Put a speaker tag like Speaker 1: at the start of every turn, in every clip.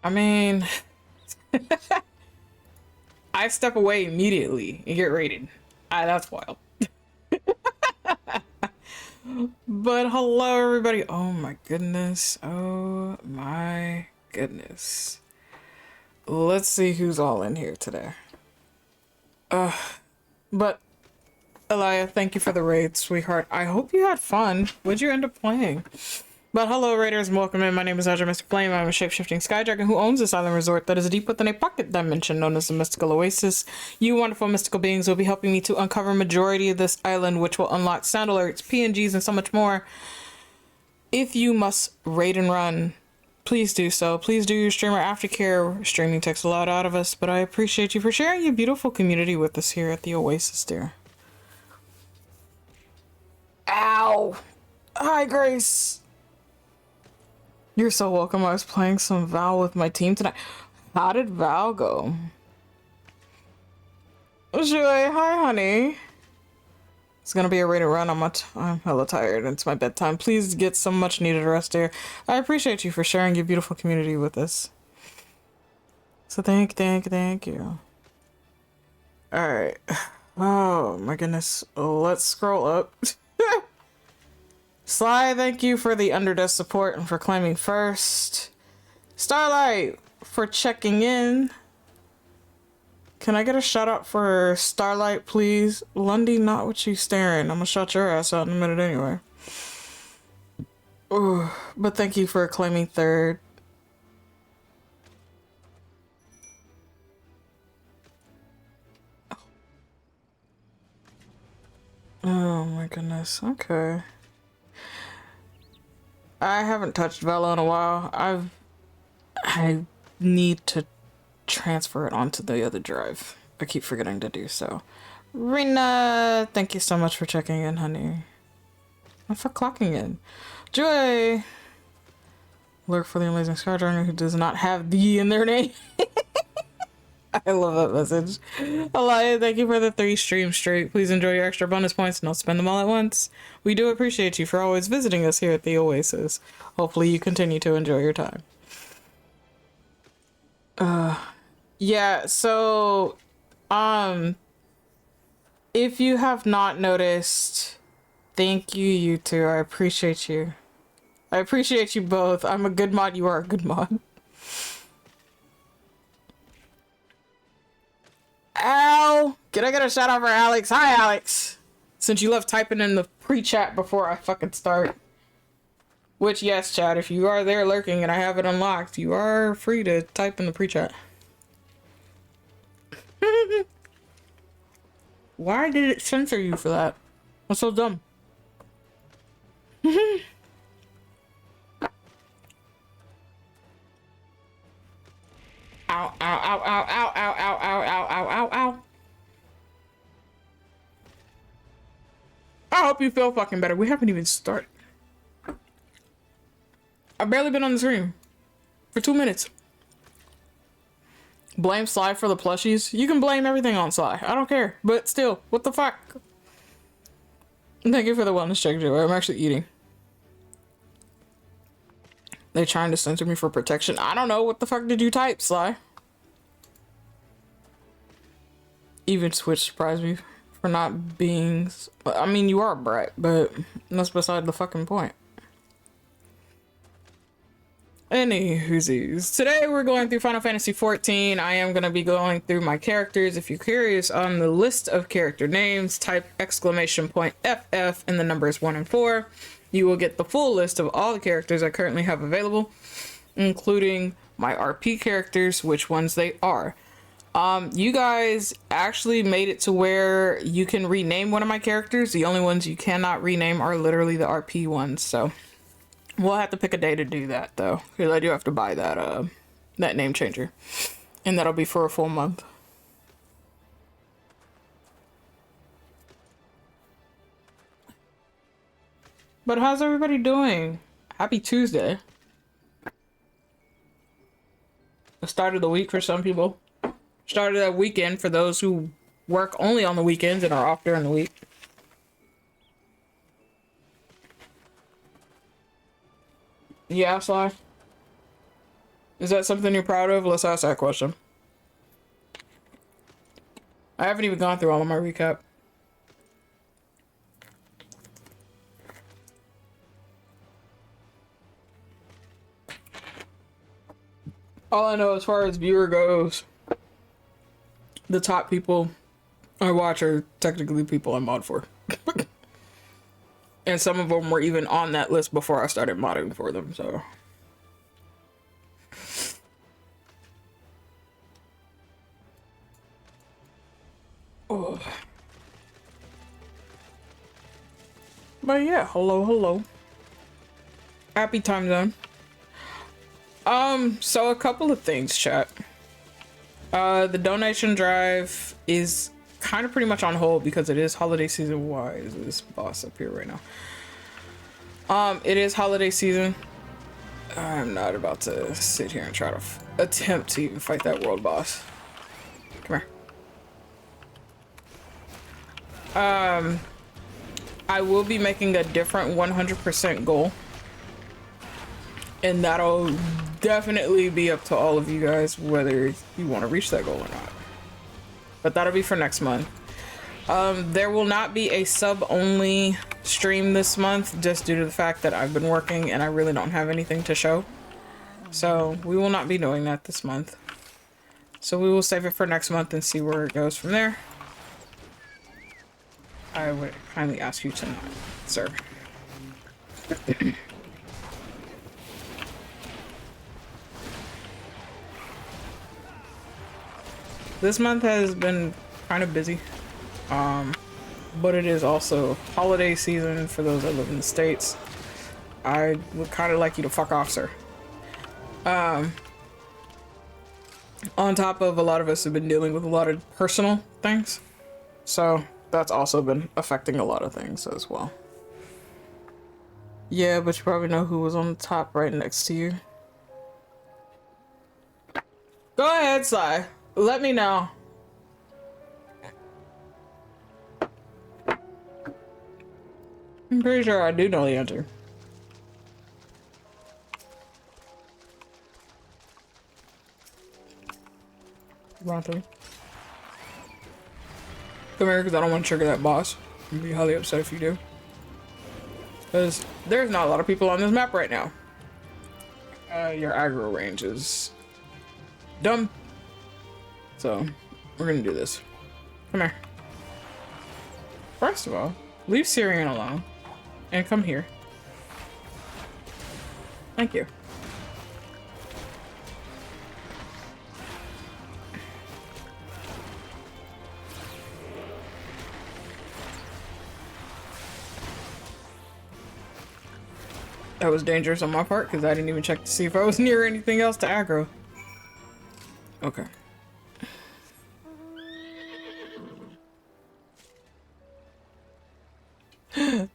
Speaker 1: I mean, I step away immediately and get raided. That's wild. But hello, everybody. Oh my goodness. Oh my goodness. Let's see who's all in here today. But Elia, thank you for the raid, sweetheart. I hope you had fun. What'd you end up playing? But hello, raiders, and welcome in. My name is Mr. Flame. I'm a shape-shifting skydragon who owns this island resort that is deep within a pocket dimension known as the Mystical Oasis. You wonderful mystical beings will be helping me to uncover majority of this island, which will unlock sound alerts, PNGs, and so much more. If you must raid and run, please do so. Please do your streamer aftercare. Streaming takes a lot out of us, but I appreciate you for sharing your beautiful community with us here at the Oasis, dear. Ow! Hi, Grace! You're so welcome. I was playing some Val with my team tonight. How did Val go? Joy, hi, honey. It's gonna be a raid and run. I'm hella tired. It's my bedtime. Please get some much needed rest here. I appreciate you for sharing your beautiful community with us. So thank you. Alright. Oh my goodness. Let's scroll up. Sly, thank you for the underdesk support and for claiming first. Starlight, for checking in. Can I get a shout out for Starlight, please? Lundy, not what you staring. I'm gonna shut your ass out in a minute anyway. Ooh, but thank you for claiming third. Oh my goodness, okay. I haven't touched Vela in a while. I need to transfer it onto the other drive. I keep forgetting to do so. Rena, thank you so much for checking in, honey. And for clocking in. Joy! Lurk for the amazing Skydriver who does not have the in their name. I love that message. Elia, thank you for the 3 streams straight. Please enjoy your extra bonus points and don't spend them all at once. We do appreciate you for always visiting us here at the Oasis. Hopefully you continue to enjoy your time. Yeah, so, if you have not noticed, thank you, you two. I appreciate you. I appreciate you both. I'm a good mod. You are a good mod. Ow! Can I get a shout out for Alex? Hi, Alex! Since you love typing in the pre-chat before I fucking start. Which, yes, chat, if you are there lurking and I have it unlocked, you are free to type in the pre-chat. Why did it censor you for that? That's so dumb. Ow, ow, ow, ow, ow, ow, ow, ow, ow, ow, ow, ow. I hope you feel fucking better. We haven't even started. I've barely been on the stream for 2 minutes. Blame Sly for the plushies? You can blame everything on Sly. I don't care. But still, what the fuck? Thank you for the wellness check, Joey. I'm actually eating. They trying to censor me for protection. I don't know. What the fuck did you type, Sly? Even Switch surprised me for not being... I mean, you are a brat, but that's beside the fucking point. Any whoosies. Today we're going through Final Fantasy XIV. I am going to be going through my characters. If you're curious on the list of character names, type !FF and the numbers 1 and 4. You will get the full list of all the characters I currently have available, including my RP characters, which ones they are. You guys actually made it to where you can rename one of my characters. The only ones you cannot rename are literally the RP ones, so we'll have to pick a day to do that, though, because I do have to buy that that name changer, and that'll be for a full month. But how's everybody doing? Happy Tuesday. The start of the week for some people. Start of the weekend for those who work only on the weekends and are off during the week. Yeah, Sly. Is that something you're proud of? Let's ask that question. I haven't even gone through all of my recap. All I know as far as viewer goes, the top people I watch are technically people I mod for. And some of them were even on that list before I started modding for them, so. Oh. But yeah, hello. Happy time zone. So a couple of things, chat. The donation drive is kind of pretty much on hold because it is holiday season. Why is this boss up here right now? It is holiday season. I'm not about to sit here and try to attempt to even fight that world boss. Come here. I will be making a different 100% goal. And that'll definitely be up to all of you guys whether you want to reach that goal or not. But that'll be for next month. There will not be a sub-only stream this month just due to the fact that I've been working and I really don't have anything to show. So we will not be doing that this month. So we will save it for next month and see where it goes from there. I would kindly ask you to not, sir. This month has been kind of busy, but it is also holiday season for those that live in the States. I would kind of like you to fuck off, sir. On top of a lot of us have been dealing with a lot of personal things, so that's also been affecting a lot of things as well. Yeah, but you probably know who was on the top right next to you. Go ahead, Sly. Let me know. I'm pretty sure I do know the answer. Run through. Come here, because I don't want to trigger that boss. I'd be highly upset if you do. Because there's not a lot of people on this map right now. Your aggro range is dumb. So, we're gonna do this. Come here. First of all, leave Syrian alone. And come here. Thank you. That was dangerous on my part because I didn't even check to see if I was near anything else to aggro. Okay.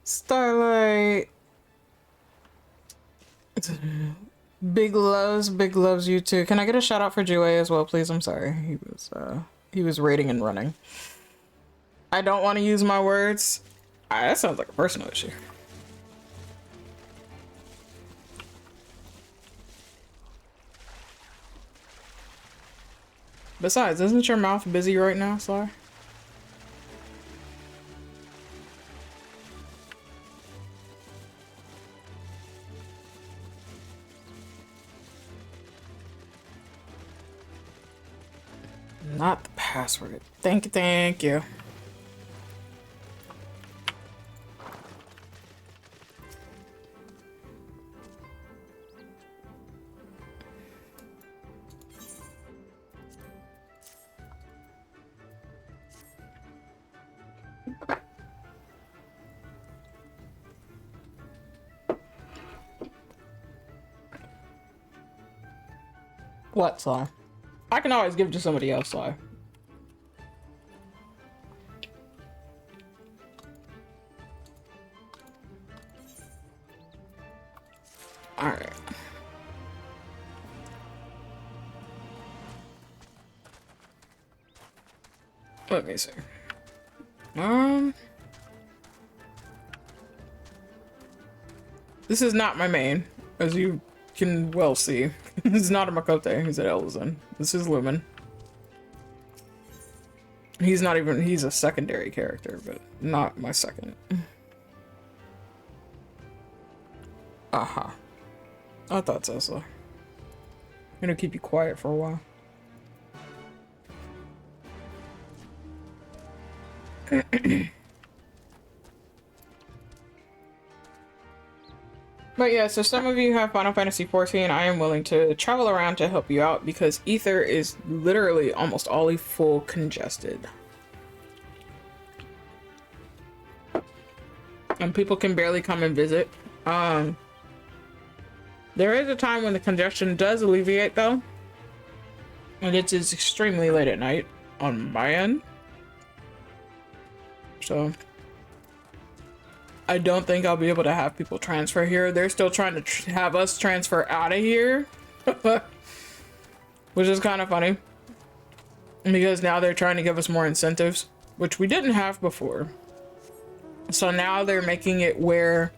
Speaker 1: Starlight. Big loves you too. Can I get a shout out for Jue as well, please? I'm sorry. He was raiding and running. I don't want to use my words. That sounds like a personal issue. Besides, isn't your mouth busy right now, Sly? Not the password. Thank you. What, Sly? I can always give it to somebody else, Sly. Alright. Let me see. This is not my main, as you can well see. He's not a Makote, he's an Elizin. This is Lumen. He's not even, he's a secondary character, but not my second. Aha. I thought so, so. I'm gonna keep you quiet for a while. But yeah, so some of you have Final Fantasy XIV. I am willing to travel around to help you out because Ether is literally almost all full congested. And people can barely come and visit. There is a time when the congestion does alleviate though. And it is extremely late at night on my end. So I don't think I'll be able to have people transfer here. They're still trying to have us transfer out of here. Which is kind of funny. Because now they're trying to give us more incentives, which we didn't have before. So now they're making it where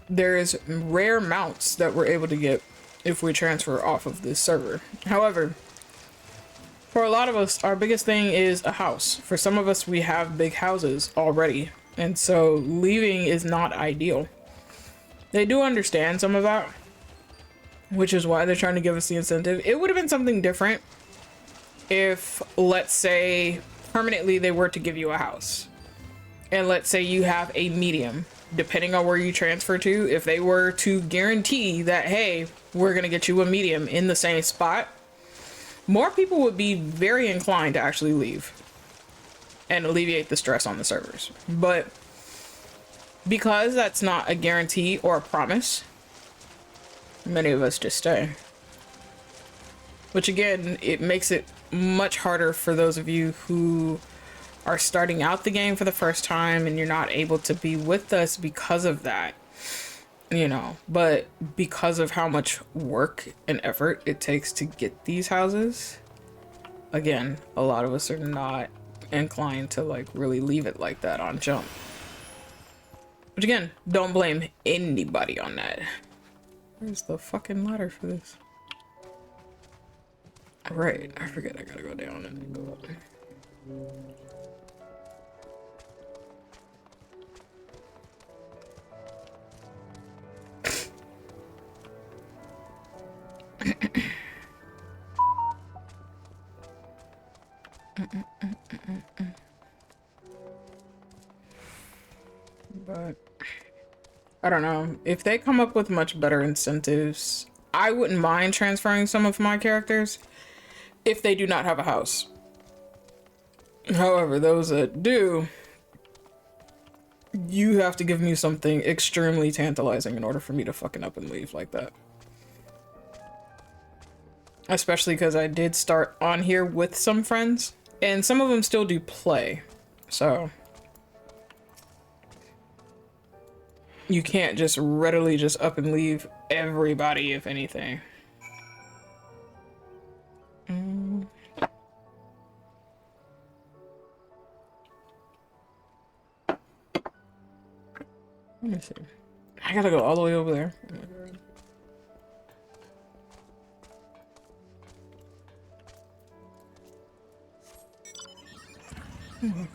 Speaker 1: there's rare mounts that we're able to get if we transfer off of this server. However, for a lot of us, our biggest thing is a house. For some of us, we have big houses already. And so leaving is not ideal. They do understand some of that, which is why they're trying to give us the incentive. It would have been something different if, let's say, permanently they were to give you a house. And let's say you have a medium, depending on where you transfer to. If they were to guarantee that, hey, we're going to get you a medium in the same spot, more people would be very inclined to actually leave and alleviate the stress on the servers. But because that's not a guarantee or a promise, many of us just stay. Which again, it makes it much harder for those of you who are starting out the game for the first time and you're not able to be with us because of that, you know. But because of how much work and effort it takes to get these houses, again, a lot of us are not inclined to like really leave it like that on jump. Which again, don't blame anybody on that. Where's the fucking ladder for this? Right, I forget I gotta go down and go up. But I don't know, if they come up with much better incentives, I wouldn't mind transferring some of my characters if they do not have a house. However, those that do, you have to give me something extremely tantalizing in order for me to fucking up and leave like that. Especially because I did start on here with some friends, and some of them still do play, so you can't just readily just up and leave everybody, if anything. Let me see. I gotta go all the way over there. Oh my God.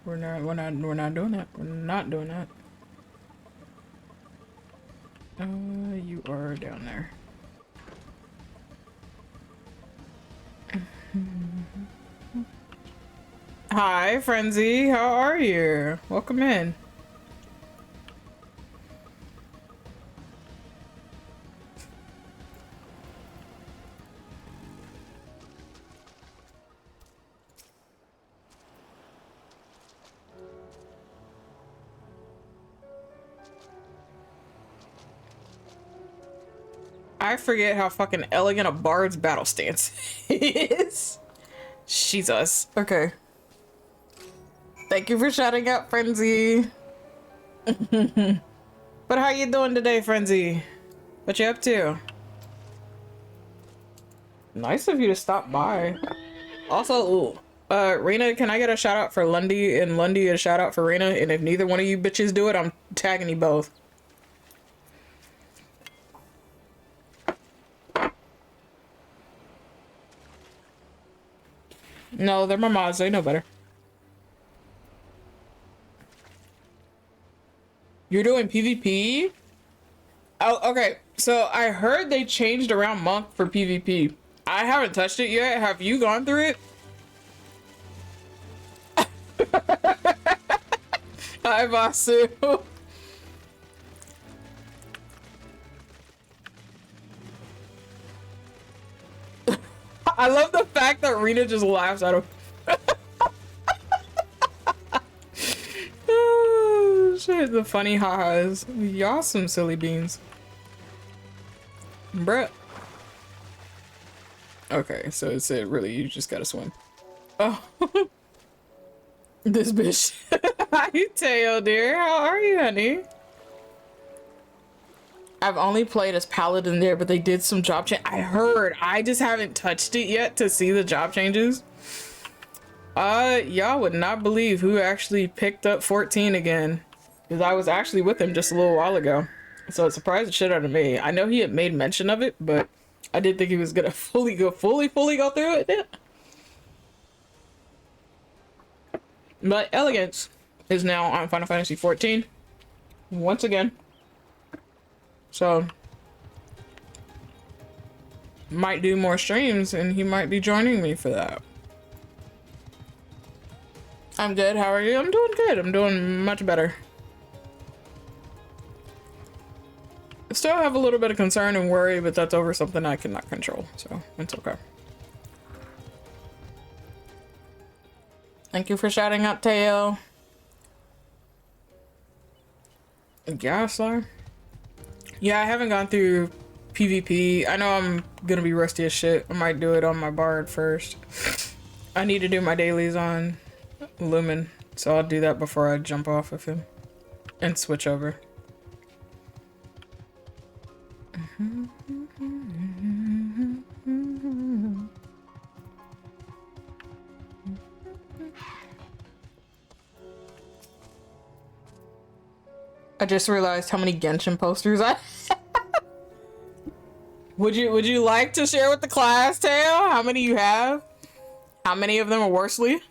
Speaker 1: We're not doing that. We're not doing that. You are down there. Hi, Frenzy. How are you? Welcome in. I forget how fucking elegant a bard's battle stance is. Jesus. Okay. Thank you for shouting out, Frenzy. But how you doing today, Frenzy? What you up to? Nice of you to stop by. Also, ooh, Rena, can I get a shout out for Lundy and Lundy a shout out for Rena? And if neither one of you bitches do it, I'm tagging you both. No, they're my mods. They know better. You're doing PvP? Oh, okay. So I heard they changed around Monk for PvP. I haven't touched it yet. Have you gone through it? Hi, Vasu. I love the fact that Rena just laughs at him. Oh, shit, the funny ha-has. Y'all some silly beans. Bruh. Okay, so it said really you just gotta swim. Oh. This bitch. Hi, Teo, dear. How are you, honey? I've only played as Paladin there, but they did some job change. I heard. I just haven't touched it yet to see the job changes. Y'all would not believe who actually picked up 14 again. Because I was actually with him just a little while ago. So it surprised the shit out of me. I know he had made mention of it, but I didn't think he was gonna fully go through it. But Elegance is now on Final Fantasy 14 once again. So might do more streams and he might be joining me for that. I'm good. How are you? I'm doing good. I'm doing much better. I still have a little bit of concern and worry, but that's over something I cannot control, so it's okay. Thank you for shouting out, Teo. Yeah, Slar. Yeah, I haven't gone through PvP. I know I'm gonna be rusty as shit. I might do it on my Bard first. I need to do my dailies on Lumen, so I'll do that before I jump off of him and switch over. I just realized how many Genshin posters I Would you like to share with the class, Teo? How many you have? How many of them are worstly?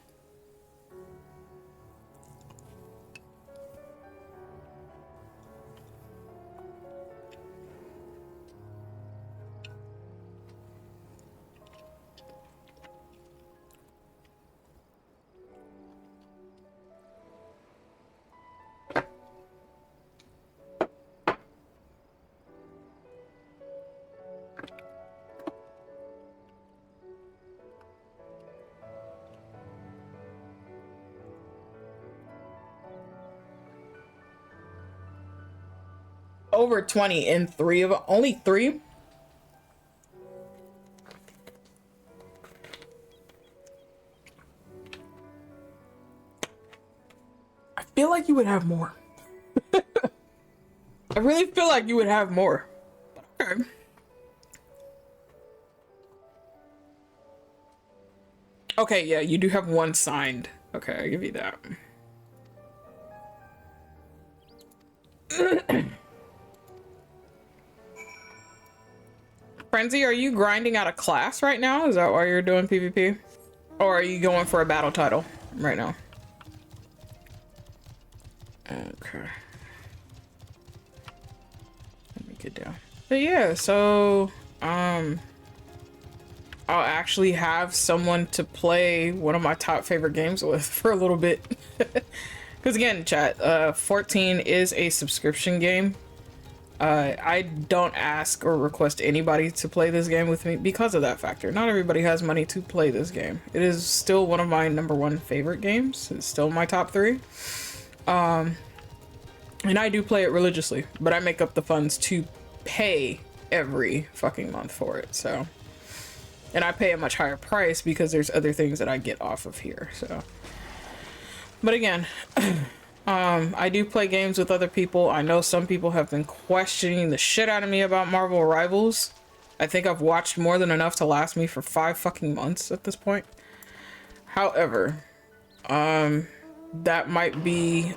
Speaker 1: Over 20 in 3 of them. Only 3? I feel like you would have more. I really feel like you would have more. Okay. Okay, yeah, you do have 1 signed. Okay, I'll give you that. Frenzy, are you grinding out a class right now? Is that why you're doing PvP? Or are you going for a battle title right now? Okay. Let me get down. But yeah, so I'll actually have someone to play one of my top favorite games with for a little bit. Because again, chat, 14 is a subscription game. I don't ask or request anybody to play this game with me because of that factor. Not everybody has money to play this game. It is still one of my #1 favorite games. It's still my top 3. And I do play it religiously, but I make up the funds to pay every fucking month for it. So and I pay a much higher price because there's other things that I get off of here. So, but again, I do play games with other people. I know some people have been questioning the shit out of me about Marvel Rivals. I think I've watched more than enough to last me for 5 fucking months at this point. However, that might be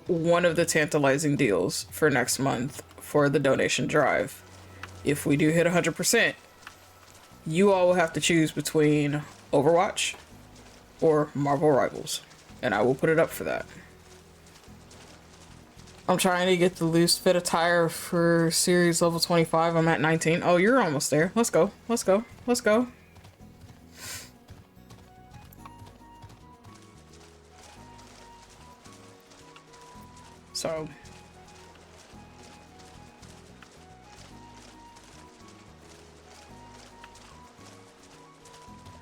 Speaker 1: one of the tantalizing deals for next month for the donation drive. If we do hit 100%, you all will have to choose between Overwatch or Marvel Rivals, and I will put it up for that. I'm trying to get the loose fit attire for series level 25. I'm at 19. Oh, you're almost there. Let's go. Let's go. Let's go. So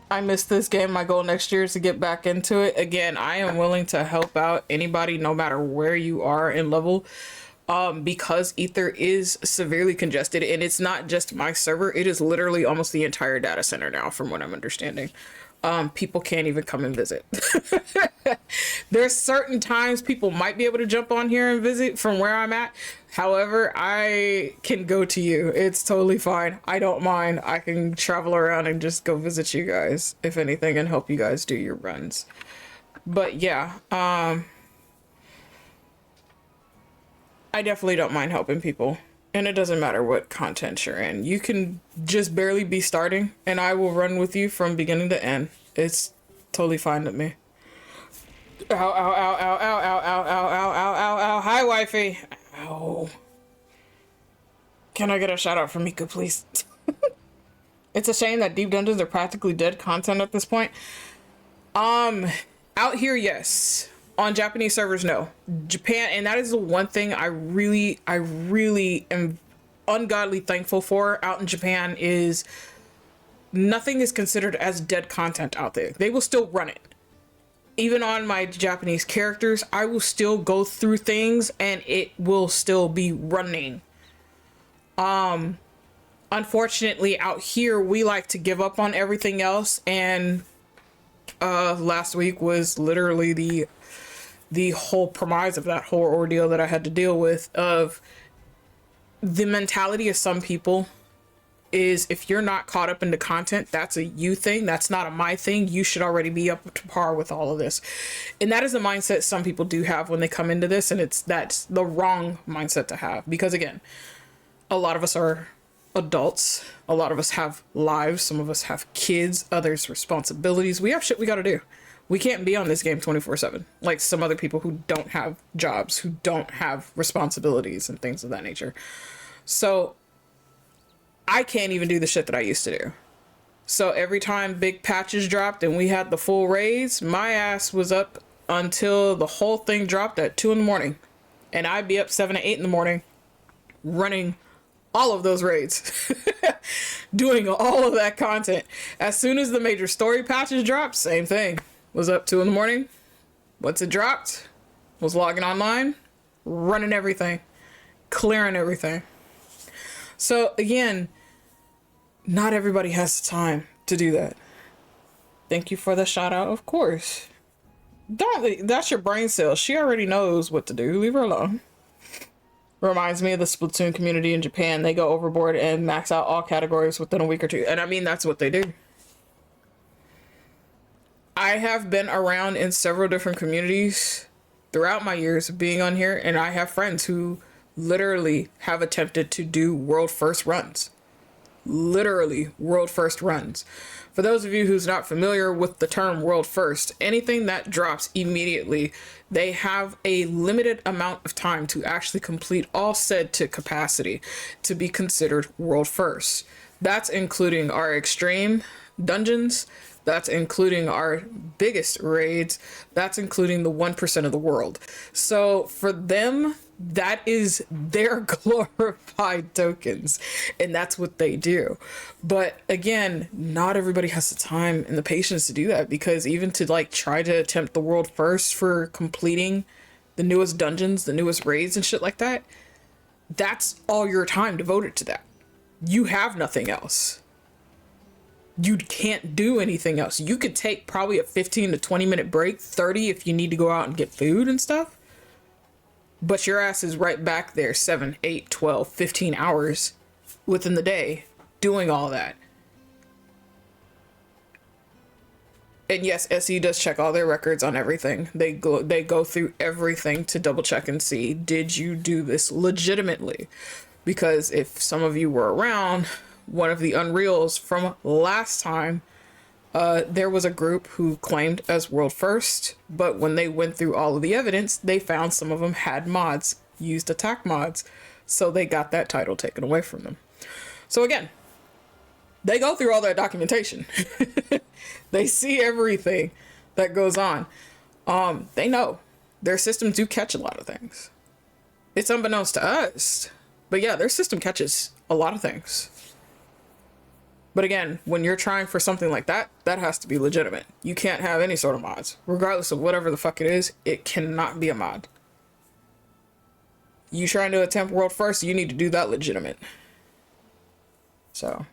Speaker 1: I missed this game. My goal next year is to get back into it. Again, I am willing to help out anybody, no matter where you are in level, because Ether is severely congested, and it's not just my server. It is literally almost the entire data center now, from what I'm understanding. People can't even come and visit. There's certain times people might be able to jump on here and visit from where I'm at. However, I can go to you. It's totally fine. I don't mind. I can travel around and just go visit you guys, if anything, and help you guys do your runs. But yeah, I definitely don't mind helping people. And it doesn't matter what content you're in. You can just barely be starting, and I will run with you from beginning to end. It's totally fine with me. Ow, ow, ow, ow, ow, ow, ow, ow, ow, ow, ow, ow. Hi, wifey. Ow. Can I get a shout out from Mika, please? It's a shame that deep dungeons are practically dead content at this point. Out here, yes. On Japanese servers, no. Japan, and that is the one thing I really am ungodly thankful for out in Japan, is nothing is considered as dead content out there. They will still run it. Even on my Japanese characters, I will still go through things and it will still be running. Unfortunately, out here, we like to give up on everything else, and last week was literally the whole premise of that whole ordeal that I had to deal with. Of the mentality of some people is, if you're not caught up in the content, that's a you thing. That's not a my thing. You should already be up to par with all of this. And that is the mindset some people do have when they come into this. And that's the wrong mindset to have. Because again, a lot of us are adults. A lot of us have lives. Some of us have kids, others responsibilities. We have shit we got to do. We can't be on this game 24/7 like some other people who don't have jobs, who don't have responsibilities and things of that nature. So I can't even do the shit that I used to do. So every time big patches dropped and we had the full raids, my ass was up until the whole thing dropped at 2 in the morning. And I'd be up 7 to 8 in the morning running all of those raids, doing all of that content. As soon as the major story patches dropped, same thing. Was up 2 in the morning. Once it dropped, was logging online, running everything, clearing everything. So again, not everybody has the time to do that. Thank you for the shout out, of course. That's your brain cells. She already knows what to do. Leave her alone. Reminds me of the Splatoon community in Japan. They go overboard and max out all categories within a week or two. And I mean, that's what they do. I have been around in several different communities throughout my years of being on here, and I have friends who literally have attempted to do world first runs. Literally world first runs. For those of you who's not familiar with the term world first, anything that drops immediately, they have a limited amount of time to actually complete all said to capacity to be considered world first. That's including our extreme dungeons. That's including our biggest raids. That's including the 1% of the world. So for them, that is their glorified tokens, and that's what they do. But again, not everybody has the time and the patience to do that, because even to like try to attempt the world first for completing the newest dungeons, the newest raids and shit like that, that's all your time devoted to that. You have nothing else. you can't do anything else. You could take probably a 15 to 20 minute break, 30 if you need to go out and get food and stuff. But your ass is right back there 7, 8, 12, 15 hours within the day doing all that. And yes, SE does check all their records on everything. They go through everything to double check and see, did you do this legitimately? Because if some of you were around, one of the Unreals from last time, there was a group who claimed as world first, but when they went through all of the evidence, they found some of them had mods, used attack mods, so they got that title taken away from them. So again, they go through all that documentation. They see everything that goes on. They know their systems do catch a lot of things. It's unbeknownst to us, but yeah, their system catches a lot of things. But again, when you're trying for something like that, that has to be legitimate. You can't have any sort of mods. Regardless of whatever the fuck it is, it cannot be a mod. You trying to attempt world first, you need to do that legitimate. So,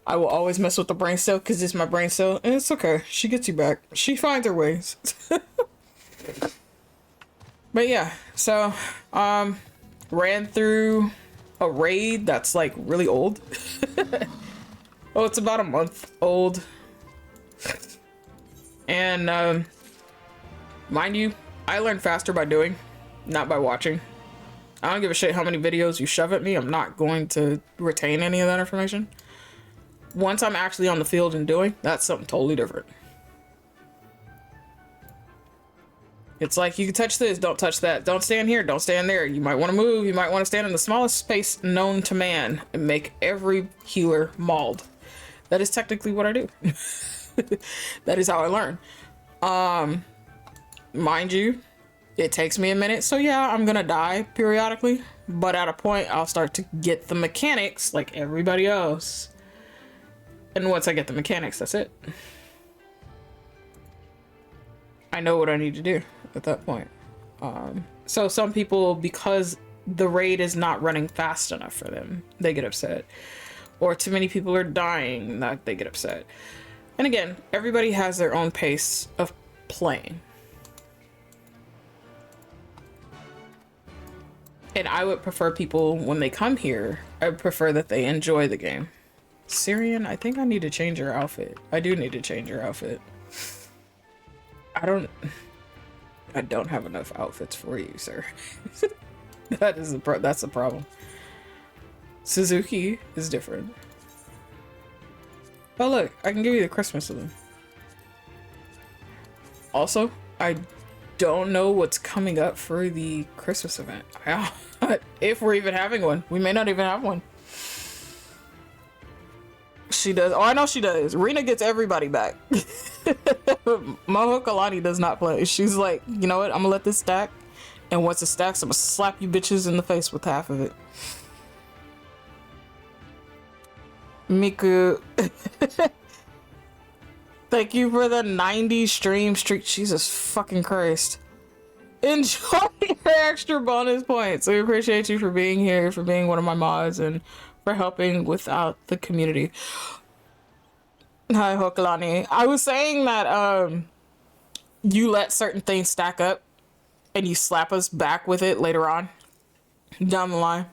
Speaker 1: I will always mess with the brain cell because it's my brain cell. And it's okay. She gets you back. She finds her ways. But yeah, so, ran through a raid that's like really old. Oh, it's about a month old. And, mind you, I learn faster by doing, not by watching. I don't give a shit how many videos you shove at me. I'm not going to retain any of that information. Once I'm actually on the field and doing, that's something totally different. It's like, you can touch this, don't touch that. Don't stand here, don't stand there. You might want to move, you might want to stand in the smallest space known to man and make every healer mauled. That is technically what I do. That is how I learn. Mind you, it takes me a minute, so yeah, I'm gonna die periodically, but at a point I'll start to get the mechanics like everybody else. And once I get the mechanics, that's it. I know what I need to do at that point. So some people, because the raid is not running fast enough for them, they get upset. Or too many people are dying, that they get upset. And again, everybody has their own pace of playing. And I would prefer people, when they come here, I would prefer that they enjoy the game. Syrian, I think I need to change your outfit. I do need to change your outfit. I don't have enough outfits for you, sir. That's the problem. Suzuki is different. Oh look, I can give you the Christmas one. Also, I don't know what's coming up for the Christmas event. If we're even having one. We may not even have one. She does. Oh, I know she does. Rena gets everybody back. Moho Kalani does not play. She's like, you know what? I'm gonna let this stack. And once it stacks, I'm gonna slap you bitches in the face with half of it. Miku. Thank you for the 90 stream streak. Jesus fucking Christ. Enjoy your extra bonus points. We appreciate you for being here, for being one of my mods, and for helping without the community. Hi, Hokalani. I was saying that you let certain things stack up and you slap us back with it later on down the line.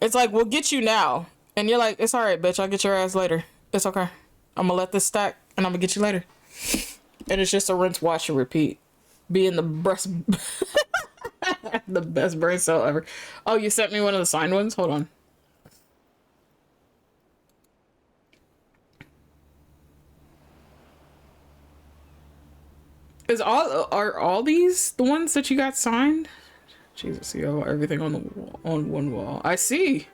Speaker 1: It's like, we'll get you now. And you're like, it's alright, bitch. I'll get your ass later. It's okay. I'm gonna let this stack and I'm gonna get you later. And it's just a rinse, wash, and repeat. Being the best, the best brain cell ever. Oh, you sent me one of the signed ones? Hold on. Are all these the ones that you got signed? Jesus, you have everything on the wall, on one wall. I see.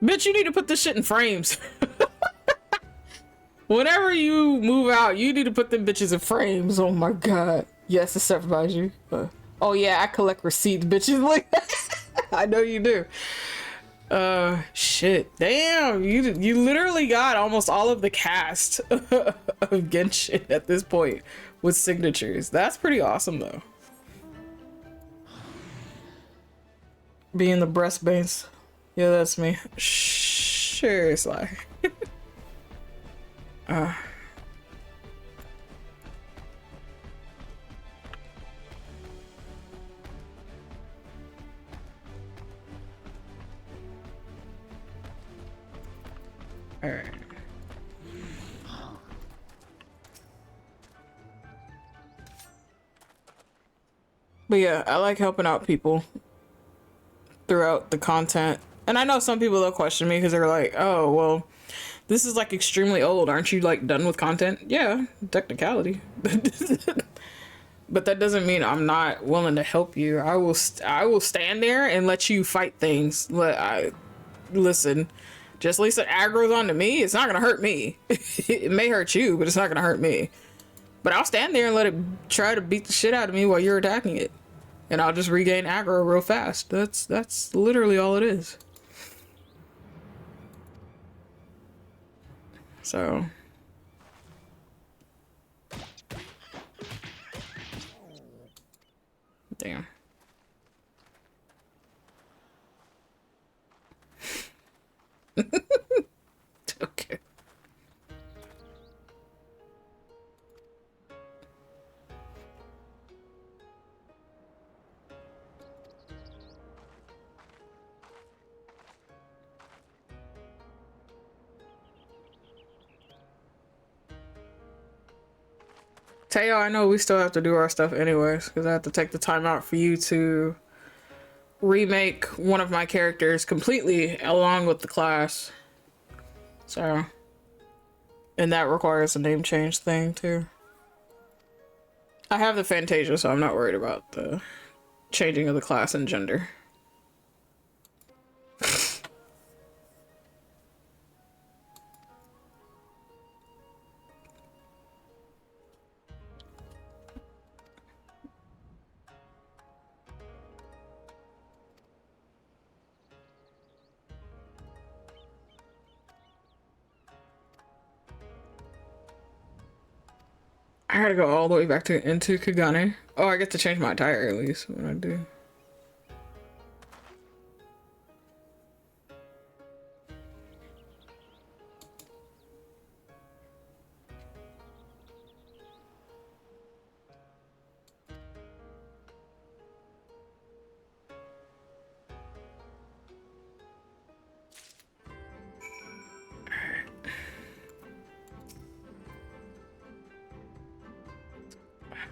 Speaker 1: Bitch, you need to put this shit in frames. Whenever you move out, you need to put them bitches in frames. Oh my god. Yes, except about you. Oh yeah, I collect receipts, bitches. Like, I know you do. Shit. Damn, you literally got almost all of the cast of Genshin at this point with signatures. That's pretty awesome though. Being the breast base. Yeah, that's me. Sure, Sly. Uh, all right. But yeah, I like helping out people throughout the content. And I know some people will question me because they're like, oh, well, this is like extremely old. Aren't you like done with content? Yeah, technicality. But that doesn't mean I'm not willing to help you. I will stand there and let you fight things. Listen, just Lisa aggro's onto me, it's not gonna hurt me. It may hurt you, but it's not gonna hurt me. But I'll stand there and let it try to beat the shit out of me while you're attacking it. And I'll just regain aggro real fast. That's literally all it is. So damn. Okay. Teo, I know we still have to do our stuff anyways, because I have to take the time out for you to remake one of my characters completely along with the class. So, and that requires a name change thing too. I have the Fantasia, so I'm not worried about the changing of the class and gender. I gotta go all the way back to into Kagane. Oh, I get to change my attire at least when I do.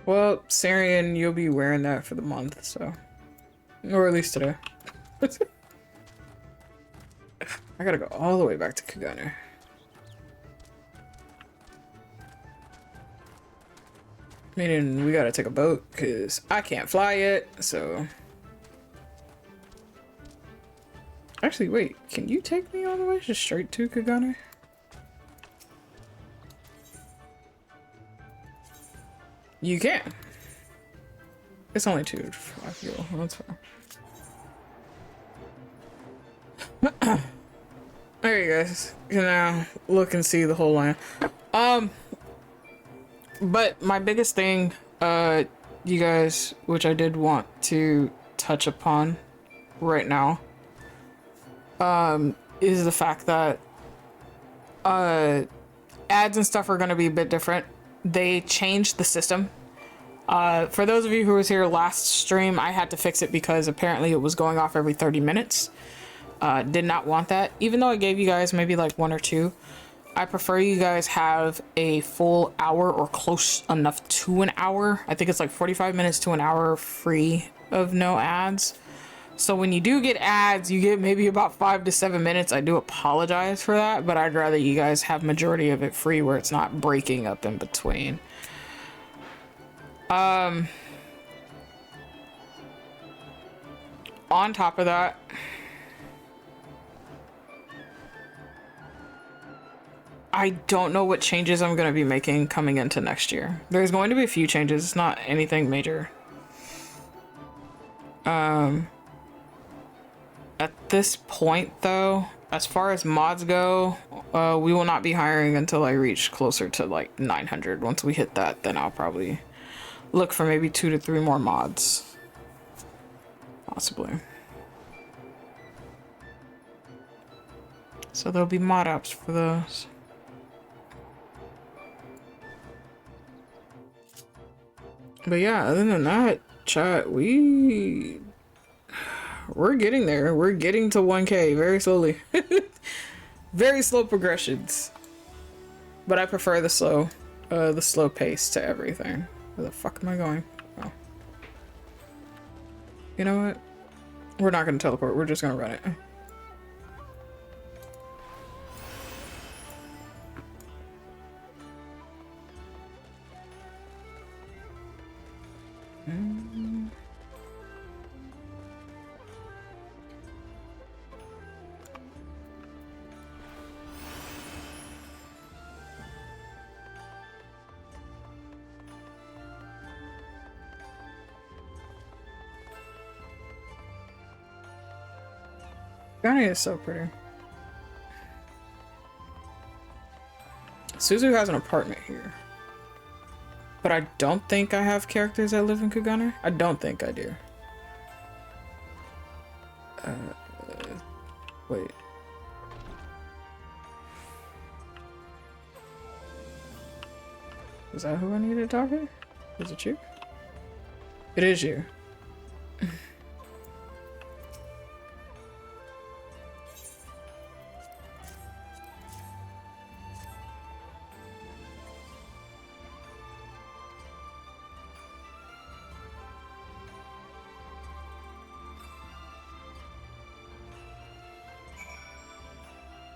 Speaker 1: Well, Syrian, you'll be wearing that for the month, so. Or at least today. I gotta go all the way back to Kagane. Meaning we gotta take a boat, because I can't fly yet, so. Actually, wait, can you take me all the way just straight to Kagane? You can. It's only 2 to 5 fuel. That's fine. There you guys can now look and see the whole line. But my biggest thing, you guys, which I did want to touch upon right now, is the fact that ads and stuff are going to be a bit different. They changed the system. For those of you who was here last stream, I had to fix it because apparently it was going off every 30 minutes. Did not want that. Even though I gave you guys maybe like 1 or 2, I prefer you guys have a full hour or close enough to an hour. I think it's like 45 minutes to an hour free of no ads. So when you do get ads, you get maybe about 5 to 7 minutes. I do apologize for that, but I'd rather you guys have majority of it free where it's not breaking up in between. On top of that, I don't know what changes I'm going to be making coming into next year. There's going to be a few changes. It's not anything major. At this point, though, as far as mods go, we will not be hiring until I reach closer to like 900. Once we hit that, then I'll probably look for maybe 2 to 3 more mods. Possibly. So there'll be mod apps for those. But yeah, other than that, chat, we're getting there. We're getting to 1K very slowly. Very slow progressions. But I prefer the slow pace to everything. Where the fuck am I going? Oh. You know what? We're not gonna teleport, we're just gonna run it. Ghana is so pretty. Suzu has an apartment here. But I don't think I have characters that live in Kugane. I don't think I do. Wait. Is that who I need to talk to? Is it you? It is you.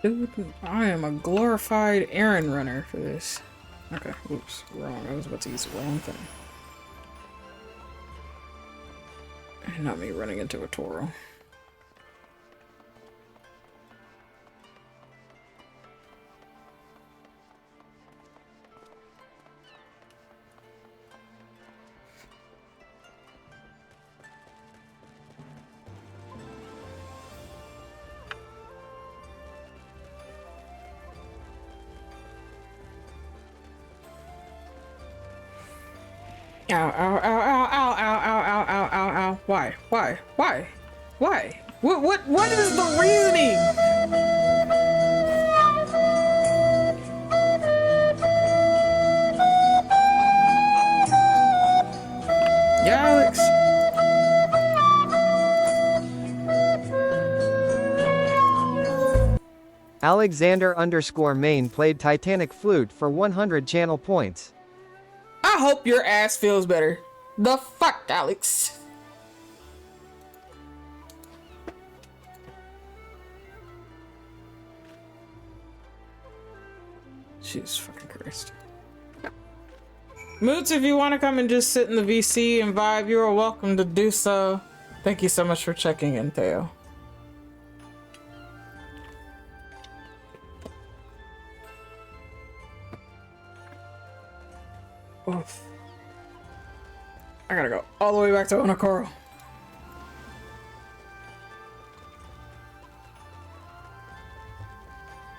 Speaker 1: Dude, I am a glorified errand runner for this. Okay, oops, wrong. I was about to use the wrong thing. Not me running into a Toro. Ow, ow, ow, ow, ow, ow, ow, ow, ow, ow, ow. Why? Why? Why? Why? What is the reasoning? Yeah, Alex.
Speaker 2: Alexander_Main played Titanic Flute for 100 channel points.
Speaker 1: I hope your ass feels better. The fuck, Alex? Jesus fucking Christ. Moots, if you want to come and just sit in the VC and vibe, you are welcome to do so. Thank you so much for checking in, Theo. Oof. I gotta go all the way back to Onokoro.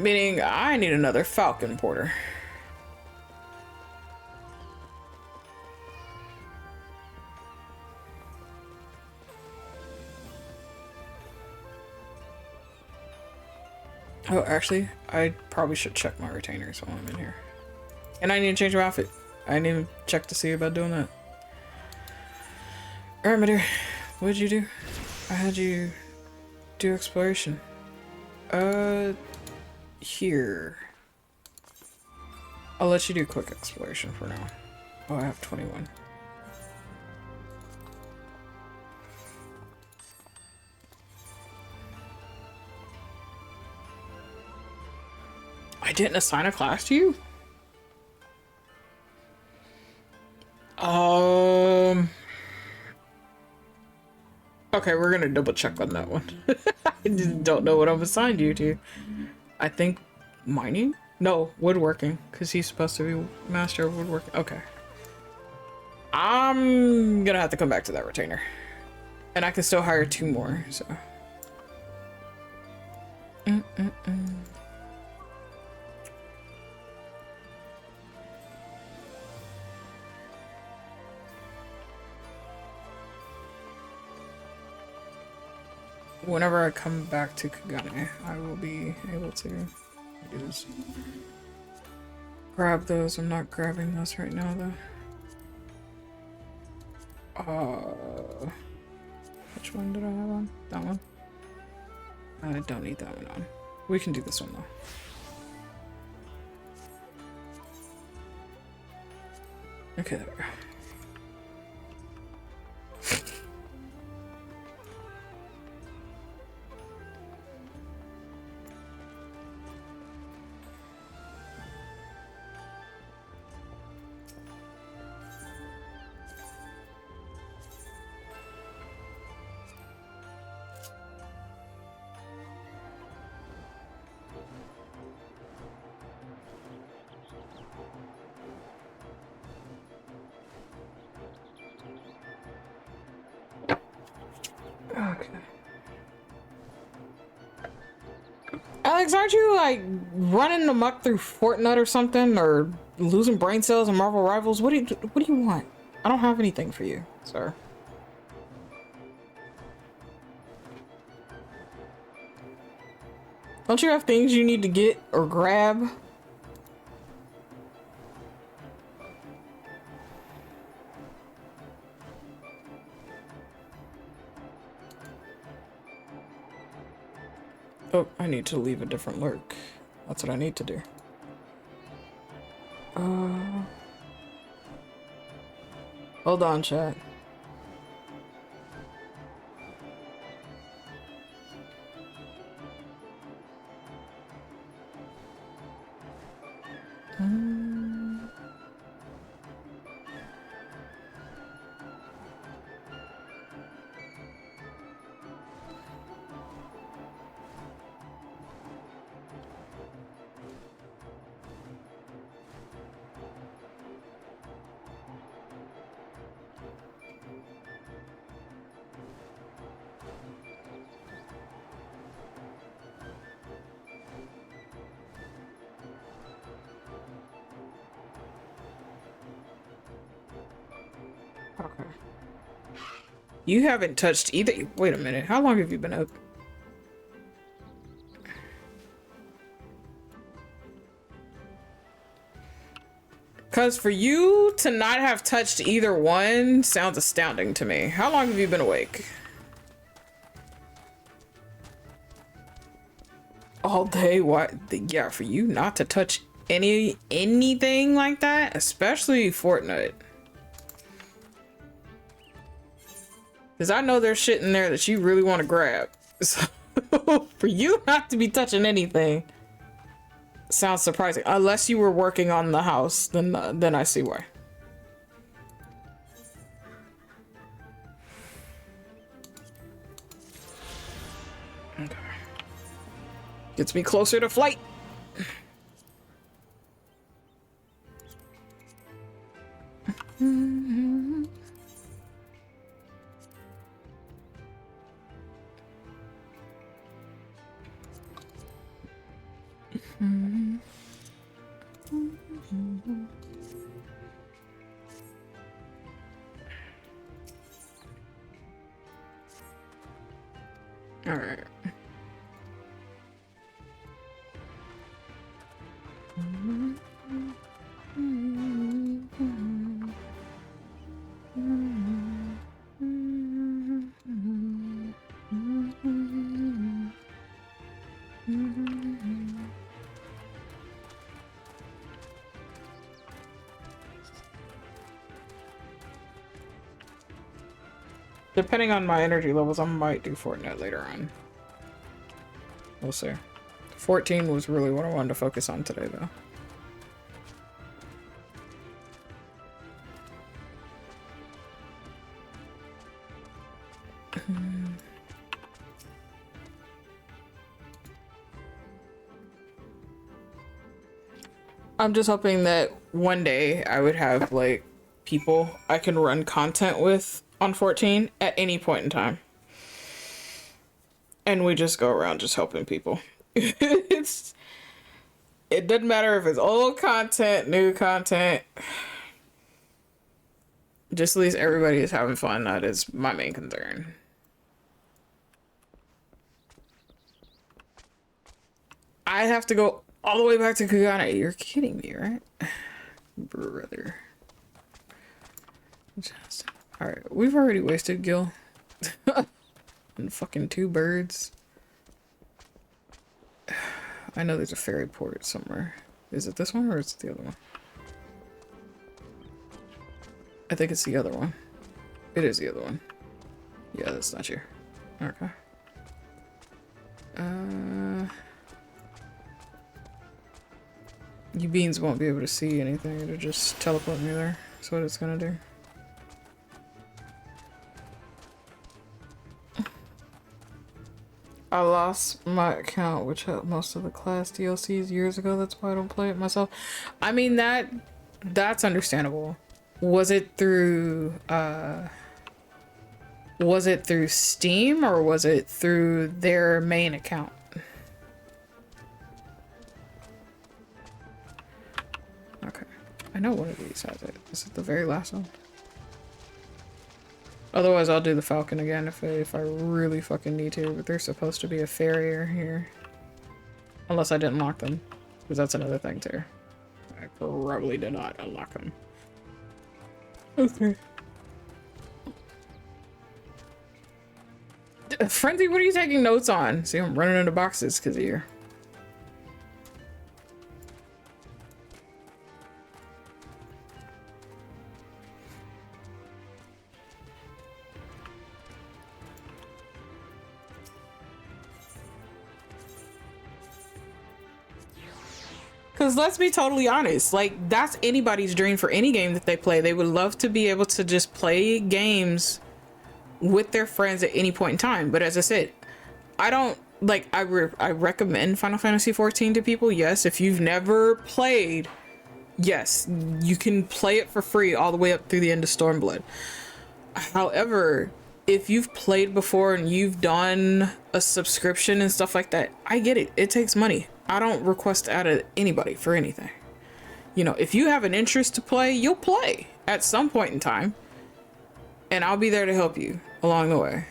Speaker 1: Meaning, I need another Falcon Porter. Oh, actually, I probably should check my retainers while I'm in here. And I need to change my outfit. I need to check to see about doing that. Alright, my dear. What did you do? I had you do exploration. Here. I'll let you do quick exploration for now. Oh, I have 21. I didn't assign a class to you? Okay, we're gonna double check on that one. I just don't know what I've assigned you to. I think mining? No, woodworking, because he's supposed to be master of woodworking. Okay. I'm gonna have to come back to that retainer. And I can still hire 2 more, so. Whenever I come back to Kugane, I will be able to grab those. I'm not grabbing those right now, though. Which one did I have on? That one? I don't need that one on. We can do this one though. Okay, there we go. Okay. Alex, aren't you like running amok through Fortnite or something, or losing brain cells in Marvel Rivals? What do you want? I don't have anything for you, sir. Don't you have things you need to get or grab? Oh, I need to leave a different lurk. That's what I need to do. Hold on, chat. Okay. You haven't touched either. Wait a minute. How long have you been up? Because for you to not have touched either one sounds astounding to me. How long have you been awake? All day? What? Yeah, for you not to touch anything like that, especially Fortnite. Because I know there's shit in there that you really want to grab. So for you not to be touching anything sounds surprising. Unless you were working on the house, then I see why. Okay. Gets me closer to flight. All right. Depending on my energy levels, I might do Fortnite later on. We'll see. 14 was really what I wanted to focus on today, though. I'm just hoping that one day I would have, like, people I can run content with on 14 at any point in time. And we just go around just helping people. It doesn't matter if it's old content, new content. Just at least everybody is having fun. That is my main concern. I have to go all the way back to Kagana. You're kidding me, right? Brother. Just Alright, we've already wasted Gil. And fucking 2 birds. I know there's a ferry port somewhere. Is it this one or is it the other one? I think it's the other one. It is the other one. Yeah, that's not you. Okay. You beans won't be able to see anything. It'll just teleport me there. That's what it's gonna do. I lost my account, which had most of the class DLCs years ago. That's why I don't play it myself. I mean, that's understandable. Was it through Steam or was it through their main account? Okay. I know one of these has it. Is it the very last one? Otherwise, I'll do the Falcon again if I really fucking need to, but there's supposed to be a farrier here. Unless I didn't lock them, because that's another thing too. I probably did not unlock them. Okay. Frenzy, what are you taking notes on? See, I'm running into boxes because of you. Because let's be totally honest, like, that's anybody's dream for any game that they play. They would love to be able to just play games with their friends at any point in time. But as I said, I don't, like, I recommend Final Fantasy 14 to people. Yes, if you've never played, yes, you can play it for free all the way up through the end of Stormblood. However, if you've played before and you've done a subscription and stuff like that, I get it. It takes money. I don't request out of anybody for anything. You know, if you have an interest to play, you'll play at some point in time. And I'll be there to help you along the way.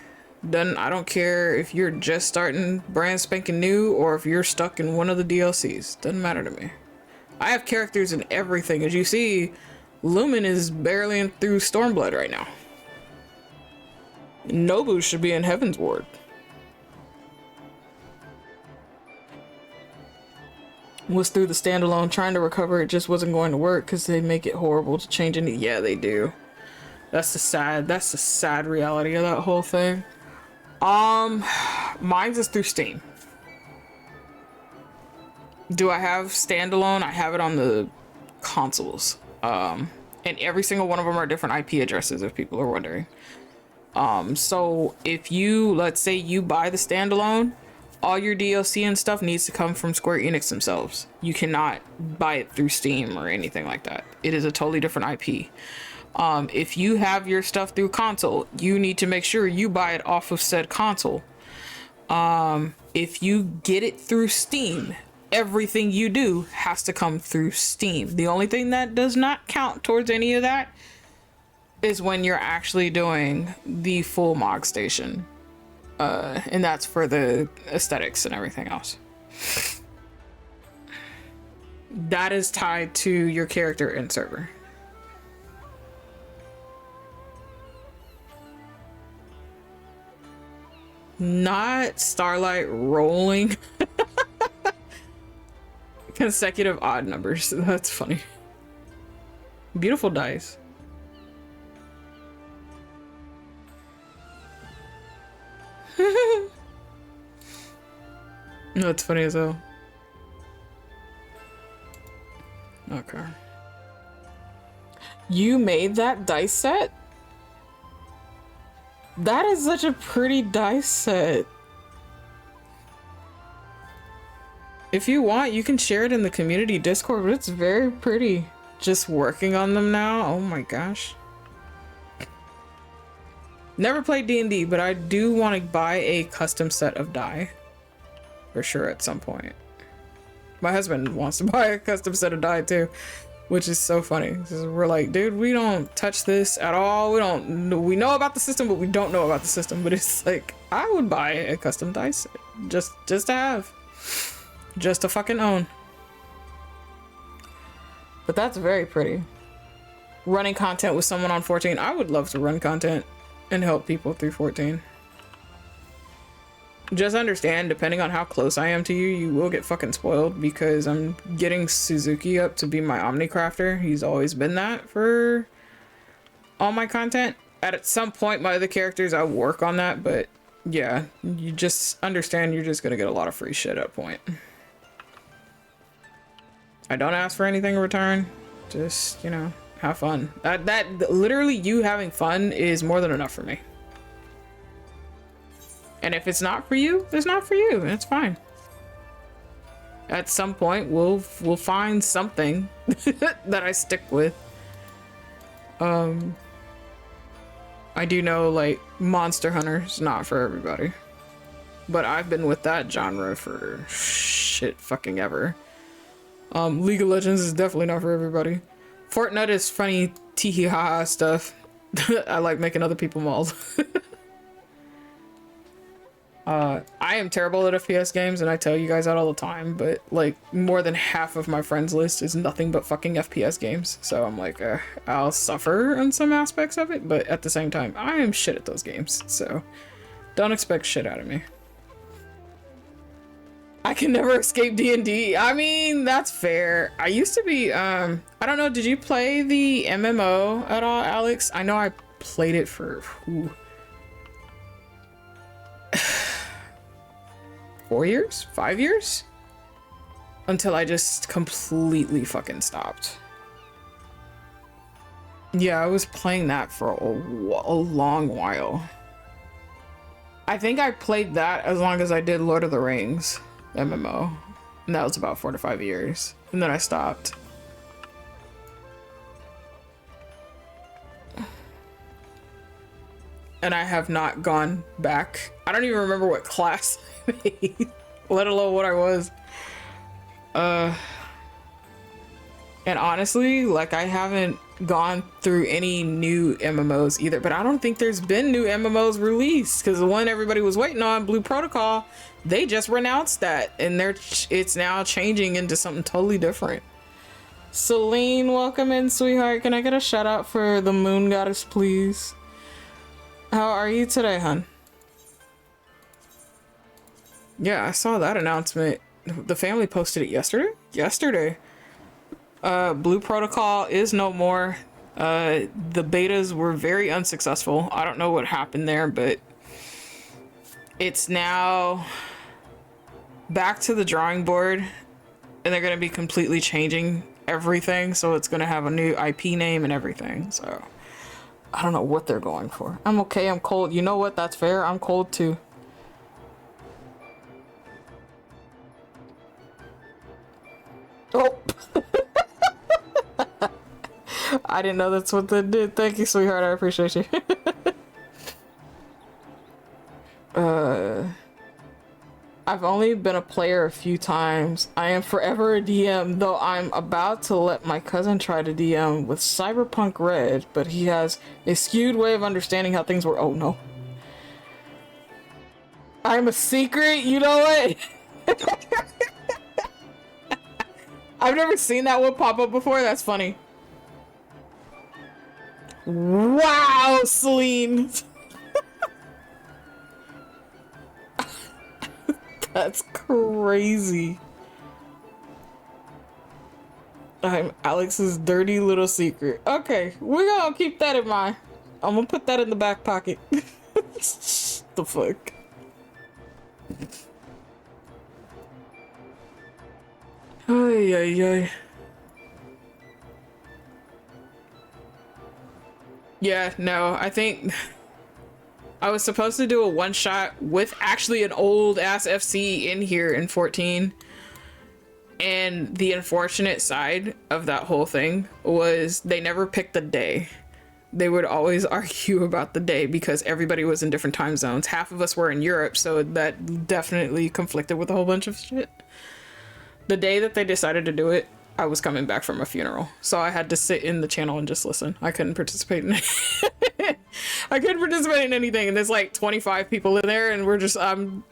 Speaker 1: I don't care if you're just starting brand spanking new or if you're stuck in one of the DLCs. Doesn't matter to me. I have characters in everything. As you see, Lumen is barely through Stormblood right now. Nobu should be in Heaven's Ward. Was through the standalone trying to recover. It just wasn't going to work because they make it horrible to change any. Yeah, they do. That's the sad reality of that whole thing. Mine's is through Steam. Do I have standalone? I have it on the consoles. And every single one of them are different IP addresses if people are wondering. So if you, let's say you buy the standalone, all your DLC and stuff needs to come from Square Enix themselves. You cannot buy it through Steam or anything like that. It is a totally different IP. If you have your stuff through console, you need to make sure you buy it off of said console. If you get it through Steam, everything you do has to come through Steam. The only thing that does not count towards any of that is when you're actually doing the full MOG station. And that's for the aesthetics and everything else. That is tied to your character and server. Not Starlight rolling consecutive odd numbers. That's funny. Beautiful dice. No, it's funny as hell. Okay. You made that dice set? That is such a pretty dice set. If you want, you can share it in the community Discord, but it's very pretty. Just working on them now. Oh my gosh. Never played D&D, but I do want to buy a custom set of die. For sure at some point. My husband wants to buy a custom set of die too, which is so funny. We're like, dude, we don't touch this at all. We know about the system, but we don't know about the system. But it's like, I would buy a custom die set just to have. Just to fucking own. But that's very pretty. running content with someone on 14. I would love to run content and help people through 14. Just understand, depending on how close I am to you, you will get fucking spoiled because I'm getting Suzuki up to be my Omnicrafter. He's always been that for all my content. At some point, my other characters, I'll work on that, but yeah, you just understand you're just gonna get a lot of free shit at point. I don't ask for anything in return. Just, you know, have fun. That literally, you having fun is more than enough for me. And if it's not for you, it's not for you, and it's fine. At some point, we'll find something that I stick with. I do know, like, Monster Hunter's not for everybody. But I've been with that genre for shit fucking ever. League of Legends is definitely not for everybody. Fortnite is funny tee ha ha stuff. I like making other people mauled. I am terrible at FPS games, and I tell you guys that all the time, but like more than half of my friends list is nothing but fucking FPS games. So I'm like, I'll suffer on some aspects of it, but at the same time, I am shit at those games. So don't expect shit out of me. I can never escape D&D. I mean, that's fair. I used to be, I don't know, did you play the MMO at all, Alex? I know I played it for, 4 years? 5 years? Until I just completely fucking stopped. Yeah, I was playing that for a long while. I think I played that as long as I did Lord of the Rings MMO. And that was about 4 to 5 years. And then I stopped. And I have not gone back. I don't even remember what class I made, let alone what I was. And honestly, like, I haven't gone through any new MMOs either, but I don't think there's been new MMOs released, because the one everybody was waiting on, Blue Protocol, they just renounced that, and it's now changing into something totally different. Celine, welcome in, sweetheart. Can I get a shout out for the Moon Goddess, please? How are you today, hun? Yeah, I saw that announcement. The family posted it yesterday? Yesterday. Blue Protocol is no more. The betas were very unsuccessful. I don't know what happened there, but it's now back to the drawing board, and they're going to be completely changing everything. So it's going to have a new IP name and everything. So I don't know what they're going for. I'm okay. I'm cold. You know what? That's fair. I'm cold too. Oh. I didn't know that's what they did. Thank you, sweetheart. I appreciate you. I've only been a player a few times. I am forever a DM, though I'm about to let my cousin try to DM with Cyberpunk Red, but he has a skewed way of understanding how things work. Oh no. I'm a secret? You know what? I've never seen that one pop up before. That's funny. Wow, Celine. That's crazy. I'm Alex's dirty little secret. Okay, we're gonna keep that in mind. I'm gonna put that in the back pocket. The fuck? Ay, ay, ay. Yeah, no, I think I was supposed to do a one-shot with actually an old-ass FC in here in 14. And the unfortunate side of that whole thing was they never picked the day. They would always argue about the day because everybody was in different time zones. Half of us were in Europe, so that definitely conflicted with a whole bunch of shit. The day that they decided to do it, I was coming back from a funeral, so I had to sit in the channel and just listen. I couldn't participate in it. I couldn't participate in anything, and there's like 25 people in there, and we're just I'm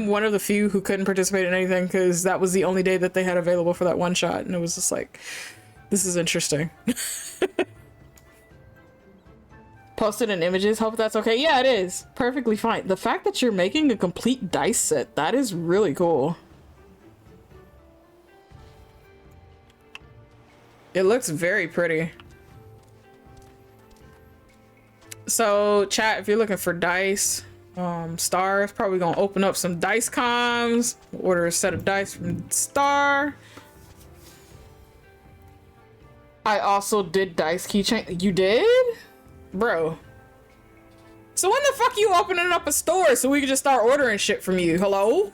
Speaker 1: one of the few who couldn't participate in anything because that was the only day that they had available for that one shot, and it was just like, this is interesting. Posted in images. Hope that's okay. Yeah, it is. Perfectly fine. The fact that you're making a complete dice set, that is really cool. It looks very pretty. So, chat, if you're looking for dice, Star is probably gonna open up some dice comms. Order a set of dice from Star. I also did dice keychain. You did? Bro. So when the fuck you opening up a store so we can just start ordering shit from you? Hello?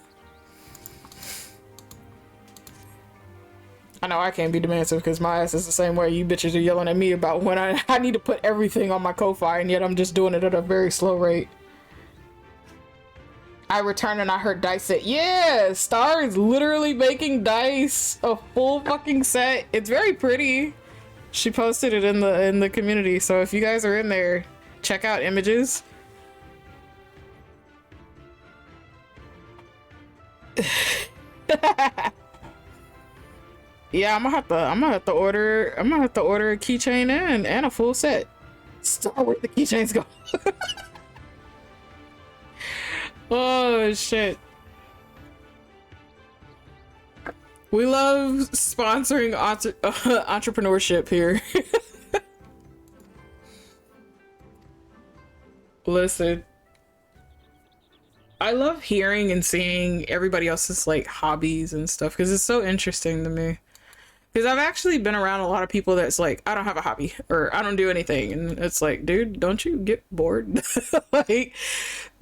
Speaker 1: I know I can't be demanding because my ass is the same way. You bitches are yelling at me about when I need to put everything on my Ko-Fi, and yet I'm just doing it at a very slow rate. I returned and I heard dice set. Yeah, Star is literally making dice, a full fucking set. It's very pretty. She posted it in the community, so if you guys are in there, check out images. Yeah, I'm gonna have to order a keychain and a full set. Start where the keychains go. Oh shit. We love sponsoring entrepreneurship here. Listen, I love hearing and seeing everybody else's like hobbies and stuff because it's so interesting to me. Because I've actually been around a lot of people that's like, I don't have a hobby or I don't do anything. And it's like, dude, don't you get bored? Like,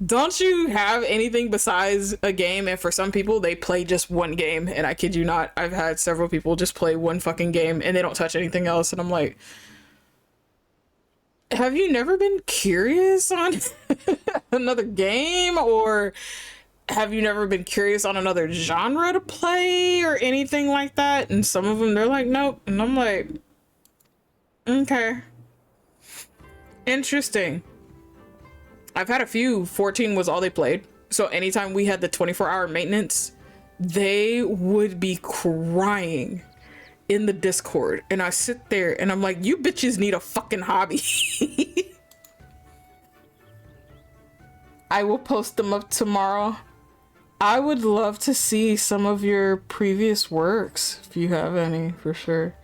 Speaker 1: don't you have anything besides a game? And for some people, they play just one game. And I kid you not, I've had several people just play one fucking game and they don't touch anything else. And I'm like, have you never been curious on another game? Or have you never been curious on another genre to play or anything like that? And some of them, they're like, nope. And I'm like, okay. Interesting. I've had a few, 14 was all they played. So anytime we had the 24-hour maintenance, they would be crying in the Discord. And I sit there and I'm like, you bitches need a fucking hobby. I will post them up tomorrow. I would love to see some of your previous works, if you have any, for sure.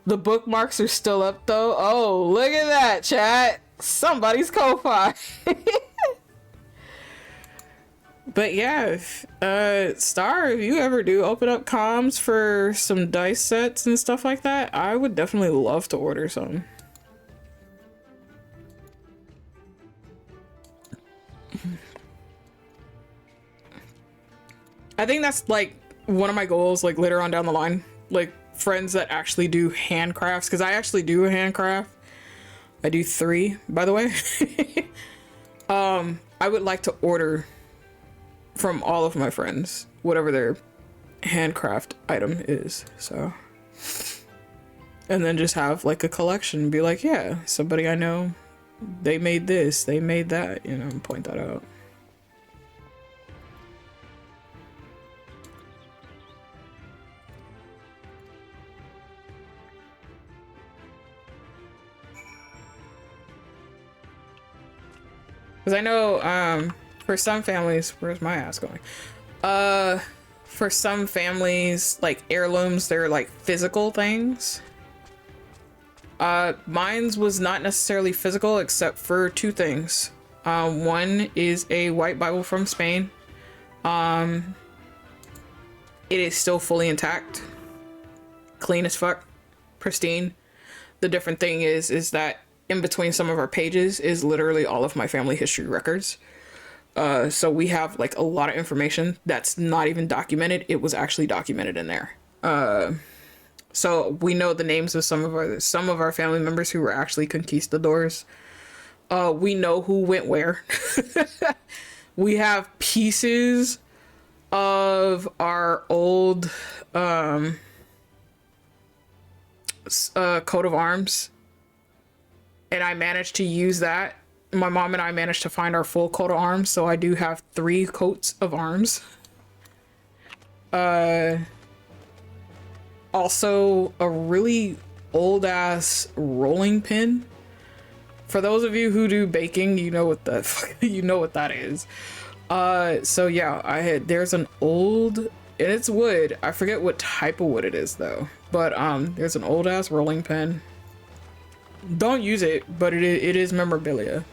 Speaker 1: The bookmarks are still up, though. Oh, look at that, chat. Somebody's Ko-Fi. But yeah, Star, if you ever do open up comms for some dice sets and stuff like that, I would definitely love to order some. I think that's like one of my goals, like later on down the line, like friends that actually do handcrafts, because I actually do a handcraft. I do 3, by the way. I would like to order from all of my friends whatever their handcraft item is, so. And then just have like a collection and be like, yeah, somebody I know, they made this, they made that, you know, and point that out. Because I know, for some families, where's my ass going? For some families, like heirlooms, they're like physical things. Mine's was not necessarily physical except for 2 things. One is a white Bible from Spain. It is still fully intact, clean as fuck, pristine. The different thing is that in between some of our pages is literally all of my family history records. So we have like a lot of information that's not even documented. It was actually documented in there. So we know the names of some of our family members who were actually conquistadors. We know who went where. We have pieces of our old coat of arms. And I managed to use that. My mom and I managed to find our full coat of arms, so I do have 3 coats of arms. Also, a really old-ass rolling pin For those of you who do baking, you know what the you know what that is. So yeah, there's an old, and it's wood. I forget what type of wood it is though. But there's an old ass rolling pin. Don't use it, but it is memorabilia.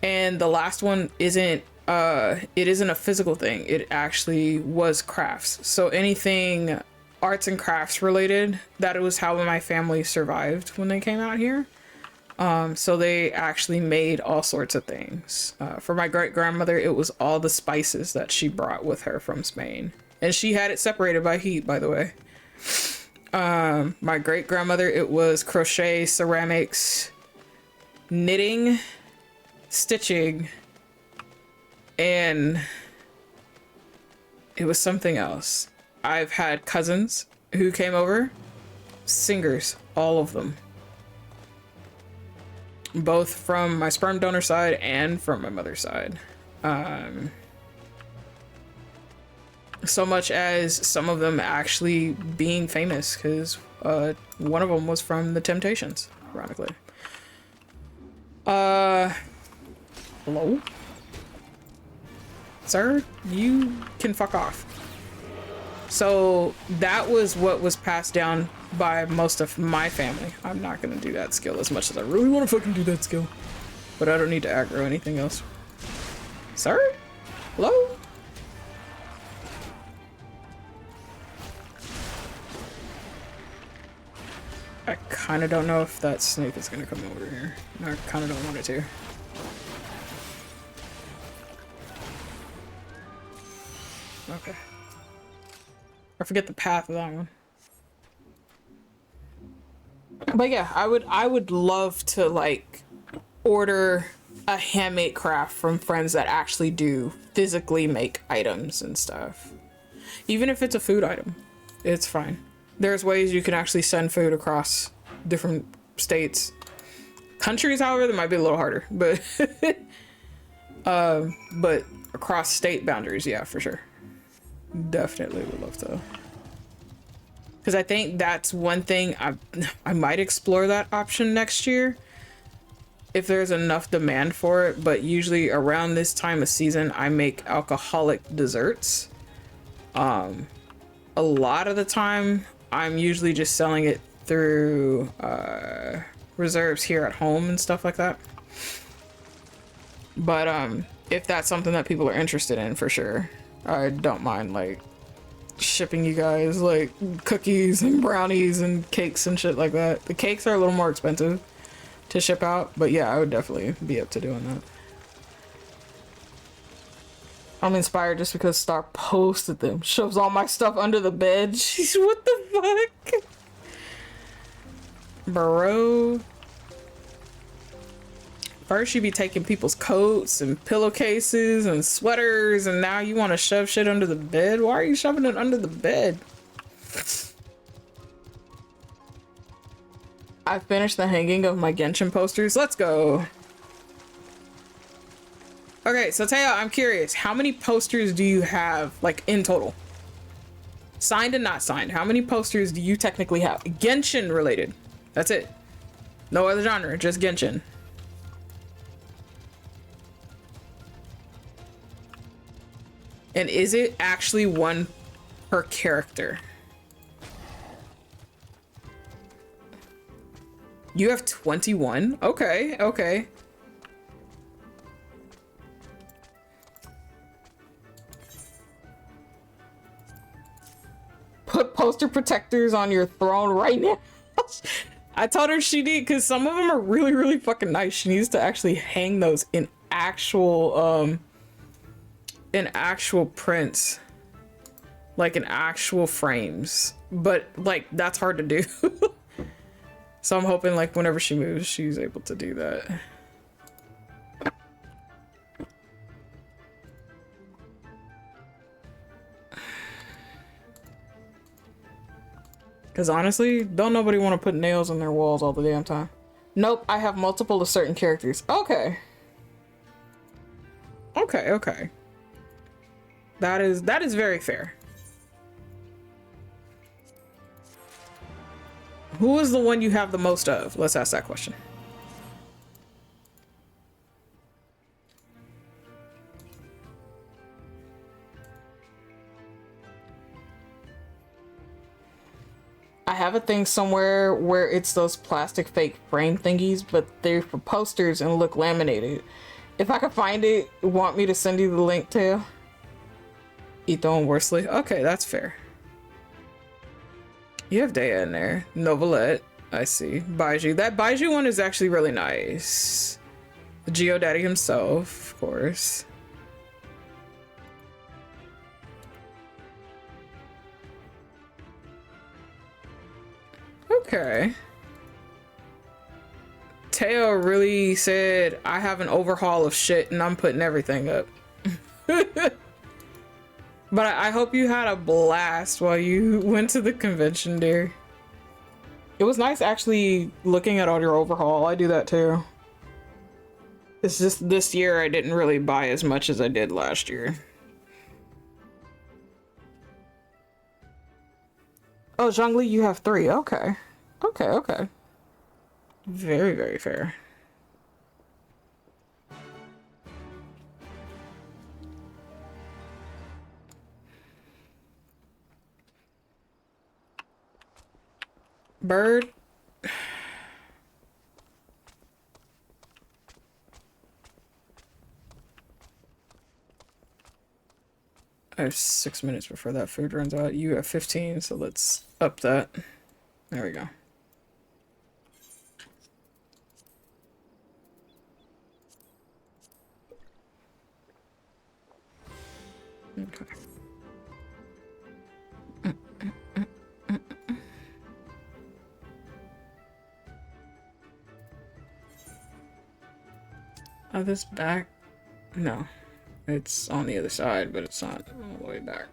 Speaker 1: And the last one isn't it isn't a physical thing. It actually was crafts. So anything arts and crafts related, that was how my family survived when they came out here. So they actually made all sorts of things. For my great-grandmother, it was all the spices that she brought with her from Spain. And she had it separated by heat, by the way. My great-grandmother, it was crochet, ceramics, knitting, stitching, and it was something else. I've had cousins who came over, singers, all of them. Both from my sperm donor side and from my mother's side. So much as some of them actually being famous, because one of them was from the Temptations, ironically. Hello? Sir, you can fuck off. So that was what was passed down by most of my family. I'm not gonna do that skill as much as I really want to fucking do that skill. But I don't need to aggro anything else. Sir? Hello? I kind of don't know if that snake is gonna come over here. I kind of don't want it to. Okay. I forget the path of that one. But yeah, I would love to like order a handmade craft from friends that actually do physically make items and stuff. Even if it's a food item, it's fine. There's ways you can actually send food across different states. Countries, however, that might be a little harder, but but across state boundaries, yeah, for sure. Definitely would love to. Because I think that's one thing I might explore that option next year if there's enough demand for it. But usually around this time of season, I make alcoholic desserts. A lot of the time, I'm usually just selling it through reserves here at home and stuff like that. But if that's something that people are interested in, for sure, I don't mind like shipping you guys like cookies and brownies and cakes and shit like that. The cakes are a little more expensive to ship out, but yeah, I would definitely be up to doing that. I'm inspired just because Star posted them. Shoves all my stuff under the bed. Jeez, what the fuck? Bro. First you be taking people's coats and pillowcases and sweaters, and now you want to shove shit under the bed? Why are you shoving it under the bed? I finished the hanging of my Genshin posters. Let's go. Okay, so Taya, I'm curious. How many posters do you have, like, in total? Signed and not signed. How many posters do you technically have? Genshin related. That's it. No other genre, just Genshin. And is it actually one per character? You have 21? Okay, okay. Put poster protectors on your throne right now. I told her she did, because some of them are really, really fucking nice. She needs to actually hang those in actual prints, like in actual frames, but like that's hard to do. So I'm hoping like whenever she moves, she's able to do that. Because honestly, don't nobody want to put nails in their walls all the damn time. Nope, I have multiple of certain characters. Okay. Okay, okay. That is very fair. Who is the one you have the most of? Let's ask that question. I have a thing somewhere where it's those plastic fake frame thingies, but they're for posters and look laminated. If I could find it, want me to send you the link to? Ito and Worsley. Okay, that's fair. You have Daya in there. Novelette. I see. Baiju. That Baiju one is actually really nice. The Geodaddy himself, of course. Okay. Teo really said, I have an overhaul of shit and I'm putting everything up. But I hope you had a blast while you went to the convention, dear. It was nice actually looking at all your overhaul. I do that too. It's just this year I didn't really buy as much as I did last year. Oh, Zhongli, you have 3. Okay. Okay, okay. Very, very fair. Bird. I have 6 minutes before that food runs out. You have 15, so let's up that. There we go. Okay. Oh, this back? No. It's on the other side, but it's not all the way back.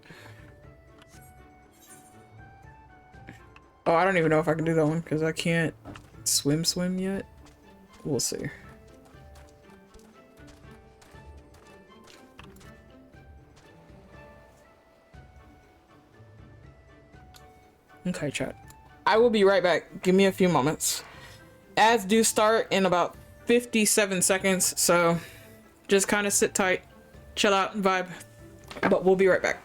Speaker 1: Oh, I don't even know if I can do that one because I can't swim yet. We'll see. Okay, chat. I will be right back. Give me a few moments. Ads do start in about 57 seconds, so just kind of sit tight, chill out, and vibe. But we'll be right back.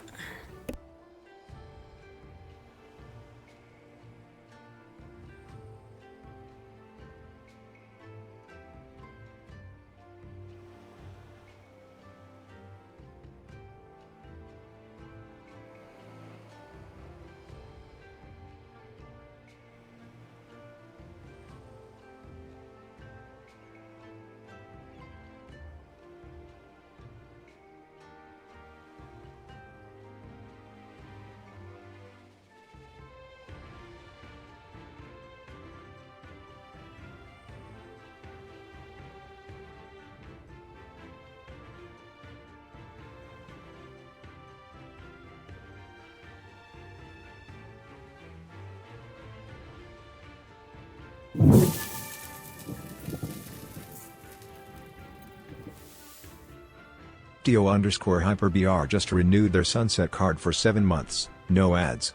Speaker 3: Dio_HyperBR just renewed their sunset card for 7 months, no ads.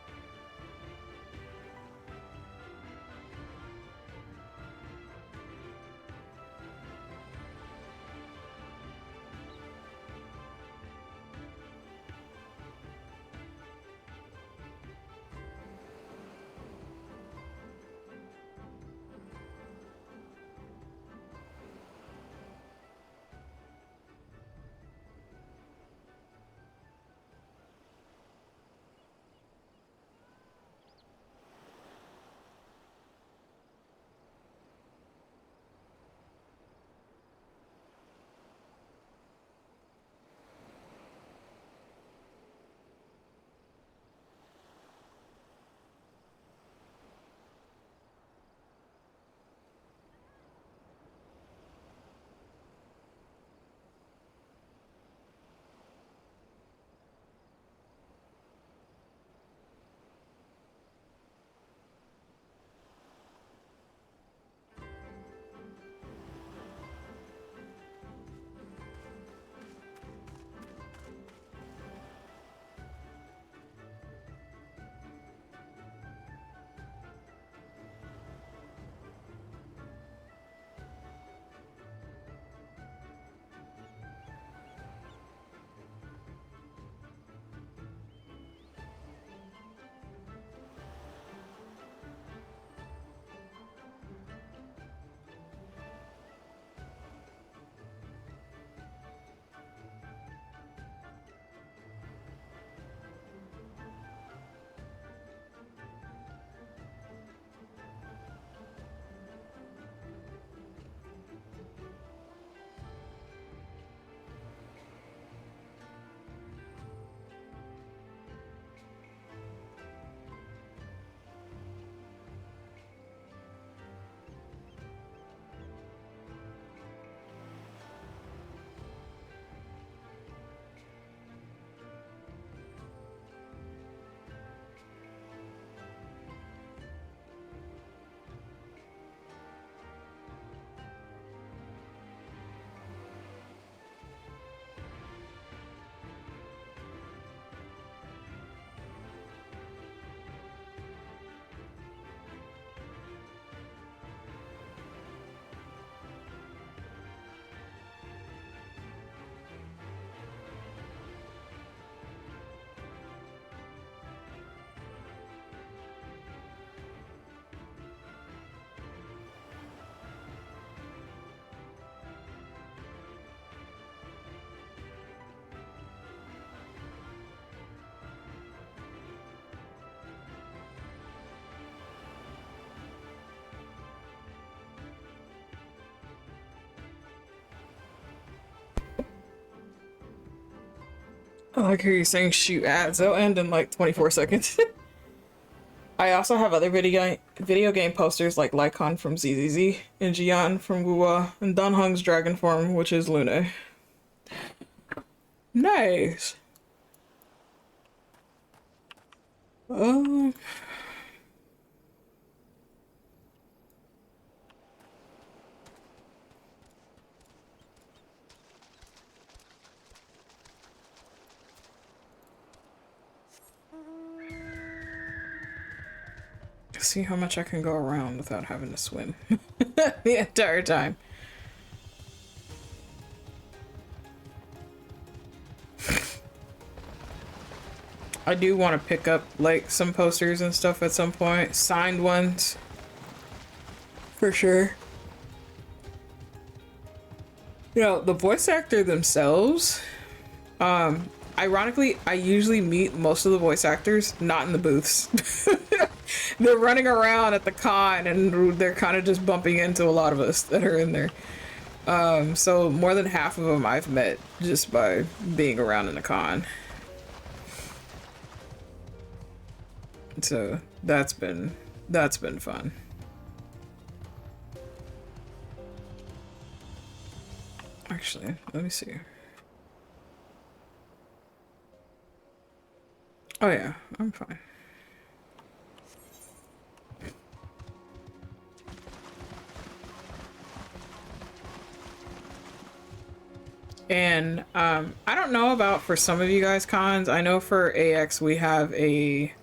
Speaker 1: I like how you're saying shoot ads. They'll end in like 24 seconds. I also have other video game posters like Lycon from ZZZ, and Jian from Wuwa, and Dunhung's Dragon Form, which is Lune. Nice. Oh. See how much I can go around without having to swim the entire time. I do want to pick up like some posters and stuff at some point, signed ones for sure. You know, the voice actor themselves, ironically, I usually meet most of the voice actors not in the booths. They're running around at the con and they're kind of just bumping into a lot of us that are in there. So more than half of them I've met just by being around in the con. So that's been fun. Actually, let me see. Oh yeah, I'm fine. And I don't know about for some of you guys cons. I know for AX we have a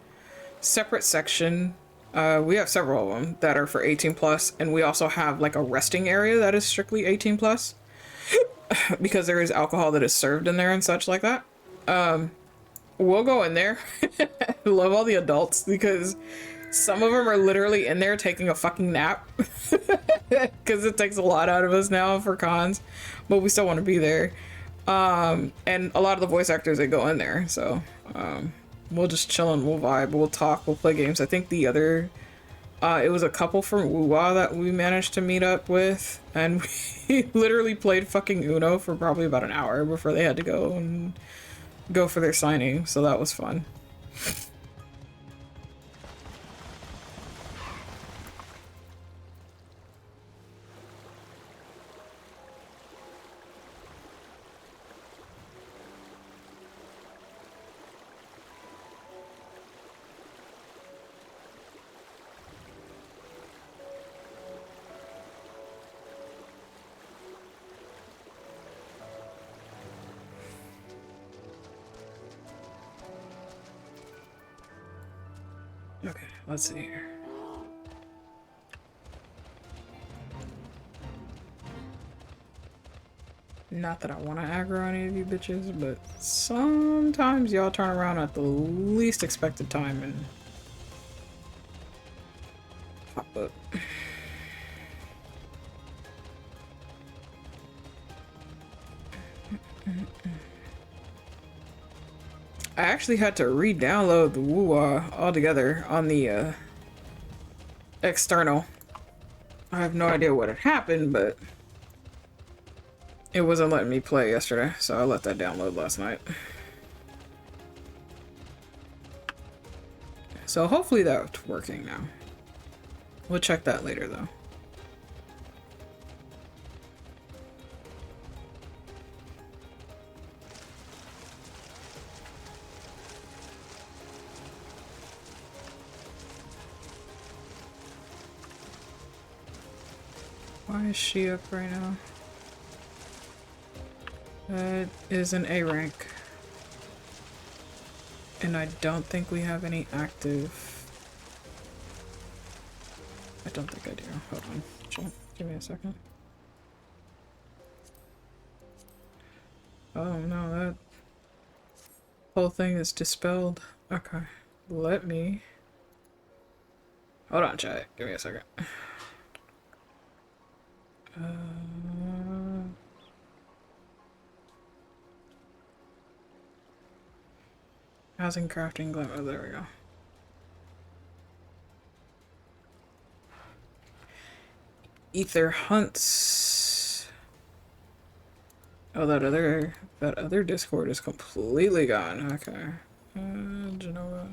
Speaker 1: separate section. We have several of them that are for 18 plus, and we also have like a resting area that is strictly 18 plus because there is alcohol that is served in there and such like that. We'll go in there. Love all the adults because some of them are literally in there taking a fucking nap because it takes a lot out of us now for cons, but we still want to be there. And a lot of the voice actors, they go in there, so we'll just chill and we'll vibe, we'll talk, we'll play games. I think the other it was a couple from Wuwa that we managed to meet up with, and we literally played fucking Uno for probably about an hour before they had to go for their signing, so that was fun. Okay, let's see here. Not that I want to aggro any of you bitches, but sometimes y'all turn around at the least expected time and pop up. I actually had to re-download the Wuwa altogether on the external. I have no idea what had happened, but it wasn't letting me play yesterday, so I let that download last night. So hopefully that's working now. We'll check that later though. Why is she up right now? That is an A rank. And I don't think we have any active. I don't think I do. Hold on. Give me a second. Oh no, that whole thing is dispelled. Okay. Let me. Hold on, chat. Give me a second. Housing, crafting, glam. Oh, there we go. Ether hunts. Oh, that other Discord is completely gone. Okay. Genova.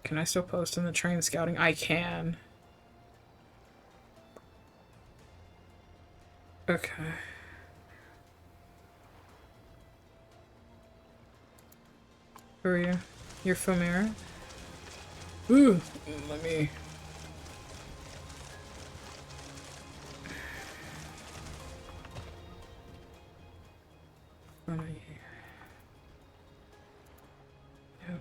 Speaker 1: Can I still post in the train scouting? I can. Okay. Who are you? You're familiar? Ooh, let me... What are you? Yep.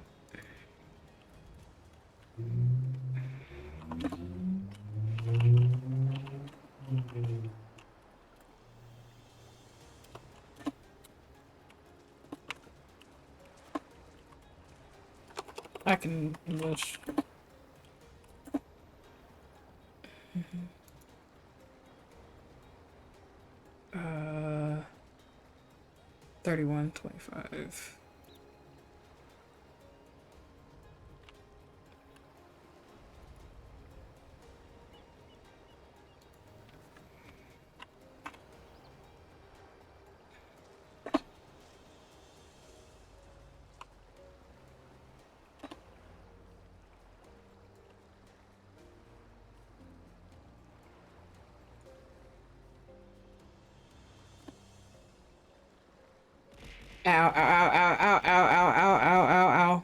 Speaker 1: I can English. 31:25. Ow, ow, ow, ow, ow, ow, ow, ow, ow, ow, ow.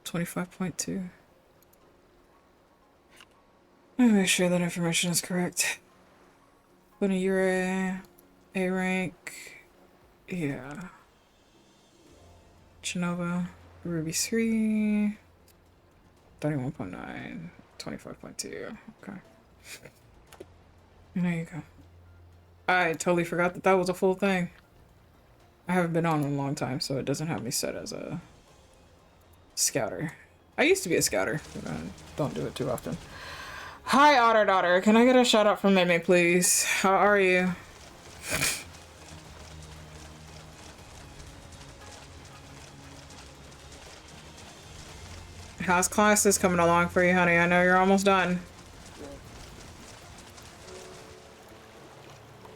Speaker 1: 25.2. Let me make sure that information is correct. When you're A rank. Yeah. Genova. Ruby 3. 31.9. 25.2. Okay. There you go. I totally forgot that that was a full thing. I haven't been on in a long time, so it doesn't have me set as a scouter. I used to be a scouter, but I don't do it too often. Hi, Otter Daughter. Can I get a shout out from Meme, please? How are you? How's classes coming along for you, honey? I know you're almost done.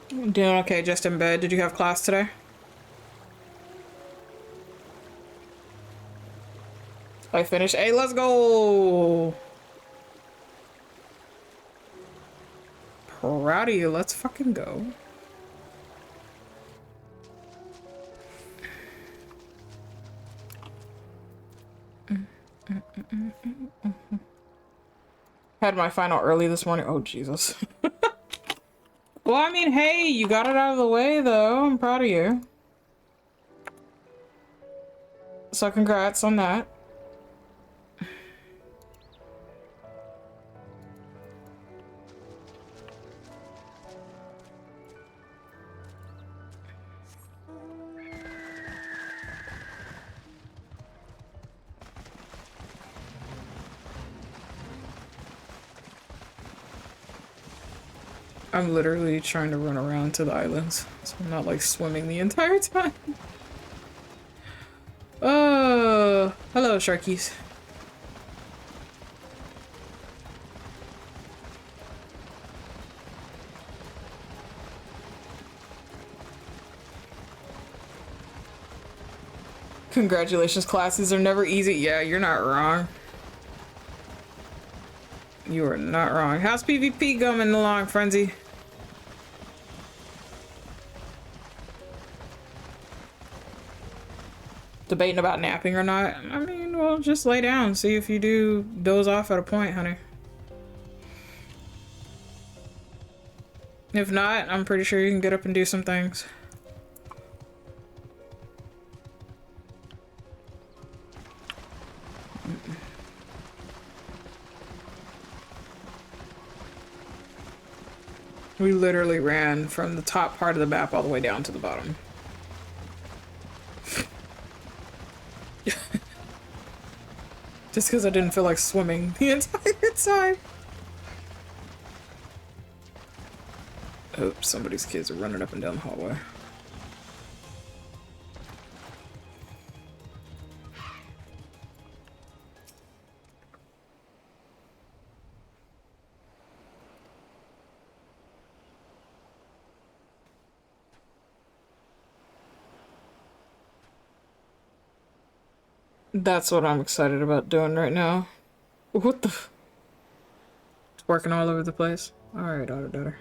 Speaker 1: Doing okay, just in bed. Did you have class today? I finished. Hey, let's go! Proud of you. Let's fucking go. Had my final early this morning. Oh, Jesus. Well, I mean, hey, you got it out of the way, though. I'm proud of you. So congrats on that. I'm literally trying to run around to the islands, so I'm not like swimming the entire time. Oh, hello, sharkies. Congratulations, classes are never easy. Yeah, you're not wrong. You are not wrong. How's PvP coming along, Frenzy? Debating about napping or not? I mean, well, just lay down. See if you do doze off at a point, honey. If not, I'm pretty sure you can get up and do some things. We literally ran from the top part of the map all the way down to the bottom. Just because I didn't feel like swimming the entire time. Oh, somebody's kids are running up and down the hallway. That's what I'm excited about doing right now. What the f- It's working all over the place. Alright, auto daughter.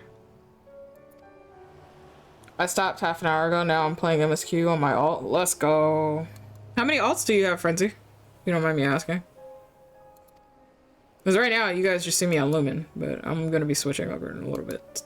Speaker 1: I stopped half an hour ago, now I'm playing MSQ on my alt. Let's go. How many alts do you have, Frenzy? If you don't mind me asking. Because right now, you guys just see me on Lumen, but I'm gonna be switching over in a little bit.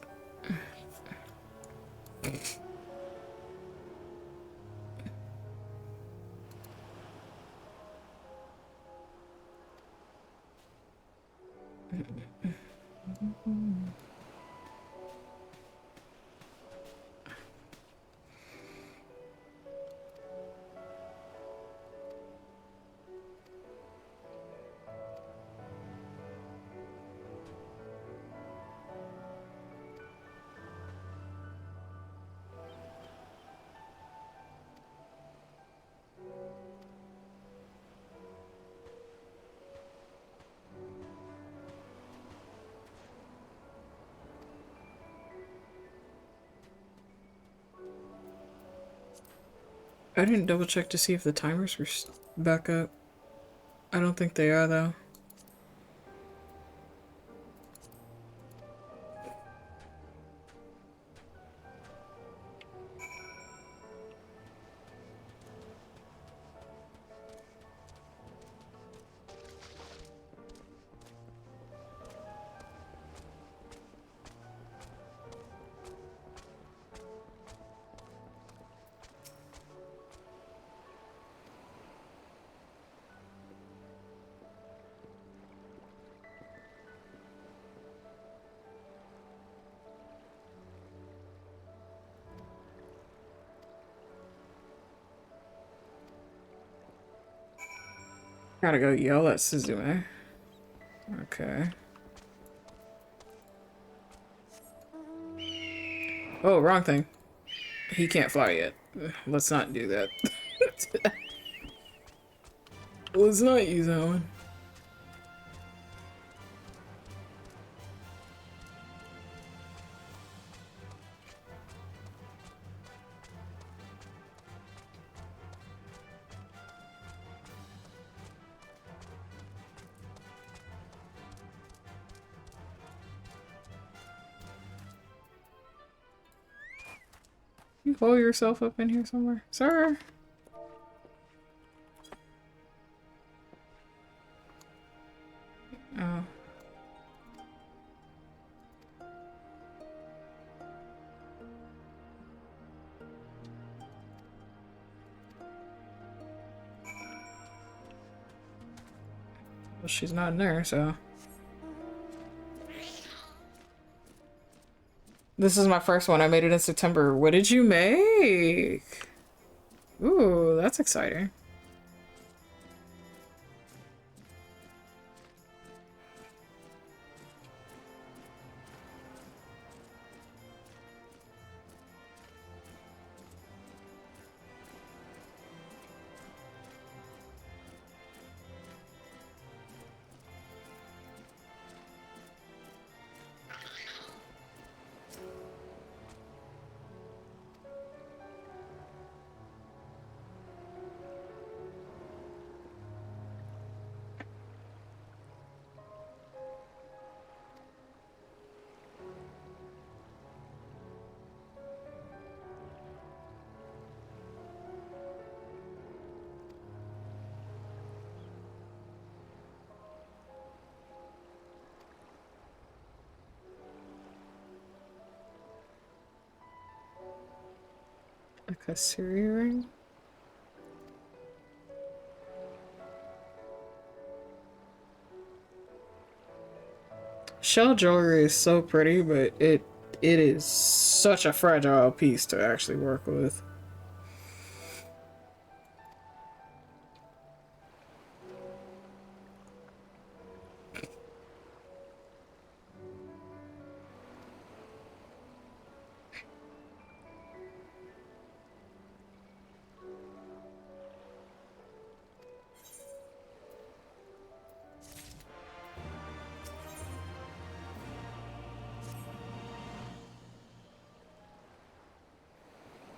Speaker 1: I didn't double check to see if the timers were back up. I don't think they are though. Gotta go yell at Suzume. Okay. Oh, wrong thing. He can't fly yet. Let's not do that. Let's not use that one. You pull yourself up in here somewhere, sir. Oh. Well, she's not in there, so. This is my first one. I made it in September. What did you make? Ooh, that's exciting. Like a Siri ring? Shell jewelry is so pretty, but it is such a fragile piece to actually work with.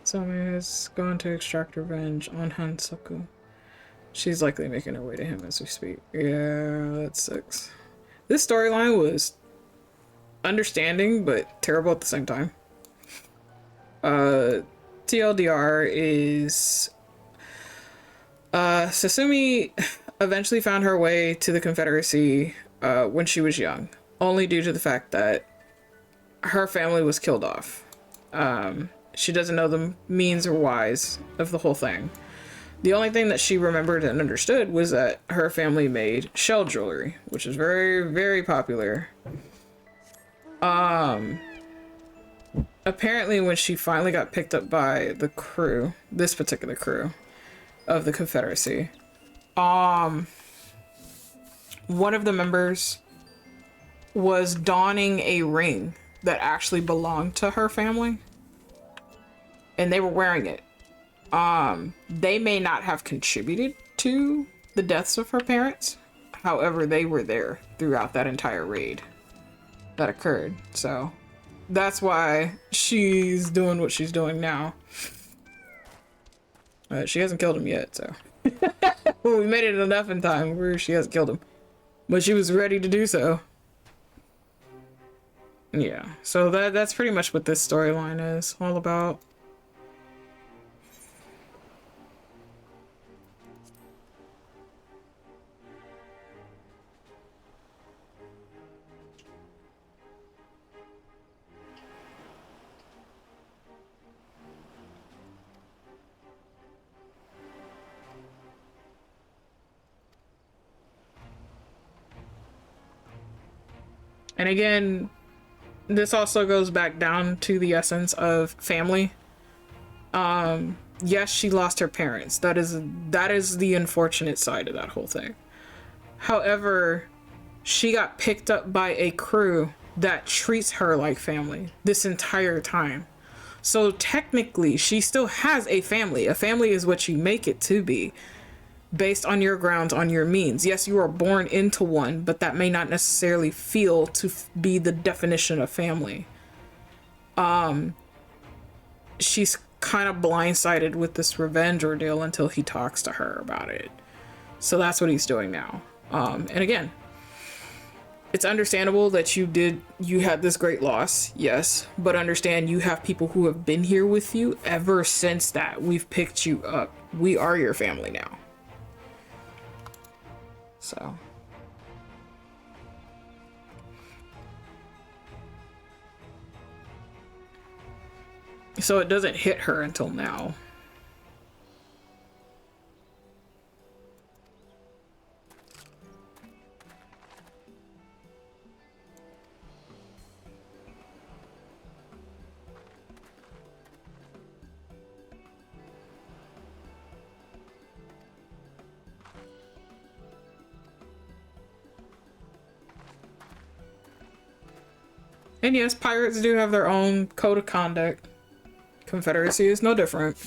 Speaker 1: Sami has gone to extract revenge on Hansaku. She's likely making her way to him as we speak. Yeah, that sucks. This storyline was understanding, but terrible at the same time. TLDR is Sasumi eventually found her way to the Confederacy when she was young, only due to the fact that her family was killed off. She doesn't know the means or whys of the whole thing. The only thing that she remembered and understood was that her family made shell jewelry, which is very, very popular. Apparently when she finally got picked up by the crew, this particular crew of the Confederacy, one of the members was donning a ring that actually belonged to her family, and they were wearing it. They may not have contributed to the deaths of her parents. However, they were there throughout that entire raid that occurred. So that's why she's doing what she's doing now. She hasn't killed him yet, so. Well, we made it enough in time where she hasn't killed him. But she was ready to do so. Yeah, so that's pretty much what this storyline is all about. And again, this also goes back down to the essence of family. Yes, she lost her parents. That is the unfortunate side of that whole thing. However, she got picked up by a crew that treats her like family this entire time. So technically, she still has a family. A family is what you make it to be, based on your grounds, on your means. Yes, you are born into one, but that may not necessarily feel to be the definition of family. She's kind of blindsided with this revenge ordeal until he talks to her about it. So that's what he's doing now. And again, it's understandable that you had this great loss, yes, but understand you have people who have been here with you ever since that. We've picked you up. We are your family now. So it doesn't hit her until now. And yes, pirates do have their own code of conduct. Confederacy is no different.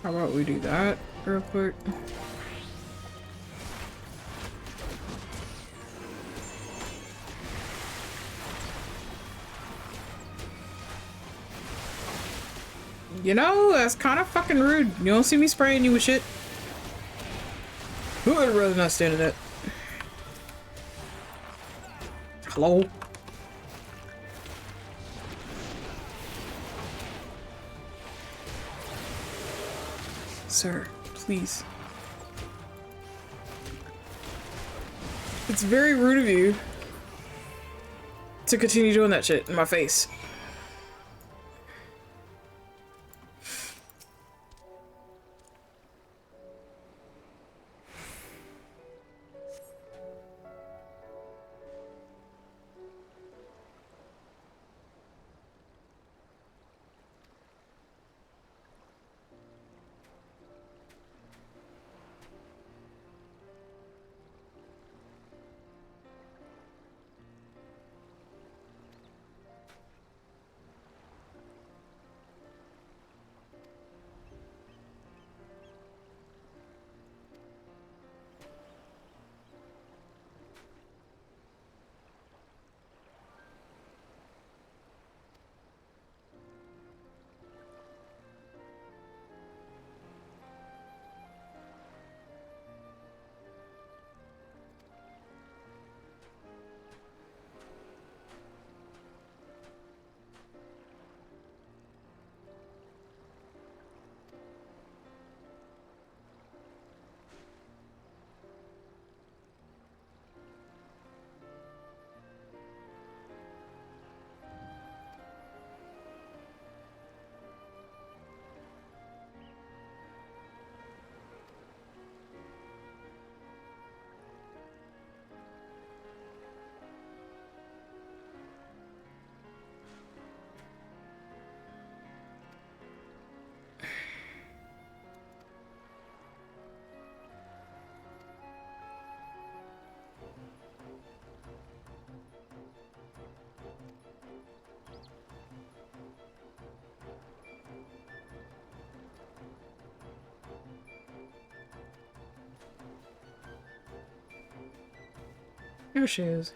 Speaker 1: How about we do that real quick? You know, that's kind of fucking rude. You don't see me spraying you with shit. Who would rather not stand in it? Hello? Sir, please. It's very rude of you to continue doing that shit in my face. Here she is.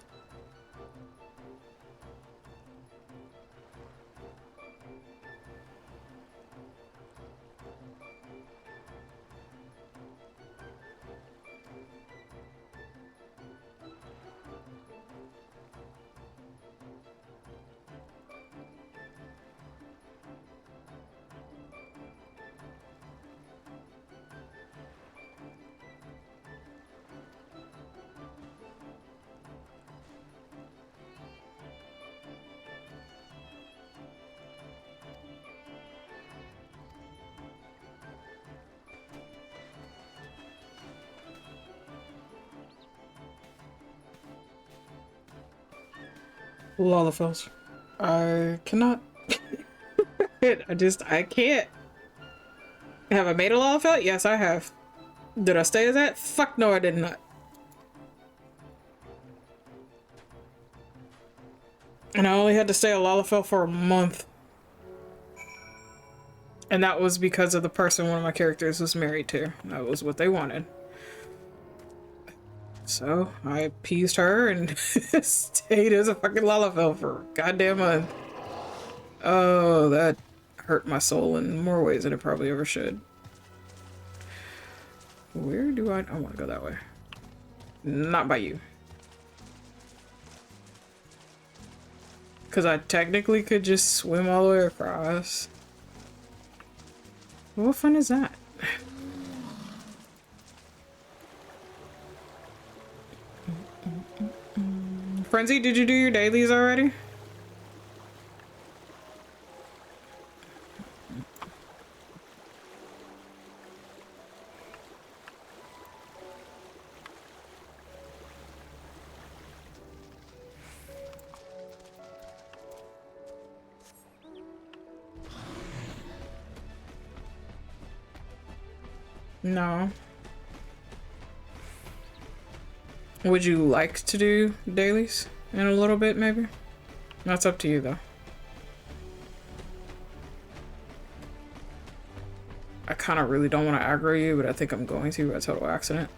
Speaker 1: Lollifells. I cannot. I can't. Have I made a Lollifell? Yes, I have. Did I stay as that? Fuck no, I did not. And I only had to stay a Lollifell for a month. And that was because of the person one of my characters was married to. That was what they wanted. So I appeased her and stayed as a fucking Lollifell for a goddamn month. Oh, that hurt my soul in more ways than it probably ever should. Where do I want to go that way. Not by you. Because I technically could just swim all the way across. What fun is that? Frenzy, did you do your dailies already? No. Would you like to do dailies in a little bit, maybe? That's up to you, though. I kind of really don't want to aggro you, but I think I'm going to by total accident.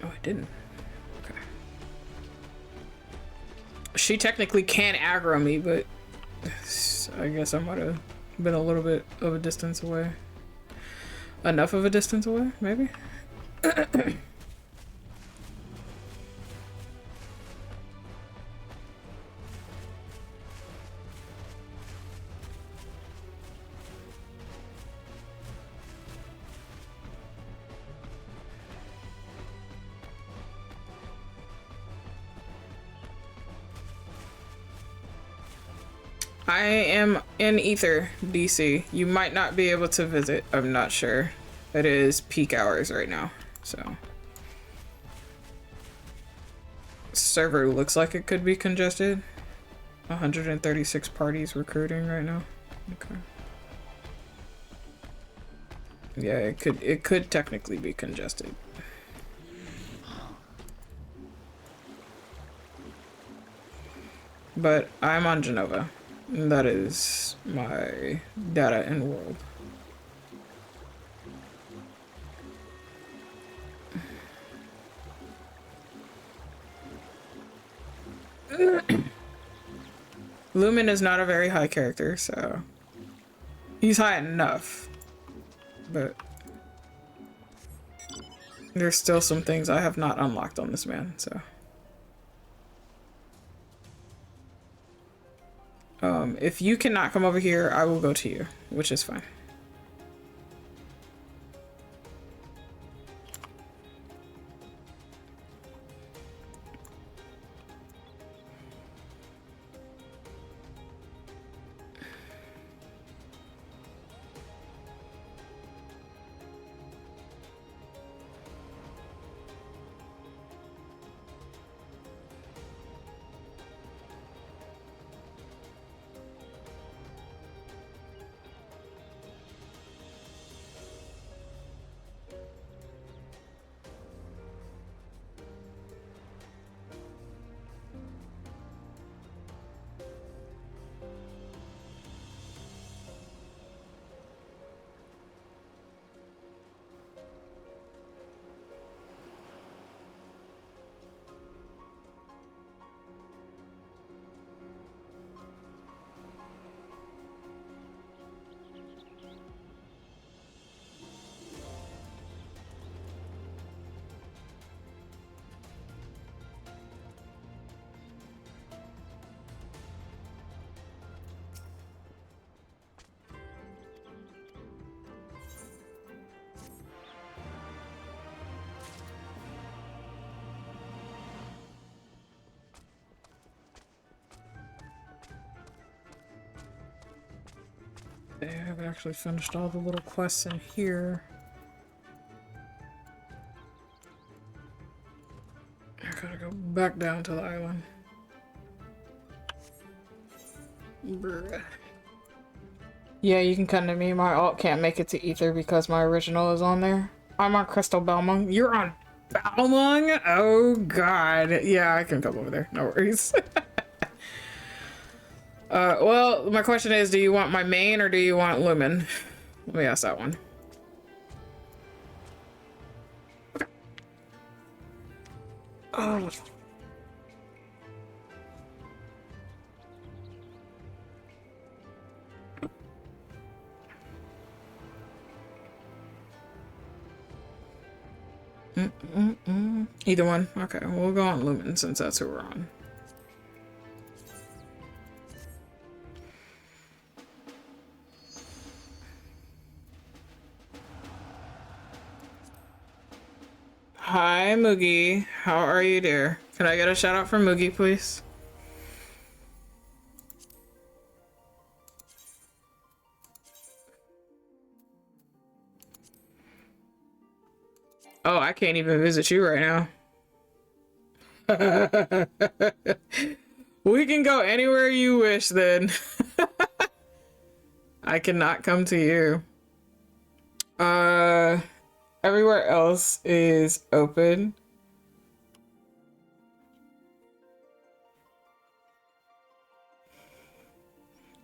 Speaker 1: Oh, I didn't. Okay. She technically can aggro me, but I guess I might have been a little bit of a distance away. Enough of a distance away, maybe? I am in Ether, DC. You might not be able to visit. I'm not sure. It is peak hours right now, so. Server looks like it could be congested. 136 parties recruiting right now. Okay. Yeah, it could technically be congested. But I'm on Genova. That is my data and world. Lumen is not a very high character, so he's high enough, but there's still some things I have not unlocked on this man, so. If you cannot come over here, I will go to you, which is fine. I have actually finished all the little quests in here. I gotta go back down to the island. Bruh. Yeah, you can come to me. My alt can't make it to Ether because my original is on there. I'm on Crystal Belmont. You're on Balmung? Oh god. Yeah, I can come over there. No worries. Well, my question is, do you want my main or do you want Lumen? Let me ask that one. Oh. Either one. Okay, we'll go on Lumen since that's who we're on. Hi, Moogie. How are you, dear? Can I get a shout out from Moogie, please? Oh, I can't even visit you right now. We can go anywhere you wish then. I cannot come to you. Everywhere else is open.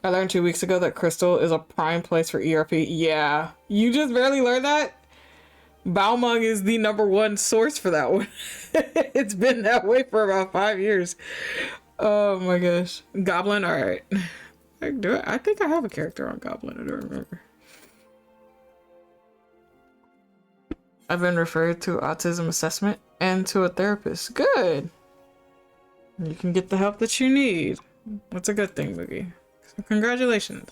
Speaker 1: I learned 2 weeks ago that Crystal is a prime place for ERP. Yeah, you just barely learned that? Balmung is the #1 source for that one. It's been that way for about 5 years. Oh my gosh. Goblin, alright. I can do it. I think I have a character on Goblin. I don't remember. I've been referred to autism assessment and to a therapist. Good. You can get the help that you need. That's a good thing, Boogie. So congratulations.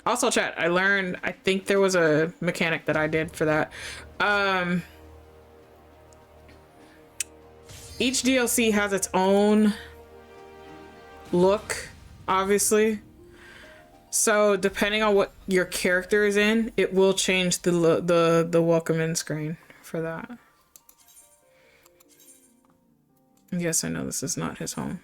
Speaker 1: Also, chat, I learned, I think there was a mechanic that I did for that. Each DLC has its own look, obviously. So depending on what your character is in, it will change the welcome in screen for that. Yes, I know this is not his home.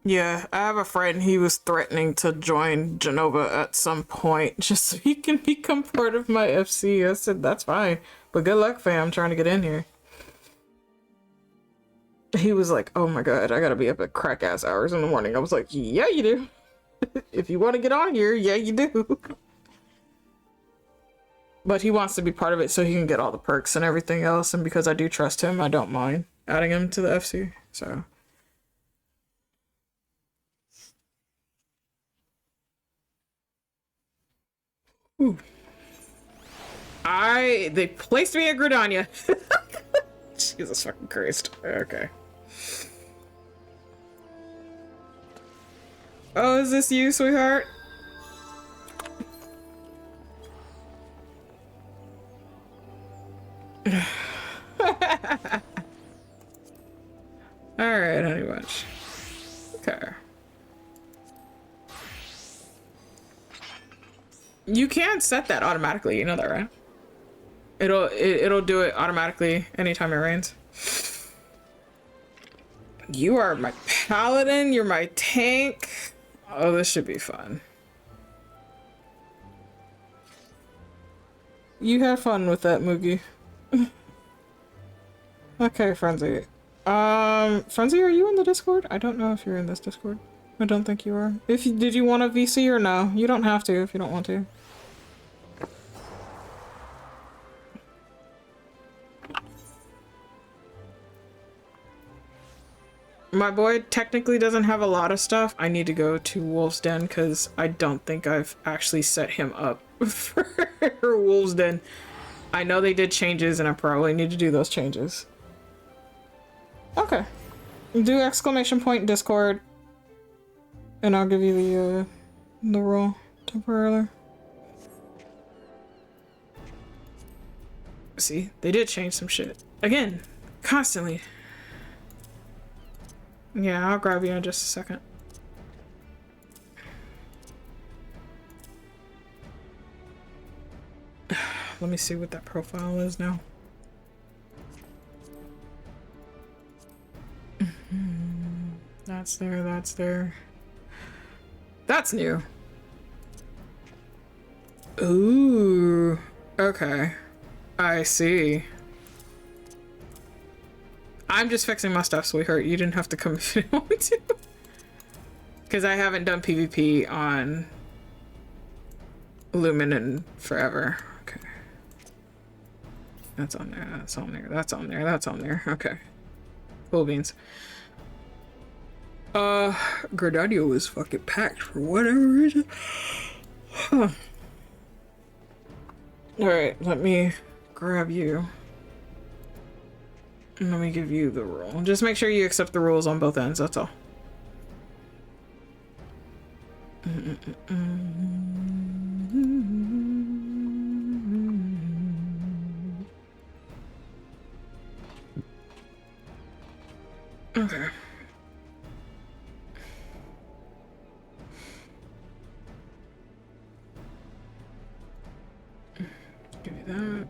Speaker 1: Yeah, I have a friend, he was threatening to join Genova at some point just so he can become part of my FC. I said, that's fine, but good luck, fam, trying to get in here. He was like, oh my god, I gotta be up at crack ass hours in the morning. I was like, yeah, you do. If you want to get on here, yeah, you do. But he wants to be part of it so he can get all the perks and everything else, and because I do trust him, I don't mind adding him to the FC, so. Ooh. They placed me at Gridania. Jesus fucking Christ. Okay. Oh, is this you, sweetheart? Alright, honey bunch. Okay. You can set that automatically, you know that, right? It'll do it automatically anytime it rains. You are my paladin, you're my tank. Oh, this should be fun. You had fun with that, Moogie. Okay, Frenzy. Frenzy, are you in the Discord? I don't know if you're in this Discord. I don't think you are. Did you want a VC or no? You don't have to if you don't want to. My boy technically doesn't have a lot of stuff. I need to go to Wolf's Den because I don't think I've actually set him up for Wolf's Den. I know they did changes and I probably need to do those changes. Okay. Do exclamation point Discord and I'll give you the role temporarily. See, they did change some shit. Again, constantly. Yeah, I'll grab you in just a second. Let me see what that profile is now. That's there, that's there. That's new. Ooh, okay. I see. I'm just fixing my stuff, sweetheart. You didn't have to come if you didn't want to. Because I haven't done PvP on Lumen in forever. Okay. That's on there, that's on there, that's on there, that's on there. Okay. Cool beans. Gradadio is fucking packed for whatever reason. Huh. Alright, let me grab you. And let me give you the rule. Just make sure you accept the rules on both ends, that's all. Okay. Give me that.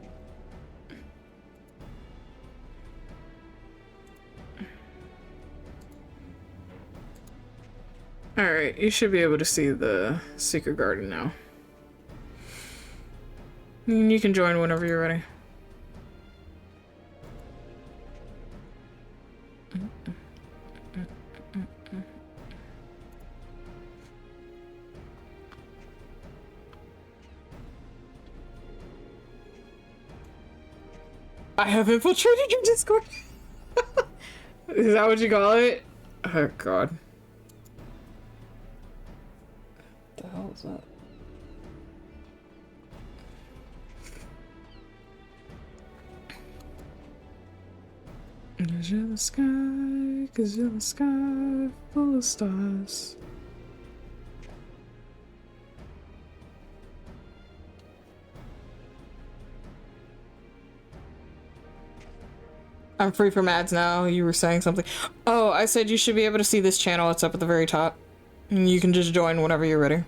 Speaker 1: Alright, you should be able to see the secret garden now. You can join whenever you're ready. I have infiltrated your Discord. Is that what you call it? Oh god. What the hell is that? Cause you're the sky, cause you're the sky full of stars. I'm free from ads now. You were saying something. Oh, I said you should be able to see this channel. It's up at the very top. And you can just join whenever you're ready.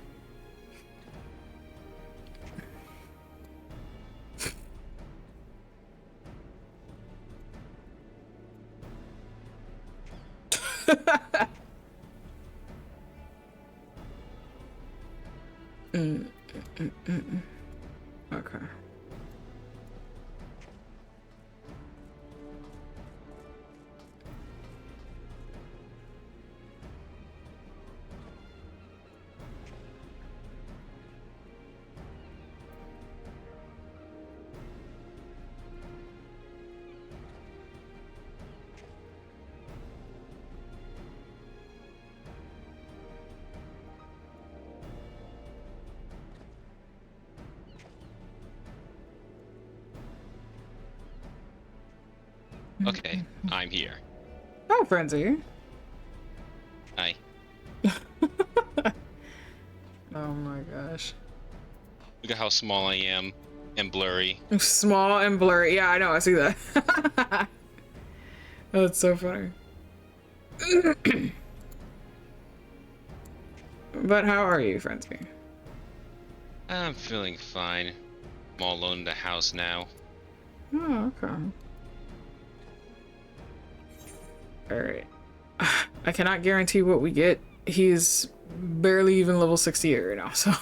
Speaker 1: Okay.
Speaker 4: Okay, I'm here.
Speaker 1: Hi, Frenzy.
Speaker 4: Hi.
Speaker 1: Oh my gosh.
Speaker 4: Look at how small I am and blurry.
Speaker 1: Small and blurry. Yeah, I know. I see that. That's so funny. But how are you, Frenzy?
Speaker 4: I'm feeling fine. I'm all alone in the house now.
Speaker 1: Oh, okay. Alright. I cannot guarantee what we get. He's barely even level 68 right now, so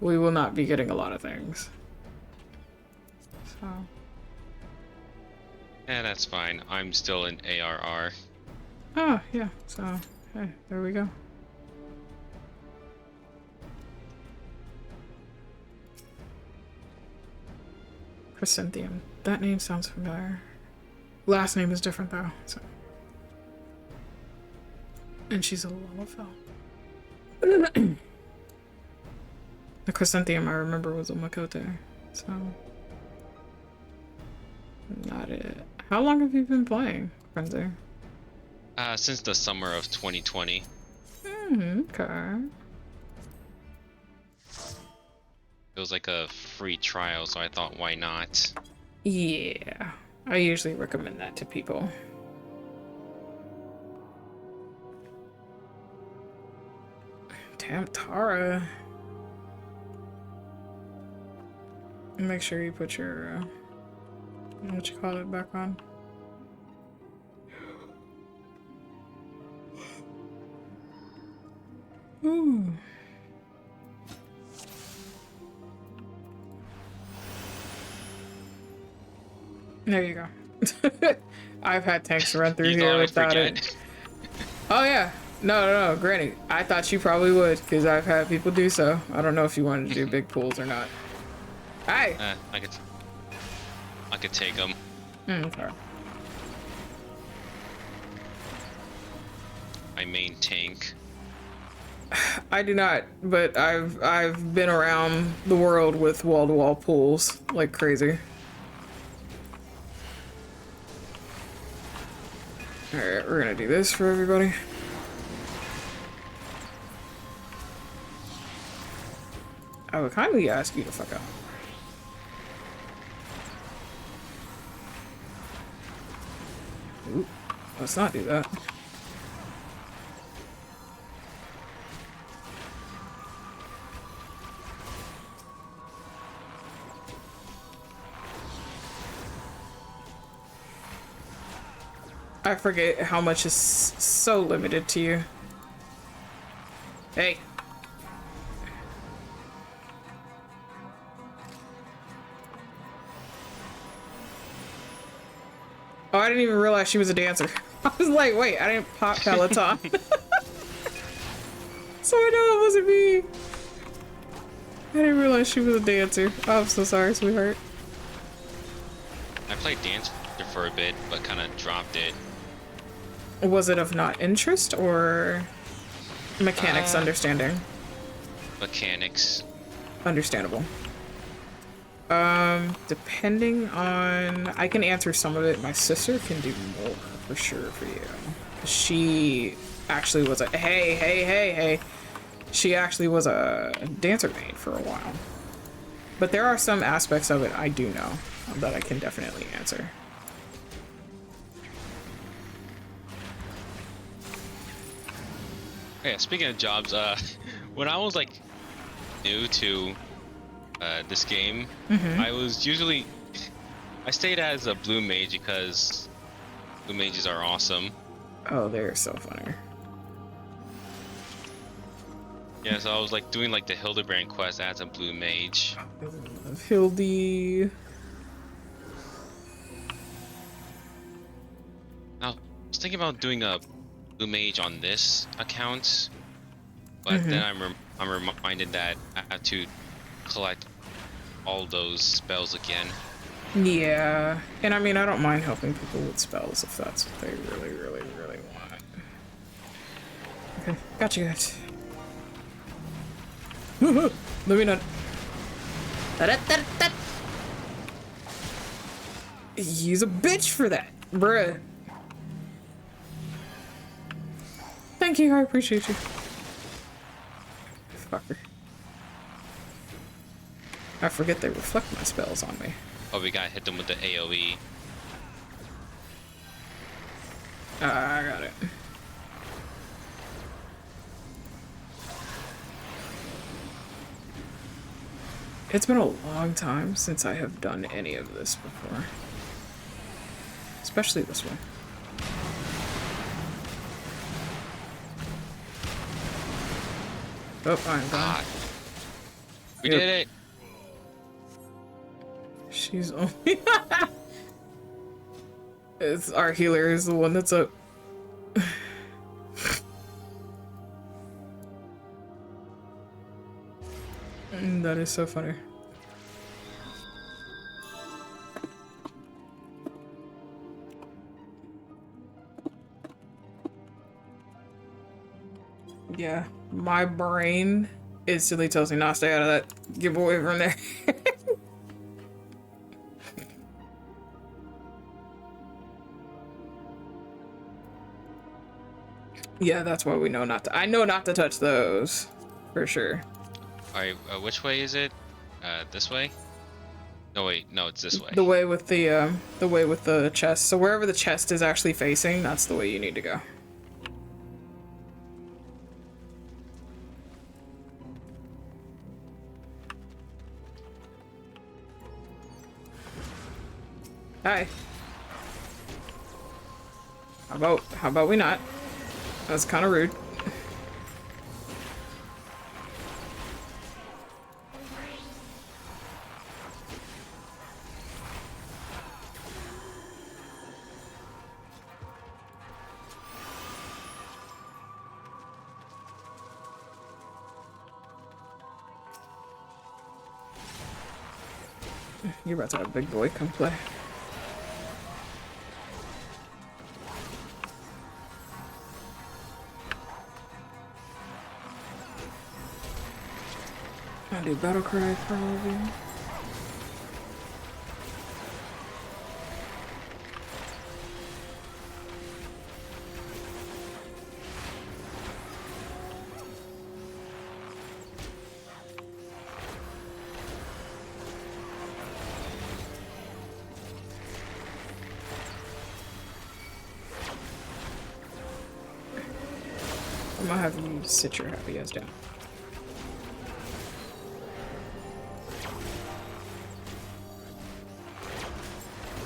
Speaker 1: we will not be getting a lot of things. So
Speaker 4: Yeah, that's fine. I'm still in ARR.
Speaker 1: oh yeah, so hey, there we go. Chrysanthemum. That name sounds familiar. Last name is different though, so. And she's a Lalafell. The Chrysanthemum I remember was a Makote, so. Not it. How long have you been playing, Frenzy?
Speaker 4: Since the summer of 2020.
Speaker 1: Okay.
Speaker 4: It was like a free trial, so I thought, why not?
Speaker 1: Yeah. I usually recommend that to people. Damn, Tara. Make sure you put your, what you call it, back on. Ooh. There you go. I've had tanks run through
Speaker 4: You
Speaker 1: here
Speaker 4: thought I'd
Speaker 1: without
Speaker 4: forget?
Speaker 1: it. Oh yeah. No, Granny. I thought you probably would, because I've had people do so. I don't know if you wanted to do big pools or not. Hi!
Speaker 4: I could take them.
Speaker 1: Okay.
Speaker 4: My main tank.
Speaker 1: I do not, but I've been around the world with wall-to-wall pools like crazy. Alright, we're gonna do this for everybody. I would kindly ask you to fuck out. Ooh, let's not do that. I forget how much is so limited to you. Hey. Oh, I didn't even realize she was a dancer. I was like, wait, I didn't pop Peloton. So I know it wasn't me. I didn't realize she was a dancer. Oh, I'm so sorry, sweetheart.
Speaker 4: I played Dancer for a bit, but kind of dropped it.
Speaker 1: Was it of not interest or mechanics understanding?
Speaker 4: Mechanics.
Speaker 1: Understandable. Depending on, I can answer some of it. My sister can do more for sure for you. She actually was a hey. She actually was a dancer maid for a while. But there are some aspects of it I do know that I can definitely answer.
Speaker 4: Yeah, speaking of jobs, when I was like new to this game, I was usually I stayed as a blue mage because blue mages are awesome.
Speaker 1: Oh, they're so funny.
Speaker 4: Yeah, so I was like doing like the Hildebrand quest as a blue mage.
Speaker 1: Hildy.
Speaker 4: Now, I was thinking about doing a blue mage on this account, but then I'm reminded that I have to collect all those spells again.
Speaker 1: Yeah, and I mean, I don't mind helping people with spells if that's what they really want. Okay, got you guys. Let me not. He's a bitch for that, bruh. Thank you, I appreciate you. Fucker. I forget they reflect my spells on me.
Speaker 4: Oh, we gotta hit them with the AoE.
Speaker 1: I got it. It's been a long time since I have done any of this before. Especially this one. Oh, I'm gone.
Speaker 4: God. We
Speaker 1: Yep.
Speaker 4: did it!
Speaker 1: She's only... It's our healer is the one that's up. That is so funny. Yeah, my brain instantly tells me, nah, stay out of that. Get away from there. Yeah, that's why we know not to. I know not to touch those. For sure.
Speaker 4: Alright, which way is it? This way? No, wait, no, it's this way.
Speaker 1: The way with the chest. So wherever the chest is actually facing, that's the way you need to go. Hi. How about we not? That's kind of rude. You're about to have a big boy come play. I'll do battle cry probably. I'm gonna have you sit your happy ass down.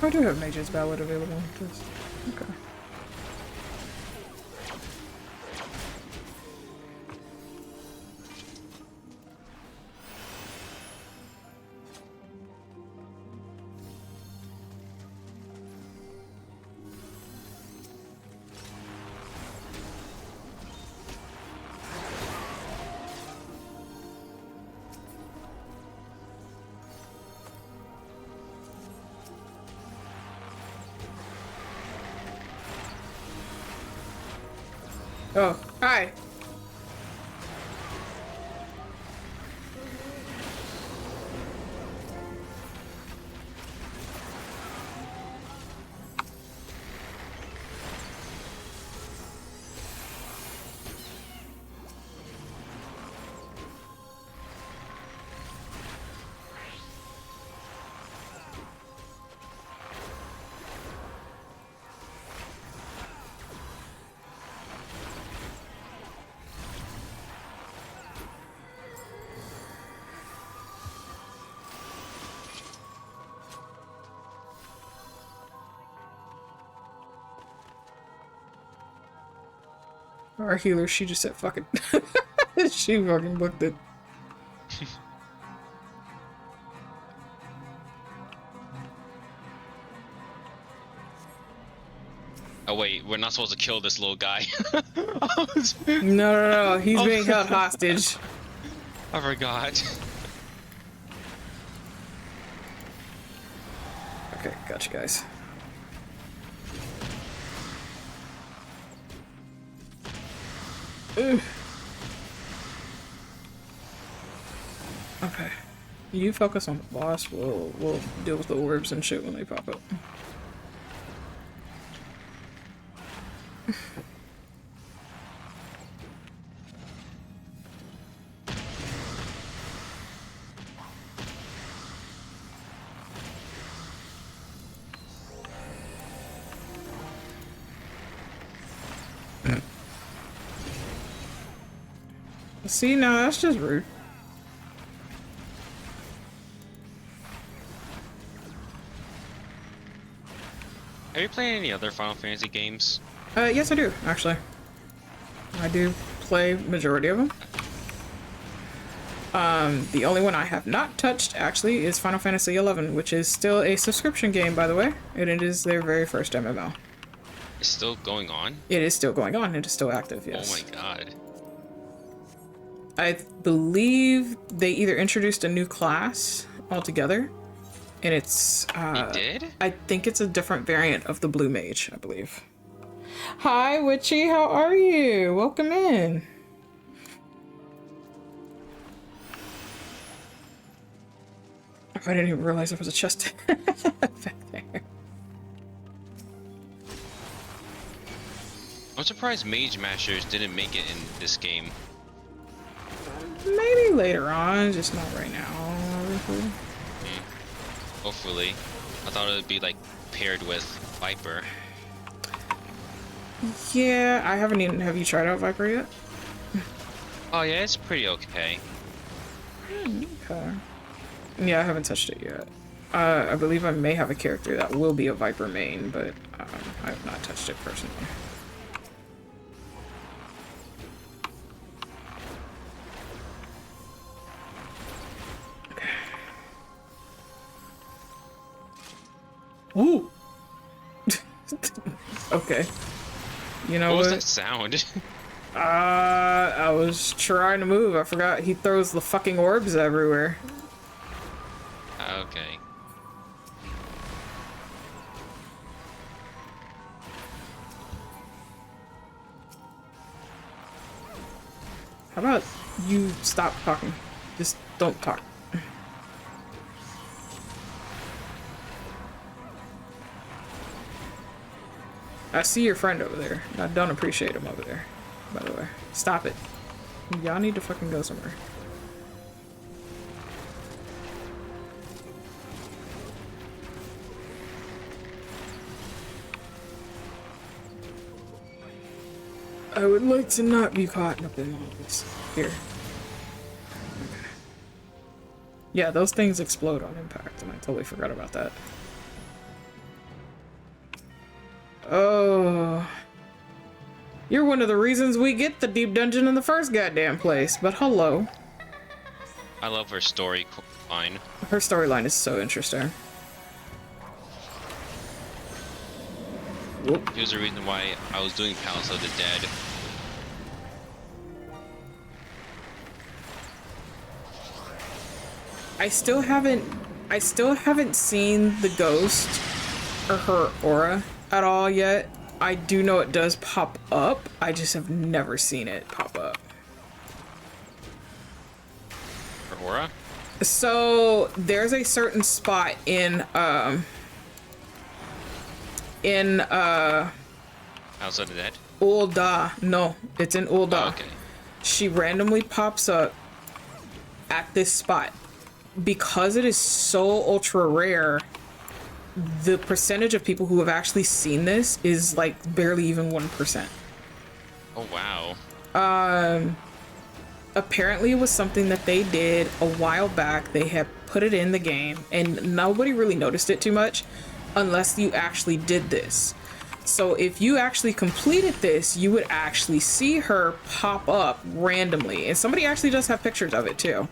Speaker 1: I do have Mage's Ballad available. Just, okay. Oh, hi. Our healer, she just said fuck it. She fucking booked it.
Speaker 4: Oh wait, we're not supposed to kill this little guy.
Speaker 1: No. He's being held hostage.
Speaker 4: I forgot.
Speaker 1: Okay, gotcha, guys. Ugh. Okay. You focus on the boss. We'll deal with the orbs and shit when they pop up. See, no, that's just rude.
Speaker 4: Have you played any other Final Fantasy games?
Speaker 1: Yes, I do, actually. I do play majority of them. The only one I have not touched, actually, is Final Fantasy XI, which is still a subscription game, by the way. And it is their very first MMO.
Speaker 4: It's still going on?
Speaker 1: It is still going on. It is still active, yes.
Speaker 4: Oh my god.
Speaker 1: I believe they either introduced a new class altogether, and it's
Speaker 4: They did?
Speaker 1: I think it's a different variant of the Blue Mage, I believe. Hi, Witchy, how are you? Welcome in. I didn't even realize there was a chest back there.
Speaker 4: I'm surprised Mage Masters didn't make it in this game.
Speaker 1: Maybe later on, just not right now, obviously.
Speaker 4: Hopefully. I thought it would be like paired with Viper.
Speaker 1: Yeah, I haven't even. Have you tried out Viper yet?
Speaker 4: Oh yeah, it's pretty okay.
Speaker 1: Okay. Yeah, I haven't touched it yet. I believe I may have a character that will be a Viper main, but I have not touched it personally. Ooh. Okay. You know
Speaker 4: What was
Speaker 1: what?
Speaker 4: that sound?
Speaker 1: I was trying to move. I forgot he throws the fucking orbs everywhere.
Speaker 4: Okay.
Speaker 1: How about you stop talking? Just don't talk. I see your friend over there. I don't appreciate him over there, by the way. Stop it. Y'all need to fucking go somewhere. I would like to not be caught up in all this. Here. Okay. Yeah, those things explode on impact, and I totally forgot about that. Oh. You're one of the reasons we get the deep dungeon in the first goddamn place, but hello.
Speaker 4: I love her story line.
Speaker 1: Her storyline is so interesting. Whoop.
Speaker 4: Here's the reason why I was doing Palace of the Dead.
Speaker 1: I still haven't seen the ghost or her aura at all yet. I do know it does pop up. I just have never seen it pop up.
Speaker 4: For Aura?
Speaker 1: So there's a certain spot in
Speaker 4: House of the Dead?
Speaker 1: Ul'dah. No, it's in Ul'dah.
Speaker 4: Oh, okay.
Speaker 1: She randomly pops up at this spot. Because it is so ultra rare, the percentage of people who have actually seen this is like barely even 1%.
Speaker 4: Oh, wow.
Speaker 1: Apparently it was something that they did a while back. They had put it in the game and nobody really noticed it too much unless you actually did this. So if you actually completed this, you would actually see her pop up randomly. And somebody actually does have pictures of it too.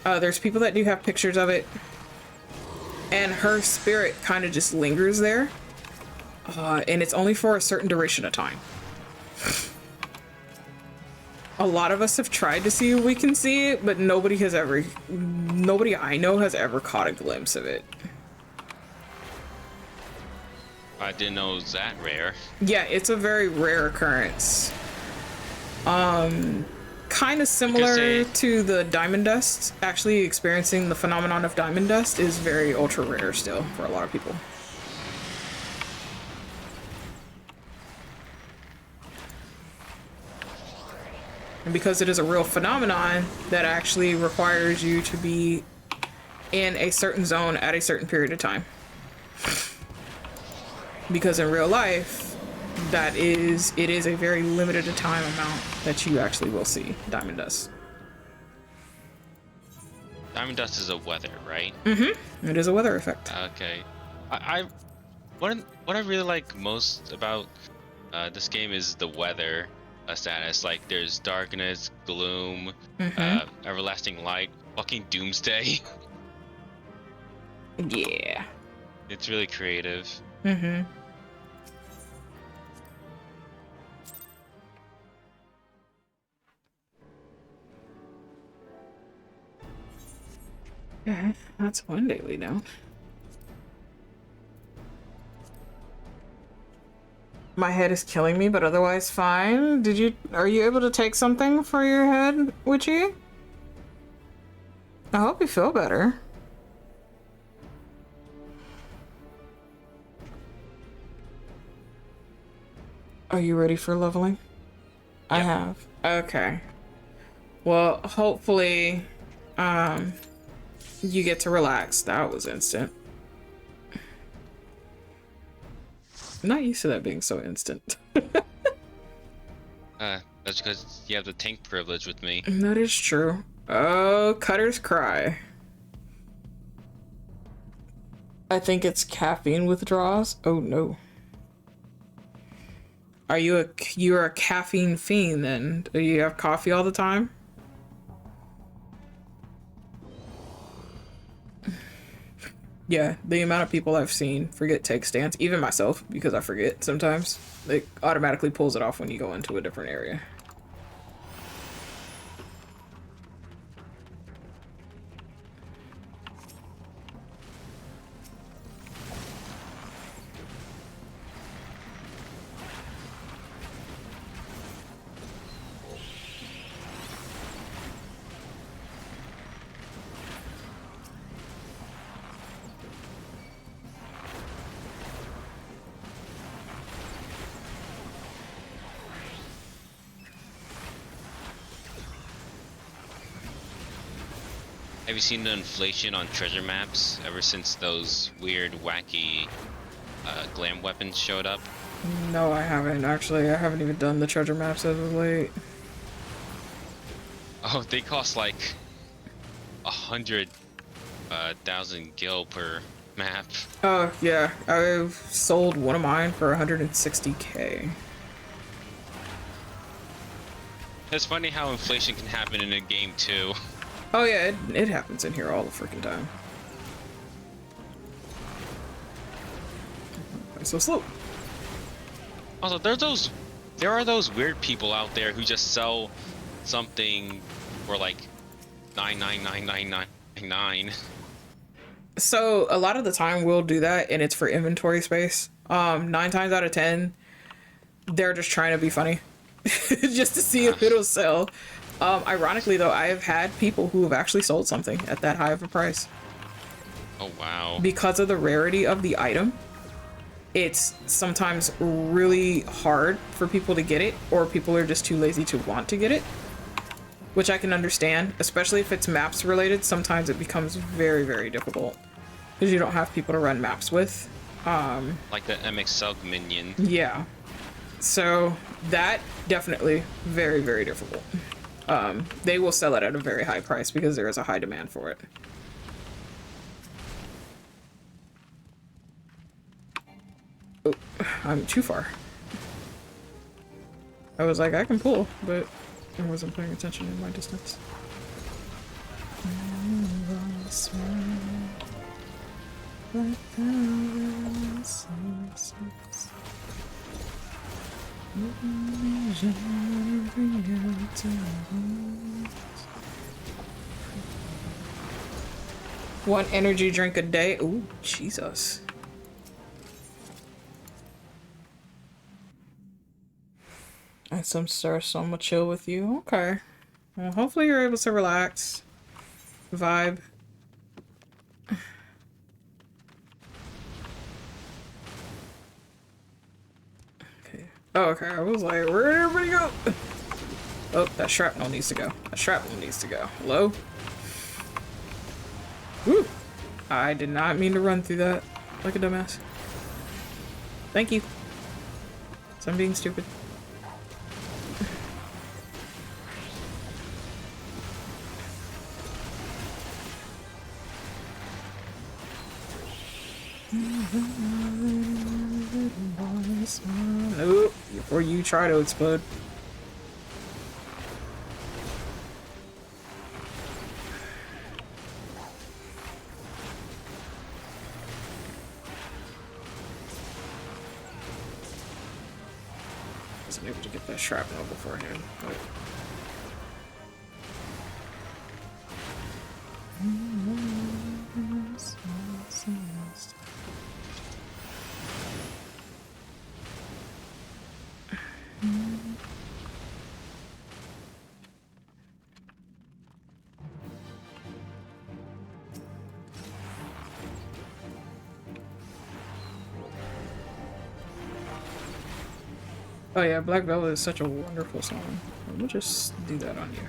Speaker 1: There's people that do have pictures of it. And her spirit kind of just lingers there. And it's only for a certain duration of time. A lot of us have tried to see if we can see it, but nobody I know has ever caught a glimpse of it.
Speaker 4: I didn't know it was that rare.
Speaker 1: Yeah, it's a very rare occurrence. Kind of similar to the diamond dust. Actually experiencing the phenomenon of diamond dust is very ultra rare still for a lot of people. And because it is a real phenomenon that actually requires you to be in a certain zone at a certain period of time. Because in real life, it is a very limited time amount that you actually will see diamond dust.
Speaker 4: Diamond dust is a weather, right?
Speaker 1: Mm-hmm. It is a weather effect.
Speaker 4: Okay. What I really like most about this game is the weather status. Like there's darkness, gloom, everlasting light, fucking doomsday.
Speaker 1: Yeah.
Speaker 4: It's really creative.
Speaker 1: Mm-hmm. Okay, that's one daily note. My head is killing me, but otherwise fine. Are you able to take something for your head, Witchy? I hope you feel better. Are you ready for leveling? Yep. I have. Okay. Well, hopefully, you get to relax. That was instant. I'm not used to that being so instant.
Speaker 4: That's because you have the tank privilege with me.
Speaker 1: That is true. Oh, Cutter's Cry. I think it's caffeine withdrawals. Oh no. You're a caffeine fiend then? Do you have coffee all the time? Yeah, the amount of people I've seen forget take stance, even myself, because I forget sometimes. It automatically pulls it off when you go into a different area.
Speaker 4: Have you seen the inflation on treasure maps ever since those weird, wacky glam weapons showed up?
Speaker 1: No, I haven't. Actually, I haven't even done the treasure maps as of late.
Speaker 4: Oh, they cost like 100,000 gil per map.
Speaker 1: Oh, yeah. I've sold one of mine for 160k.
Speaker 4: It's funny how inflation can happen in a game too.
Speaker 1: Oh yeah, it happens in here all the freaking time. So slow.
Speaker 4: Also, there are those weird people out there who just sell something for like 99999.
Speaker 1: So a lot of the time we'll do that and it's for inventory space. 9 times out of 10, they're just trying to be funny. Just to see if it'll sell. Ironically though, I have had people who have actually sold something at that high of a price.
Speaker 4: Oh wow.
Speaker 1: Because of the rarity of the item, it's sometimes really hard for people to get it, or people are just too lazy to want to get it. Which I can understand, especially if it's maps related. Sometimes it becomes very, very difficult because you don't have people to run maps with.
Speaker 4: Like the MXL minion.
Speaker 1: Yeah. So that definitely very, very difficult. They will sell it at a very high price because there is a high demand for it. Oh, I'm too far. I was like, I can pull, but I wasn't paying attention in my distance. One energy drink a day. Ooh, Jesus. And some sir, so I'm gonna chill with you. Okay. Well, hopefully you're able to relax. Vibe. Okay. Oh, okay. I was like, where'd everybody go? Oh, that shrapnel needs to go. That shrapnel needs to go. Hello? Woo! I did not mean to run through that like a dumbass. Thank you. So I'm being stupid. Nope, before you try to explode. Wasn't able to get that shrapnel beforehand, but... Oh yeah, Black Velvet is such a wonderful song. We'll just do that on you.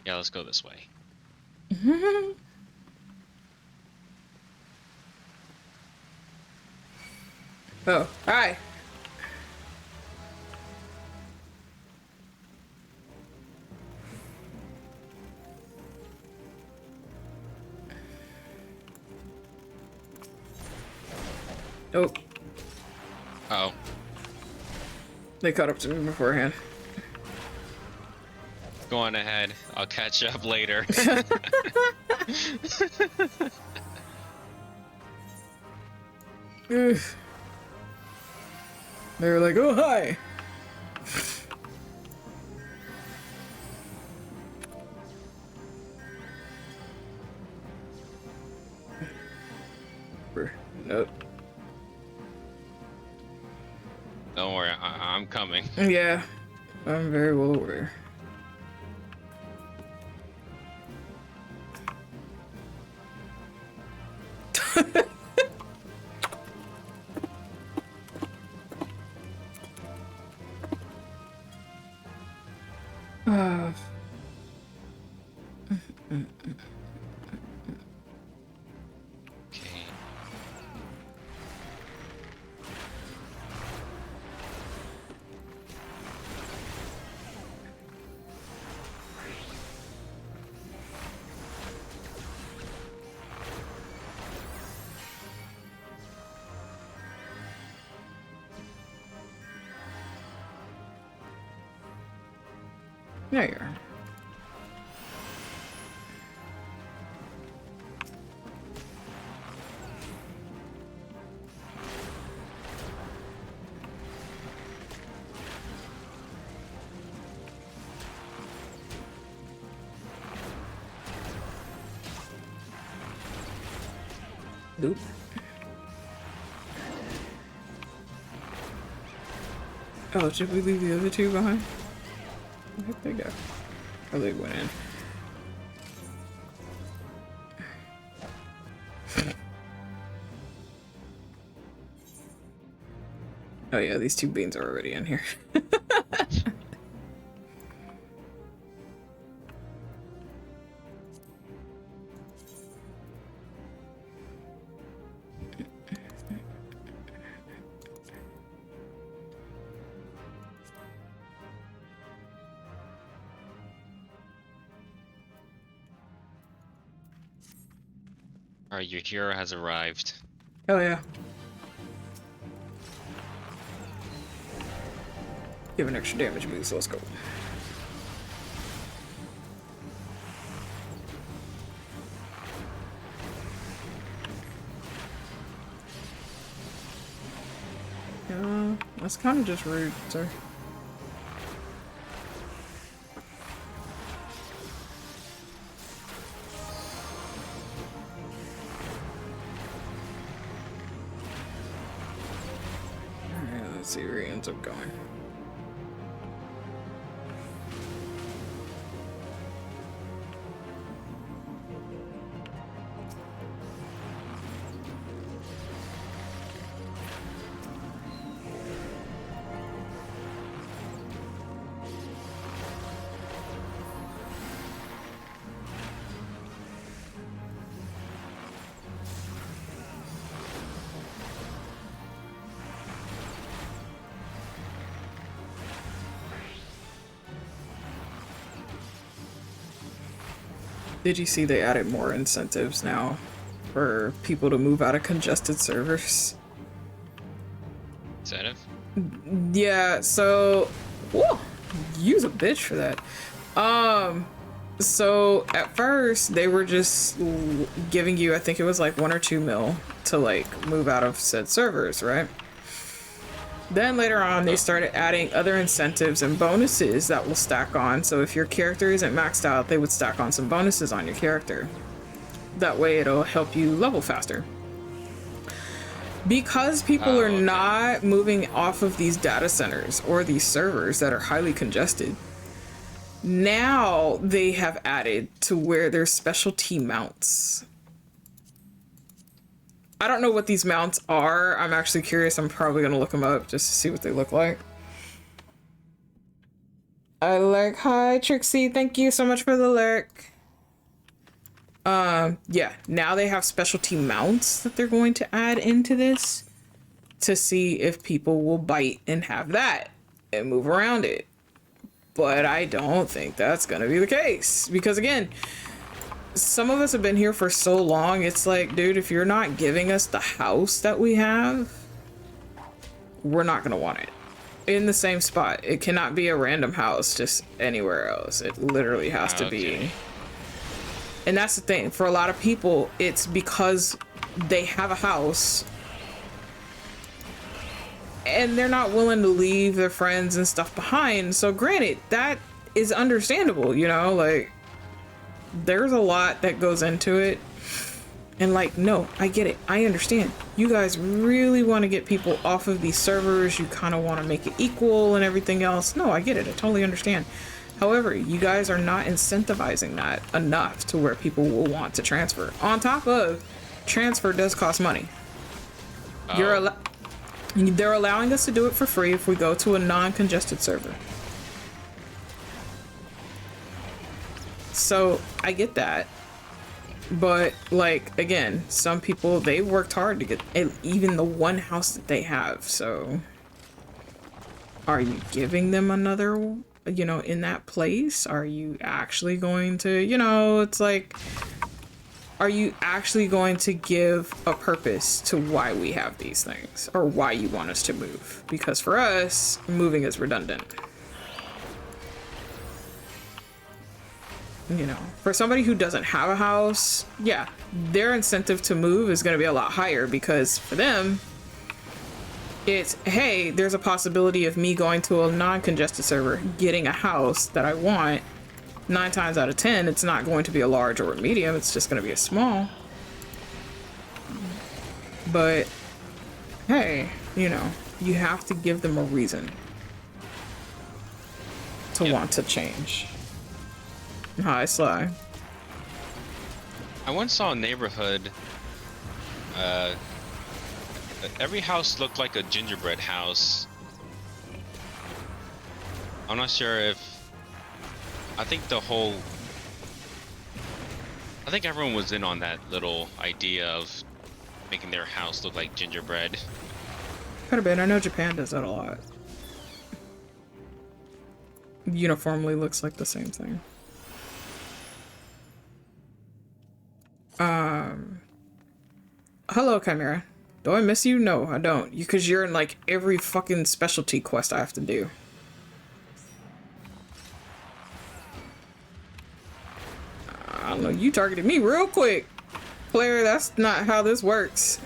Speaker 4: Yeah, let's go this way.
Speaker 1: Oh, hi. Oh,
Speaker 4: Oh.
Speaker 1: they caught up to me beforehand.
Speaker 4: Go on ahead. I'll catch up later.
Speaker 1: Ugh. They were like, oh, hi. Nope.
Speaker 4: Don't worry, I'm coming.
Speaker 1: Yeah, I'm very well aware. uh,
Speaker 4: Okay.
Speaker 1: there you are. Nope. Oh, should we leave the other two behind? Where'd they go? Oh, they went in. Oh yeah, these two beans are already in here.
Speaker 4: Alright, your hero has arrived.
Speaker 1: Oh yeah. Give an extra damage boost, let's go. That's kind of just rude, sir. Alright, let's see where he ends up going. Did you see they added more incentives now for people to move out of congested servers?
Speaker 4: Incentive?
Speaker 1: Yeah, so whoa, use a bitch for that. So at first they were just giving you, I think it was like 1 or 2 mil to like move out of said servers, right? Then later on, they started adding other incentives and bonuses that will stack on. So if your character isn't maxed out, they would stack on some bonuses on your character. That way it'll help you level faster. Because people are not moving off of these data centers or these servers that are highly congested, now they have added to where there's specialty mounts. I don't know what these mounts are. I'm actually curious. I'm probably going to look them up just to see what they look like. Hi, Trixie. Thank you so much for the lurk. Yeah, now they have specialty mounts that they're going to add into this to see if people will bite and have that and move around it. But I don't think that's going to be the case because, again, some of us have been here for so long, it's like, dude, if you're not giving us the house that we have, we're not gonna want it. In the same spot. It cannot be a random house just anywhere else. It literally has to be. And that's the thing. For a lot of people, it's because they have a house and they're not willing to leave their friends and stuff behind. So granted, that is understandable, you know, like, there's a lot that goes into it, And like, no, I get it. I understand. You guys really want to get people off of these servers. You kind of want to make it equal and everything else. No, I get it. I totally understand. However, you guys are not incentivizing that enough to where people will want to transfer. On top of, transfer does cost money.
Speaker 4: Oh.
Speaker 1: They're allowing us to do it for free if we go to a non-congested server. So I get that. But like, again, some people, they worked hard to get even the one house that they have. So are you giving them another, you know, in that place? Are you actually going to, you know, it's like, are you actually going to give a purpose to why we have these things or why you want us to move? Because for us, moving is redundant. You know, for somebody who doesn't have a house, yeah, their incentive to move is going to be a lot higher because for them, it's, hey, there's a possibility of me going to a non-congested server, getting a house that I want. 9 times out of 10, it's not going to be a large or a medium. It's just going to be a small. But, hey, you know, you have to give them a reason to want to change. Hi, Sly.
Speaker 4: I once saw a neighborhood. Every house looked like a gingerbread house. I'm not sure if. I think everyone was in on that little idea of making their house look like gingerbread.
Speaker 1: Could have been. I know Japan does that a lot. Uniformly looks like the same thing. Hello, Chimera. Do I miss you? No, I don't. Because you're in like every fucking specialty quest I have to do. I don't know, you targeted me real quick. Player, that's not how this works.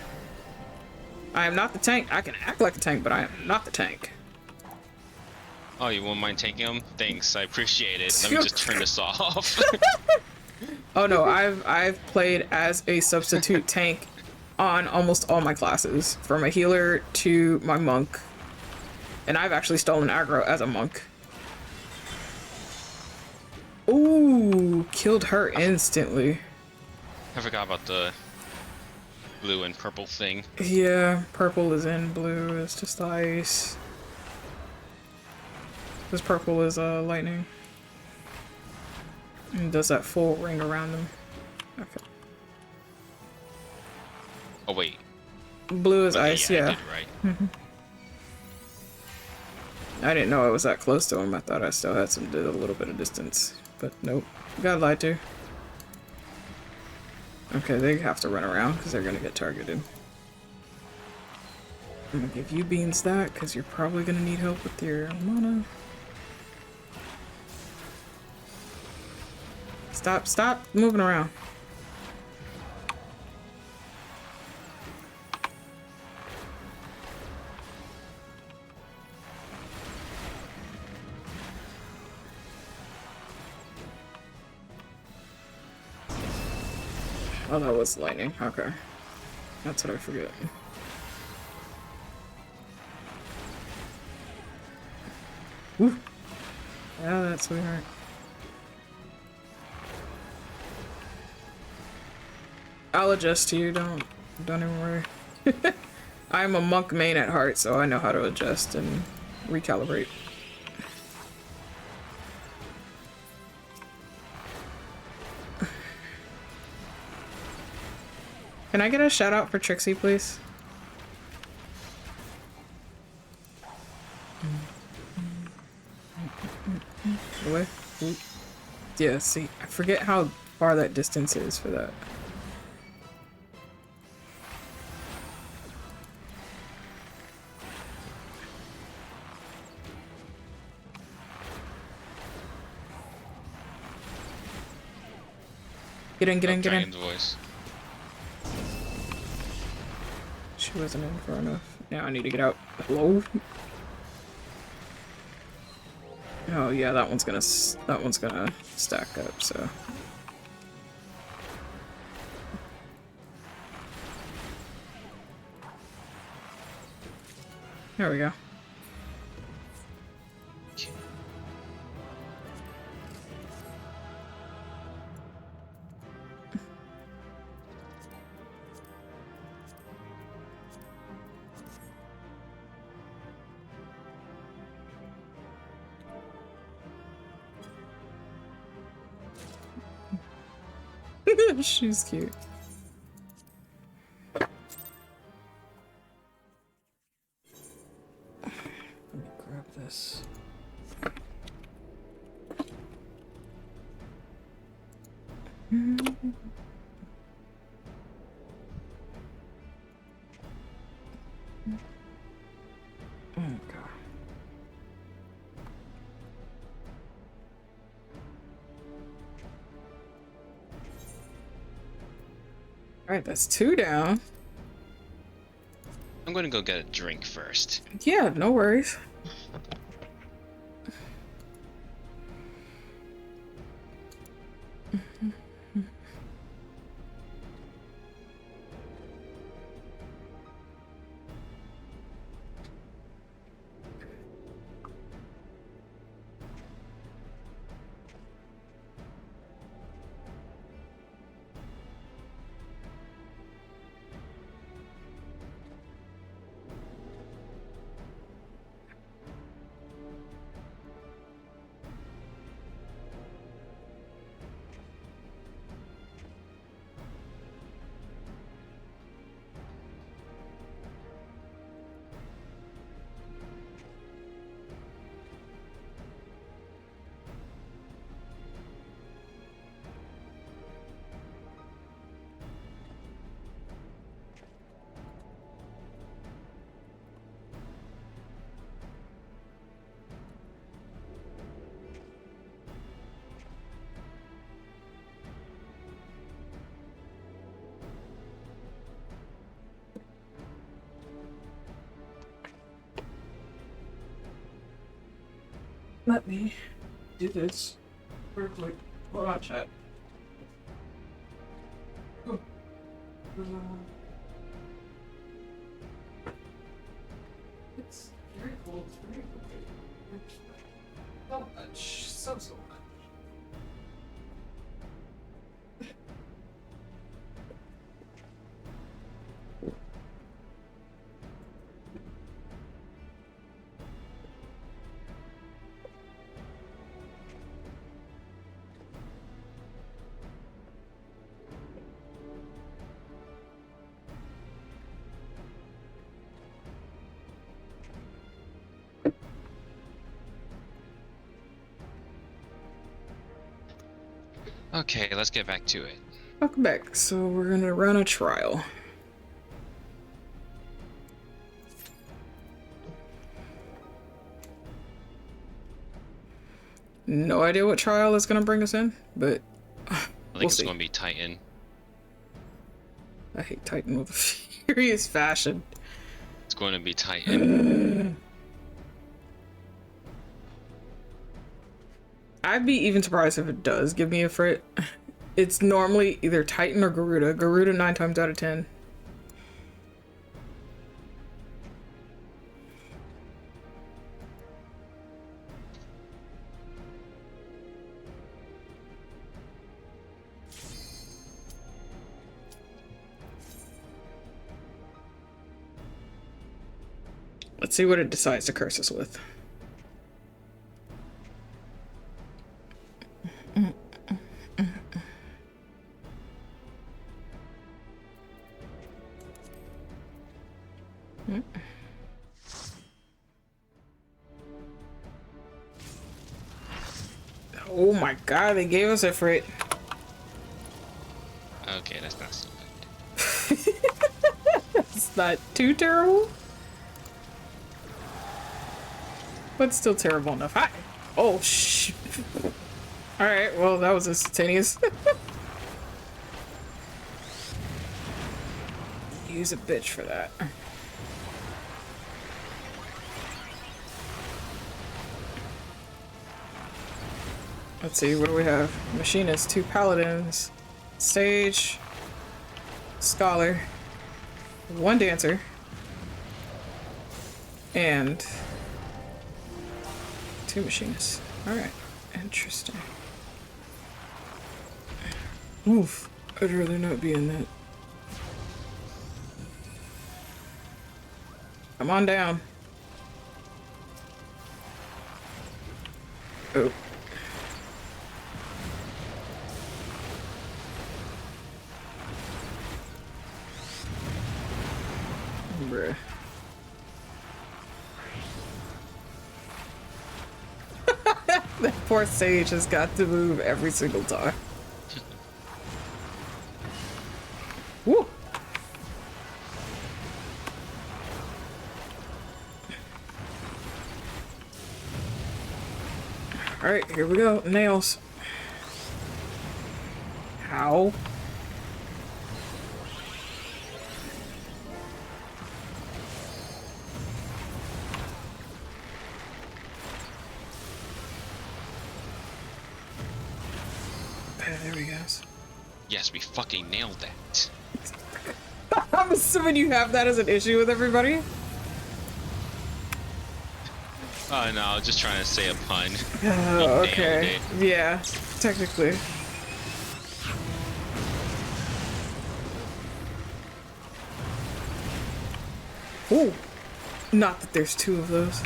Speaker 1: I am not the tank. I can act like a tank, but I am not the tank.
Speaker 4: Oh, you won't mind taking them? Thanks, I appreciate it. Let me just turn this off.
Speaker 1: Oh no, I've played as a substitute tank on almost all my classes, from a healer to my monk. And I've actually stolen aggro as a monk. Ooh, killed her instantly.
Speaker 4: I forgot about the blue and purple thing.
Speaker 1: Yeah, purple is in, blue is just ice. This purple is lightning. And does that full ring around them. Okay.
Speaker 4: Oh wait.
Speaker 1: Blue is
Speaker 4: Okay,
Speaker 1: ice,
Speaker 4: I
Speaker 1: yeah.
Speaker 4: did right.
Speaker 1: I didn't know I was that close to him. I thought I still had a little bit of distance. But nope. Got lied to. Okay, they have to run around because they're going to get targeted. I'm going to give you Beans that because you're probably going to need help with your mana. Stop moving around. Oh, that was lightning. Okay. That's what I forget. Woo. Yeah, that's sweetheart. I'll adjust to you, don't even worry. I'm a monk main at heart, so I know how to adjust and recalibrate. Can I get a shout out for Trixie, please? Away. Ooh. Yeah, see, I forget how far that distance is for that. Get in.
Speaker 4: Dragon's voice.
Speaker 1: She wasn't in far enough. Now I need to get out. Hello? Oh yeah, that one's gonna stack up, so. There we go. She's cute. Let me grab this. Okay. Alright, that's 2 down.
Speaker 4: I'm gonna go get a drink first.
Speaker 1: Yeah, no worries. Let me do this real quick. Hold on, chat. It's very cool. It's very cool. So much. So much.
Speaker 4: Okay, let's get back to it.
Speaker 1: Welcome back. So we're gonna run a trial. No idea what trial is gonna bring us in, but
Speaker 4: I think
Speaker 1: we'll
Speaker 4: it's
Speaker 1: see.
Speaker 4: gonna be Titan.
Speaker 1: I hate Titan with a furious fashion.
Speaker 4: It's going to be Titan.
Speaker 1: I'd be even surprised if it does give me a frit. It's normally either Titan or Garuda. Garuda 9 times out of 10. Let's see what it decides to curse us with. Oh my god, they gave us a frit.
Speaker 4: Okay, that's not so bad.
Speaker 1: It's not too terrible. But still terrible enough. Hi. Oh, shh. Alright, well, that was instantaneous. Use a bitch for that. Let's see, what do we have? Machinist, 2 paladins, sage, scholar, 1 dancer. And 2 machinists. Alright. Interesting. Oof. I'd rather not be in that. Come on down. Oh. Bruh. That poor sage has got to move every single time. Woo! Alright, here we go. Nails. How? There we go.
Speaker 4: Yes, we fucking nailed that.
Speaker 1: I'm assuming you have that as an issue with everybody.
Speaker 4: Oh no, I was just trying to say a pun.
Speaker 1: Oh, okay. Yeah, technically. Ooh. Not that there's 2 of those.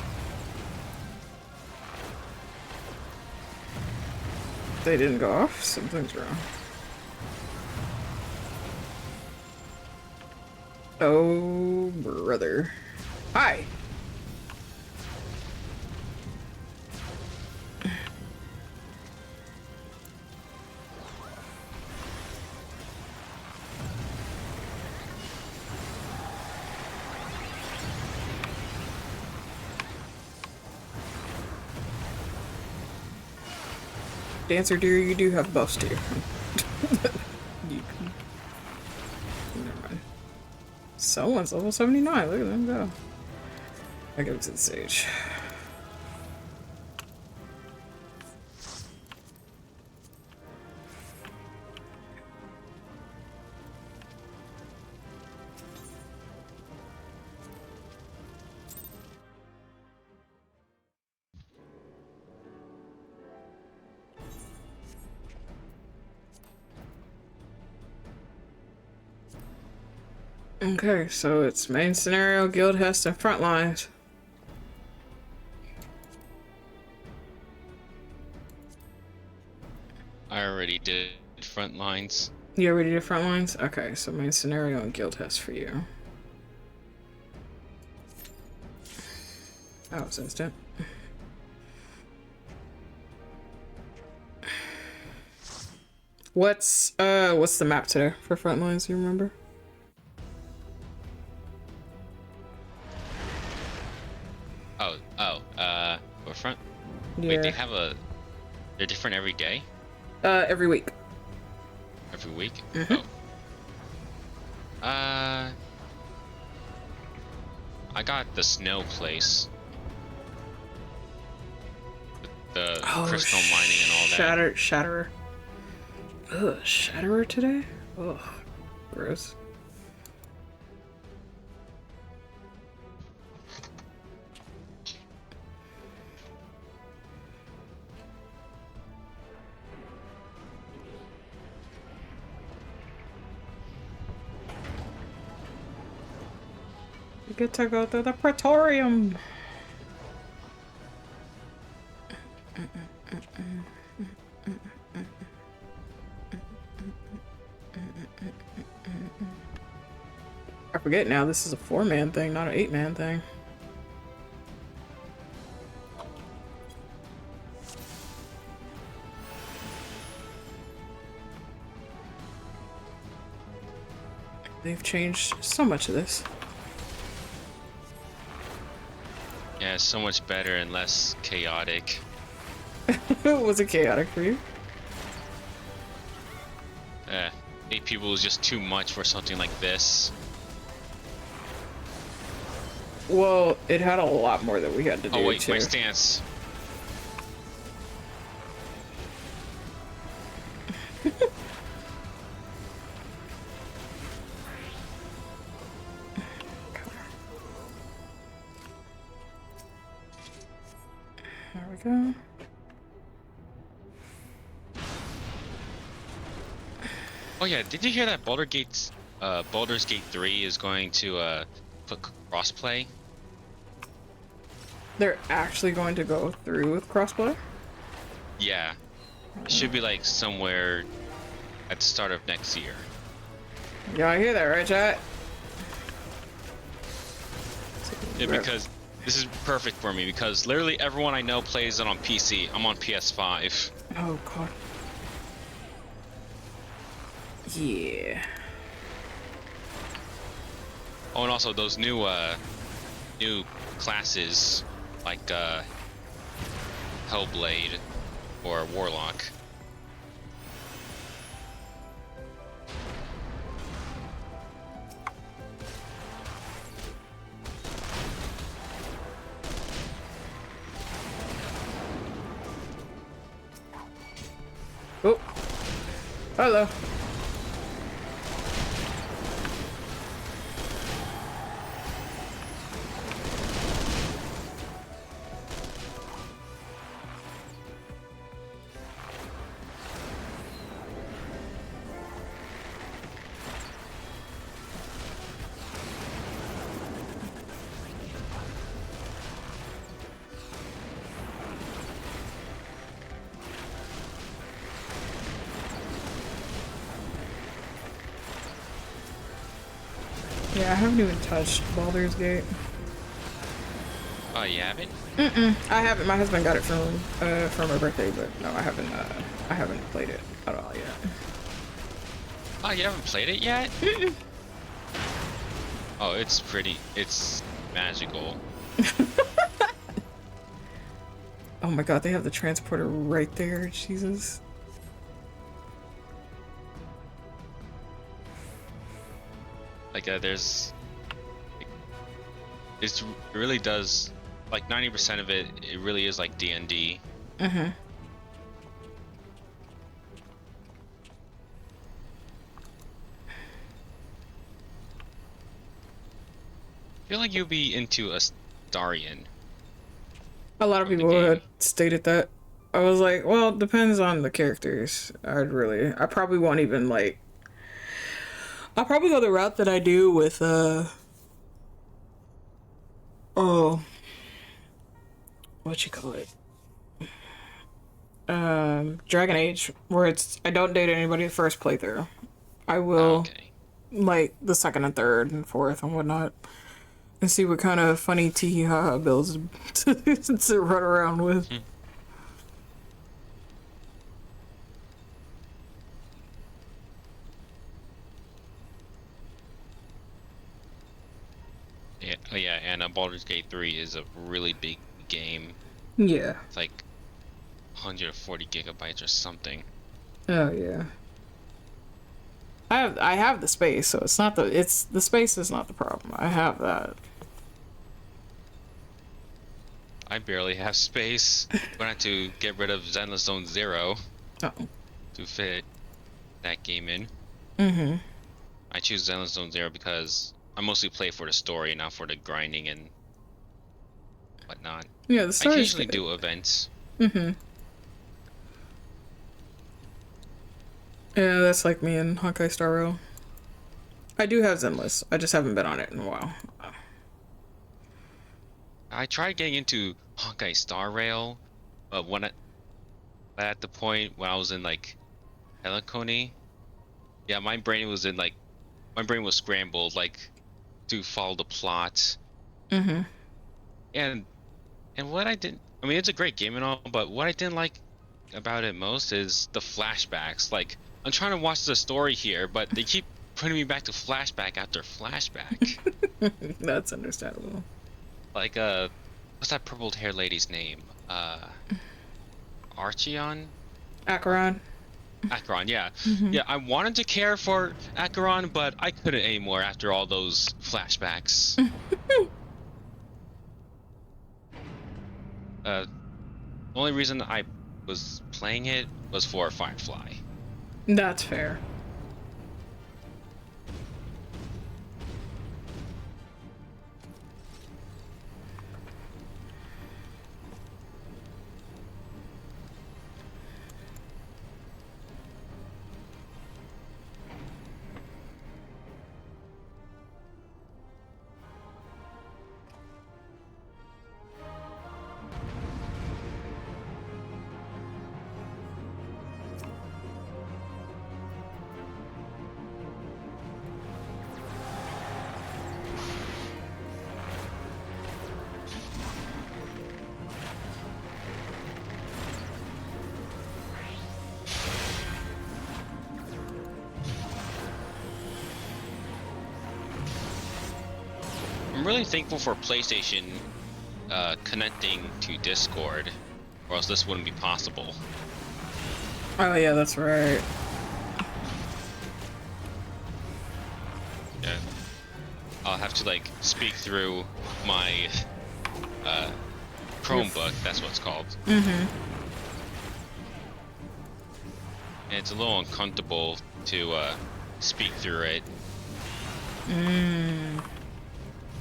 Speaker 1: They didn't go off. Something's wrong. Oh, brother. Hi. Dancer dear, you do have buffs too. Never mind. Someone's level 79. Look at them go. I go to the stage. Okay, so it's main scenario, guild hest, and front lines.
Speaker 4: I already did front lines.
Speaker 1: You already did front lines? Okay, so main scenario and guild hest for you. Oh, it's instant. What's the map today for front lines, you remember?
Speaker 4: For front?
Speaker 1: Yeah.
Speaker 4: Wait, they're different every day?
Speaker 1: Every week.
Speaker 4: Every week?
Speaker 1: Mm-hmm.
Speaker 4: Oh. I got the snow place. The crystal mining and all that.
Speaker 1: Shatterer. Ugh, Shatterer today? Ugh, gross. You get to go to the Praetorium. I forget now, this is a 4-man thing, not an 8-man thing. They've changed so much of this.
Speaker 4: Yeah, it's so much better and less chaotic.
Speaker 1: Was it chaotic for you?
Speaker 4: 8 people is just too much for something like this.
Speaker 1: Well, it had a lot more that we had to do.
Speaker 4: Oh wait,
Speaker 1: too.
Speaker 4: my stance. Oh yeah, did you hear that Baldur's Gate 3 is going to put crossplay?
Speaker 1: They're actually going to go through with crossplay?
Speaker 4: Yeah, it should be like somewhere at the start of next year.
Speaker 1: Y'all hear that, right, chat?
Speaker 4: Yeah, because this is perfect for me because literally everyone I know plays it on PC. I'm on PS5.
Speaker 1: Oh god. Yeah.
Speaker 4: Oh, and also those new classes like Hellblade or Warlock.
Speaker 1: Oh. Hello. Yeah, I haven't even touched Baldur's Gate.
Speaker 4: Oh, you haven't?
Speaker 1: I haven't. My husband got it for my birthday, but no, I haven't. I haven't played it at all yet.
Speaker 4: Oh, you haven't played it yet? Oh, it's pretty. It's magical.
Speaker 1: Oh my god, they have the transporter right there. Jesus.
Speaker 4: Like there's, it really does, like 90% of it. It really is like D&D.
Speaker 1: Mm-hmm.
Speaker 4: I feel like you'll be into Astarion.
Speaker 1: A lot of
Speaker 4: From the
Speaker 1: people had
Speaker 4: game.
Speaker 1: stated that. I was like, well, it depends on the characters. I probably won't even like. I'll probably go the route that I do with oh, what you call it? Dragon Age, where it's I don't date anybody the first playthrough. I
Speaker 4: Oh,
Speaker 1: will
Speaker 4: okay.
Speaker 1: like the second and third and fourth and whatnot, and see what kind of funny tee ha builds to run around with.
Speaker 4: Hmm. Yeah. Oh yeah, and Baldur's Gate 3 is a really big game.
Speaker 1: Yeah.
Speaker 4: It's like 140 gigabytes or something.
Speaker 1: Oh yeah. I have the space, so it's the space is not the problem. I have that.
Speaker 4: I barely have space. I'm gonna have to get rid of Zenless Zone Zero
Speaker 1: Oh.
Speaker 4: to fit that game in.
Speaker 1: Mm-hmm.
Speaker 4: I choose Zenless Zone Zero because I mostly play for the story, not for the grinding and whatnot.
Speaker 1: Yeah, the
Speaker 4: I
Speaker 1: story's
Speaker 4: occasionally
Speaker 1: good.
Speaker 4: do events.
Speaker 1: Mm-hmm. Yeah, that's like me and Honkai Star Rail. I do have Zenless. I just haven't been on it in a while.
Speaker 4: I tried getting into Honkai Star Rail, but but at the point when I was in like Helicony, yeah, my brain was scrambled like to follow the plot.
Speaker 1: Mm-hmm.
Speaker 4: And what I didn't, I mean, it's a great game and all, but what I didn't like about it most is the flashbacks. Like, I'm trying to watch the story here, but they keep putting me back to flashback after flashback.
Speaker 1: That's understandable.
Speaker 4: Like, what's that purple haired lady's name? Archeon?
Speaker 1: Acheron.
Speaker 4: Acheron, yeah.
Speaker 1: Mm-hmm.
Speaker 4: Yeah, I wanted to care for Acheron, but I couldn't anymore after all those flashbacks. The only reason I was playing it was for Firefly.
Speaker 1: That's fair.
Speaker 4: really thankful for PlayStation connecting to Discord, or else this wouldn't be possible.
Speaker 1: Oh yeah, that's right.
Speaker 4: Yeah. I'll have to like speak through my Chromebook, that's what it's called. And it's a little uncomfortable to speak through it.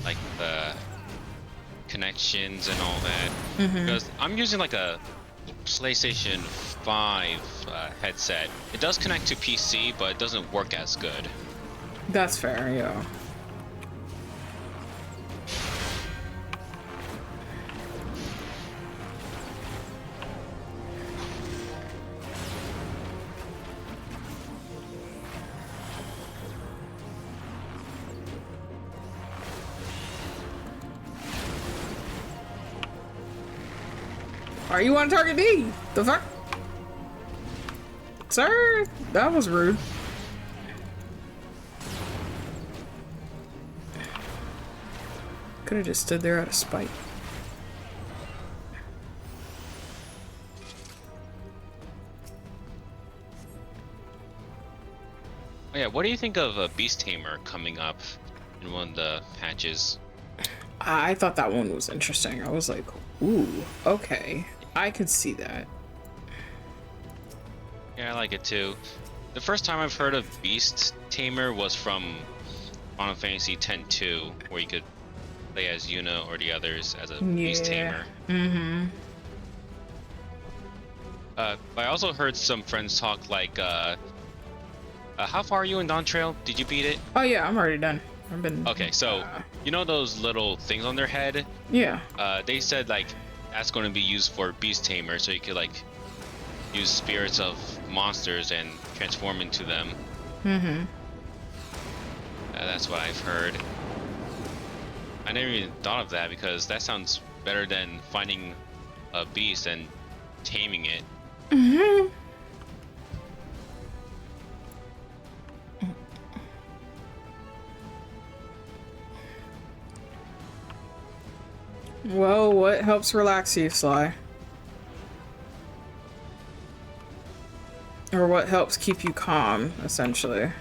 Speaker 4: Like the connections and all that. Because I'm using like a PlayStation 5 headset. It does connect to PC, but it doesn't work as good.
Speaker 1: That's fair, yeah. Are you on target D? The fuck? Sir, that was rude. Could have just stood there out of spite.
Speaker 4: Oh yeah, what do you think of a Beast Tamer coming up in one of the patches?
Speaker 1: I thought that one was interesting. I was like, ooh, okay. I could see that.
Speaker 4: Yeah, I like it too. The first time I've heard of Beast Tamer was from Final Fantasy X-2, where you could play as Yuna or the others as a Beast Tamer. But I also heard some friends talk like, how far are you in Dawn Trail? Did you beat it?
Speaker 1: Oh yeah, I'm already done. I've been...
Speaker 4: Okay, so you know those little things on their head?
Speaker 1: Yeah.
Speaker 4: They said like that's going to be used for Beast Tamer, so you could like use spirits of monsters and transform into them. That's what I've heard. I never even thought of that because that sounds better than finding a beast and taming it.
Speaker 1: Well, what helps relax you, Sly? Or what helps keep you calm, essentially?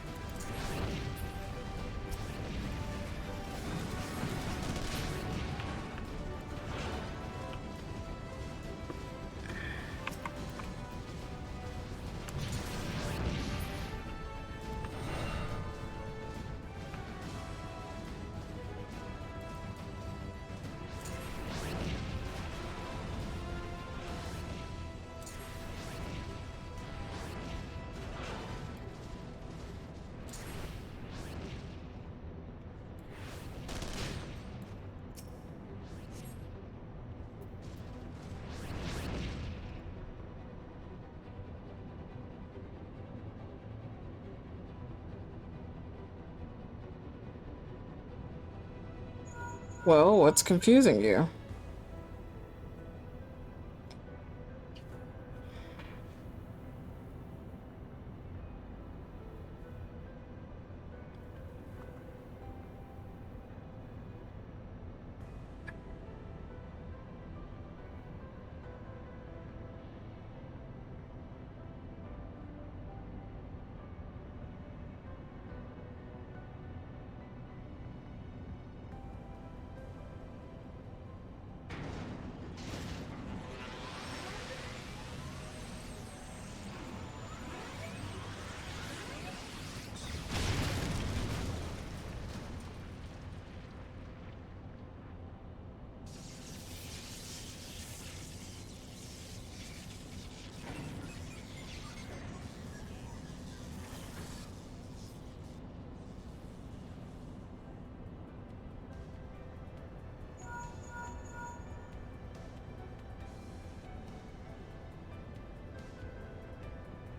Speaker 1: Well, what's confusing you?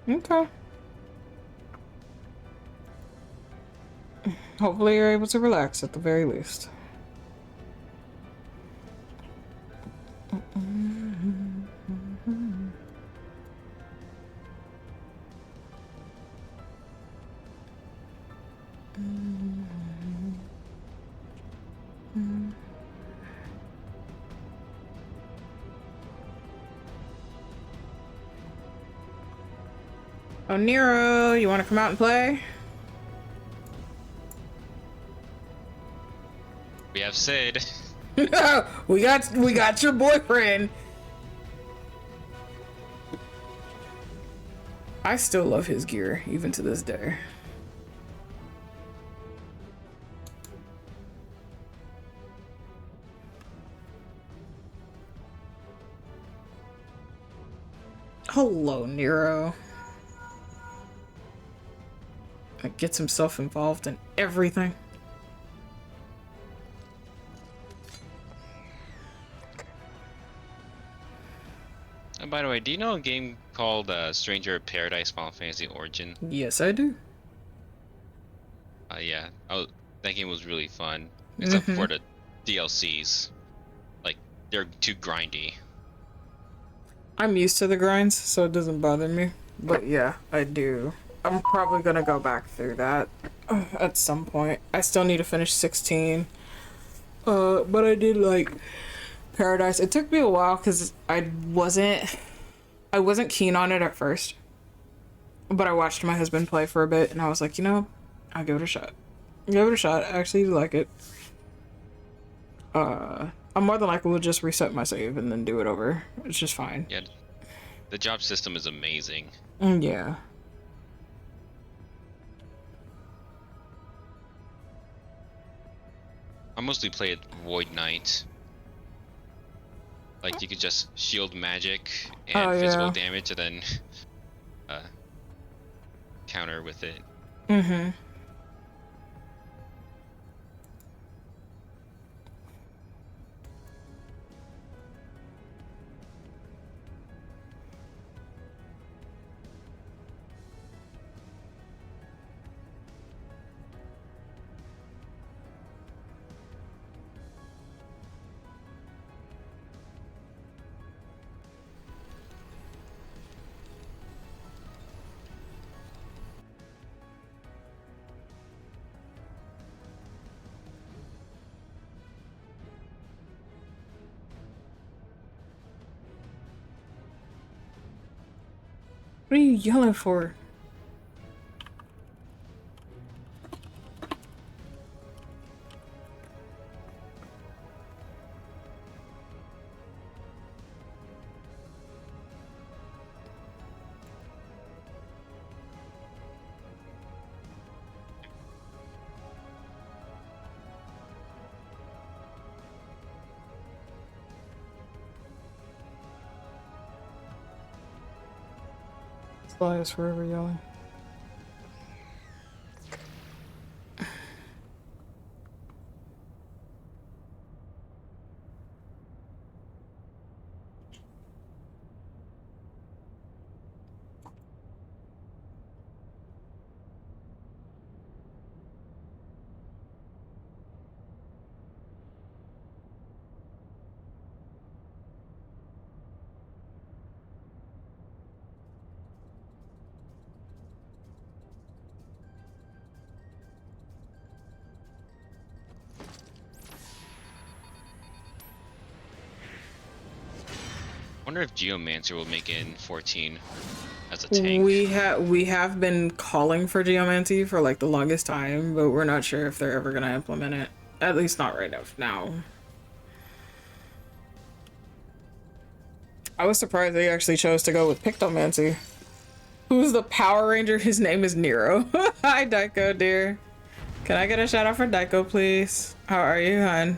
Speaker 1: Okay. Hopefully you're able to relax at the very least. Oh, Nero, you want to come out and play?
Speaker 4: We have Sid.
Speaker 1: we got your boyfriend. I still love his gear, even to this day. Hello, Nero. Like, gets himself involved in everything.
Speaker 4: And by the way, do you know a game called Stranger of Paradise Final Fantasy Origin?
Speaker 1: Yes, I do.
Speaker 4: Yeah. That game was really fun. Except for the DLCs. Like, they're too grindy.
Speaker 1: I'm used to the grinds, so it doesn't bother me. But yeah, I do. I'm probably gonna go back through that at some point. I still need to finish 16. But I did like Paradise. It took me a while because I wasn't keen on it at first. But I watched my husband play for a bit and I was like, you know, I'll give it a shot. Give it a shot. I actually like it. I'm more than likely will just reset my save and then do it over. It's just fine.
Speaker 4: Yeah. The job system is amazing.
Speaker 1: Yeah.
Speaker 4: I mostly played Void Knight. Like, you could just shield magic and physical damage and then counter with it.
Speaker 1: Mm-hmm. What are you yelling for? Sly is forever yelling.
Speaker 4: Wonder if Geomancer will make it in 14 as a tank.
Speaker 1: We have been calling for Geomancy for like the longest time, but we're not sure if they're ever gonna implement it. At least not right now. I was surprised they actually chose to go with Pictomancy. Who's the Power Ranger? His name is Nero. Hi, Daiko, dear. Can I get a shout out for Daiko, please? How are you, hon?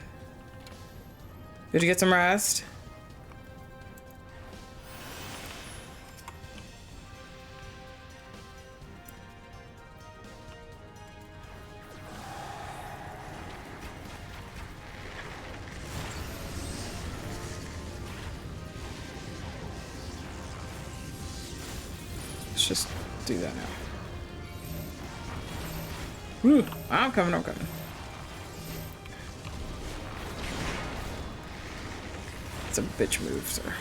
Speaker 1: Did you get some rest? Let's just do that now. Woo, I'm coming. It's a bitch move, sir.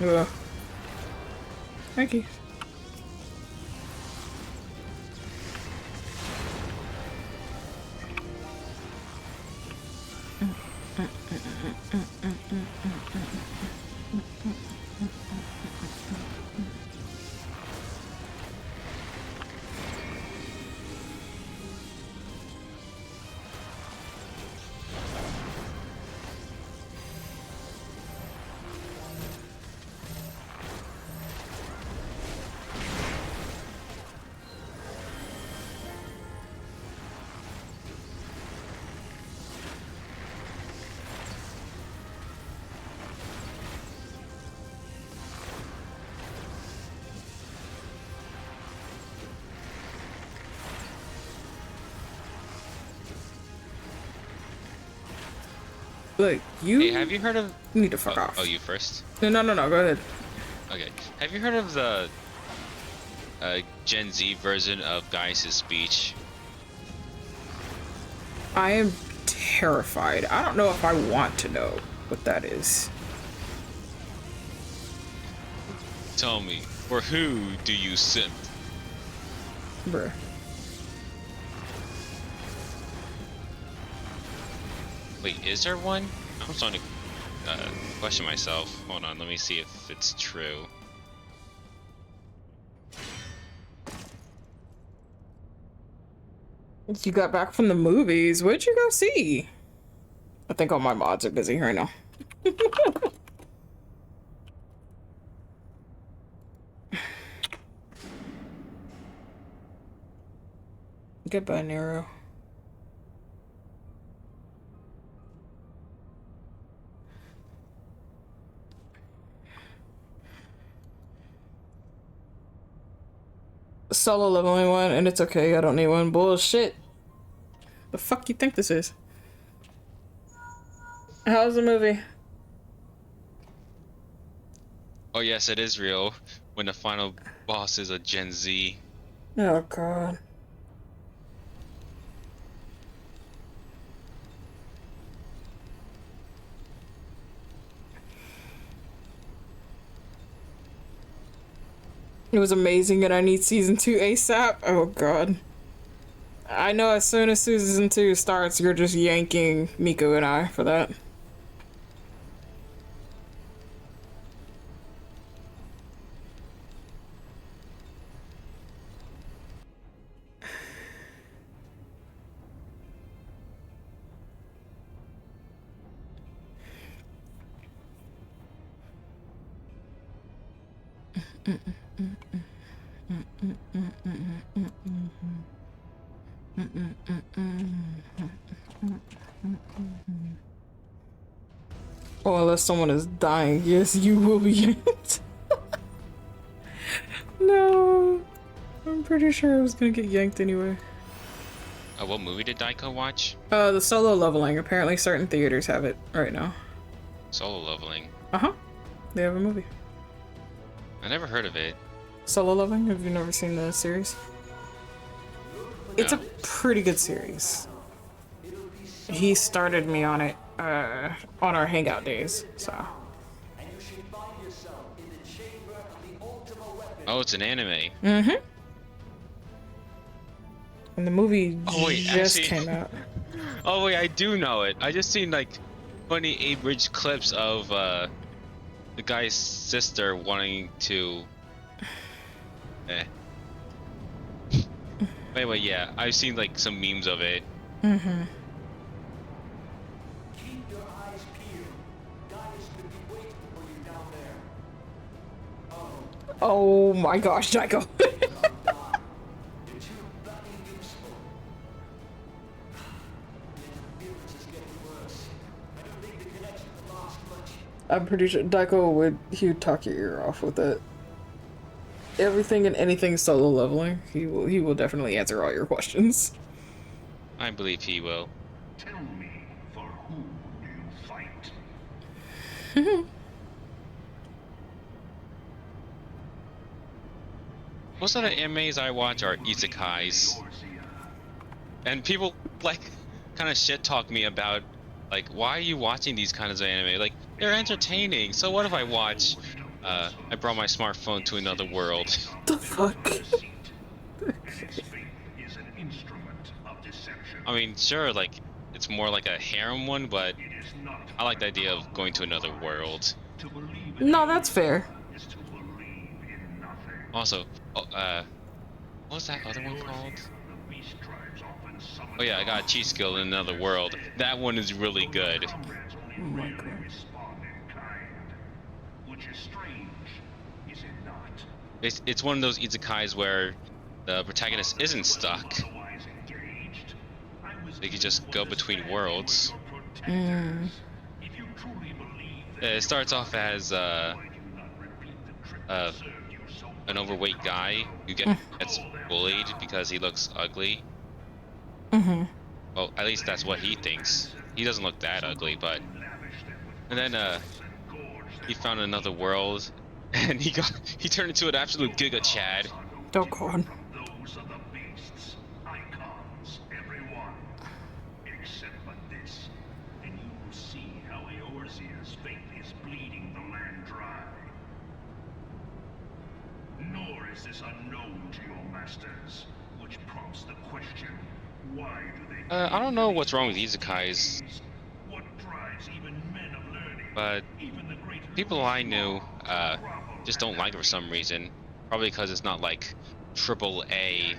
Speaker 1: Ugh. Thank you. Look, you
Speaker 4: Hey, have you heard of?
Speaker 1: need to fuck off.
Speaker 4: Oh, you first.
Speaker 1: No, go ahead.
Speaker 4: Okay. Have you heard of the Gen Z version of Gaius' speech?
Speaker 1: I am terrified. I don't know if I want to know what that is.
Speaker 4: Tell me, for who do you simp?
Speaker 1: Bruh.
Speaker 4: Wait, is there one? I'm starting to question myself. Hold on, let me see if it's true.
Speaker 1: You got back from the movies. What'd you go see? I think all my mods are busy right now. Goodbye, Nero. Solo leveling one, and it's okay, I don't need one. Bullshit. The fuck you think this is? How's the movie?
Speaker 4: Oh yes, it is real. When the final boss is a Gen Z.
Speaker 1: Oh god. It was amazing and I need season 2 ASAP. Oh god. I know as soon as season 2 starts, you're just yanking Miko and I for that. Oh, unless someone is dying, yes, you will be yanked. No, I'm pretty sure I was gonna get yanked anyway.
Speaker 4: What movie did Daiko watch?
Speaker 1: The solo leveling. Apparently certain theaters have it right now.
Speaker 4: Solo Leveling.
Speaker 1: Uh-huh. They have a movie.
Speaker 4: I never heard of it.
Speaker 1: Solo leveling? Have you never seen the series? It's a
Speaker 4: No.
Speaker 1: pretty good series. He started me on it, on our hangout days, so.
Speaker 4: Oh, it's an anime.
Speaker 1: Mm-hmm. And the movie
Speaker 4: Oh, wait,
Speaker 1: just
Speaker 4: actually-
Speaker 1: came out.
Speaker 4: Oh wait, I do know it. I just seen like funny abridged clips of the guy's sister wanting to. Wait, yeah, I've seen like some memes of it.
Speaker 1: Mm-hmm.
Speaker 5: Keep your eyes peeled. Gaius could be waiting for you down there.
Speaker 1: Oh my gosh, Jaiko.
Speaker 5: You're too bloody useful. The interference is getting worse. I don't think the connection will last much.
Speaker 1: I'm pretty sure Daiko he'd talk your ear off with it. Everything and anything solo leveling, he will definitely answer all your questions.
Speaker 4: I believe he will.
Speaker 6: Tell me, for whom do you fight?
Speaker 4: Most of the animes I watch are isekais, and people like kind of shit talk me about like, why are you watching these kinds of anime? Like, they're entertaining. So what if I watch I brought my smartphone to another world.
Speaker 1: The fuck?
Speaker 6: His faith is an instrument of deception.
Speaker 4: I mean, sure, like it's more like a harem one, but
Speaker 6: It is not
Speaker 4: I like the idea of going to another world.
Speaker 6: to believe in
Speaker 1: No, that's fair.
Speaker 6: is to believe in nothing.
Speaker 4: Also, oh, what was that other one called?
Speaker 6: The beast tribes often summon
Speaker 4: Oh yeah, I got a cheat skill in another world. That one is really good.
Speaker 6: comrades only rarely respond in kind, which is strange, is it not?
Speaker 4: It's one of those izakais where the protagonist isn't stuck.
Speaker 6: Otherwise engaged, I was
Speaker 4: They could just go between
Speaker 6: given
Speaker 4: worlds.
Speaker 6: your protectors. If you truly believe that
Speaker 4: It starts off as
Speaker 6: why do you not repeat the trick that served you so
Speaker 4: an overweight guy who gets bullied because he looks ugly.
Speaker 1: Mm-hmm.
Speaker 4: Well, at least that's what he thinks. He doesn't look that ugly, but and then he found another world, and he turned into an absolute Giga Chad.
Speaker 1: Oh god.
Speaker 6: those are the beasts, icons, everyone, except for this, and you will see how Eorzea's faith is bleeding the land dry. Nor is this unknown to your masters, which prompts the question, why do they
Speaker 4: I don't know what's wrong with izakais,
Speaker 6: what drives even men of learning,
Speaker 4: but
Speaker 6: even the great
Speaker 4: people I knew just don't like it for some reason. Probably because it's not like triple A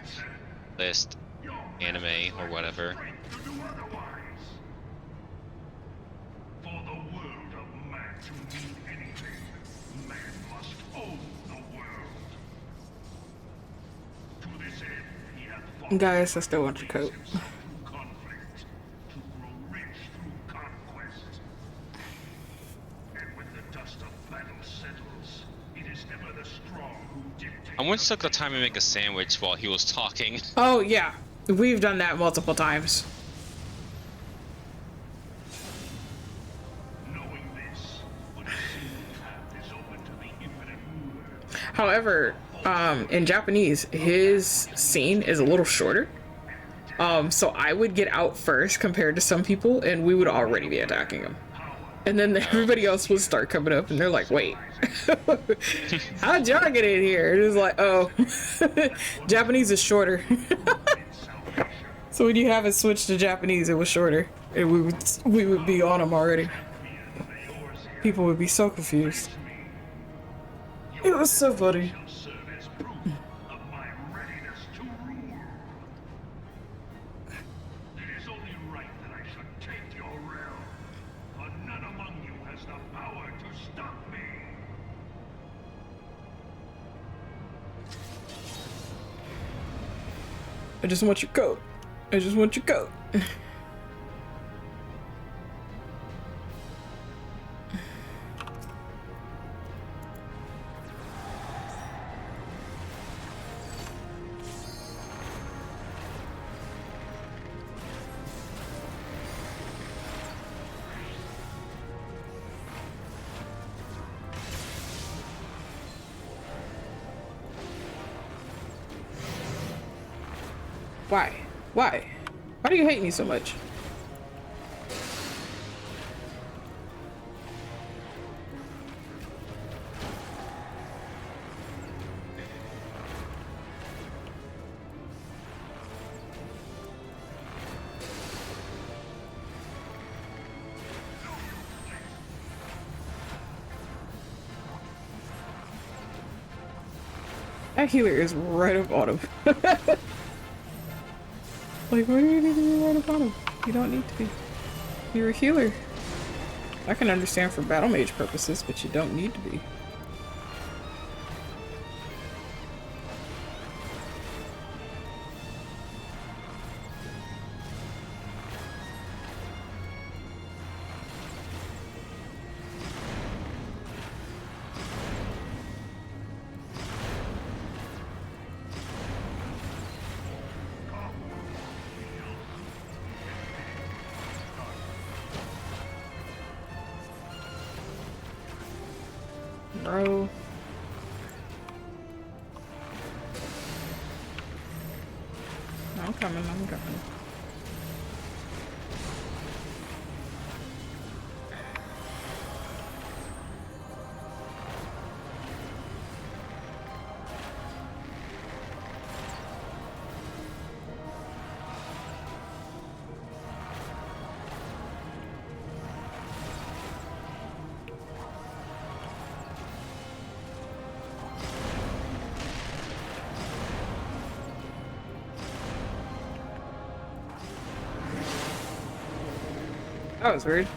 Speaker 4: list anime or whatever.
Speaker 6: to do otherwise. For the world of man to mean anything, man must own the world. To this end, he hath fought
Speaker 1: Guys, I still want your coat.
Speaker 6: through conflict, to grow rich through conquest. And when the dust of battle settles, it is ever the strong who dictate.
Speaker 4: I once took the time to make a sandwich while he was talking.
Speaker 1: Oh yeah, we've done that multiple times.
Speaker 6: Knowing this, but a single path is open to the infinite ruler.
Speaker 1: However, in Japanese, his scene is a little shorter. So I would get out first compared to some people, and we would already be attacking him. And then everybody else would start coming up, and they're like, wait, how'd y'all get in here? It was like, oh, Japanese is shorter. So when you have it switched to Japanese, it was shorter. And we would be on them already. People would be so confused. It was so funny.
Speaker 6: Serve as proof of my readiness to rule. It is only right that I should take your realm, for none among you has the power to stop me.
Speaker 1: I just want your coat. I just want your coat. Why? Why? Why do you hate me so much? That healer is right up on him. Like, why do you need to be right up on him? You don't need to be. You're a healer. I can understand for battle mage purposes, but you don't need to be. Bro. I'm coming, I'm coming. That was weird.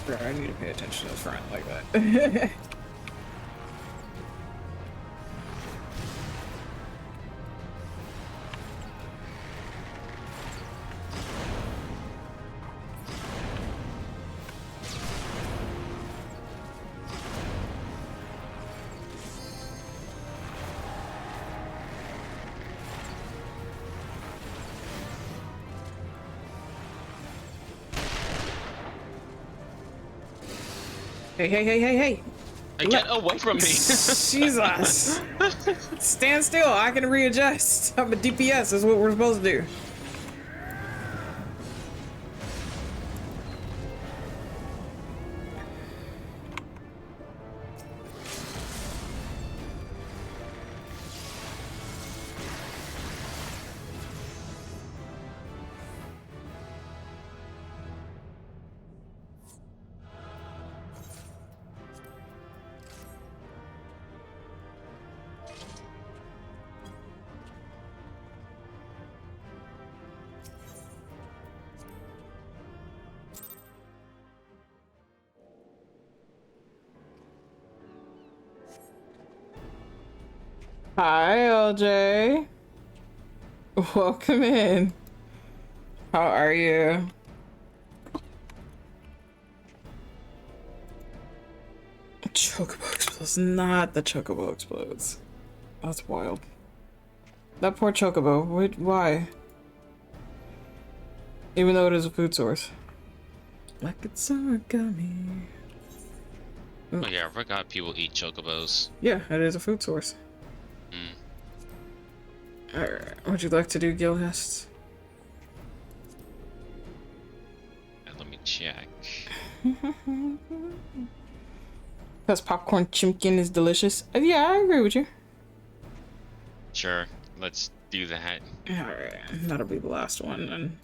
Speaker 1: Bro, I need to pay attention to the front like that. Hey, hey, hey, hey, hey!
Speaker 4: Get away from me!
Speaker 1: Jesus! Stand still, I can readjust. I'm a DPS, is what we're supposed to do. Hi, LJ. Welcome in. How are you? Chocobo explodes. Not the Chocobo explodes. That's wild. That poor Chocobo. Wait, why? Even though it is a food source. Like it's origami.
Speaker 4: Oh yeah, I forgot people eat chocobos.
Speaker 1: Yeah, it is a food source. Alright, would you like to do Gilhests?
Speaker 4: Let me check.
Speaker 1: Because popcorn chimkin is delicious. Yeah, I agree with you.
Speaker 4: Sure, let's do that.
Speaker 1: Alright, that'll be the last one then.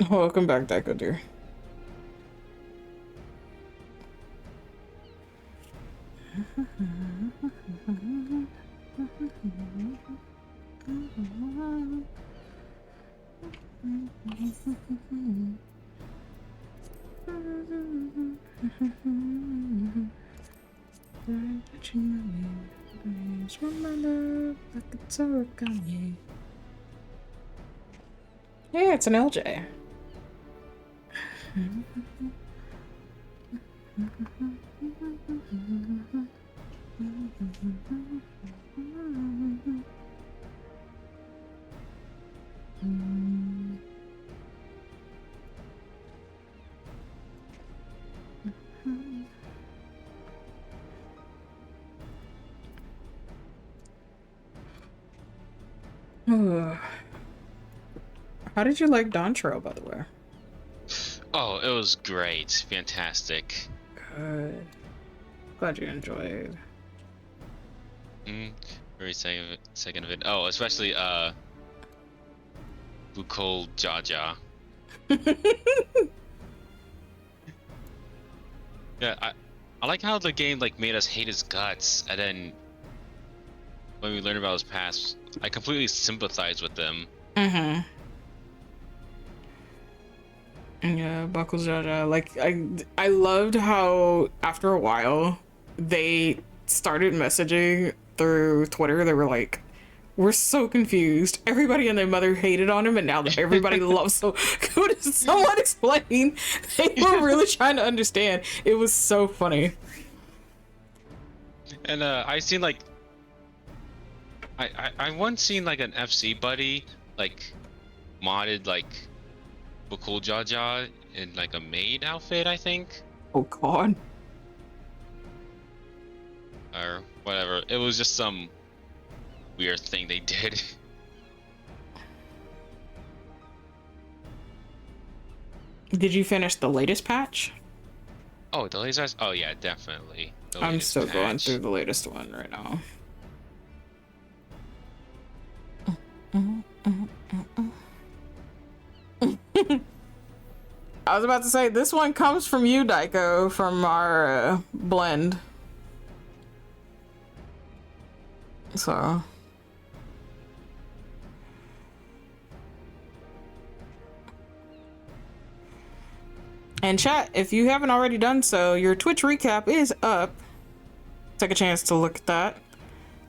Speaker 1: Welcome back, Deco dear. Yeah, it's an LJ. How did you like Dontro, by the way?
Speaker 4: Oh, it was great. Fantastic.
Speaker 1: Good. Glad you enjoyed.
Speaker 4: Very second of it. Oh, especially Bukol Jaja. Yeah, I like how the game like made us hate his guts, and then when we learned about his past, I completely sympathize with them.
Speaker 1: Mm-hmm. Yeah, Buckles Jaja. Like I loved how after a while they started messaging through Twitter. They were like, "We're so confused. Everybody and their mother hated on him, and now that everybody loves so could someone explain?" They were really trying to understand. It was so funny.
Speaker 4: And I seen like I once seen like an FC buddy like modded like Bukol Jaja in like a maid outfit, I think.
Speaker 1: Oh God.
Speaker 4: It was just some weird thing they did.
Speaker 1: Did you finish the latest patch?
Speaker 4: Oh, the lasers. Oh yeah, definitely. The
Speaker 1: I'm
Speaker 4: latest
Speaker 1: still going
Speaker 4: patch.
Speaker 1: through the latest one right now. I was about to say, this one comes from you, Daiko, from our blend. So. And chat, if you haven't already done so, your Twitch recap is up. Take a chance to look at that.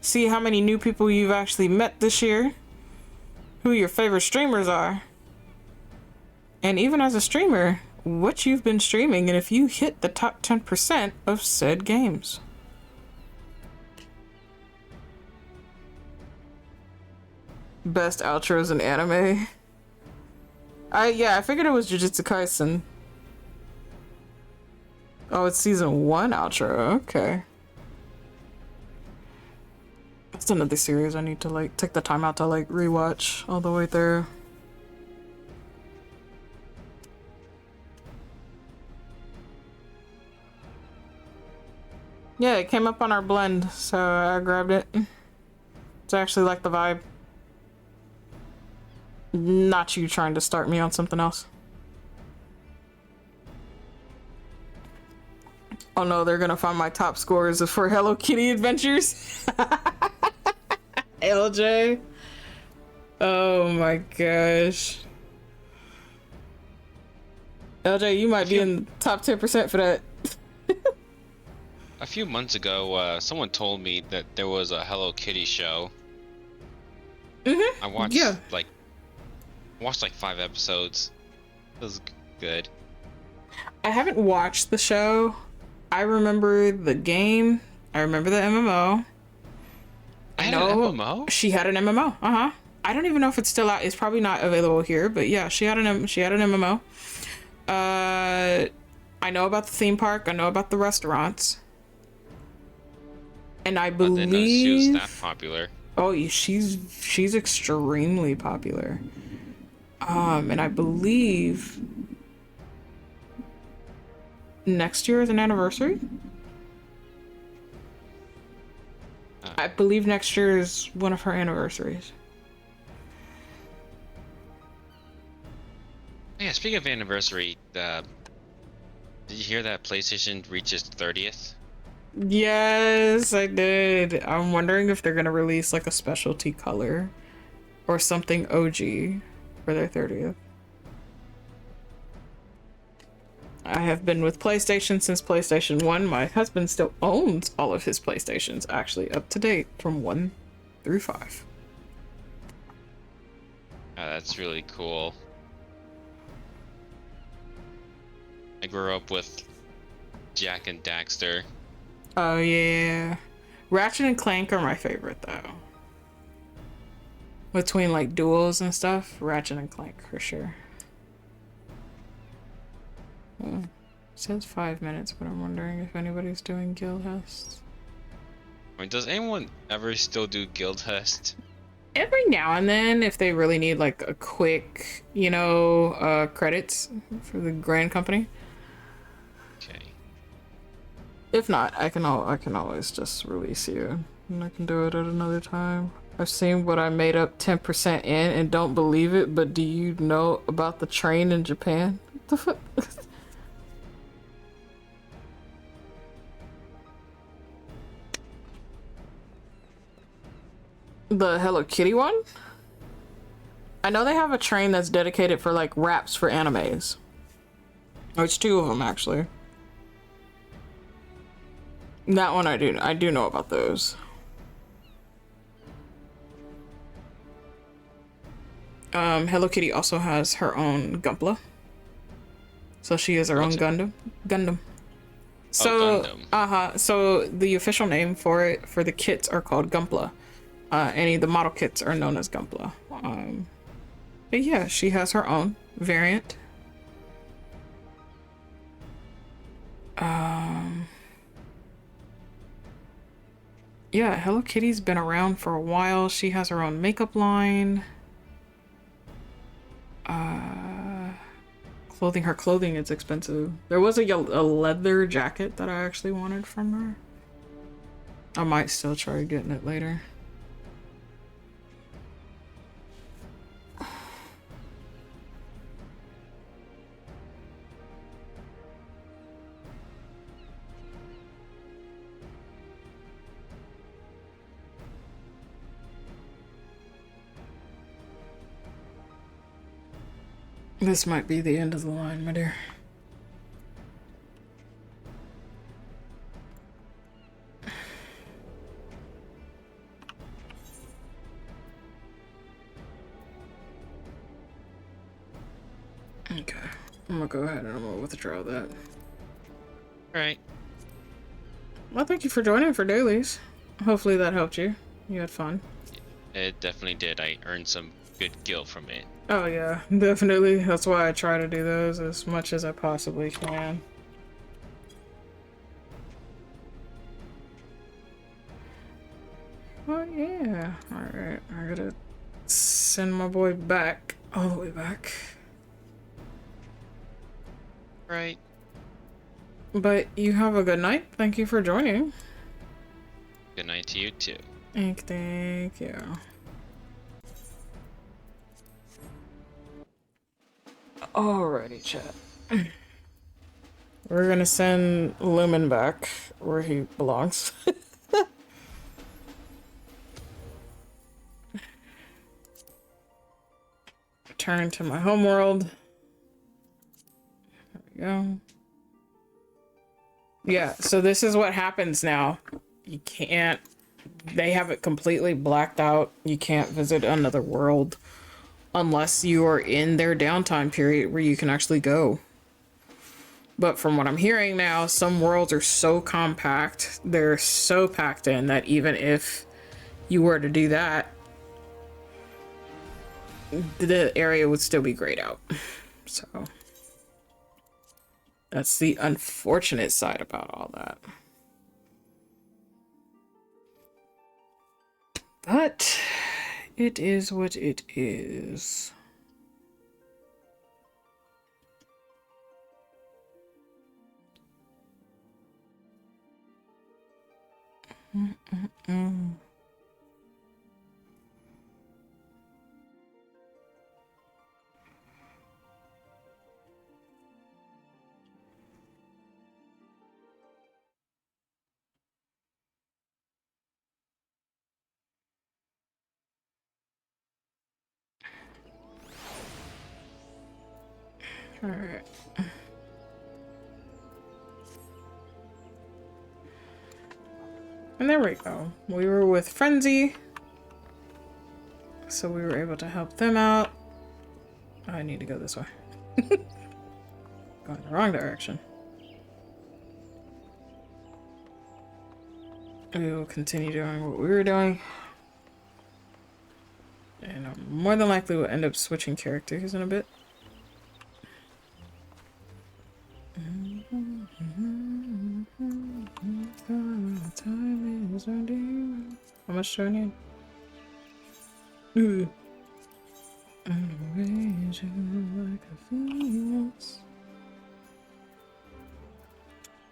Speaker 1: See how many new people you've actually met this year. Who your favorite streamers are. And even as a streamer, what you've been streaming and if you hit the top 10% of said games. Best outros in anime. I figured it was Jujutsu Kaisen. Oh, it's season 1 outro. Okay. That's another series I need to like take the time out to like rewatch all the way through. Yeah, it came up on our blend, so I grabbed it. It's actually like the vibe. Not you trying to start me on something else. Oh no, they're gonna find my top scores for Hello Kitty Adventures. LJ. Oh my gosh. LJ, you might be in the top 10% for that.
Speaker 4: A few months ago, someone told me that there was a Hello Kitty show. I watched like 5 episodes. It was good.
Speaker 1: I haven't watched the show. I remember the game. I remember the MMO.
Speaker 4: I know an MMO?
Speaker 1: She had an MMO. I don't even know if it's still out. It's probably not available here, but yeah, she had an MMO. I know about the theme park. I know about the restaurants. And I believe
Speaker 4: didn't know she was that popular.
Speaker 1: Oh, she's extremely popular. And I believe next year is an anniversary. I believe next year is one of her anniversaries.
Speaker 4: Yeah, speaking of anniversary, did you hear that PlayStation reaches 30th?
Speaker 1: Yes, I did. I'm wondering if they're gonna release like a specialty color or something OG for their 30th. I have been with PlayStation since PlayStation 1. My husband still owns all of his PlayStations, actually up to date from 1 through 5.
Speaker 4: That's really cool. I grew up with Jak and Daxter.
Speaker 1: Oh yeah. Ratchet and Clank are my favorite though. Between like duels and stuff, Ratchet and Clank for sure. It says 5 minutes, but I'm wondering if anybody's doing guild tests.
Speaker 4: I mean, does anyone ever still do guild test?
Speaker 1: Every now and then, if they really need like a quick, credits for the grand company.
Speaker 4: Okay.
Speaker 1: If not, I can always just release you, and I can do it at another time. I've seen what I made up 10% in and don't believe it, but do you know about the train in Japan? What the fuck? The Hello Kitty one? I know they have a train that's dedicated for like raps for animes. Oh, it's 2 of them actually. That one I do know about those. Hello Kitty also has her own Gunpla. So she is her own Gundam. So,
Speaker 4: Gundam.
Speaker 1: So the official name for the kits are called Gunpla. Any of the model kits are known as Gunpla. But yeah, she has her own variant. Yeah, Hello Kitty's been around for a while. She has her own makeup line. Clothing. Her clothing is expensive. There was a leather jacket that I actually wanted from her. I might still try getting it later. This might be the end of the line, my dear. Okay, I'm gonna go ahead and I'm gonna withdraw that.
Speaker 4: Right.
Speaker 1: Well, thank you for joining for dailies. Hopefully that helped you. You had fun.
Speaker 4: It definitely did. I earned some good guilt from it.
Speaker 1: Oh yeah, definitely. That's why I try to do those as much as I possibly can. Oh yeah. Alright, I gotta send my boy back. All the way back.
Speaker 4: Right.
Speaker 1: But you have a good night. Thank you for joining.
Speaker 4: Good night to you too.
Speaker 1: Thank you. Alrighty, chat. We're gonna send Lumen back where he belongs. Return to my homeworld. There we go. Yeah, so this is what happens now. You can't... They have it completely blacked out. You can't visit another world unless you are in their downtime period where you can actually go. But from what I'm hearing now, some worlds are so compact, they're so packed in that even if you were to do that, the area would still be grayed out. So that's the unfortunate side about all that. But it is what it is. All right. And there we go. We were with Frenzy, so we were able to help them out. I need to go this way. Going the wrong direction. We will continue doing what we were doing. And more than likely we'll end up switching characters in a bit. Time is running. How much do I need?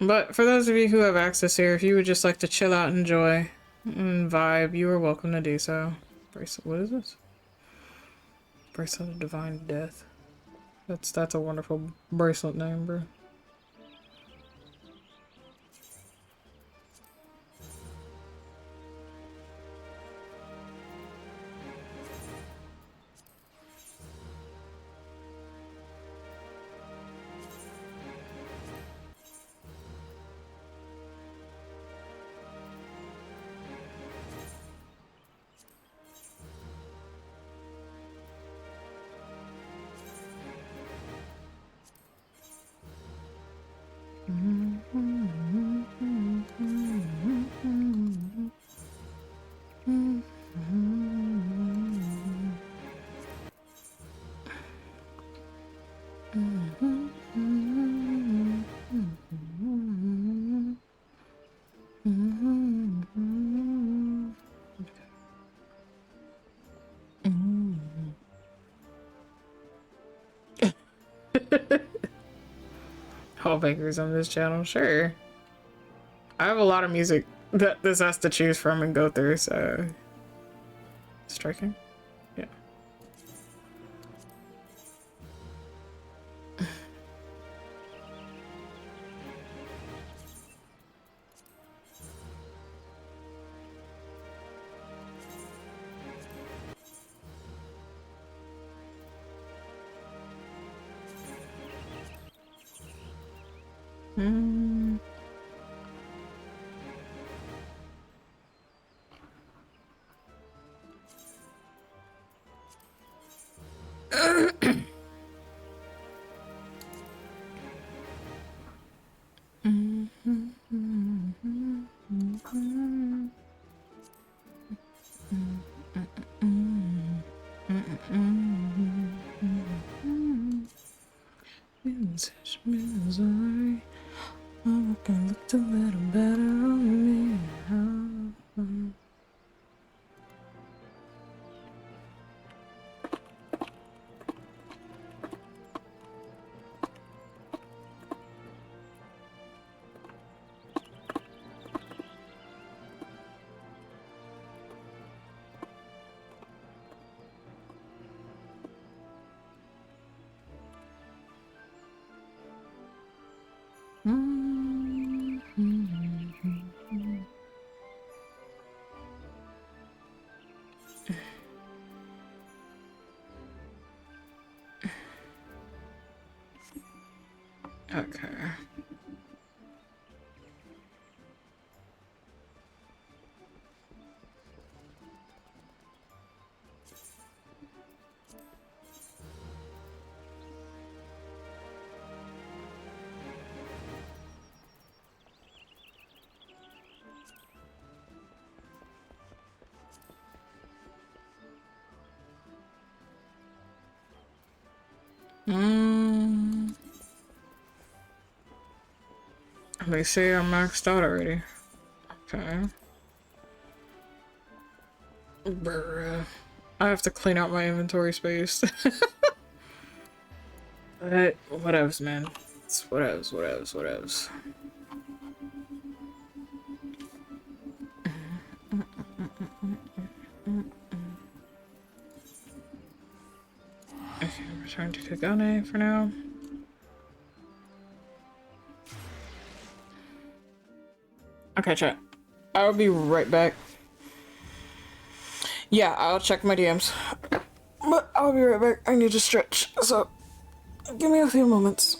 Speaker 1: But for those of you who have access here, if you would just like to chill out, enjoy, and vibe, you are welcome to do so. Bracelet, what is this? Bracelet of Divine Death. That's a wonderful bracelet name, bro. call bakers on this channel, sure. I have a lot of music that this has to choose from and go through, so... Striking? Yeah. Hmm. Such misery. Oh, I can look a little better on me. Okay. They say I'm maxed out already. Okay. Bruh. I have to clean out my inventory space. But whatevs, man. It's whatevs. Okay, return to Kagane for now. Okay, chat. I'll be right back. Yeah, I'll check my DMs. But I'll be right back. I need to stretch, so give me a few moments.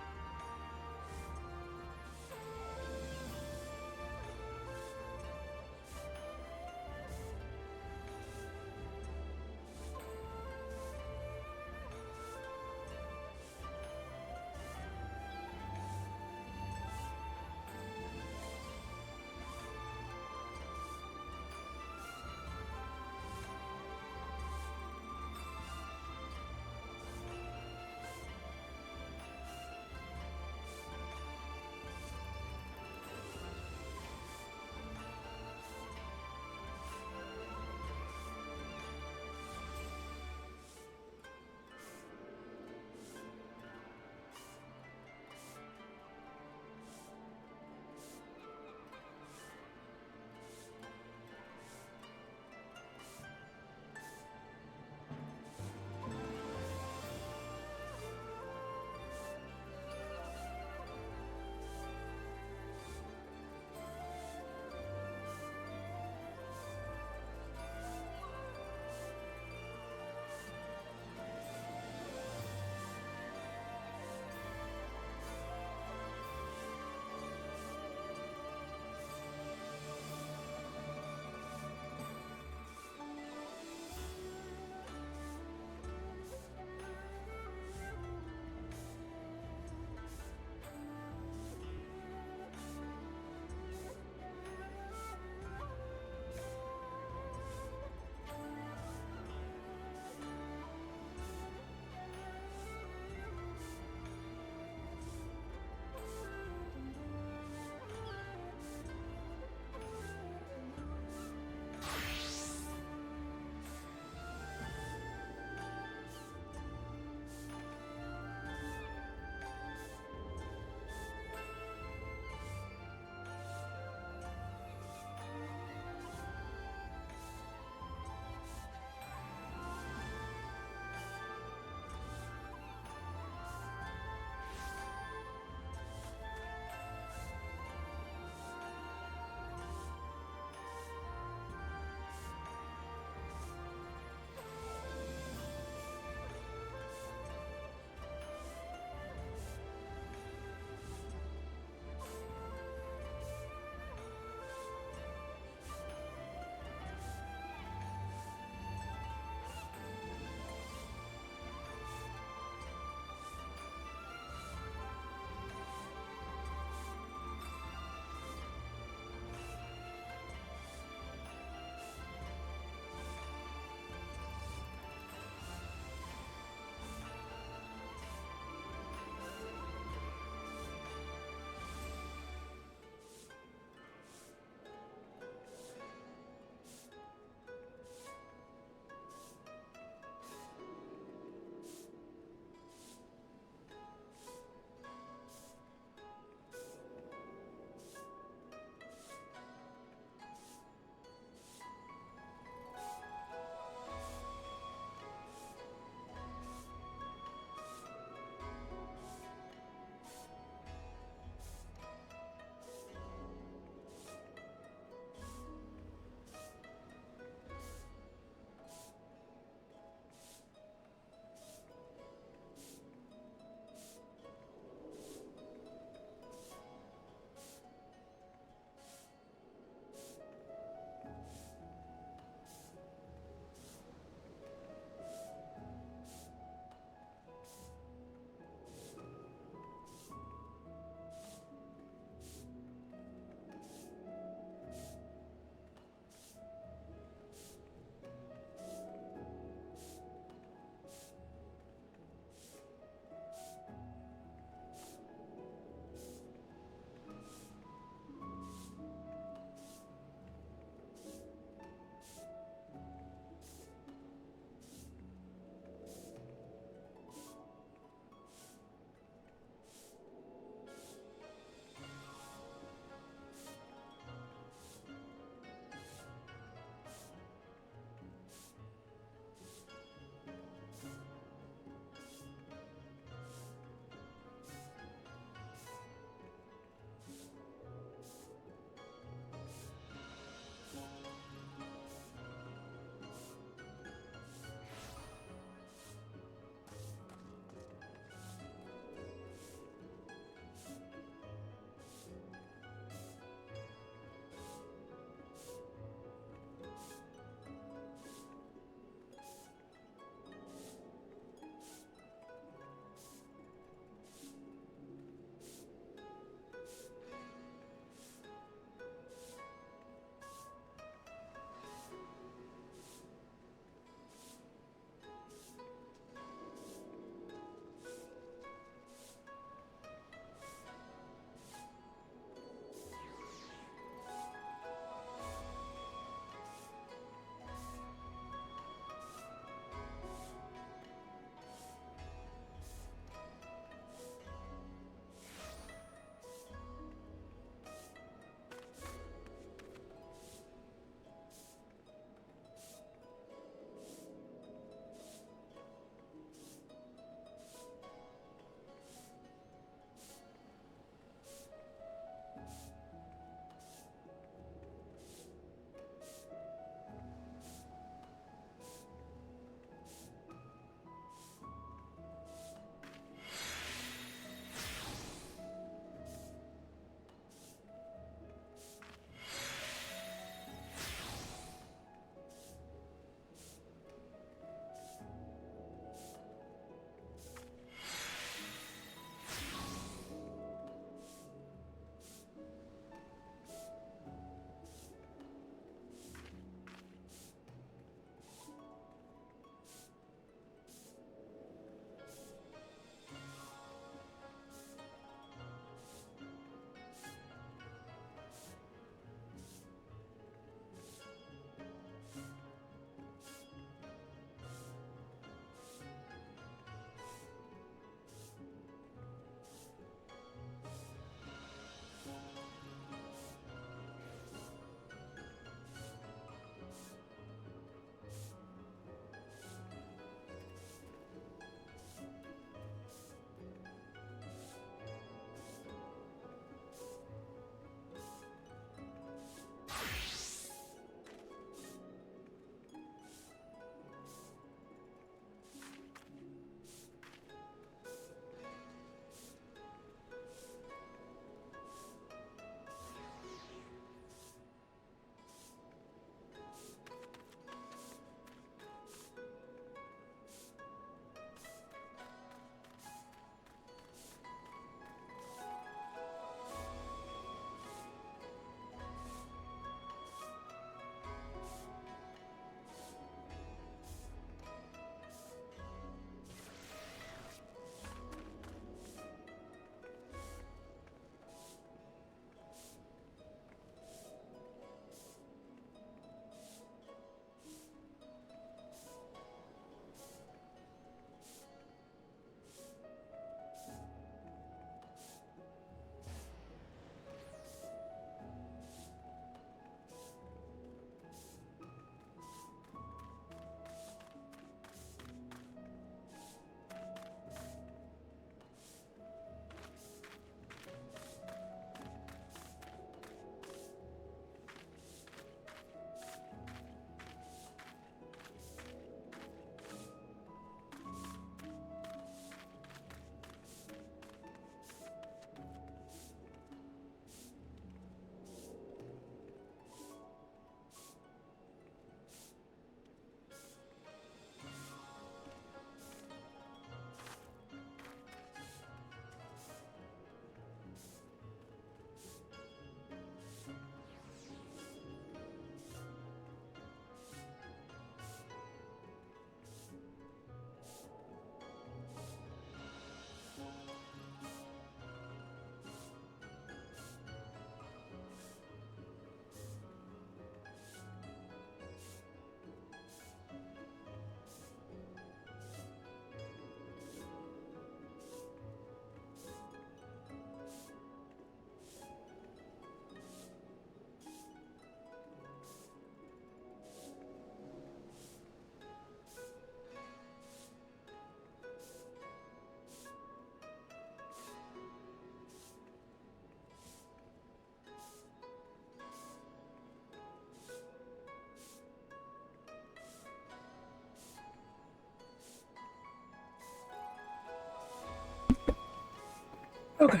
Speaker 1: Okay.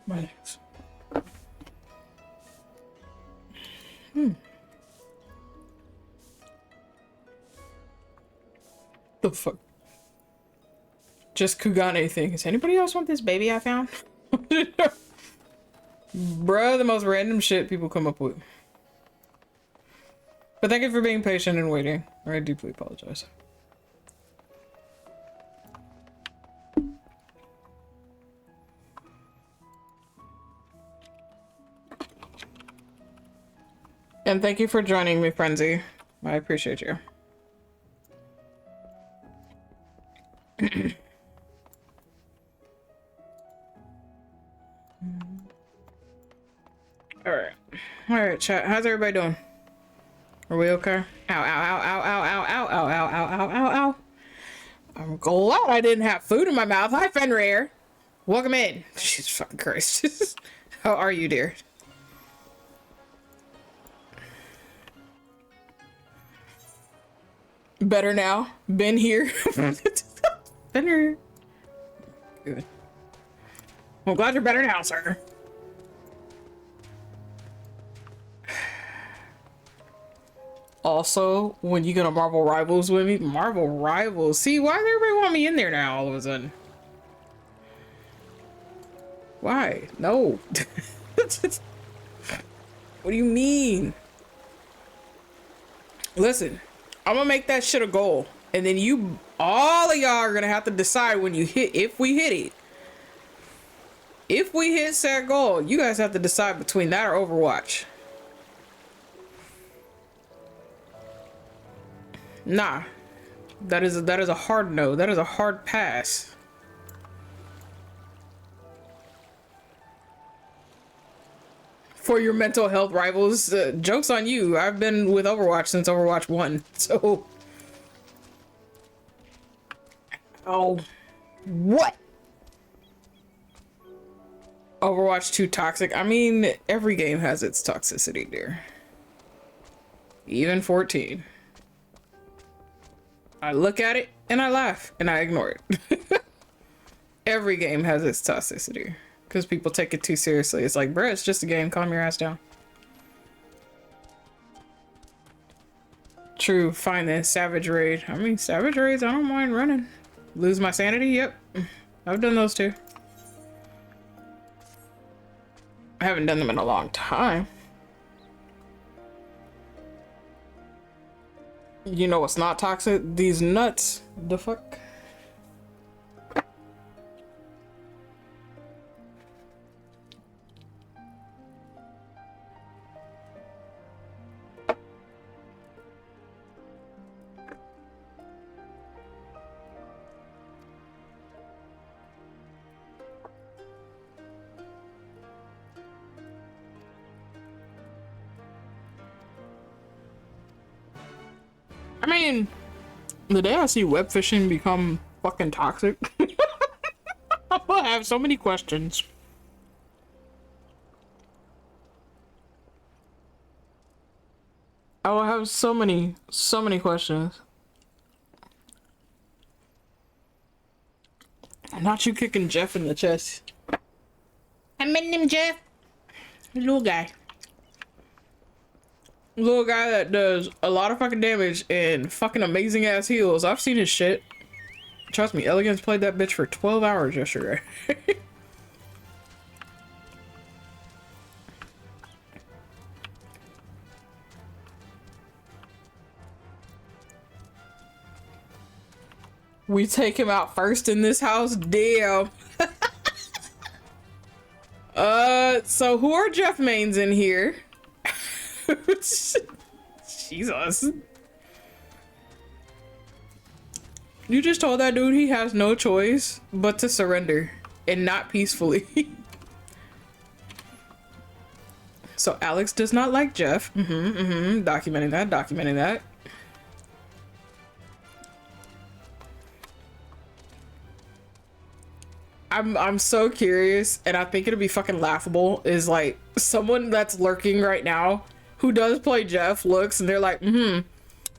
Speaker 1: My legs. The fuck? Just Kugane things. Anybody else want this baby I found? Bruh, the most random shit people come up with. But thank you for being patient and waiting. I deeply apologize. And thank you for joining me, Frenzy. I appreciate you. Alright, chat. How's everybody doing? Are we okay? Ow, ow, ow, ow, ow, ow, ow, ow, ow, ow, ow, ow, ow. I'm glad I didn't have food in my mouth. Hi, Fenrir. Welcome in. Jesus fucking Christ. How are you, dear? Better now. Been here. Been here. Good. I'm glad you're better now, sir. Also, when you get on Marvel Rivals with me, Marvel Rivals. See, why does everybody want me in there now all of a sudden? Why? No. What do you mean? Listen, I'm gonna make that shit a goal. And then you, all of y'all are gonna have to decide when you hit, if we hit it. If we hit that goal, you guys have to decide between that or Overwatch. Nah. That is a hard no. That is a hard pass. For your mental health rivals, joke's on you. I've been with Overwatch since Overwatch 1, so... Oh. What? Overwatch 2 toxic? I mean, every game has its toxicity, dear. Even 14. I look at it, and I laugh, and I ignore it. Every game has its toxicity. Because people take it too seriously. It's like, bruh, it's just a game. Calm your ass down. True. Fine then. Savage Raid. I mean, Savage Raids, I don't mind running. Lose my sanity? Yep. I've done those too. I haven't done them in a long time. You know what's not toxic? These nuts. The fuck? I mean, the day I see web fishing become fucking toxic, I will have so many questions. I will have so many questions. Not you kicking Jeff in the chest. I met him, Jeff. Little guy. Little guy that does a lot of fucking damage and fucking amazing ass heals. I've seen his shit. Trust me, Elegance played that bitch for 12 hours yesterday. We take him out first in this house? Damn. So who are Jeff mains in here? Jesus. You just told that dude he has no choice but to surrender, and not peacefully. So Alex does not like Jeff. Documenting that. I'm so curious, and I think it'll be fucking laughable, is like someone that's lurking right now who does play Jeff looks and they're like,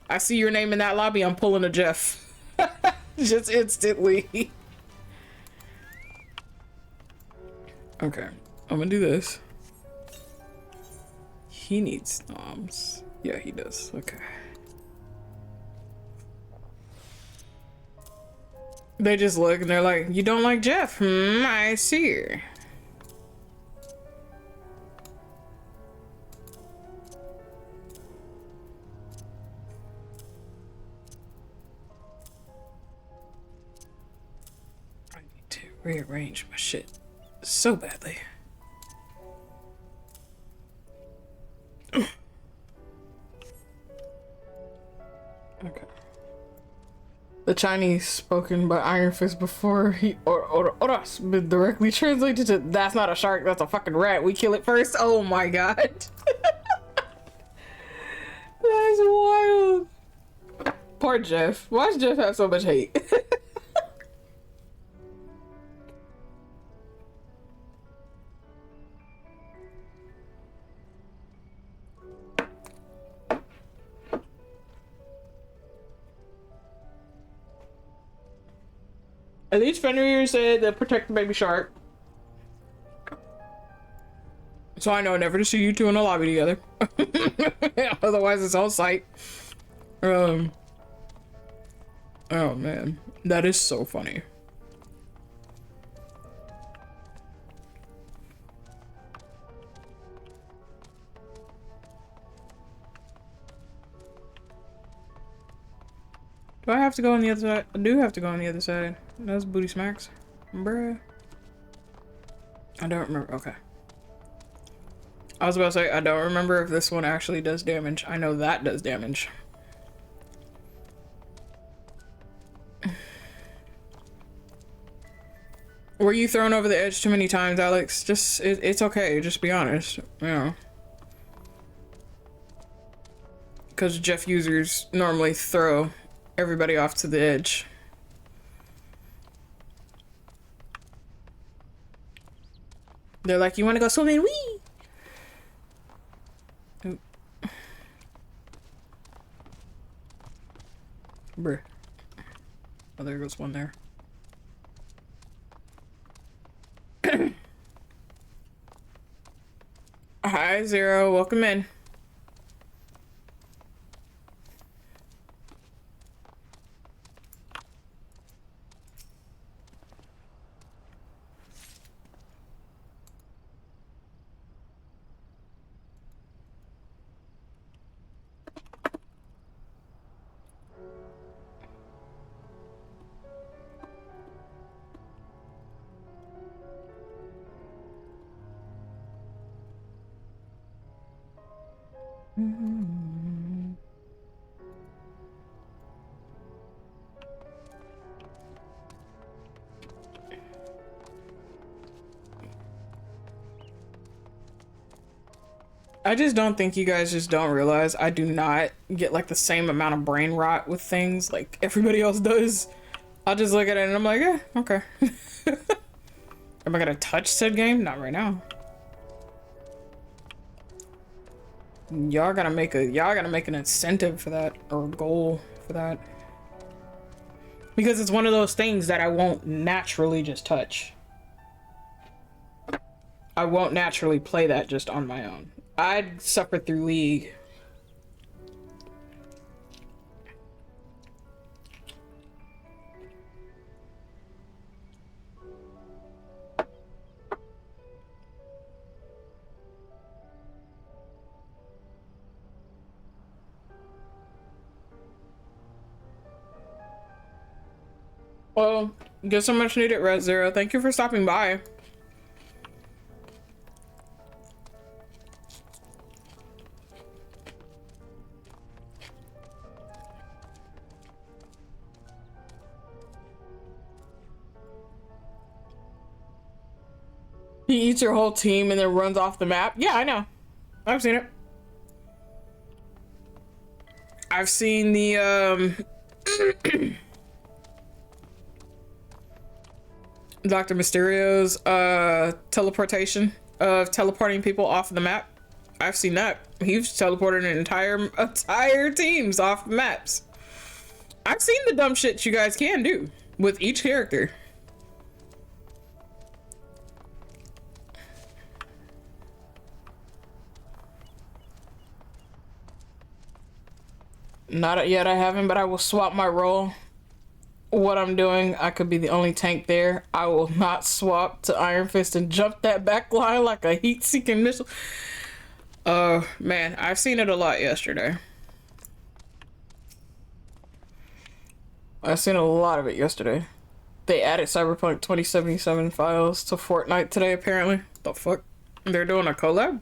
Speaker 1: I see your name in that lobby, I'm pulling a Jeff. Just instantly. Okay, I'm gonna do this. He needs noms. Yeah, he does. Okay. They just look and they're like, you don't like Jeff? I see. I need to rearrange my shit so badly. Okay. The Chinese spoken by Iron Fist before he or been directly translated to "That's not a shark, that's a fucking rat. We kill it first." Oh my god. That's wild. Poor Jeff. Why does Jeff have so much hate? At least Fenrir said to protect the baby shark. So I know never to see you two in a lobby together. Otherwise it's on sight. Oh man. That is so funny. Do I have to go on the other side? I do have to go on the other side. Those booty smacks. Bruh. I don't remember. Okay. I was about to say, I don't remember if this one actually does damage. I know that does damage. Were you thrown over the edge too many times, Alex? Just, it's okay. Just be honest. You know. Because Jeff users normally throw everybody off to the edge. They're like, you want to go swimming? Wee! Oop. Bruh. Oh, there goes one there. Hi, Zero. Welcome in. I just don't think you guys just don't realize I do not get like the same amount of brain rot with things like everybody else does. I'll just look at it and I'm like, yeah, okay. Am I gonna touch said game? Not right now. Y'all gotta make an incentive for that, or a goal for that. Because it's one of those things that I won't naturally just touch. I won't naturally play that just on my own. I'd suffer through League. Well, get so much needed, Red Zero. Thank you for stopping by. He eats your whole team and then runs off the map. Yeah, I know. I've seen it. I've seen the Dr. Mysterio's teleportation of teleporting people off the map. I've seen that. He's teleported an entire teams off maps. I've seen the dumb shit you guys can do with each character. Not yet, I haven't, but I will swap my role. What I'm doing, I could be the only tank there. I will not swap to Iron Fist and jump that back line like a heat-seeking missile. Man, I've seen it a lot yesterday. I've seen a lot of it yesterday. They added Cyberpunk 2077 files to Fortnite today, apparently. The fuck? They're doing a collab?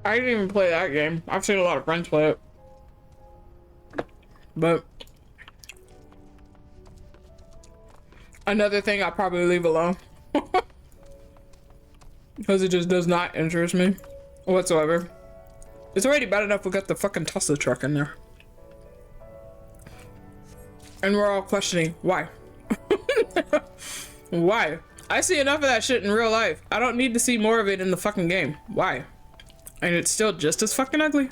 Speaker 1: I didn't even play that game. I've seen a lot of friends play it. But another thing I'll probably leave alone. Because it just does not interest me whatsoever. It's already bad enough we got the fucking Tesla truck in there. And we're all questioning why. Why? I see enough of that shit in real life. I don't need to see more of it in the fucking game. Why? And it's still just as fucking ugly.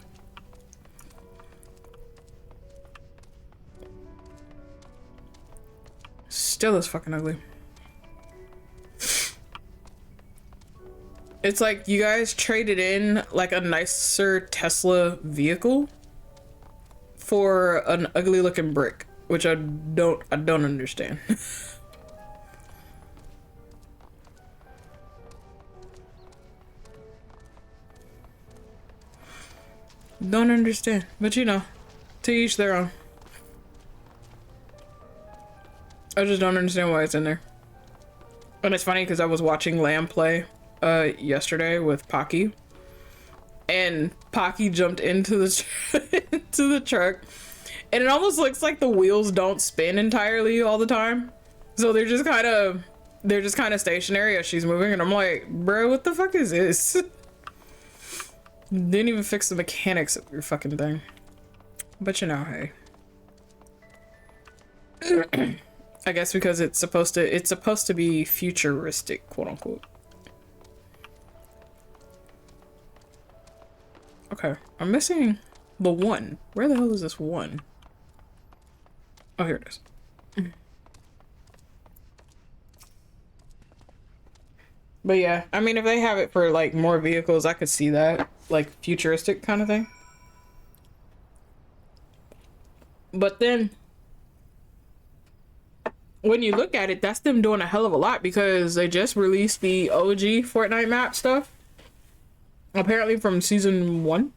Speaker 1: Still as fucking ugly. It's like you guys traded in like a nicer Tesla vehicle for an ugly looking brick, which I don't understand. Don't understand, but you know, to each their own. I just don't understand why it's in there. And it's funny because I was watching Lamb play yesterday with Pocky, and Pocky jumped into the into the truck, and it almost looks like the wheels don't spin entirely all the time, so they're just kind of stationary as she's moving, and I'm like, bro, what the fuck is this? Didn't even fix the mechanics of your fucking thing. But you know, hey. I guess because it's supposed to be futuristic, quote unquote. Okay, I'm missing the one. Where the hell is this one? Oh, here it is. But yeah, I mean, if they have it for like more vehicles, I could see that. Like futuristic kind of thing. But then when you look at it, that's them doing a hell of a lot because they just released the OG Fortnite map stuff. Apparently from season 1.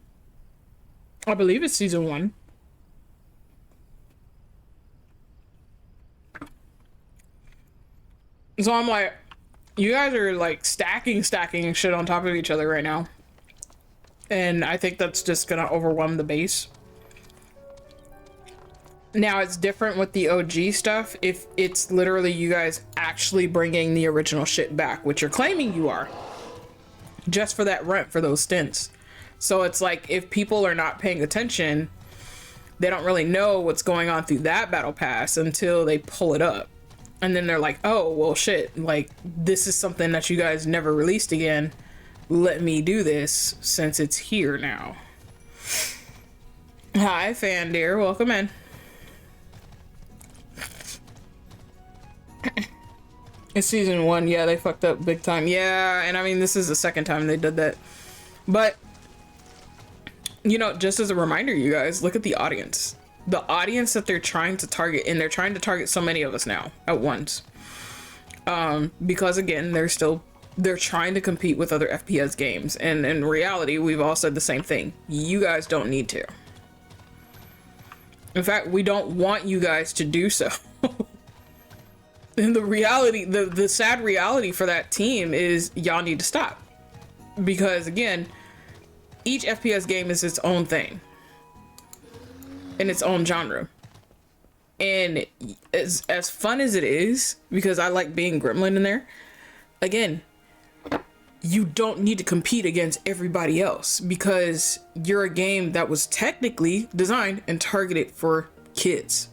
Speaker 1: I believe it's season 1. So I'm like, you guys are like stacking shit on top of each other right now. And I think that's just gonna overwhelm the base. Now it's different with the OG stuff if it's literally you guys actually bringing the original shit back, which you're claiming you are. Just for that rent for those stints. So it's like if people are not paying attention, they don't really know what's going on through that battle pass until they pull it up. And then they're like, oh, well shit, like this is something that you guys never released again. Let me do this since it's here now. Hi, fan dear, welcome in. It's season 1, yeah, they fucked up big time. Yeah, and I mean, this is the second time they did that. But, you know, just as a reminder, you guys, look at the audience. The audience that they're trying to target, and they're trying to target so many of us now at once. Because again, they're trying to compete with other FPS games. And in reality, we've all said the same thing. You guys don't need to. In fact, we don't want you guys to do so. And the reality, the sad reality for that team is y'all need to stop. Because again, each FPS game is its own thing in its own genre. And as fun as it is, because I like being Gremlin in there, again, you don't need to compete against everybody else because you're a game that was technically designed and targeted for kids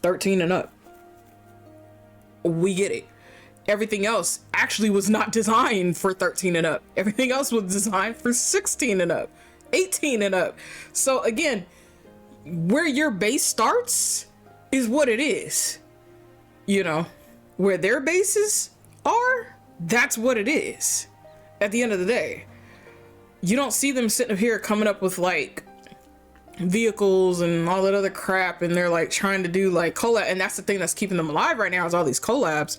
Speaker 1: 13 and up. We get it. Everything else actually was not designed for 13 and up. Everything else was designed for 16 and up, 18 and up. So again, where your base starts is what it is. You know, where their bases are, that's what it is. At the end of the day, you don't see them sitting up here coming up with like vehicles and all that other crap, and they're like trying to do like collab, and that's the thing that's keeping them alive right now is all these collabs.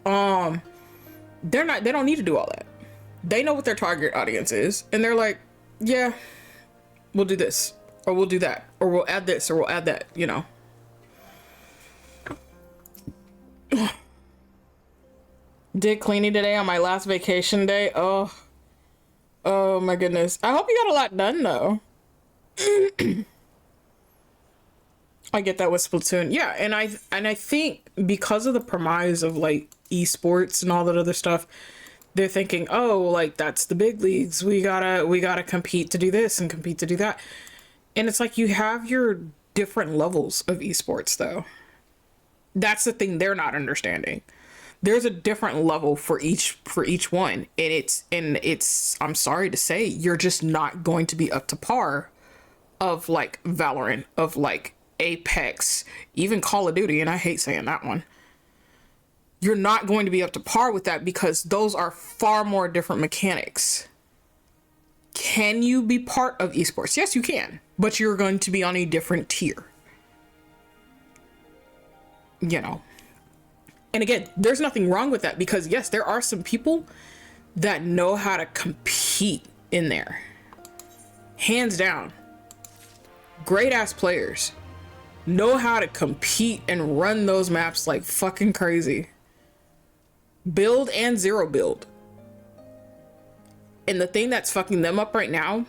Speaker 1: They don't need to do all that. They know what their target audience is, and they're like, yeah, we'll do this, or we'll do that, or we'll add this, or we'll add that, you know. Did cleaning today on my last vacation day. Oh my goodness. I hope you got a lot done though. I get that with Splatoon. Yeah, and I think because of the premise of like esports and all that other stuff, they're thinking, oh, like that's the big leagues. We gotta compete to do this and compete to do that. And it's like you have your different levels of esports though. That's the thing they're not understanding. There's a different level for each one, and it's I'm sorry to say, you're just not going to be up to par of like Valorant, of like Apex, even Call of Duty, and I hate saying that one. You're not going to be up to par with that because those are far more different mechanics. Can you be part of esports? Yes, you can, but you're going to be on a different tier. You know. And again, there's nothing wrong with that because yes, there are some people that know how to compete in there. Hands down. Great ass players know how to compete and run those maps like fucking crazy. Build and zero build. And the thing that's fucking them up right now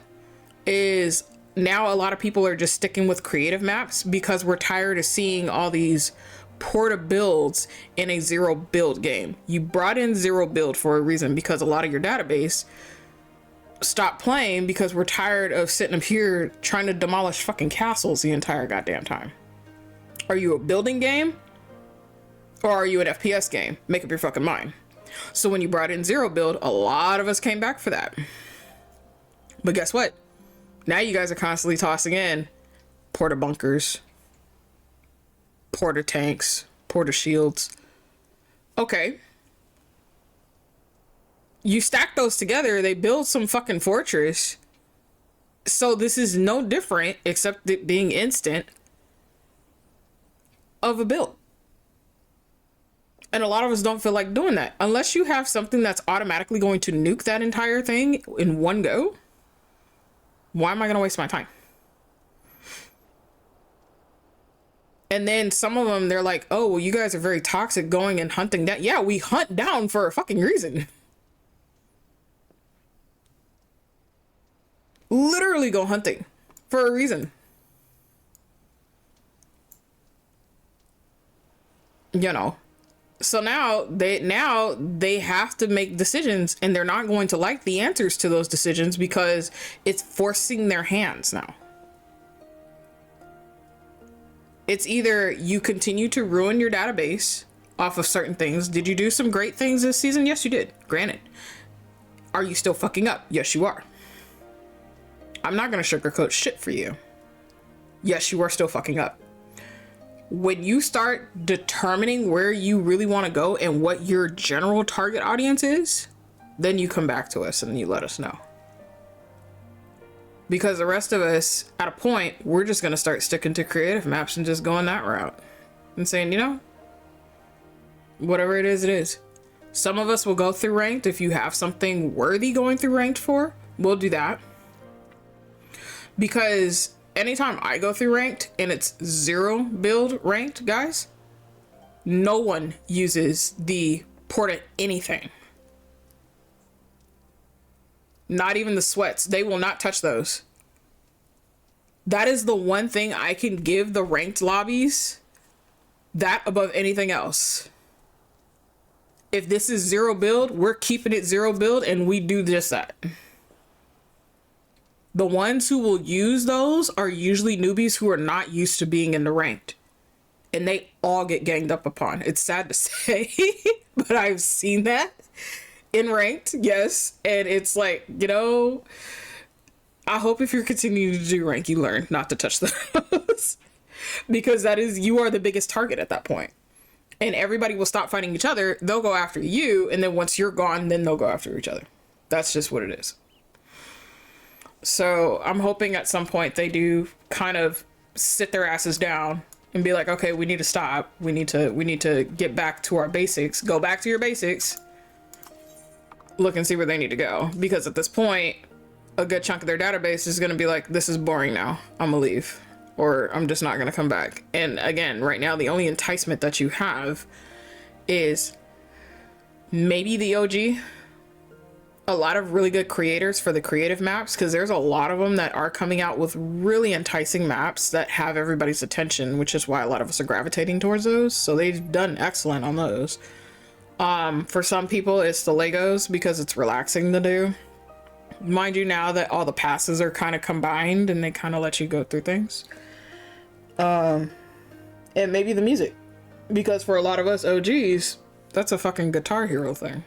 Speaker 1: is now a lot of people are just sticking with creative maps because we're tired of seeing all these porta builds in a zero build game. You brought in zero build for a reason because a lot of your database stopped playing because we're tired of sitting up here trying to demolish fucking castles the entire goddamn time. Are you a building game or are you an FPS game? Make up your fucking mind. So when you brought in zero build, a lot of us came back for that. But guess what? Now you guys are constantly tossing in porta bunkers, porta tanks, porta shields. Okay. You stack those together, they build some fucking fortress. So this is no different, except it being instant, of a build. And a lot of us don't feel like doing that. Unless you have something that's automatically going to nuke that entire thing in one go, why am I going to waste my time? And then some of them, they're like, oh, well, you guys are very toxic going and hunting down. Yeah, we hunt down for a fucking reason. Literally go hunting for a reason. You know. So now they have to make decisions, and they're not going to like the answers to those decisions because it's forcing their hands now. It's either you continue to ruin your database off of certain things. Did you do some great things this season? Yes, you did. Granted. Are you still fucking up? Yes, you are. I'm not going to sugarcoat shit for you. Yes, you are still fucking up. When you start determining where you really want to go and what your general target audience is, then you come back to us and you let us know. Because the rest of us, at a point, we're just going to start sticking to creative maps and just going that route. And saying, you know, whatever it is, it is. Some of us will go through ranked. If you have something worthy going through ranked for, we'll do that. Because anytime I go through ranked and it's zero build ranked, guys, no one uses the porta anything. Not even the sweats. They will not touch those. That is the one thing I can give the ranked lobbies. That above anything else. If this is 0 build, we're keeping it 0 build, and we do just that. The ones who will use those are usually newbies who are not used to being in the ranked. And they all get ganged up upon. It's sad to say, but I've seen that in ranked, yes. And it's like, you know, I hope if you're continuing to do rank, you learn not to touch those. Because that is, you are the biggest target at that point. And everybody will stop fighting each other. They'll go after you. And then once you're gone, then they'll go after each other. That's just what it is. So I'm hoping at some point they do kind of sit their asses down and be like, okay, we need to stop. We need to get back to our basics. Go back to your basics. Look and see where they need to go. Because at this point, a good chunk of their database is going to be like, this is boring now. I'm gonna leave. Or I'm just not going to come back. And again, right now, the only enticement that you have is maybe the OG. A lot of really good creators for the creative maps, because there's a lot of them that are coming out with really enticing maps that have everybody's attention, which is why a lot of us are gravitating towards those. So they've done excellent on those. For some people, it's the Legos because it's relaxing to do. Mind you, now that all the passes are kind of combined and they kind of let you go through things. And maybe the music, because for a lot of us OGs, that's a fucking Guitar Hero thing.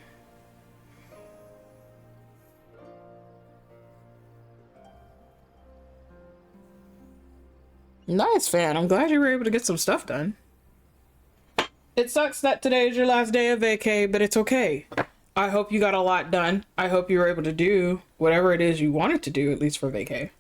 Speaker 1: Nice, fan. I'm glad you were able to get some stuff done. It sucks that today is your last day of vacay, but it's okay. I hope you got a lot done. I hope you were able to do whatever it is you wanted to do, at least for vacay.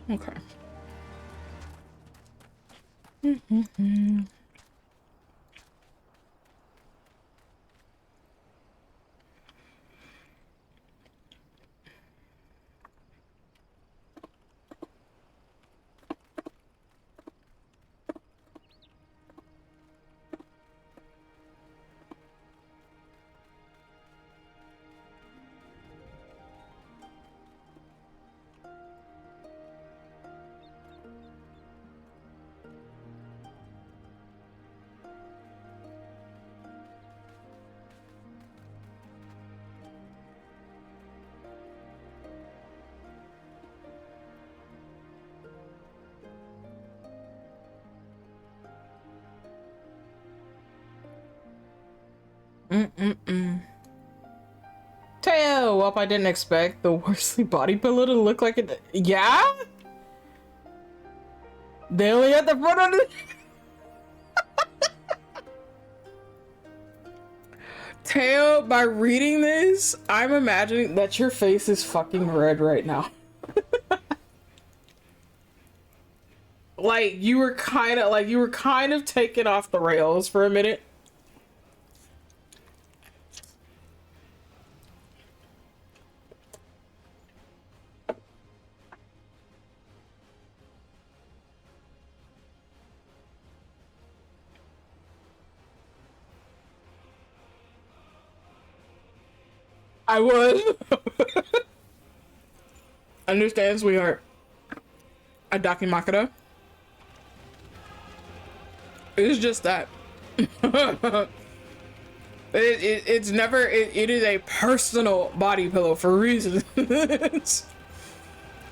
Speaker 1: Okay. Teo, well, I didn't expect the Worsley body pillow to look like it. Yeah? They only had the front on it. Teo, by reading this, I'm imagining that your face is fucking red right now. Like you were kind of taken off the rails for a minute. I was. Understand, sweetheart. A Dakimakura. It's just that. It's never, it is a personal body pillow for reasons.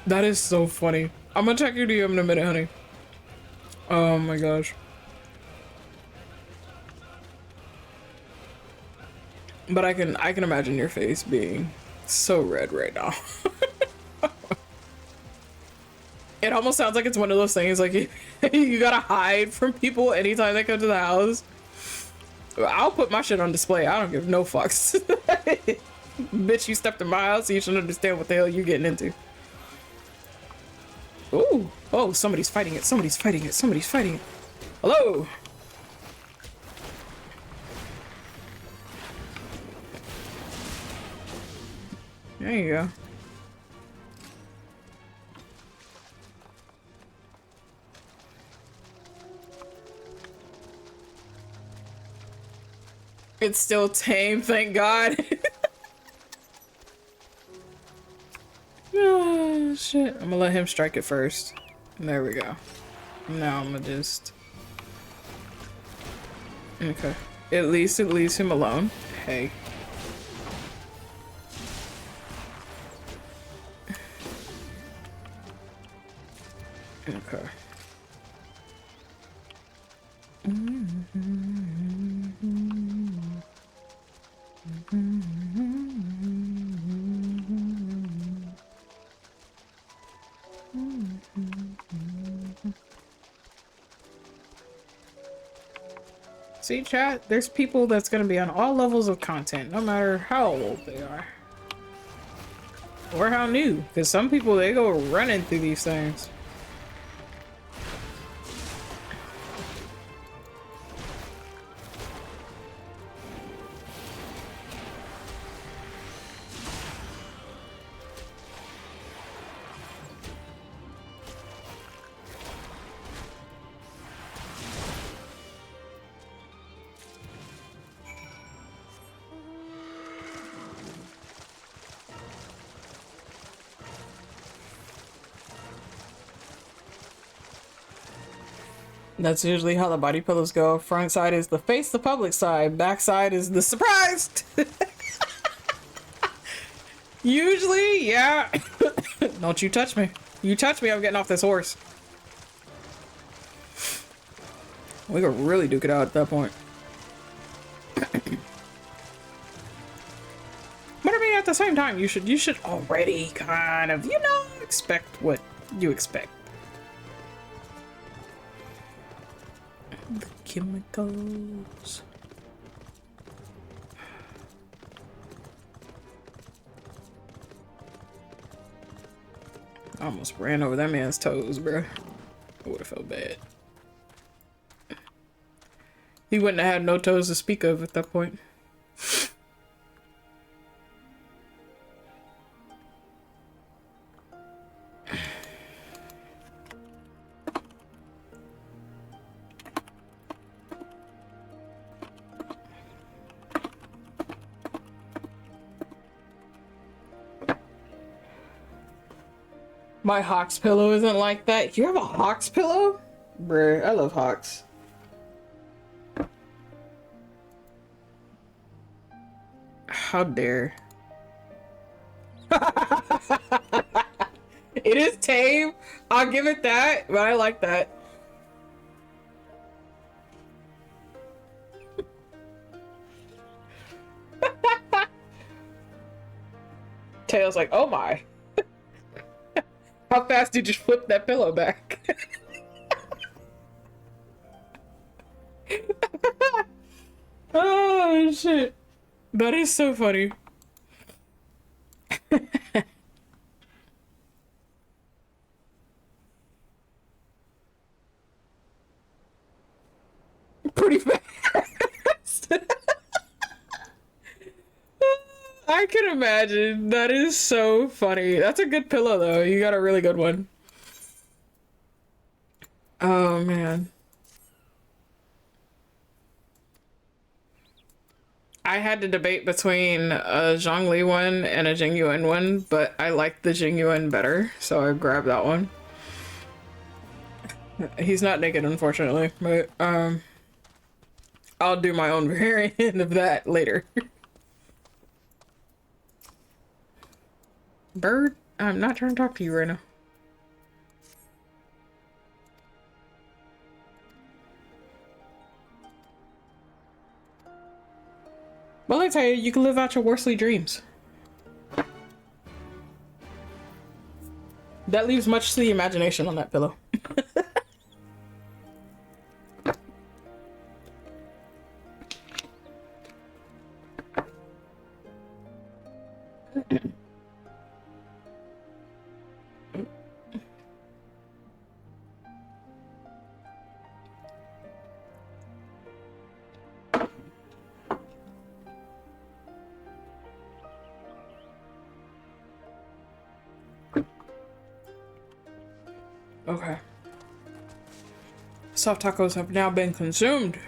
Speaker 1: That is so funny. I'm gonna check your DM in a minute, honey. Oh my gosh. But I can imagine your face being so red right now. It almost sounds like it's one of those things like you gotta hide from people anytime they come to the house. I'll put my shit on display. I don't give no fucks. Bitch, you stepped in my house, so you should understand what the hell you're getting into. Ooh. Oh, somebody's fighting it. Somebody's fighting it. Somebody's fighting it. Hello. There you go. It's still tame, thank God. Oh, shit. I'm gonna let him strike it first. There we go. Now I'm gonna just... Okay. At least it leaves him alone. Hey. Okay. See, chat, there's people that's gonna be on all levels of content, no matter how old they are. Or how new, because some people, they go running through these things. That's usually how the body pillows go. Front side is the face the public side. Back side is the surprised. Usually, yeah. Don't you touch me. You touch me, I'm getting off this horse. We could really duke it out at that point. But I mean, at the same time, you should already kind of, you know, expect what you expect. The chemicals. I almost ran over that man's toes, bro. I would have felt bad. He wouldn't have had no toes to speak of at that point. My Hawks pillow isn't like that. You have a Hawks pillow? Bruh, I love Hawks. How dare. It is tame. I'll give it that, but I like that. Tail's like, oh my. How fast did you flip that pillow back? Oh shit. That is so funny. Pretty fast. I can imagine. That is so funny. That's a good pillow though. You got a really good one. Oh man. I had to debate between a Zhongli one and a Jingyuan one, but I liked the Jingyuan better, so I grabbed that one. He's not naked, unfortunately, but I'll do my own variant of that later. Bird, I'm not trying to talk to you right now. Well, I tell you, you can live out your worstly dreams. That leaves much to the imagination on that pillow. Okay. Soft tacos have now been consumed.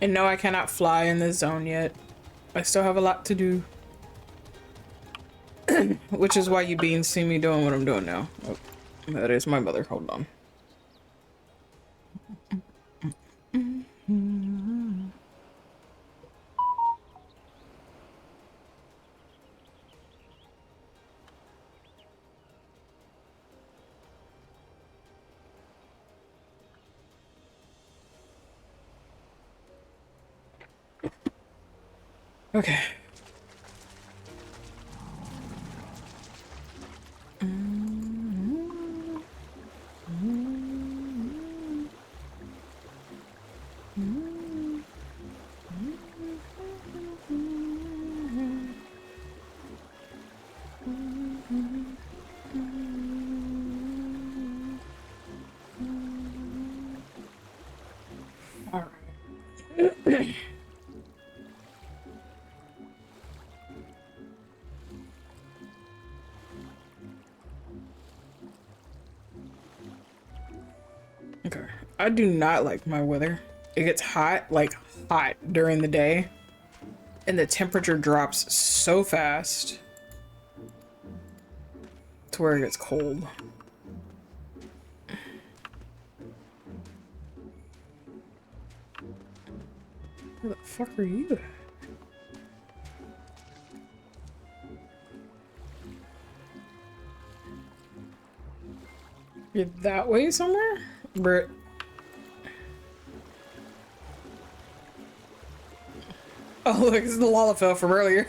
Speaker 1: And no, I cannot fly in this zone yet. I still have a lot to do. Which is why you beans see me doing what I'm doing now. Oh, that is my mother. Hold on. Okay. All right. Okay. I do not like my weather. It gets hot, like hot during the day, and the temperature drops so fast to where it gets cold. Where the fuck are you at? You're that way somewhere? Brit. Oh look, it's the Lalafell from earlier.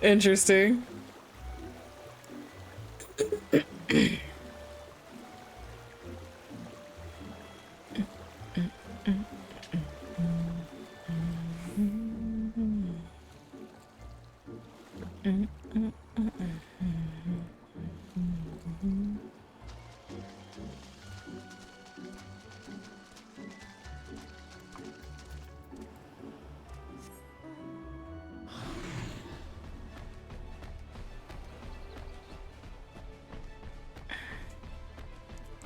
Speaker 1: Interesting.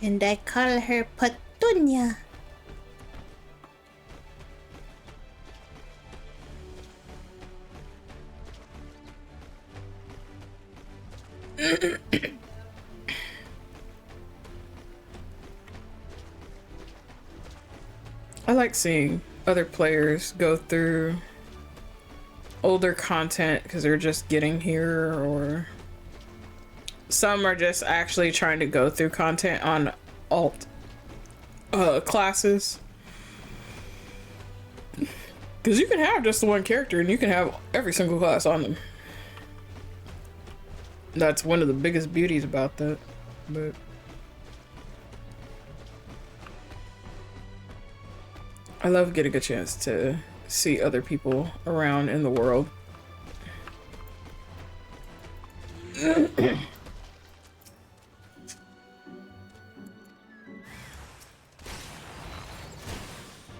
Speaker 7: And I call her Petunia.
Speaker 1: I like seeing other players go through older content because they're just getting here, or some are just actually trying to go through content on alt classes. Because you can have just the one character and you can have every single class on them. That's one of the biggest beauties about that. But I love getting a chance to see other people around in the world.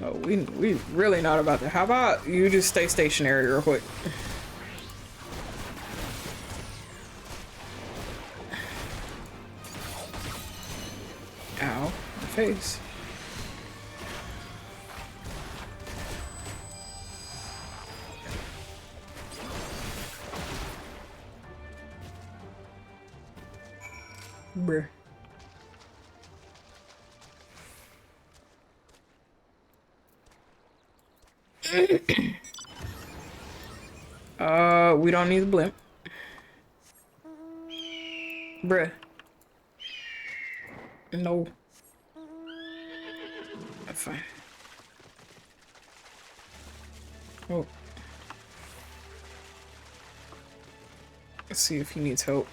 Speaker 1: Oh, we really not about that. How about you just stay stationary real quick? Ow, my face. Bruh. We don't need the blimp. Bruh. No. That's fine. Oh. Let's see if he needs help.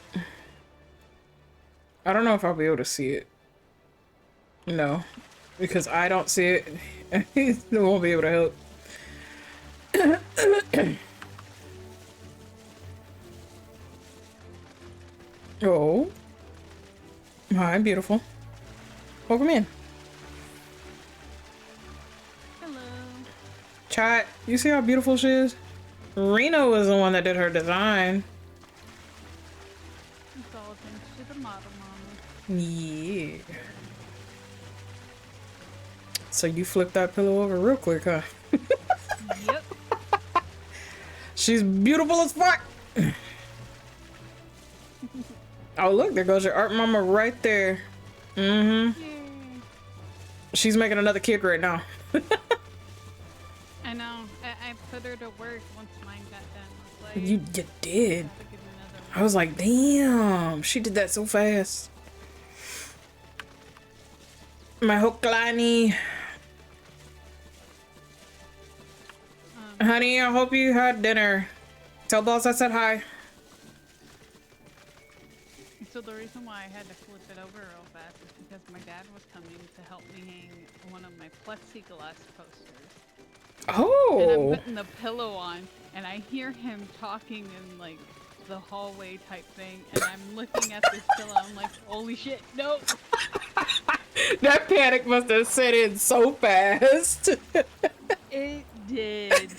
Speaker 1: I don't know if I'll be able to see it. No. Because I don't see it. He won't be able to help. Oh. Hi, beautiful. Welcome in.
Speaker 8: Hello.
Speaker 1: Chat, you see how beautiful she is? Reno was the one that did her design.
Speaker 8: It's all thanks to the model mama.
Speaker 1: Yeah. So you flipped that pillow over real quick, huh?
Speaker 8: Yep.
Speaker 1: She's beautiful as fuck. Oh, look, there goes your art mama right there. Mm-hmm.
Speaker 8: Yay.
Speaker 1: She's making another kid right now.
Speaker 8: I know. I put her to work once mine got done. I was like,
Speaker 1: You did.
Speaker 8: gotta get another
Speaker 1: I was like, damn, she did that so fast. My Hoklani. Honey, I hope you had dinner. Tell boss I said hi.
Speaker 8: So the reason why I had to flip it over real fast is because my dad was coming to help me hang one of my plexiglass posters. And I'm
Speaker 1: Oh.
Speaker 8: putting the pillow on, and I hear him talking in like the hallway type thing, and I'm looking at this pillow. I'm like, holy shit, no!
Speaker 1: That panic must have set in so fast.
Speaker 8: It did.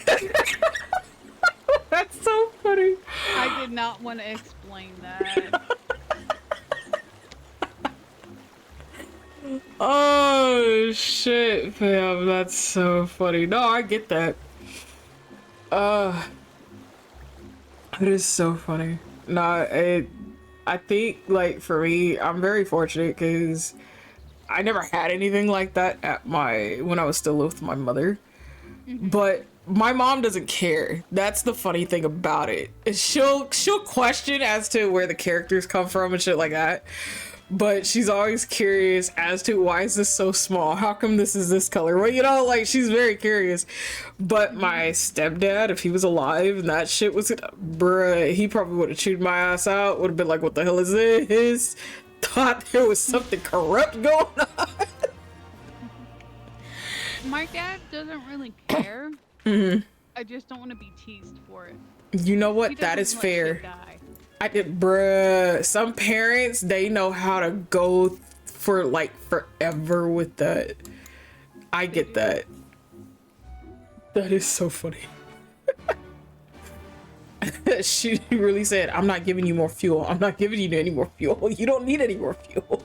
Speaker 1: That's so funny.
Speaker 8: I did not want to explain that.
Speaker 1: Oh shit, fam, that's so funny. No, I get that. It is so funny. No, I think like for me, I'm very fortunate because I never had anything like that at when I was still with my mother. But my mom doesn't care. That's the funny thing about it. She'll question as to where the characters come from and shit like that. But she's always curious as to why is this so small? How come this is this color? Well, you know, like she's very curious. But my stepdad, if he was alive and that shit was, bruh, he probably would have chewed my ass out. Would have been like, what the hell is this? Thought there was something corrupt going on.
Speaker 8: My dad doesn't really care. I just don't want to be teased for it.
Speaker 1: You know
Speaker 8: He
Speaker 1: what? That
Speaker 8: doesn't
Speaker 1: is
Speaker 8: let shit
Speaker 1: fair.
Speaker 8: die.
Speaker 1: I did, bruh. Some parents, they know how to go for like forever with that. I get that. That is so funny. She really said, I'm not giving you more fuel. I'm not giving you any more fuel. You don't need any more fuel.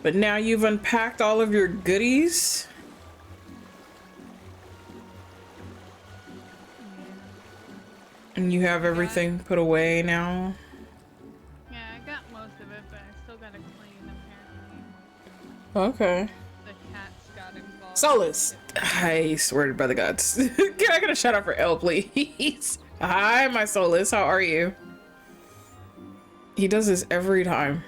Speaker 1: But now you've unpacked all of your goodies. And you have everything put away now.
Speaker 8: Yeah, I got most of it, but I still gotta clean apparently.
Speaker 1: Okay.
Speaker 8: The cats got involved.
Speaker 1: Solus. I swear to brother gods. Can I get a shout out for L, please? Hi, my Solus. How are you? He does this every time.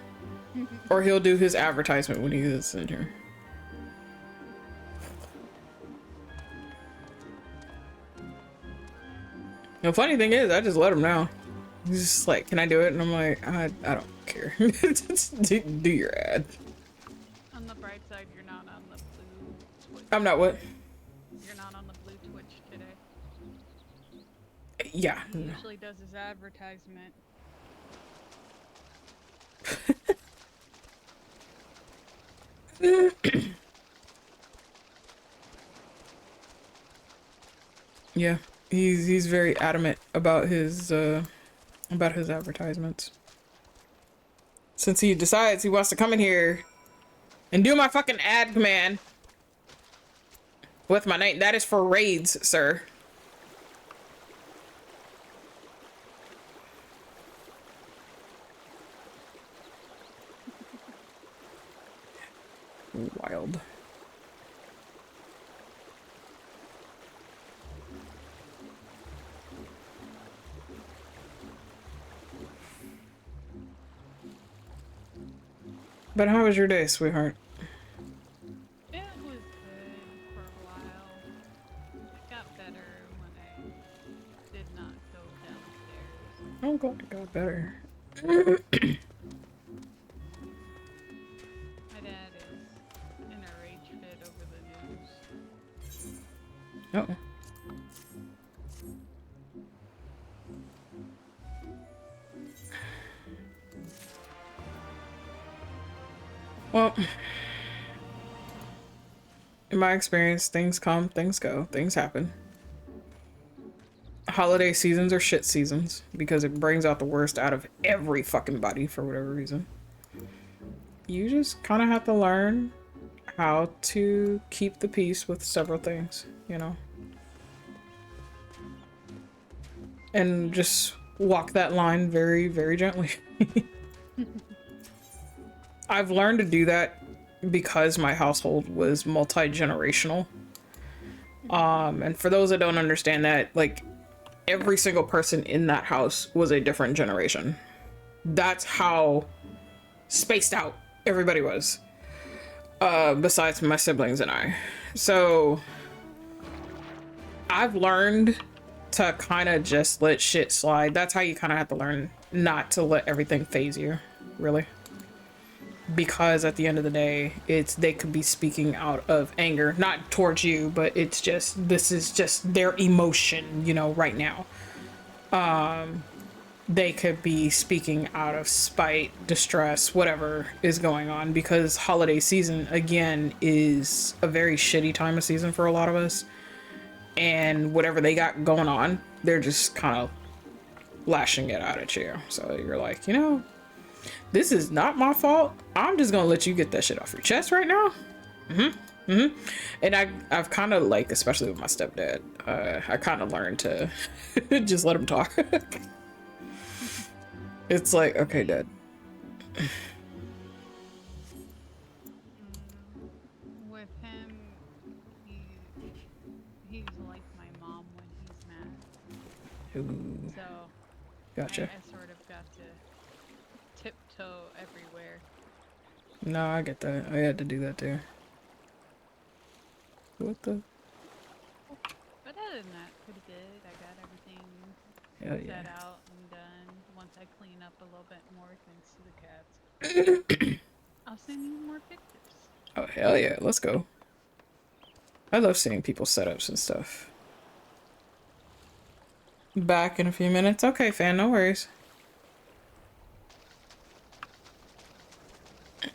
Speaker 1: Or he'll do his advertisement when he is in here. The funny thing is, I just let him know. He's just like, can I do it? And I'm like, I don't care. Just do your ad.
Speaker 8: On the bright side, you're not on the blue Twitch.
Speaker 1: I'm not what?
Speaker 8: You're not on the blue Twitch today.
Speaker 1: Yeah.
Speaker 8: He usually does his advertisement.
Speaker 1: Yeah. He's very adamant about his advertisements. Since he decides he wants to come in here and do my fucking ad command with my name. That is for raids, sir. Wild. But how was your day, sweetheart?
Speaker 8: It was good for a while. It got better when I
Speaker 1: I'm glad it got better.
Speaker 8: My dad is in a rage fit over the news.
Speaker 1: Uh-oh. Well, in my experience, things come, things go, things happen. Holiday seasons are shit seasons because it brings out the worst out of every fucking body for whatever reason. You just kind of have to learn how to keep the peace with several things, you know? And just walk that line very, very gently. I've learned to do that because my household was multi-generational. And for those that don't understand that, like, every single person in that house was a different generation. That's how spaced out everybody was. Besides my siblings and I. So I've learned to kind of just let shit slide. That's how you kind of have to learn not to let everything phase you, really. Because at the end of the day, they could be speaking out of anger, not towards you, but it's just, this is just their emotion, you know, right now. They could be speaking out of spite, distress, whatever is going on, because holiday season, again, is a very shitty time of season for a lot of us. And whatever they got going on, they're just kind of lashing it out at you. So you're like, you know, this is not my fault. I'm just gonna let you get that shit off your chest right now. And I've kind of, like, especially with my stepdad, I kind of learned to just let him talk. It's like, okay, Dad.
Speaker 8: With him, he's like my mom when he's mad.
Speaker 1: Ooh,
Speaker 8: So
Speaker 1: gotcha.
Speaker 8: I sort of got to tiptoe everywhere.
Speaker 1: No, I get that. I had to do that too. What the?
Speaker 8: But other than that, pretty good. I got everything
Speaker 1: Hell yeah.
Speaker 8: set out and done. Once I clean up a little bit more, thanks to the cats, I'll send you more pictures.
Speaker 1: Oh, hell yeah. Let's go. I love seeing people's setups and stuff. Back in a few minutes. Okay, fan, no worries.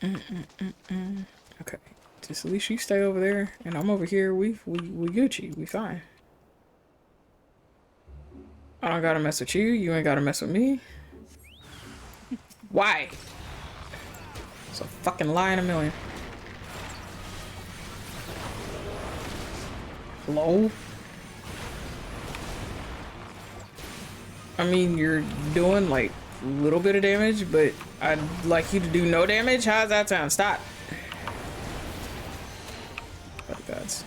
Speaker 1: Okay. Just at least you stay over there and I'm over here. We Gucci. We fine. I don't gotta mess with you. You ain't gotta mess with me. Why? It's a fucking lie in a million. Hello? I mean, you're doing, like, a little bit of damage, but I'd like you to do no damage? How's that sound? Stop. Oh, gods.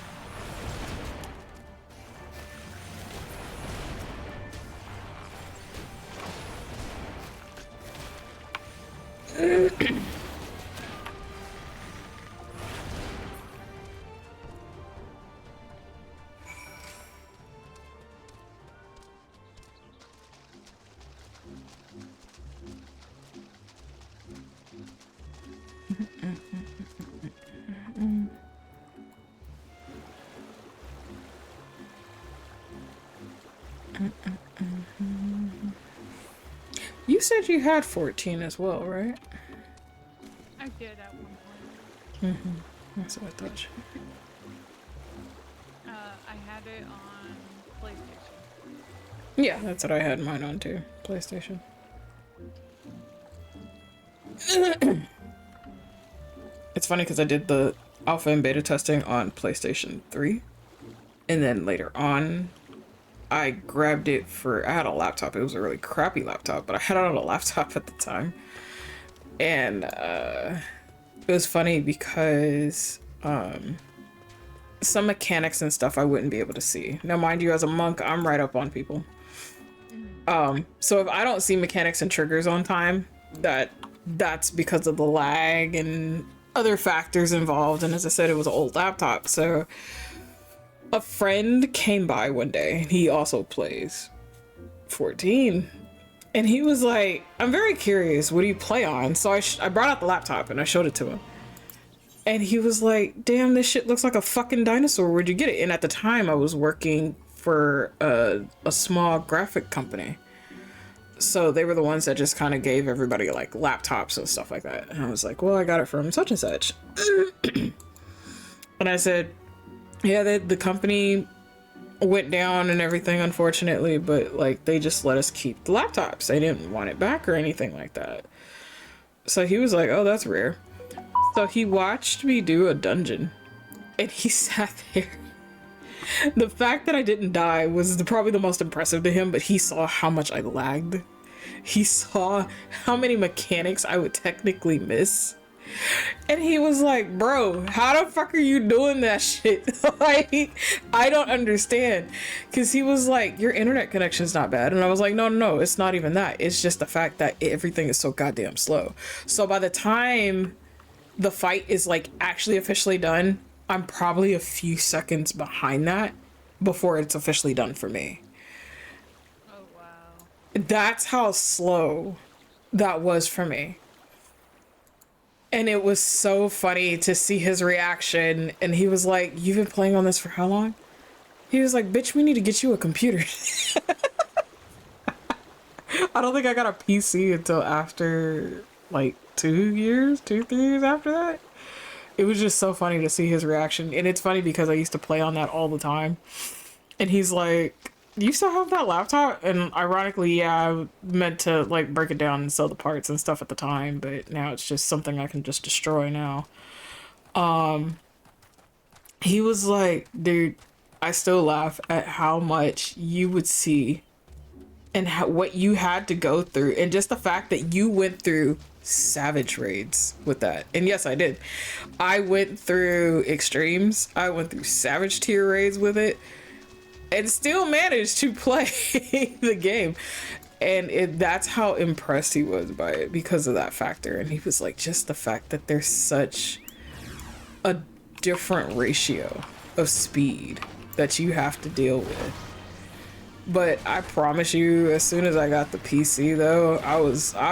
Speaker 1: You said you had 14 as well, right?
Speaker 8: I did at one point.
Speaker 1: That's what I thought.
Speaker 8: I had it on PlayStation.
Speaker 1: Yeah, that's what I had mine on too. PlayStation. It's funny because I did the alpha and beta testing on PlayStation 3. And then later on, I grabbed it I had a laptop. It was a really crappy laptop, but I had it on a laptop at the time. And it was funny because some mechanics and stuff I wouldn't be able to see. Now, mind you, as a monk, I'm right up on people. So if I don't see mechanics and triggers on time, that's because of the lag and other factors involved. And as I said, it was an old laptop. So a friend came by one day and he also plays 14. And he was like, I'm very curious, what do you play on? So I brought out the laptop and I showed it to him. And he was like, damn, this shit looks like a fucking dinosaur. Where'd you get it? And at the time I was working for a small graphic company. So they were the ones that just kind of gave everybody like laptops and stuff like that. And I was like, well, I got it from such and such. And I said, yeah, the company went down and everything, unfortunately, but like they just let us keep the laptops. They didn't want it back or anything like that. So he was like, oh, that's rare. So he watched me do a dungeon and he sat there. The fact that I didn't die was probably the most impressive to him, but he saw how much I lagged. He saw how many mechanics I would technically miss. And he was like, bro, how the fuck are you doing that shit? Like, I don't understand. Because he was like, your internet connection's not bad. And I was like, no, it's not even that. It's just the fact that everything is so goddamn slow. So by the time the fight is like actually officially done, I'm probably a few seconds behind that before it's officially done for me.
Speaker 8: Oh, wow.
Speaker 1: That's how slow that was for me. And it was so funny to see his reaction. And he was like, you've been playing on this for how long? He was like, bitch, we need to get you a computer. I don't think I got a PC until after like 3 years after that. It was just so funny to see his reaction. And it's funny because I used to play on that all the time. And he's like, you still have that laptop? And ironically, yeah, I meant to like break it down and sell the parts and stuff at the time, but now it's just something I can just destroy now. He was like, dude, I still laugh at how much you would see and what you had to go through, and just the fact that you went through savage raids with that. And yes, I did. I went through extremes. I went through savage tier raids with it. And still managed to play the game. And that's how impressed he was by it because of that factor. And he was like, just the fact that there's such a different ratio of speed that you have to deal with. But I promise you, as soon as I got the PC though, I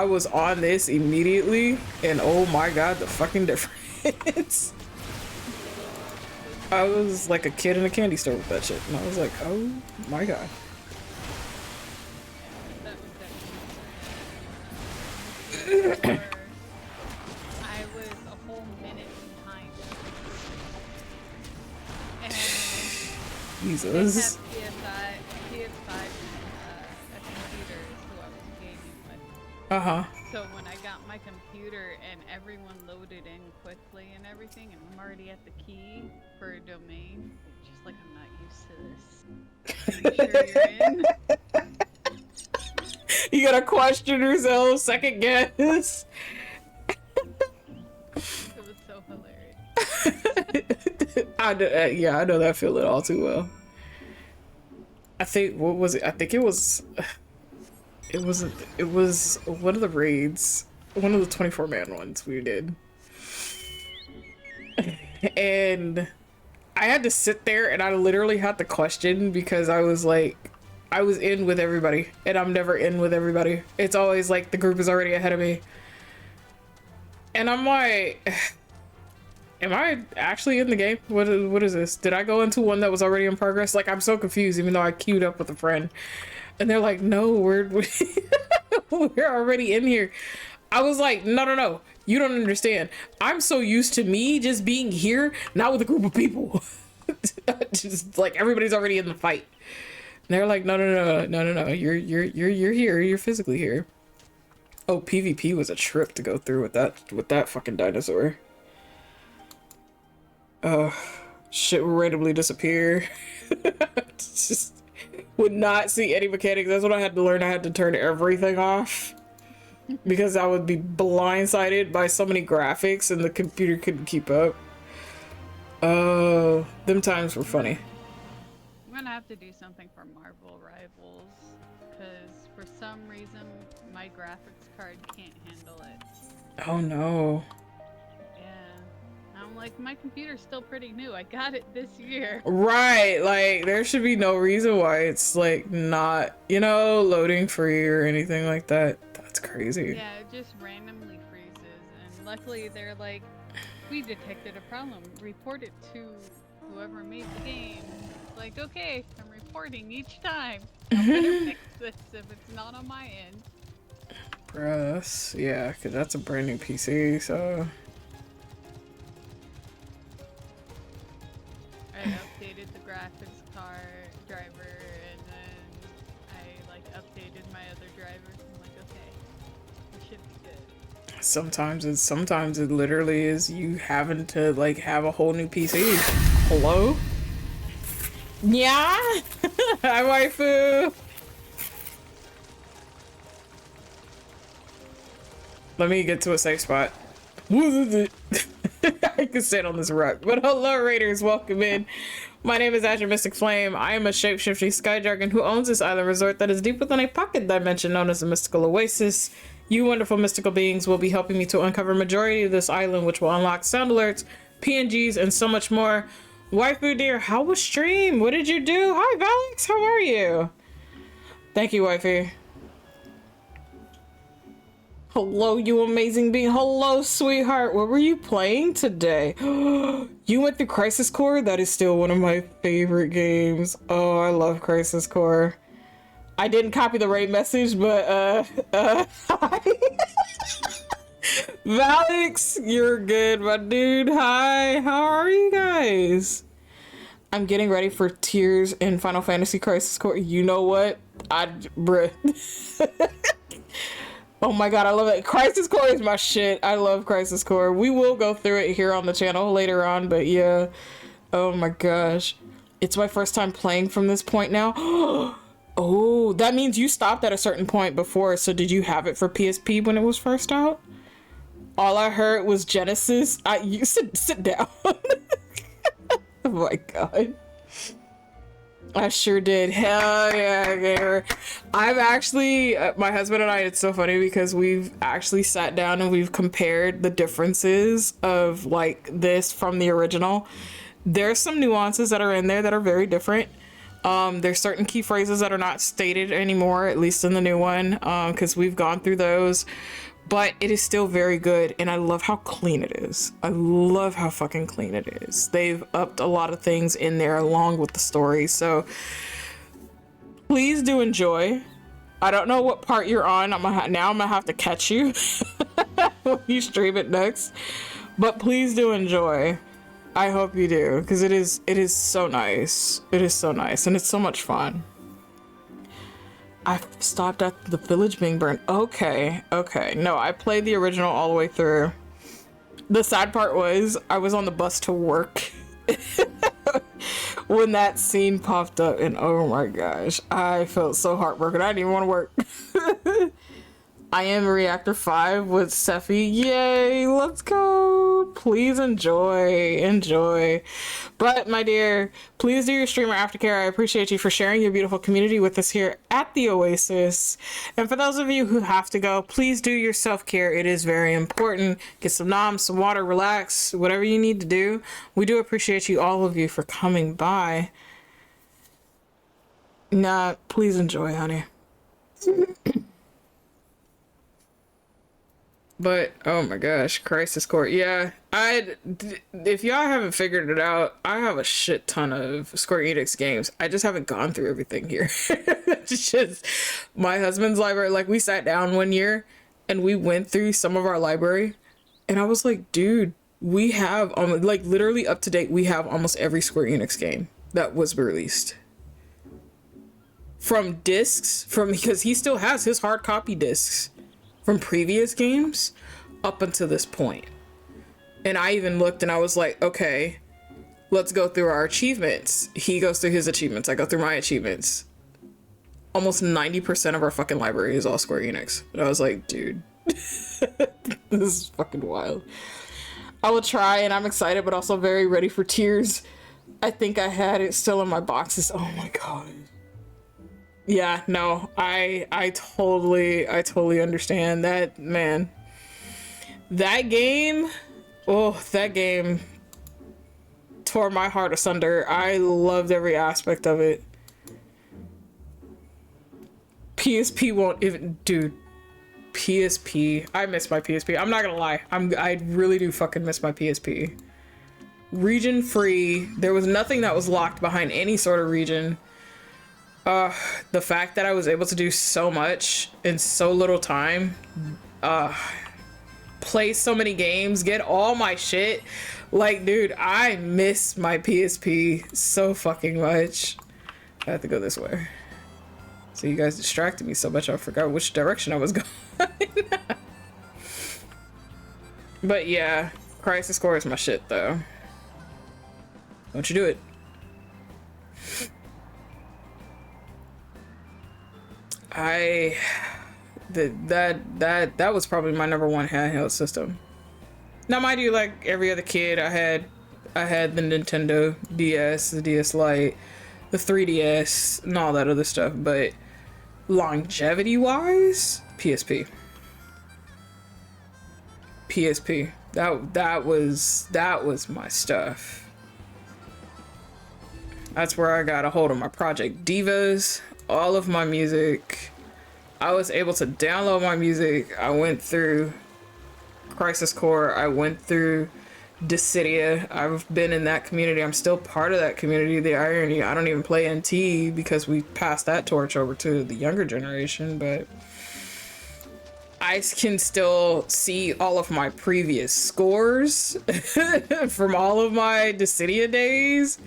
Speaker 1: was on this immediately. And oh my god, the fucking difference. I was like a kid in a candy store with that shit, and I was like, oh my god.
Speaker 8: That was definitely I was a whole minute behind. And
Speaker 1: Jesus.
Speaker 8: they have PS5 a computer is who I was gaming with.
Speaker 1: Uh-huh.
Speaker 8: So when I got my computer and everyone loaded in quickly and everything, and I'm already at the key for a domain, just like, I'm not used to this. Are you sure you're in?
Speaker 1: You gotta question yourself, second guess.
Speaker 8: It was so hilarious.
Speaker 1: Yeah, I know that feeling all too well. I think, what was it? I think it was one of the raids, one of the 24-man ones we did. And I had to sit there and I literally had to question because I was like, I was in with everybody and I'm never in with everybody. It's always like the group is already ahead of me. And I'm like, am I actually in the game? What is this? Did I go into one that was already in progress? Like, I'm so confused even though I queued up with a friend. And they're like, no, we're already in here. I was like, no. You don't understand. I'm so used to me just being here, not with a group of people. Just like everybody's already in the fight. And they're like, no. You're here. You're physically here. Oh, PvP was a trip to go through with that fucking dinosaur. Shit would randomly disappear. Just would not see any mechanics. That's what I had to learn. I had to turn everything off. Because I would be blindsided by so many graphics and the computer couldn't keep up. Them times were funny.
Speaker 8: I'm gonna have to do something for Marvel Rivals, because for some reason my graphics card can't handle it.
Speaker 1: Oh no.
Speaker 8: Yeah. I'm like, my computer's still pretty new. I got it this year.
Speaker 1: Right, like there should be no reason why it's like not, you know, loading free or anything like that. That's crazy.
Speaker 8: Yeah, it just randomly freezes, and luckily they're like, we detected a problem. Report it to whoever made the game. It's like, okay, I'm reporting each time. I'm gonna fix this if it's not on my end.
Speaker 1: Bruh, yeah, cause that's a brand new PC, so.
Speaker 8: I updated the graphics card driver, and then I like updated my other drivers. I'm like, okay, we should be good.
Speaker 1: Sometimes it literally is you having to like have a whole new PC. Hello? Yeah? Hi, waifu. Let me get to a safe spot. I can stand on this rock. But hello, Raiders. Welcome in. My name is Azure Mystic Flame. I am a shape-shifting sky dragon who owns this island resort that is deep within a pocket dimension known as the Mystical Oasis. You wonderful mystical beings will be helping me to uncover majority of this island, which will unlock sound alerts, PNGs, and so much more. Waifu dear, how was stream? What did you do? Hi, Valix. How are you? Thank you, wifey. Hello, you amazing being. Hello, sweetheart. What were you playing today? You went through Crisis Core? That is still one of my favorite games. Oh, I love Crisis Core. I didn't copy the raid message, but hi. Valix, you're good, my dude. Hi, how are you guys? I'm getting ready for Tears in Final Fantasy Crisis Core. You know what? Bruh. Oh my god, I love it. Crisis Core is my shit. I love Crisis Core. We will go through it here on the channel later on, but yeah. Oh my gosh. It's my first time playing from this point now. Oh, that means you stopped at a certain point before, so did you have it for PSP when it was first out? All I heard was Genesis. You sit down. Oh my god. I sure did. Hell yeah, gamer. I've actually, my husband and I, it's so funny because we've actually sat down and we've compared the differences of like this from the original. There's some nuances that are in there that are very different. There's certain key phrases that are not stated anymore, at least in the new one, because we've gone through those. But it is still very good, and I love how clean it is. I love how fucking clean it is. They've upped a lot of things in there along with the story, so please do enjoy. I don't know what part you're on. I'm gonna have to catch you when you stream it next. But please do enjoy. I hope you do, because it is so nice. It is so nice, and it's so much fun. I stopped at the village being burned. Okay. No, I played the original all the way through. The sad part was I was on the bus to work when that scene popped up, and oh my gosh, I felt so heartbroken. I didn't even want to work. I am Reactor 5 with Sephi. Yay, let's go. Please enjoy. But my dear, please do your streamer aftercare. I appreciate you for sharing your beautiful community with us here at the Oasis. And for those of you who have to go, please do your self-care. It is very important. Get some noms, some water, relax, whatever you need to do. We do appreciate you, all of you, for coming by. Nah, please enjoy, honey. But oh my gosh, Crisis Core. Yeah, if y'all haven't figured it out, I have a shit ton of Square Enix games. I just haven't gone through everything here. It's just my husband's library. Like, we sat down one year and we went through some of our library, and I was like, dude, we have like literally up to date. We have almost every Square Enix game that was released. From discs, because he still has his hard copy discs from previous games up until this point. And I even looked and I was like, okay, let's go through our achievements. He goes through his achievements. I go through my achievements. Almost 90% of our fucking library is all Square Enix. And I was like, dude, this is fucking wild. I will try, and I'm excited, but also very ready for Tears. I think I had it still in my boxes. Oh my god. Yeah, no, I totally understand that, man. That game, tore my heart asunder. I loved every aspect of it. PSP won't even, dude. PSP. I miss my PSP. I'm not gonna lie. I really do fucking miss my PSP. Region free. There was nothing that was locked behind any sort of region. The fact that I was able to do so much in so little time. Play so many games, get all my shit. Like, dude, I miss my PSP so fucking much. I have to go this way. So you guys distracted me so much I forgot which direction I was going. But yeah, Crisis Core is my shit though. Don't you do it. That was probably my #1 handheld system. Now mind you, like every other kid, I had the Nintendo DS, the DS Lite, the 3DS, and all that other stuff, but longevity wise, PSP. That was my stuff. That's where I got a hold of my Project Divas, all of my music. I was able to download my music. I went through Crisis Core. I went through Dissidia. I've been in that community. I'm still part of that community. The irony, I don't even play NT because we passed that torch over to the younger generation, but I can still see all of my previous scores from all of my Dissidia days.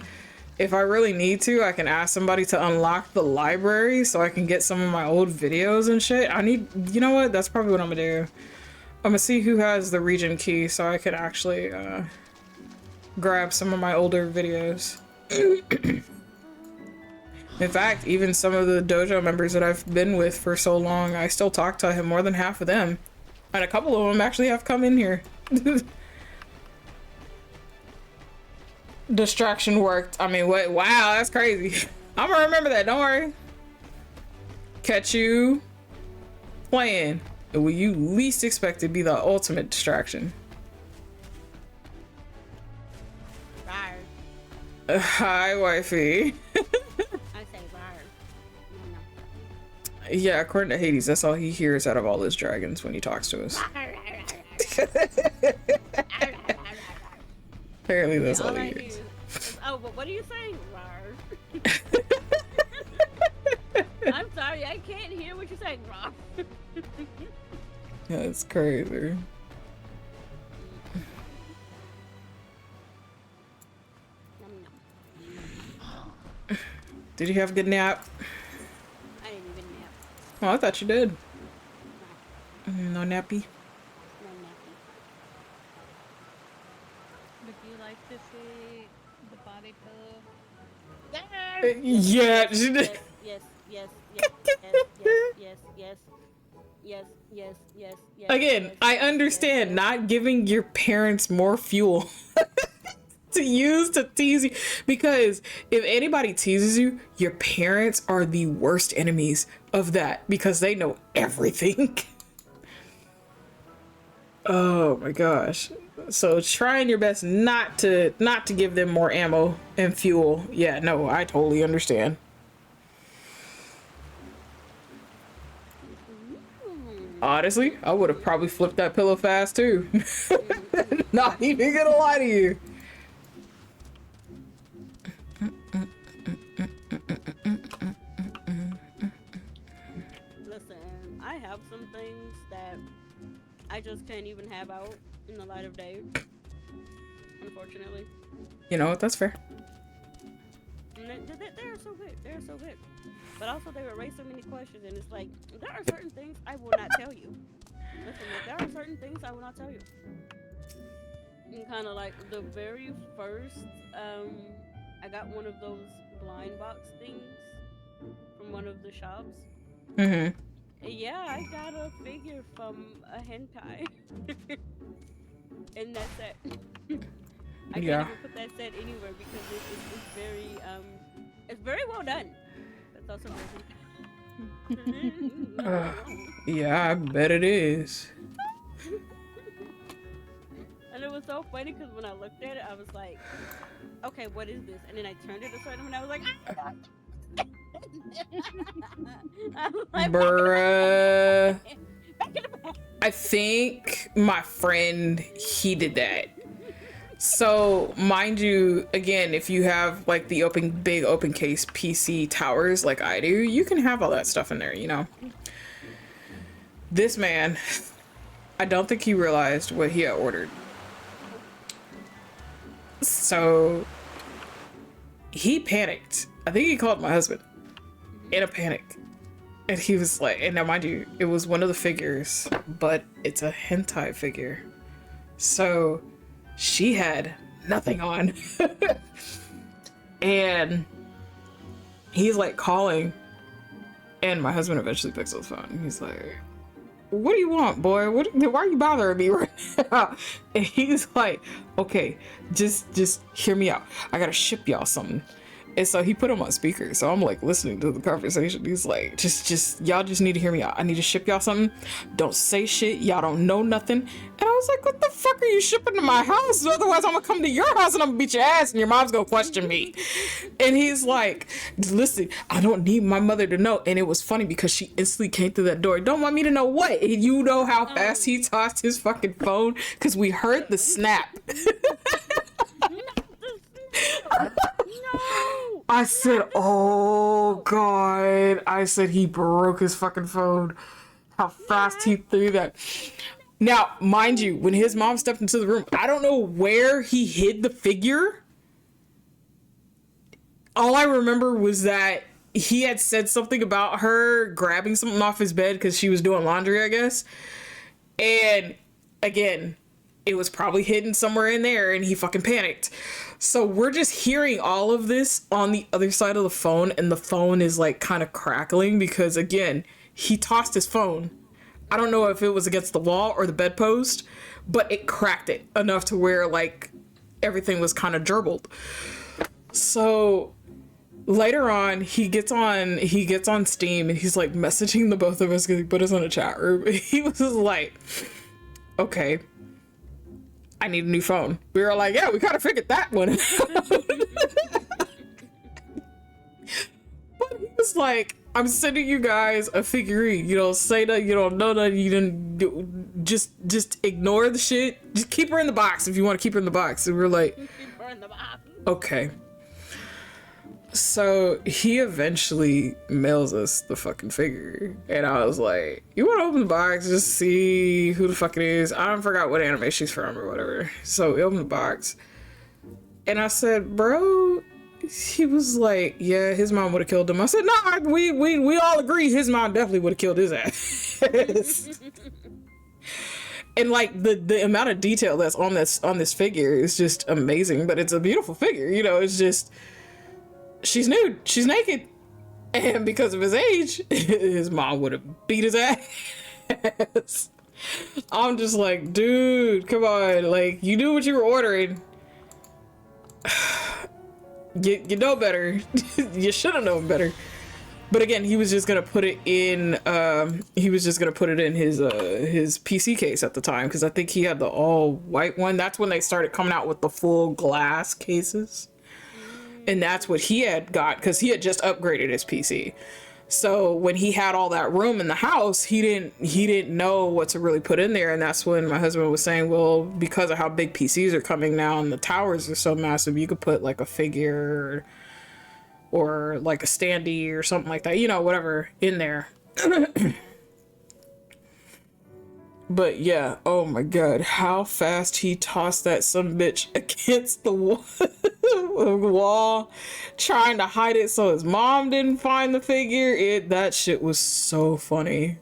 Speaker 1: If I really need to, I can ask somebody to unlock the library so I can get some of my old videos and shit. You know what? That's probably what I'm gonna do. I'm gonna see who has the region key so I can actually grab some of my older videos. In fact, even some of the dojo members that I've been with for so long, I still talk to him, more than half of them. And a couple of them actually have come in here. Distraction worked. I mean, what? Wow, that's crazy. I'm gonna remember that, don't worry. Catch you playing when you least expect to be the ultimate distraction. Hi, wifey.
Speaker 9: I say bar. No.
Speaker 1: Yeah, according to Hades, that's all he hears out of all his dragons when he talks to us. Apparently that's all he hears.
Speaker 9: Oh, but what are you saying? I'm sorry, I can't hear what you're saying.
Speaker 1: That's crazy. Did you have a good nap?
Speaker 9: I didn't even nap.
Speaker 1: Oh, I thought you did. No nappy?
Speaker 9: No nappy.
Speaker 8: Would you like to see the body pillow?
Speaker 1: Yeah, she did.
Speaker 9: Yes.
Speaker 1: Again, I understand not giving your parents more fuel to use to tease you, because if anybody teases you, your parents are the worst enemies of that because they know everything. Oh my gosh. So trying your best not to give them more ammo and fuel. Yeah, no, I totally understand. Honestly, I would have probably flipped that pillow fast too. Not even gonna lie to you.
Speaker 9: Listen, I have some things that I just can't even have out in the light of day. Unfortunately.
Speaker 1: You know what? That's fair.
Speaker 9: And they're so good. They're so good. But also they would raise so many questions, and it's like, there are certain things I will not tell you. Listen, there are certain things I will not tell you. And kind of like the very first, I got one of those blind box things from one of the shops.
Speaker 1: Mm-hmm.
Speaker 9: Yeah, I got a figure from a hentai. In that set. I can't even put that set anywhere because it's very well done. It's also
Speaker 1: yeah, I bet it is.
Speaker 9: And it was was so funny because when I looked at it, I was like, okay, what is this? And then I turned it a certain way and I was like, ah! I was like,
Speaker 1: Bruh.
Speaker 9: back in the back.
Speaker 1: I think my friend, he did that. So mind you, again, if you have like the big open case PC towers like I do, you can have all that stuff in there, you know. This man, I don't think he realized what he had ordered. So he panicked. I think he called my husband in a panic. And he was like, and now mind you, it was one of the figures, but it's a hentai figure. So she had nothing on. And he's like calling, and my husband eventually picks up the phone. He's like, what do you want, boy? Why are you bothering me right now? And he's like, okay, just hear me out. I gotta ship y'all something. And so he put him on speaker. So I'm like listening to the conversation. He's like, y'all just need to hear me out. I need to ship y'all something. Don't say shit. Y'all don't know nothing. And I was like, what the fuck are you shipping to my house? Otherwise I'm gonna come to your house and I'm gonna beat your ass and your mom's gonna question me. And he's like, listen, I don't need my mother to know. And it was funny because she instantly came through that door. Don't want me to know what? And you know how fast he tossed his fucking phone? Because we heard the snap.
Speaker 9: No!
Speaker 1: I said, oh God. I said he broke his fucking phone. How fast he threw that. Now, mind you, when his mom stepped into the room, I don't know where he hid the figure. All I remember was that he had said something about her grabbing something off his bed because she was doing laundry, I guess. And again, it was probably hidden somewhere in there and he fucking panicked. So we're just hearing all of this on the other side of the phone, and the phone is like kind of crackling because again, he tossed his phone. I don't know if it was against the wall or the bedpost, but it cracked it enough to where like everything was kind of gerbled. So later on, he gets on Steam and he's like messaging the both of us because he put us in a chat room. He was like, okay, I need a new phone. We were like, yeah, we kind of figured that one out. But he was like, I'm sending you guys a figurine. You don't say that, you don't know that, you didn't do, just ignore the shit. Just keep her in the box if you want to keep her in the box. And we're like, okay. So he eventually mails us the fucking figure. And I was like, you want to open the box, just see who the fuck it is? I don't forgot what anime she's from or whatever. So we opened the box. And I said, bro, he was like, yeah, his mom would have killed him. I said, nah, we all agree his mom definitely would have killed his ass. And like the amount of detail that's on this figure is just amazing. But it's a beautiful figure, you know, it's just, she's nude, she's naked, and because of his age, his mom would have beat his ass. I'm just like, dude, come on, like, you knew what you were ordering. You know better. You should have known better. But again, he was just gonna put it in his PC case at the time, because I think he had the all white one. That's when they started coming out with the full glass cases. And that's what he had got, because he had just upgraded his PC. So when he had all that room in the house, he didn't know what to really put in there. And that's when my husband was saying, well, because of how big PCs are coming now and the towers are so massive, you could put like a figure or like a standee or something like that, you know, whatever in there. But yeah, oh my god, how fast he tossed that sumbitch against the wall, trying to hide it so his mom didn't find the figure. That shit was so funny.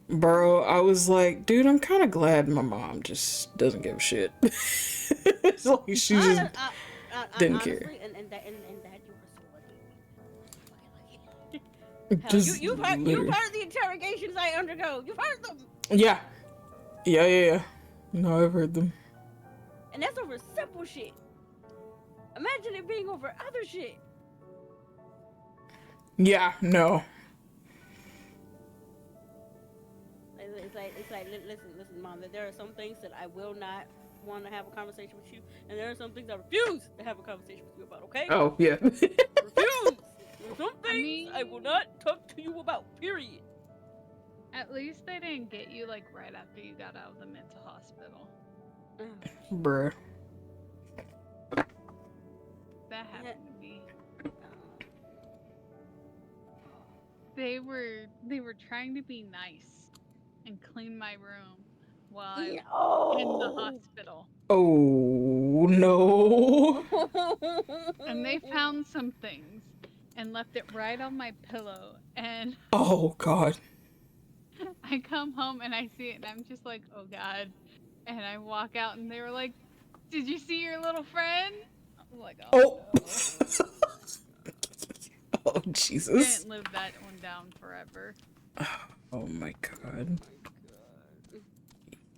Speaker 1: Bro, I was like, dude, I'm kind of glad my mom just doesn't give a shit. It's like she just didn't care.
Speaker 9: And that you were so lucky. Hell, you've heard the interrogations I undergo. You've heard them.
Speaker 1: Yeah. No, I've heard them.
Speaker 9: And that's over simple shit. Imagine it being over other shit.
Speaker 1: Yeah, no.
Speaker 9: It's like, listen, mom, that there are some things that I will not want to have a conversation with you, and there are some things I refuse to have a conversation with you about. Okay?
Speaker 1: Oh, yeah.
Speaker 9: Refuse. There are some
Speaker 8: I
Speaker 9: things I will
Speaker 8: mean-
Speaker 9: not talk to you about. Period.
Speaker 8: At least they didn't get you like right after you got out of the mental hospital.
Speaker 1: Bruh.
Speaker 8: That happened to me. They were trying to be nice and clean my room while I was in the hospital.
Speaker 1: Oh, no.
Speaker 8: And they found some things and left it right on my pillow. And
Speaker 1: Oh, God.
Speaker 8: I come home and I see it and I'm just like, oh God. And I walk out and they were like, did you see your little friend? I'm like, oh,
Speaker 1: Oh.
Speaker 8: no.
Speaker 1: Oh, Jesus.
Speaker 8: Didn't live that one down forever.
Speaker 1: Oh, my God.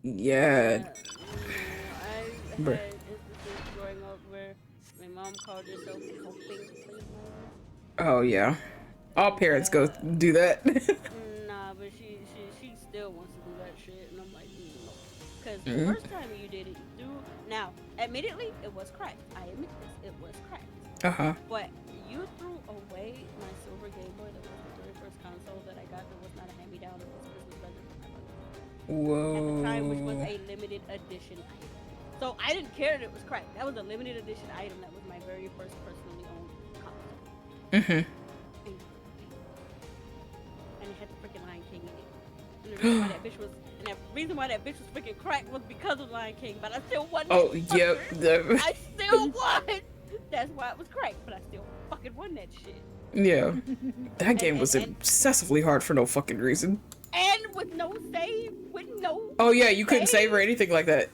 Speaker 1: Yeah.
Speaker 9: I
Speaker 1: Bruh.
Speaker 9: had instances growing up where my mom called herself helping clean my room.
Speaker 1: Oh, yeah. All parents go do that.
Speaker 9: Nah, but she still wants to do that shit, and I'm like, no. Because the
Speaker 1: Mhm.
Speaker 9: first time you did it, you threw. Now, admittedly, it was cracked. I admit this, it was cracked.
Speaker 1: Uh-huh.
Speaker 9: But you threw away my silver Game Boy that was the very first console that I got that was not a hand-me-down. It was a Christmas present from my mother.
Speaker 1: Whoa.
Speaker 9: At the time, which was a limited edition item. So I didn't care that it was cracked. That was a limited edition item. That was my very first personally owned console.
Speaker 1: Mm-hmm.
Speaker 9: And it had the freaking Lion King in it. And the reason why that bitch was, and the reason why that bitch was freaking cracked was because of Lion King. But I still won.
Speaker 1: Oh,
Speaker 9: that
Speaker 1: yep.
Speaker 9: fucker. I still won. That's why it was cracked. But I still fucking won that shit.
Speaker 1: Yeah. That game
Speaker 9: And-
Speaker 1: was
Speaker 9: and-
Speaker 1: obsessively hard for no fucking reason.
Speaker 9: And with no save, with no.
Speaker 1: Oh, yeah, you couldn't save or anything like that.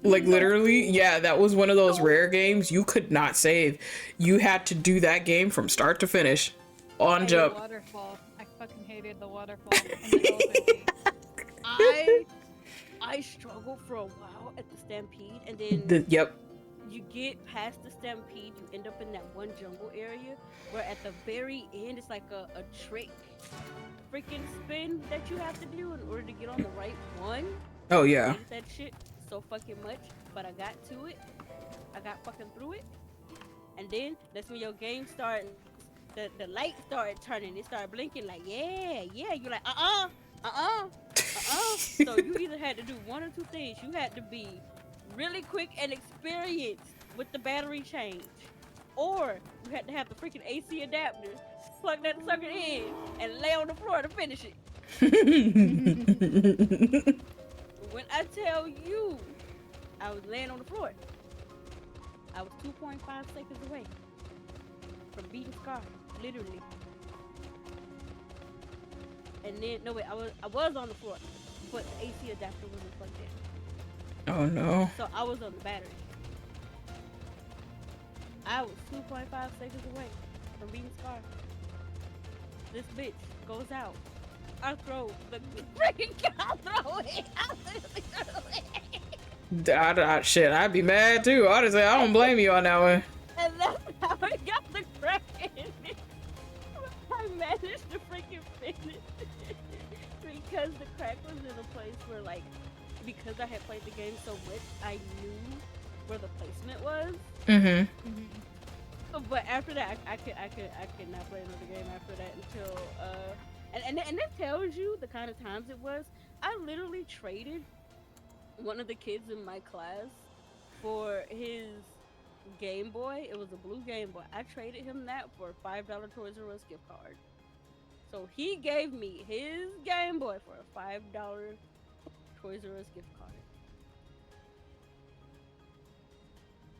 Speaker 1: Like, literally, yeah, that was one of those rare games you could not save. You had to do that game from start to finish. On
Speaker 8: The
Speaker 1: jump.
Speaker 8: waterfall. I fucking hated the waterfall. And the elevator.
Speaker 9: I struggled for a while at the Stampede, and then
Speaker 1: Yep.
Speaker 9: you get past the Stampede, you end up in that one jungle area where at the very end it's like a trick freaking spin that you have to do in order to get on the right one.
Speaker 1: Oh,
Speaker 9: I
Speaker 1: yeah.
Speaker 9: hated that shit so fucking much, but I got to it. I got fucking through it. And then that's when your game started, the light started turning. It started blinking like, yeah. You're like, So you either had to do one or two things. You had to be really quick and experienced with the battery change. Or you had to have the freaking AC adapter, plug that sucker in, and lay on the floor to finish it. When I tell you, I was laying on the floor. I was 2.5 seconds away from beating Scar, literally. And then, no wait, I was on the floor, but the AC adapter wasn't plugged in.
Speaker 1: Oh, no.
Speaker 9: So I was on the battery. I was 2.5 seconds away from beating Scar. This bitch goes out. I throw the freaking I'll throw it. I'll literally throw it.
Speaker 1: Shit, I'd be mad too. Honestly, I don't blame you on that one.
Speaker 9: And that's how I got the crack in it. I managed to freaking finish because the crack was in a place where, like, because I had played the game so much, I knew where the placement was.
Speaker 1: Mm-hmm.
Speaker 9: But after that, I could not play another game after that until and that tells you the kind of times it was. I literally traded one of the kids in my class for his Game Boy. It was a blue Game Boy. I traded him that for a $5 Toys R Us gift card. So he gave me his Game Boy for a $5 Toys R Us gift card.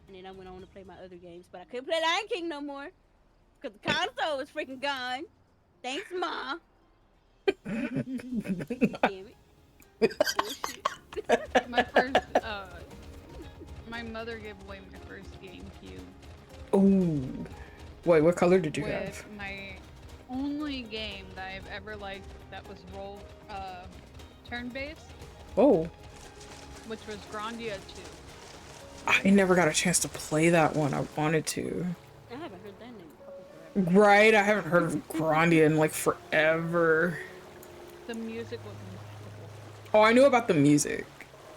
Speaker 9: And then I went on to play my other games, but I couldn't play Lion King no more because the console was freaking gone. Thanks, Ma. Damn it. Bullshit.
Speaker 8: My first, my mother gave away my first GameCube.
Speaker 1: Ooh. Wait, what color did you
Speaker 8: with
Speaker 1: have?
Speaker 8: my only game that I've ever liked that was turn-based,
Speaker 1: Oh.
Speaker 8: which was Grandia 2.
Speaker 1: I never got a chance to play that one. I wanted to.
Speaker 9: I haven't heard that name in a couple forever.
Speaker 1: Right? I haven't heard of Grandia in like forever.
Speaker 8: The music was incredible.
Speaker 1: Oh, I knew about the music.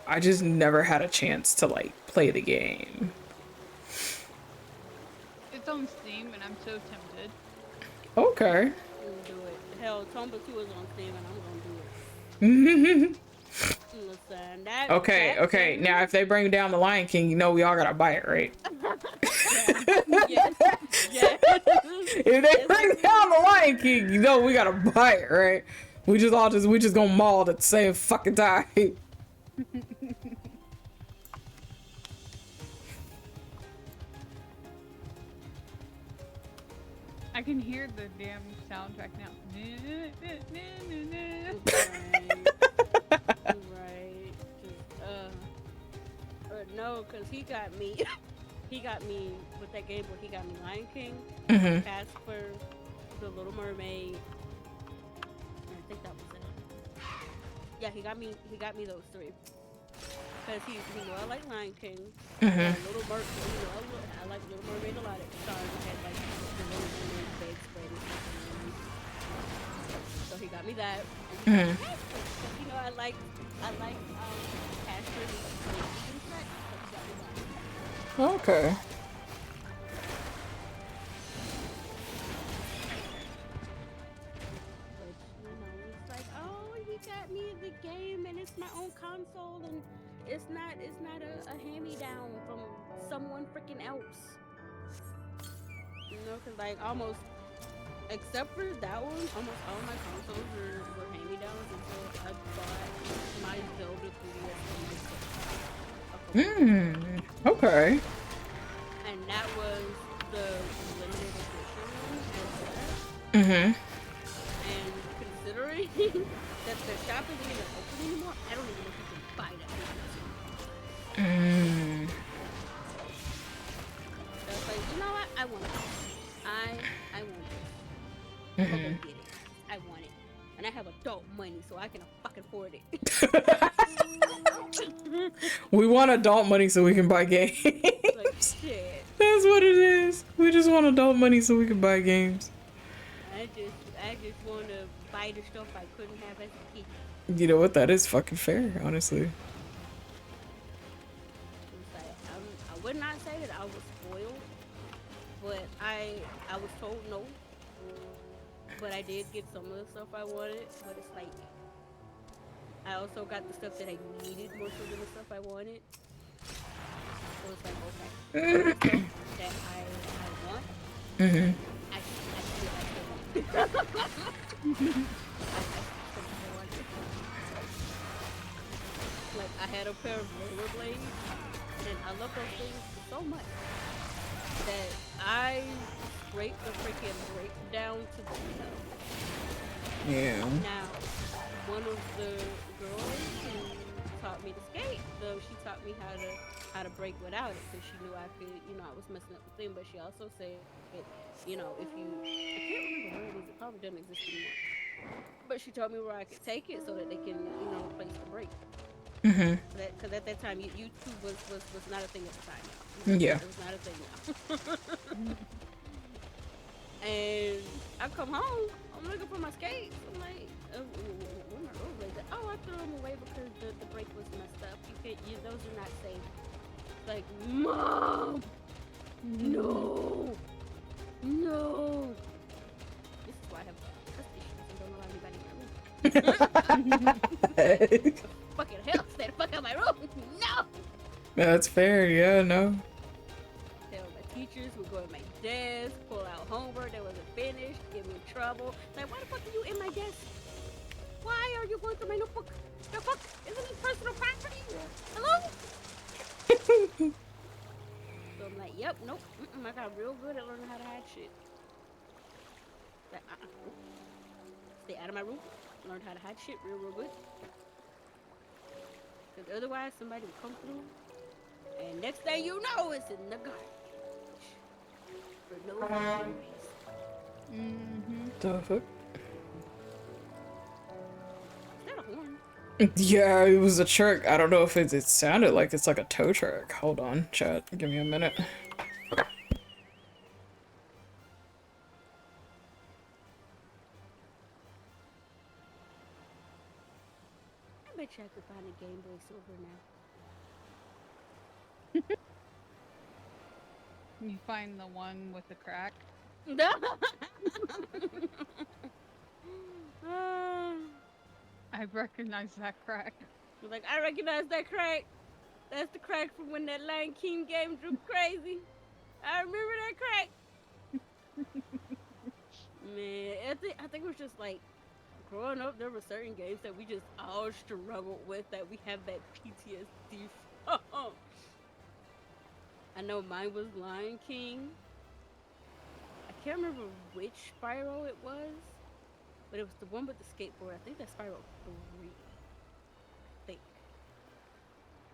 Speaker 1: I just never had a chance to like play the game.
Speaker 8: It's on Steam, and I'm so tempted.
Speaker 1: Okay.
Speaker 9: Do it. Hell, Tomba 2 is on Steam, and I'm gonna do it. Listen,
Speaker 1: Okay, okay. Now, if they bring down the Lion King, you know we all gotta buy it, right?
Speaker 9: yes, yes.
Speaker 1: If they bring down the Lion King, you know we gotta buy it, right? We just gonna maul it at the same fucking time.
Speaker 8: I can hear the damn soundtrack now.
Speaker 9: Right. No, cause he got me. He got me with that game where he got me Lion King, Casper, The Little Mermaid. And I think that was it. Yeah, he got me those three. Cause he knew I like Lion King. Little Mermaid. I like Little Mermaid a lot at the time. I had like the Little Mermaid bedspread and stuff. So he got me that. And you know, I like Casper and Shrek. So he got me that.
Speaker 1: Okay.
Speaker 9: But you know, it's like, oh, he got me the game, and it's my own console, and it's not a hand-me-down from someone freaking else. You know, cause like almost, except for that one, almost all my consoles were hand-me-downs until I bought my Zelda 3DS on my Switch.
Speaker 1: Okay.
Speaker 9: And that was the limited edition one. And considering that the shop isn't even open anymore, I don't even know if you can buy that. So it's like, you know what? I want it. I want it. I'm gonna get it. I want it. And I have adult money, so I can fucking afford it.
Speaker 1: We want adult money so we can buy games.
Speaker 9: Like, shit.
Speaker 1: That's what it is. We just want adult money so we can buy games.
Speaker 9: I just want to buy the stuff I couldn't have as a kid.
Speaker 1: You know what? That is fucking fair, honestly.
Speaker 9: It's like, I would not say that I was spoiled, but I was told no. But I did get some of the stuff I wanted. But it's like, I also got the stuff that I needed more so than the stuff I wanted. So it's like, okay, the stuff that I want, I still want it. I still want it. Like, I had a pair of rollerblades, and I love those things so much that I scraped the freaking brake down to the metal.
Speaker 1: Yeah.
Speaker 9: Now, one of the girls who taught me to skate, though, she taught me how to brake without it, because she knew I could, you know, I was messing up the thing. But she also said, you know, if you, I can't remember where it is, it probably doesn't exist anymore. But she told me where I could take it so that they can, you know, replace the brake. Because at that time, YouTube was not a thing at the time.
Speaker 1: Yeah.
Speaker 9: It was not a thing now. And I come home, I'm looking for my skates. I'm like, where my rollerblades at? Oh, I threw them away because the brake was messed up. Those are not safe. Like, Mom! No! No! This is why I have trust issues and don't allow anybody in my room. Fucking hell, stay the fuck out of my room! No!
Speaker 1: That's fair, yeah, no.
Speaker 9: Hell, my teachers would go to my desk, pull out homework that wasn't finished, get me in trouble. Like, why the fuck are you in my desk? Why are you going through my notebook? The fuck? Isn't it personal property? Hello? So I'm like, yep, nope, I got real good at learning how to hide shit. Like, stay out of my room, learn how to hide shit real good. Because otherwise, somebody would come through, and next thing you know, it's in the garbage. For no reason.
Speaker 1: The fuck?
Speaker 9: Is that a horn?
Speaker 1: Yeah, it was a truck. I don't know if it sounded like it's like a tow truck. Hold on, chat. Give me a minute.
Speaker 9: bet you I could find a Game Boy Silver now.
Speaker 8: You find the one with the crack. I recognize that crack.
Speaker 9: Like, I recognize that crack. That's the crack from when that Lion King game drew crazy. I remember that crack. Man, I think it was just like growing up. There were certain games that we just all struggled with that we have that PTSD from. I know mine was Lion King. I can't remember which Spyro it was, but it was the one with the skateboard. I think that's Spyro 3. I think.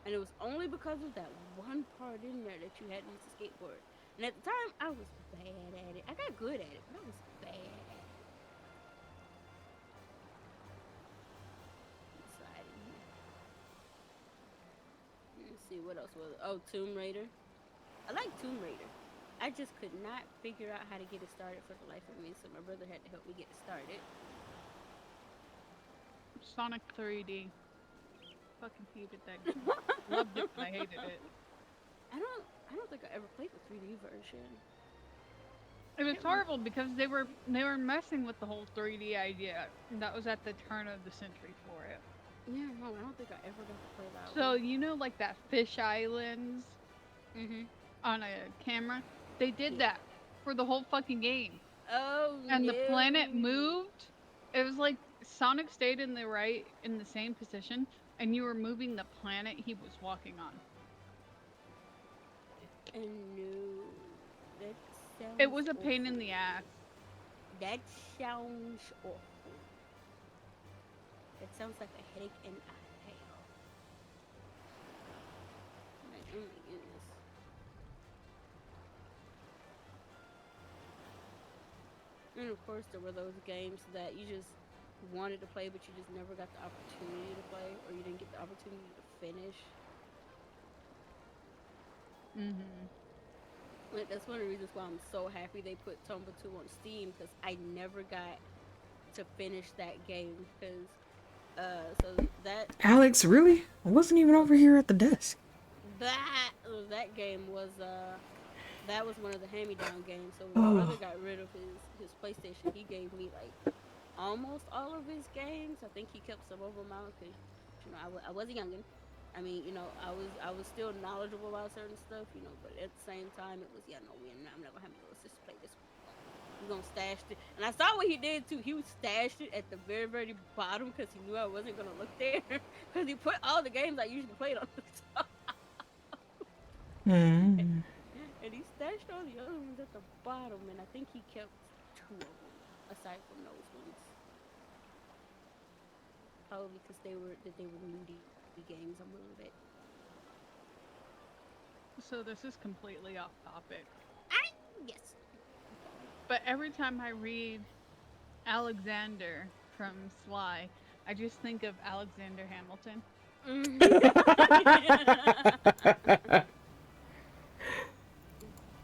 Speaker 9: And it was only because of that one part in there that you had to use the skateboard. And at the time, I was bad at it. I got good at it, but I was bad at it. Inside in here. Let's see, what else was it? Oh, Tomb Raider. I like Tomb Raider. I just could not figure out how to get it started for the life of me, so my brother had to help me get it started.
Speaker 8: Sonic 3D. Fucking hated that game. Loved it, but I hated it.
Speaker 9: I don't think I ever played the 3D version.
Speaker 8: It was horrible because they were messing with the whole 3D idea. That was at the turn of the century for it.
Speaker 9: Yeah, no, I don't think I ever got to play that one.
Speaker 8: So you know, like that fish islands on a camera, they did that for the whole fucking game.
Speaker 9: Oh,
Speaker 8: and
Speaker 9: no.
Speaker 8: the planet moved. It was like Sonic stayed in the same position, and you were moving the planet he was walking on.
Speaker 9: And no, that sounds
Speaker 8: It was a pain in the ass.
Speaker 9: That sounds awful. That sounds like a headache and a hell. Like, oh my goodness. And of course, there were those games that you just wanted to play, but you just never got the opportunity to play, or you didn't get the opportunity to finish. Like, that's one of the reasons why I'm so happy they put Tomba 2 on Steam, because I never got to finish that game, because so that
Speaker 1: Alex, really? I wasn't even over here at the desk.
Speaker 9: that game was that was one of the hand-me-down games. So when my brother got rid of his PlayStation, he gave me like almost all of his games. I think he kept some of them out because, you know, I was a youngin'. I mean, you know, I was still knowledgeable about certain stuff, you know, but at the same time, it was, yeah, no, I'm never having to just play this one. We're gonna stash it. And I saw what he did too. He stashed it at the very, very bottom because he knew I wasn't gonna look there. Because he put all the games I usually played on the top. And he stashed all the other ones at the bottom, and I think he kept 2 of them, aside from those ones. Probably because they were nudie games a little bit.
Speaker 8: So this is completely off topic.
Speaker 9: Yes.
Speaker 8: But every time I read Alexander from Sly, I just think of Alexander Hamilton.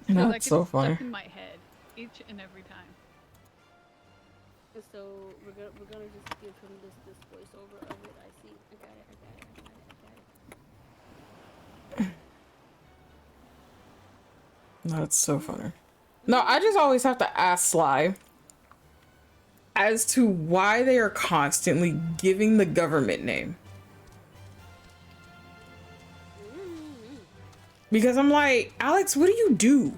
Speaker 1: That's so funny.
Speaker 8: Stuck in my head each and every time.
Speaker 9: So we're gonna just give him this voiceover of it. I see. I got it.
Speaker 1: That's so funny. No, I just always have to ask Sly as to why they are constantly giving the government name. Because I'm like, Alex, what do you do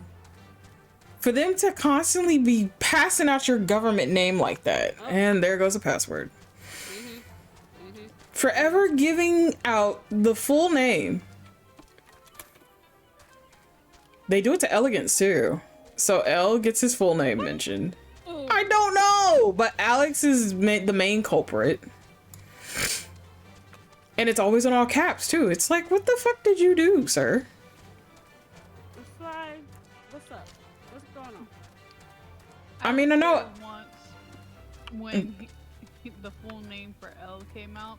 Speaker 1: for them to constantly be passing out your government name like that? And there goes a password. Forever giving out the full name. They do it to Elegance too. So L gets his full name mentioned. I don't know, but Alex is the main culprit. And it's always in all caps too. It's like, what the fuck did you do, sir?
Speaker 9: Sly, what's up? What's going on?
Speaker 1: I mean, I know.
Speaker 8: Once when the full name for L came out,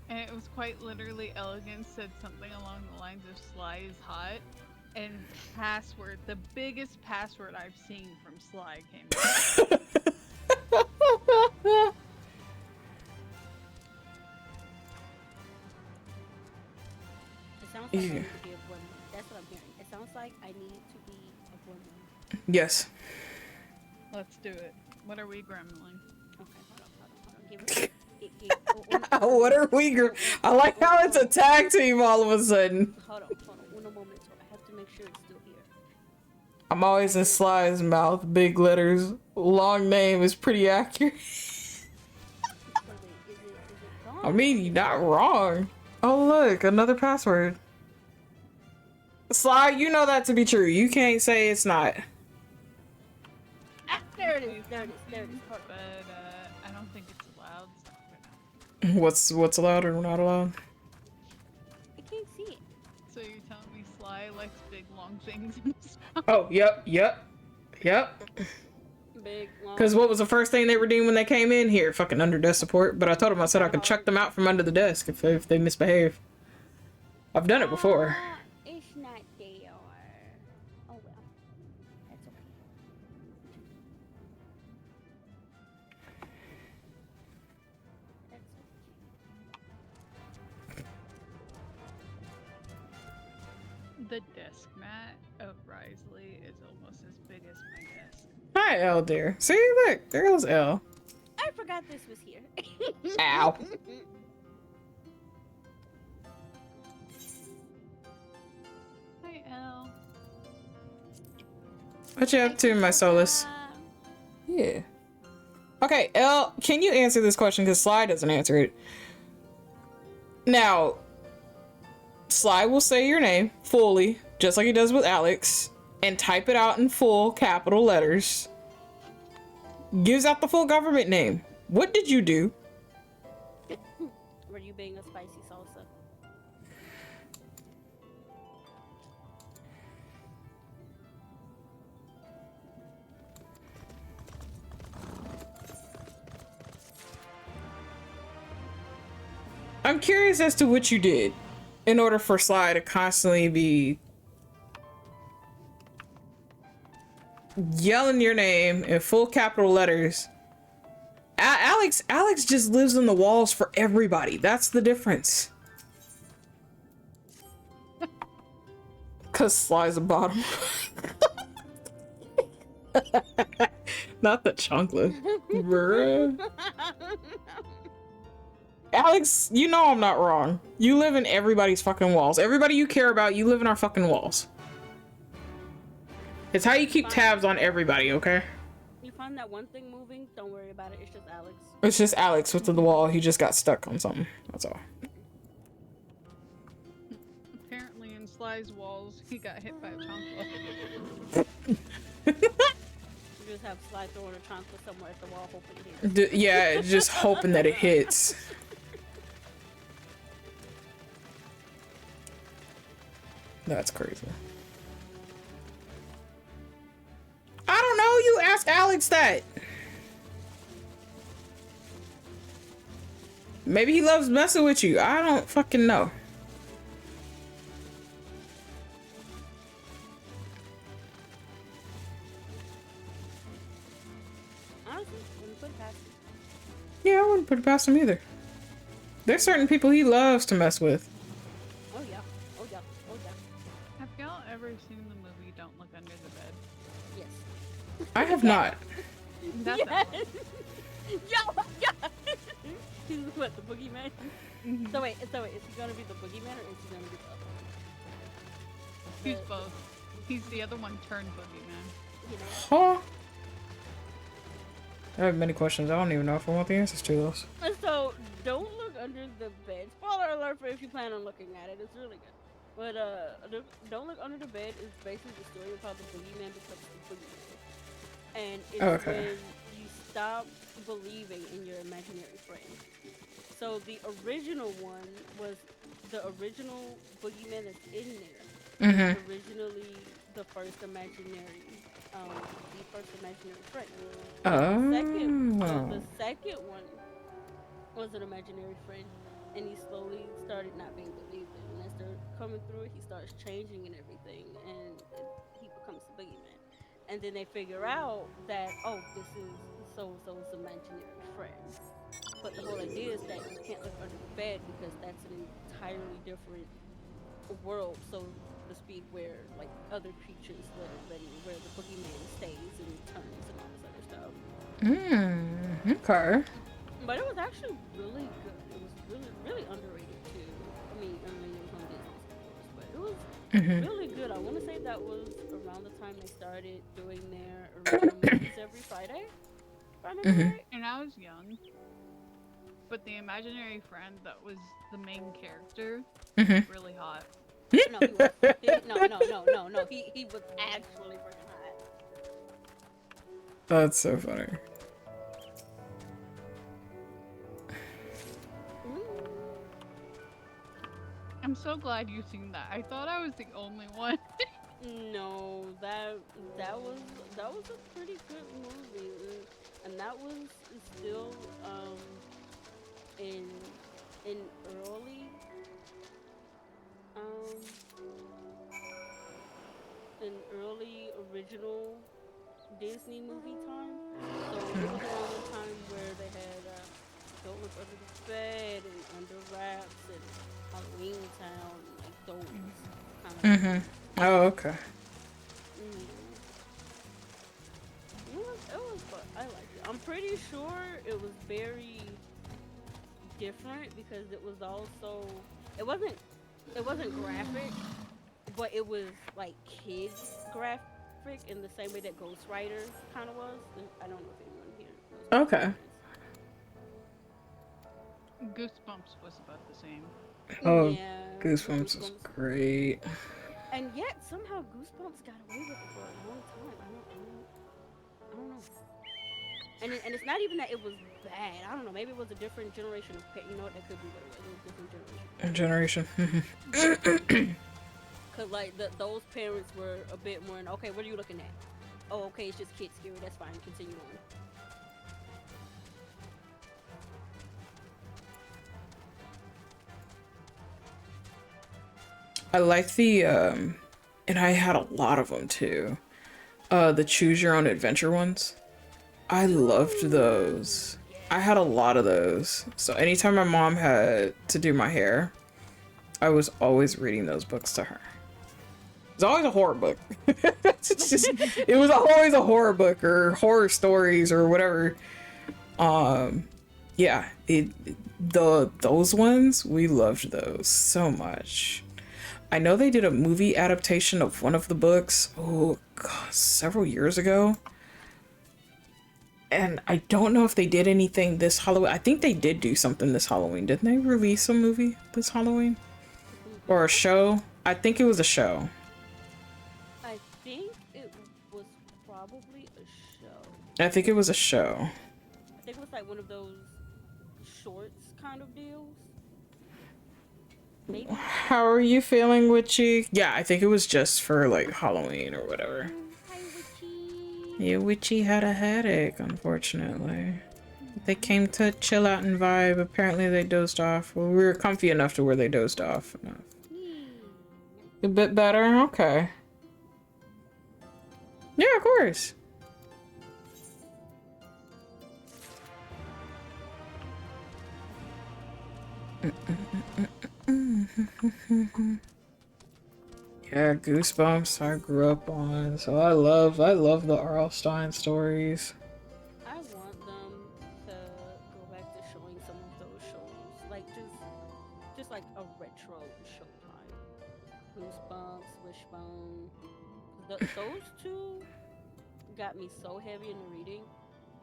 Speaker 8: and it was quite literally Elegance said something along the lines of Sly is hot, and password, the biggest password I've seen from Sly came out.
Speaker 9: sounds like I
Speaker 1: Yeah.
Speaker 9: need to be a gremlin. That's what I'm hearing. It sounds like I need to be a gremlin.
Speaker 1: Yes.
Speaker 8: Let's do it. What are we gremlin?
Speaker 9: Okay, hold on.
Speaker 1: What are we? I like how it's a tag team all of a sudden.
Speaker 9: Hold on. Uno momento. I have to make sure it's still here.
Speaker 1: I'm always in Sly's mouth, big letters. Long name is pretty accurate.
Speaker 9: So wait, is it gone?
Speaker 1: I mean, you're not wrong. Oh, look, another password. Sly, you know that to be true. You can't say it's not.
Speaker 9: Ah, there it is. Hold on.
Speaker 8: But I don't think it's allowed. So
Speaker 1: What's allowed or not allowed?
Speaker 9: I can't see it.
Speaker 8: So you're telling me Sly likes big long things and stuff?
Speaker 1: Oh, yep.
Speaker 9: Big, long.
Speaker 1: Because what was the first thing they were doing when they came in here? Fucking under desk support. But I told them, I said I could chuck them out from under the desk if they misbehave. I've done it before.
Speaker 9: It's not there. Oh well. That's okay. That's okay.
Speaker 8: The desk mat of Risley is almost as big as my desk.
Speaker 1: Hi, L, dear. See, look, there goes L.
Speaker 9: I forgot this was here.
Speaker 1: Ow.
Speaker 8: Hi, Elle.
Speaker 1: What you up to, my Solus? Yeah. Okay, L, can you answer this question? Because Sly doesn't answer it. Now, Sly will say your name fully, just like he does with Alex, and type it out in full capital letters. Gives out the full government name. What did you do?
Speaker 9: Were you being a spicy salsa?
Speaker 1: I'm curious as to what you did in order for Sly to constantly be yelling your name in full capital letters. Alex just lives in the walls for everybody. That's the difference. Cause Sly's a bottom. Not the chocolate. Bruh. Alex, you know I'm not wrong. You live in everybody's fucking walls. Everybody you care about, you live in our fucking walls. It's how you keep tabs on everybody, okay?
Speaker 9: You find that one thing moving, don't worry about it. It's just Alex.
Speaker 1: It's just Alex with the wall. He just got stuck on something. That's all.
Speaker 8: Apparently in Sly's walls, he got hit by a chonkla.
Speaker 9: You just have Sly throwing a chocolate somewhere at the wall, hoping it hits.
Speaker 1: Yeah, just hoping that it hits. That's crazy. I don't know. You ask Alex that. Maybe he loves messing with you. I don't fucking know.
Speaker 9: Honestly, wouldn't put it past him.
Speaker 1: Yeah, I wouldn't put it past him either. There's certain people he loves to mess with.
Speaker 9: Oh yeah. Oh yeah. Oh yeah.
Speaker 8: Have y'all ever seen the movie Don't Look Under the Bed?
Speaker 9: Yes.
Speaker 1: I have not.
Speaker 8: That's that one.
Speaker 9: Yo, yeah. What, the boogeyman? So wait, is he gonna be the boogeyman or is he gonna be the other one?
Speaker 8: He's both. He's the other one turned boogeyman.
Speaker 9: You know?
Speaker 1: Huh? I have many questions. I don't even know if I want the answers to those.
Speaker 9: So don't look under the bed. Spoiler alert for if you plan on looking at it. It's really good. But don't look under the bed is basically the story of how the boogeyman becomes the boogeyman. And it's when you stop believing in your imaginary friend. So the original one was the original boogeyman that's in there.
Speaker 1: Mm-hmm.
Speaker 9: Originally the first imaginary friend.
Speaker 1: Oh.
Speaker 9: The second one was an imaginary friend, and he slowly started not being believed in. And as they're coming through it, he starts changing and everything, and he becomes the boogeyman. And then they figure out that, oh, this is so-and-so's imaginary friend. But the whole idea is that you can't look under the bed because that's an entirely different world, so to speak, where like other creatures live and where the boogeyman stays and turns and all this other stuff.
Speaker 1: Okay.
Speaker 9: But it was actually really good. It was really, really underrated too. I mean, it was on Disney, of course, but it was really good. I want to say that was around the time they started doing their original movies every Friday. If I remember right.
Speaker 8: And I was young, but the imaginary friend that was the main character was really hot.
Speaker 9: No, he was. No. He was actually freaking hot.
Speaker 1: That's so funny.
Speaker 8: I'm so glad you've seen that. I thought I was the only one.
Speaker 9: No, that was a pretty good movie, and that was still in early original Disney movie time. So it was around the time where they had Don't Look Under the Bed and Under Wraps and Halloween Town, like those kind of.
Speaker 1: Oh, okay.
Speaker 9: It was fun. I liked it. I'm pretty sure it was very different because it was also it wasn't graphic, but it was like kids graphic in the same way that Ghost Rider kind of was. I don't know if anyone here knows.
Speaker 1: Okay.
Speaker 8: Goosebumps was about the same.
Speaker 1: Oh,
Speaker 9: Yeah,
Speaker 1: Goosebumps was great.
Speaker 9: And yet somehow Goosebumps got away with it for a long time. I don't know. And it's not even that it was bad. I don't know. Maybe it was a different generation of you know what, that could be what it was. It was a different generation. Cause like those parents were a bit more. Okay, what are you looking at? Oh, okay, it's just kids scary. That's fine. Continue on.
Speaker 1: I like the and I had a lot of them too. The choose your own adventure ones. I loved those. I had a lot of those. So anytime my mom had to do my hair, I was always reading those books to her. It's always a horror book. It's just, it was always a horror book or horror stories or whatever. Yeah, those ones, we loved those so much. I know they did a movie adaptation of one of the books, oh God, several years ago. And I don't know if they did anything this Halloween. I think they did do something this Halloween. Didn't they release a movie this Halloween? Or a show? I think it was a show.
Speaker 9: I think it was probably a show.
Speaker 1: I think it was a show.
Speaker 9: I think it was like one of those shorts kind of deals. Maybe.
Speaker 1: How are you feeling, Witchy? Yeah, I think it was just for like Halloween or whatever.
Speaker 9: Hi, Witchy.
Speaker 1: Yeah, Witchy had a headache, unfortunately. They came to chill out and vibe. Apparently they dozed off. Well, we were comfy enough to where they dozed off enough. A bit better? Okay. Yeah, of course. Yeah, Goosebumps I grew up on, so I love the R.L. Stine stories.
Speaker 9: I want them to go back to showing some of those shows, like just like a retro Showtime. Goosebumps, Wishbone. Those two got me so heavy into reading.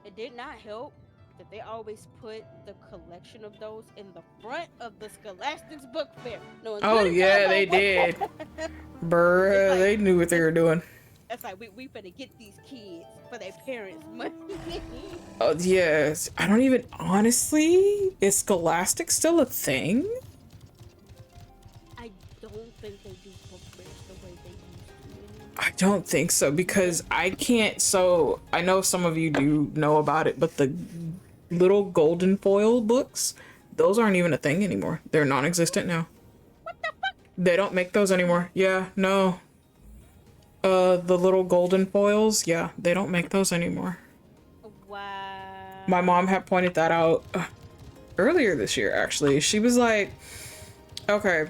Speaker 9: It did not help that they always put the collection of those in the front of the Scholastic's book fair. No,
Speaker 1: Oh yeah, they did. Bruh,
Speaker 9: like,
Speaker 1: they knew what they were doing.
Speaker 9: It's like we finna get these kids for their parents' money.
Speaker 1: Oh yes, I don't even honestly. Is Scholastic still a thing?
Speaker 9: I don't think they do book fairs the way they used to.
Speaker 1: I don't think so because I can't. So I know some of you do know about it, but the little golden foil books, those aren't even a thing anymore. They're non-existent now.
Speaker 9: What the fuck?
Speaker 1: They don't make those anymore. Yeah, no. The little golden foils, yeah, they don't make those anymore.
Speaker 9: Wow.
Speaker 1: My mom had pointed that out earlier this year, actually. She was like, okay,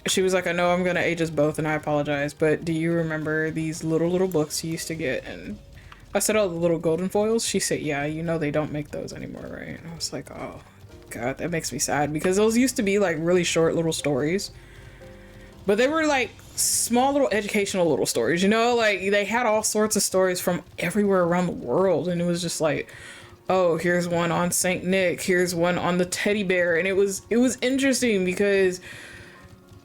Speaker 1: she was like, I know I'm gonna age us both and I apologize, but do you remember these little books you used to get? And I said, oh, the little golden foils? She said, yeah, you know they don't make those anymore, right? And I was like, oh, God, that makes me sad because those used to be like really short little stories. But they were like small little educational little stories, you know? Like they had all sorts of stories from everywhere around the world. And it was just like, oh, here's one on Saint Nick, here's one on the teddy bear. And it was interesting because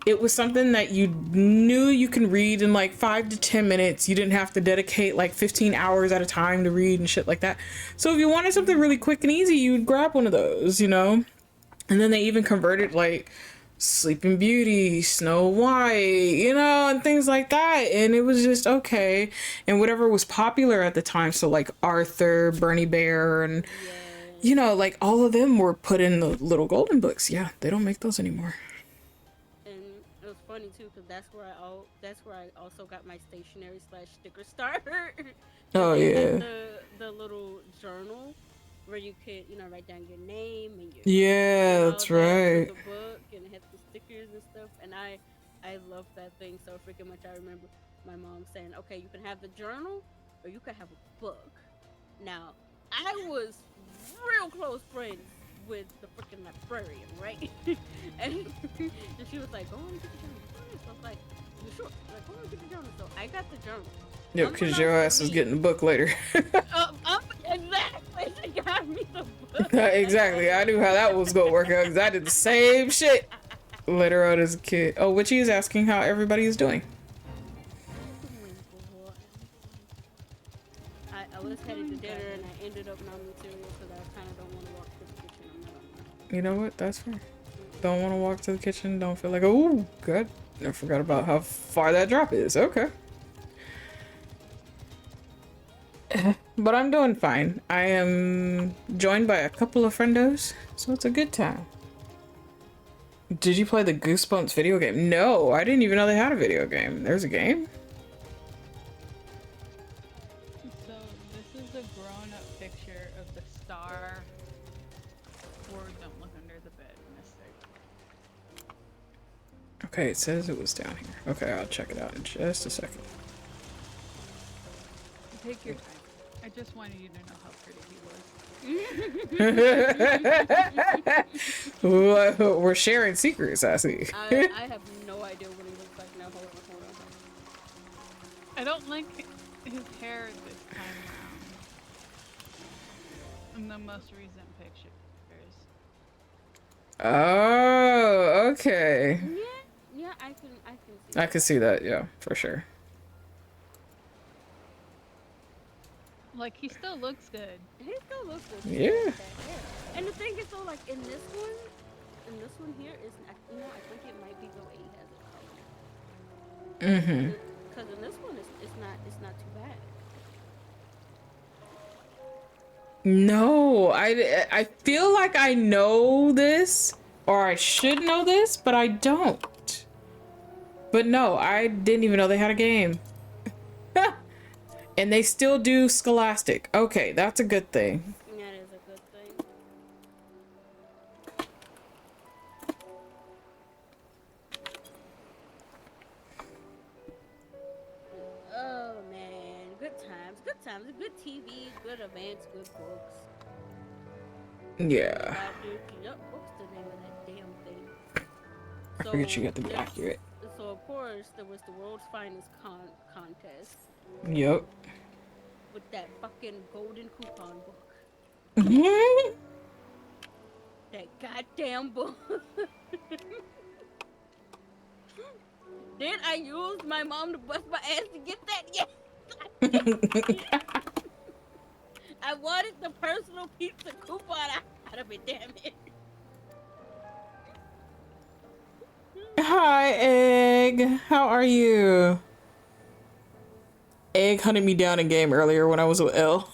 Speaker 1: it was something that you knew you can read in like 5 to 10 minutes. You didn't have to dedicate like 15 hours at a time to read and shit like that. So if you wanted something really quick and easy, you would grab one of those, you know? And then they even converted like Sleeping Beauty, Snow White, you know, and things like that. And it was just okay. And whatever was popular at the time, so like Arthur, Bernie Bear, and you know, like all of them were put in the little golden books. Yeah, they don't make those anymore.
Speaker 9: Funny too, because that's where I also got my stationery / sticker starter.
Speaker 1: Oh yeah.
Speaker 9: The little journal where you could, you know, write down your name and your
Speaker 1: that's right.
Speaker 9: the book, and it had the stickers and stuff. And I love that thing so freaking much. I remember my mom saying, "Okay, you can have the journal, or you can have a book." Now, I was real close friends with the freaking librarian, right? and she was like, "Go on and get the journal." So I was like, "You sure?" Like, "Go on and get the journal." So I got the journal.
Speaker 1: Yep, because your ass was getting the book later.
Speaker 9: Exactly. She got me the book.
Speaker 1: Exactly. I knew how that was gonna work out because I did the same shit later on as a kid. Oh, Witchy is asking how everybody is doing.
Speaker 9: I was headed to dinner and I ended up non-material because I kind of don't want to walk to the kitchen.
Speaker 1: You know what? That's fair. Don't want to walk to the kitchen. Don't feel like, oh, good. I forgot about how far that drop is. Okay. But I'm doing fine. I am joined by a couple of friendos, so it's a good time. Did you play the Goosebumps video game? No, I didn't even know they had a video game. There's a game?
Speaker 8: So this is a grown-up picture of the star. Or don't look under the bed, Mystic.
Speaker 1: Okay, it says it was down here. Okay, I'll check it out in just a second.
Speaker 8: Take your time. I just wanted you to know how pretty he was.
Speaker 1: We're sharing secrets, I see.
Speaker 9: I have no idea what he looks like now. Hold on.
Speaker 8: I don't like his hair this time around. In the most recent pictures.
Speaker 1: Oh, okay.
Speaker 9: Yeah, I can see
Speaker 1: that. I can see that, yeah, for sure.
Speaker 8: Like, he still looks good.
Speaker 9: He still looks good.
Speaker 1: Yeah.
Speaker 9: And the thing is, though, like, in this one here, is, you know, I think it might be the way he has it colored. Because in this one, it's not too bad.
Speaker 1: No, I feel like I know this, or I should know this, but I don't. But no, I didn't even know they had a game. And they still do Scholastic. Okay, that's a good thing.
Speaker 9: That is a good thing. Oh man, good times, good TV, good events, good books.
Speaker 1: Yeah.
Speaker 9: What's the name of that damn thing?
Speaker 1: I forget you got to be accurate.
Speaker 9: So of course there was the world's finest contest.
Speaker 1: Yep.
Speaker 9: With that fucking golden coupon book. That goddamn book. Then I used my mom to bust my ass to get that. Yes. I wanted the personal pizza coupon out of it, damn it.
Speaker 1: Hi, Egg. How are you? Egg hunted me down in game earlier when I was with L.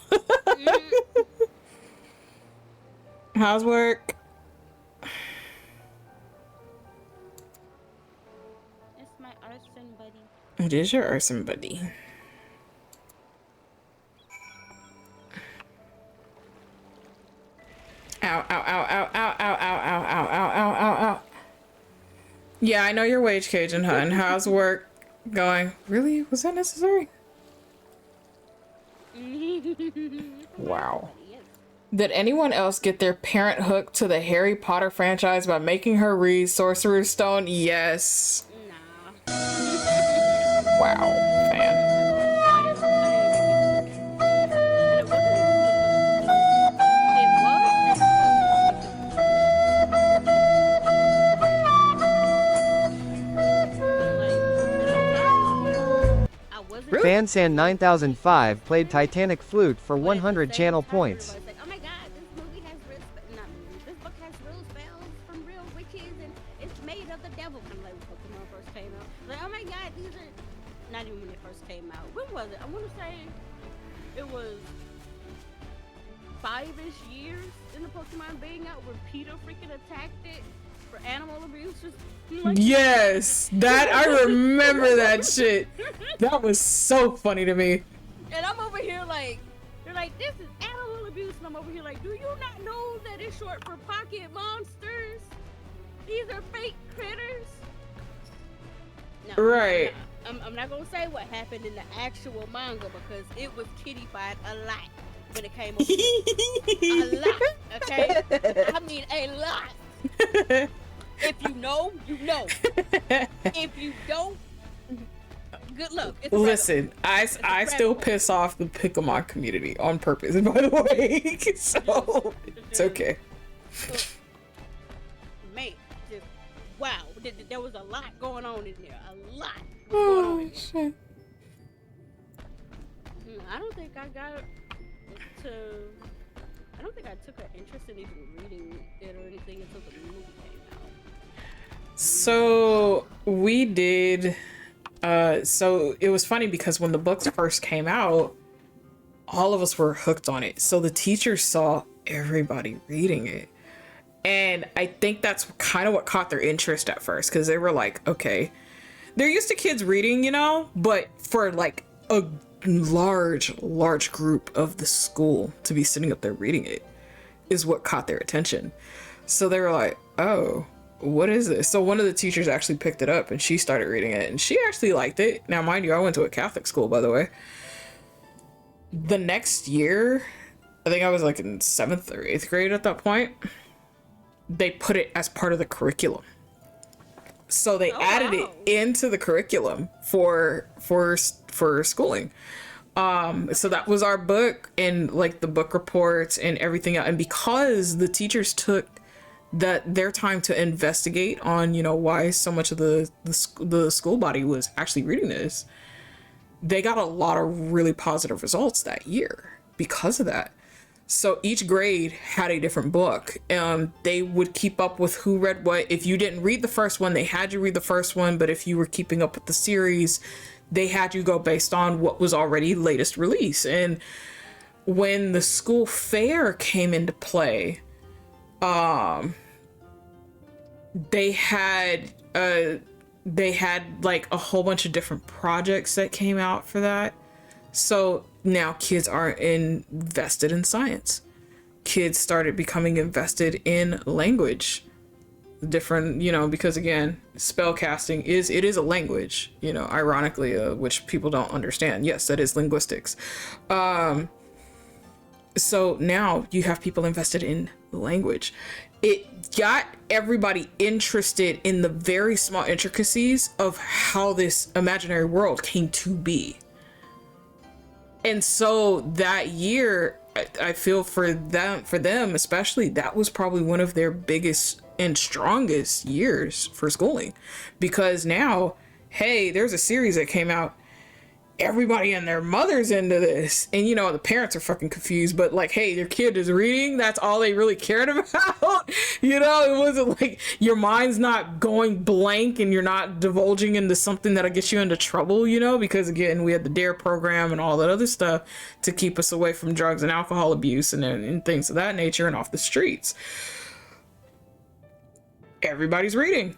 Speaker 1: How's work?
Speaker 9: It's my arson buddy.
Speaker 1: It is your arson buddy. Ow, ow, ow, ow, ow, ow, ow, ow, ow, ow, ow, ow. Yeah, I know your wage Cajun, hun. How's work going? Really? Was that necessary? Wow.
Speaker 9: Yes.
Speaker 1: Did anyone else get their parent hooked to the Harry Potter franchise by making her read Sorcerer's Stone? Yes.
Speaker 9: Nah.
Speaker 1: Wow, fan. Really?
Speaker 2: Fansan 9005 played Titanic Flute for 100 channel points.
Speaker 9: Like, oh my god, this movie has real not movie. This book has real spells from real witches and it's made of the devil. Kind of like when Pokemon first came out. Like, oh my god, these are not even when it first came out. When was it? I want to say it was 5-ish years in the Pokemon being out when Peter freaking attacked it for animal abuse. Like,
Speaker 1: Yes, that I remember that shit. That was so funny to me.
Speaker 9: and I'm over here like, they're like, this is animal abuse, and I'm over here like, do you not know that it's short for pocket monsters? These are fake critters. No,
Speaker 1: Right.
Speaker 9: I'm not gonna say what happened in the actual manga because it was kiddified a lot when it came over. A lot, okay? I mean a lot. If you know, you know. If you don't, good luck. It's
Speaker 1: Listen, I still
Speaker 9: rabbit hole.
Speaker 1: piss off the Pokemon community on purpose, by the way. So it's okay.
Speaker 9: Man, just wow. There was a lot going on in there. A lot was going on in there.
Speaker 1: Shit.
Speaker 9: I don't think I got to. I don't think I took an interest in even reading it or anything until the movie came out.
Speaker 1: So we did. So it was funny because when the books first came out, all of us were hooked on it. So the teachers saw everybody reading it. And I think that's kind of what caught their interest at first, because they were like, okay, they're used to kids reading, you know, but for like a large group of the school to be sitting up there reading it is what caught their attention. So they were like, oh, what is this? So one of the teachers actually picked it up and she started reading it and she actually liked it. Now, mind you, I went to a Catholic school, by the way. The next year, I think I was like in 7th or 8th grade at that point, they put it as part of the curriculum. So they added it into the curriculum for schooling. So that was our book and like the book reports and everything else. And because the teachers took their time to investigate on, you know, why so much of the school body was actually reading this, they got a lot of really positive results that year because of that. So each grade had a different book. They would keep up with who read what. If you didn't read the first one, they had you read the first one. But if you were keeping up with the series, they had you go based on what was already latest release. And when the school fair came into play, they had like a whole bunch of different projects that came out for that. So now kids are invested in science. Kids started becoming invested in language. Different, you know, because again, spell casting is a language, you know, ironically, which people don't understand. Yes, that is linguistics. So now you have people invested in the language. It got everybody interested in the very small intricacies of how this imaginary world came to be. And so that year, I feel for them especially, that was probably one of their biggest and strongest years for schooling. Because now, hey, there's a series that came out, everybody and their mother's into this, and you know the parents are fucking confused, but like, hey, your kid is reading, that's all they really cared about. You know, it wasn't like your mind's not going blank and you're not divulging into something that'll get you into trouble, you know, because again, we had the DARE program and all that other stuff to keep us away from drugs and alcohol abuse and things of that nature and off the streets. Everybody's reading.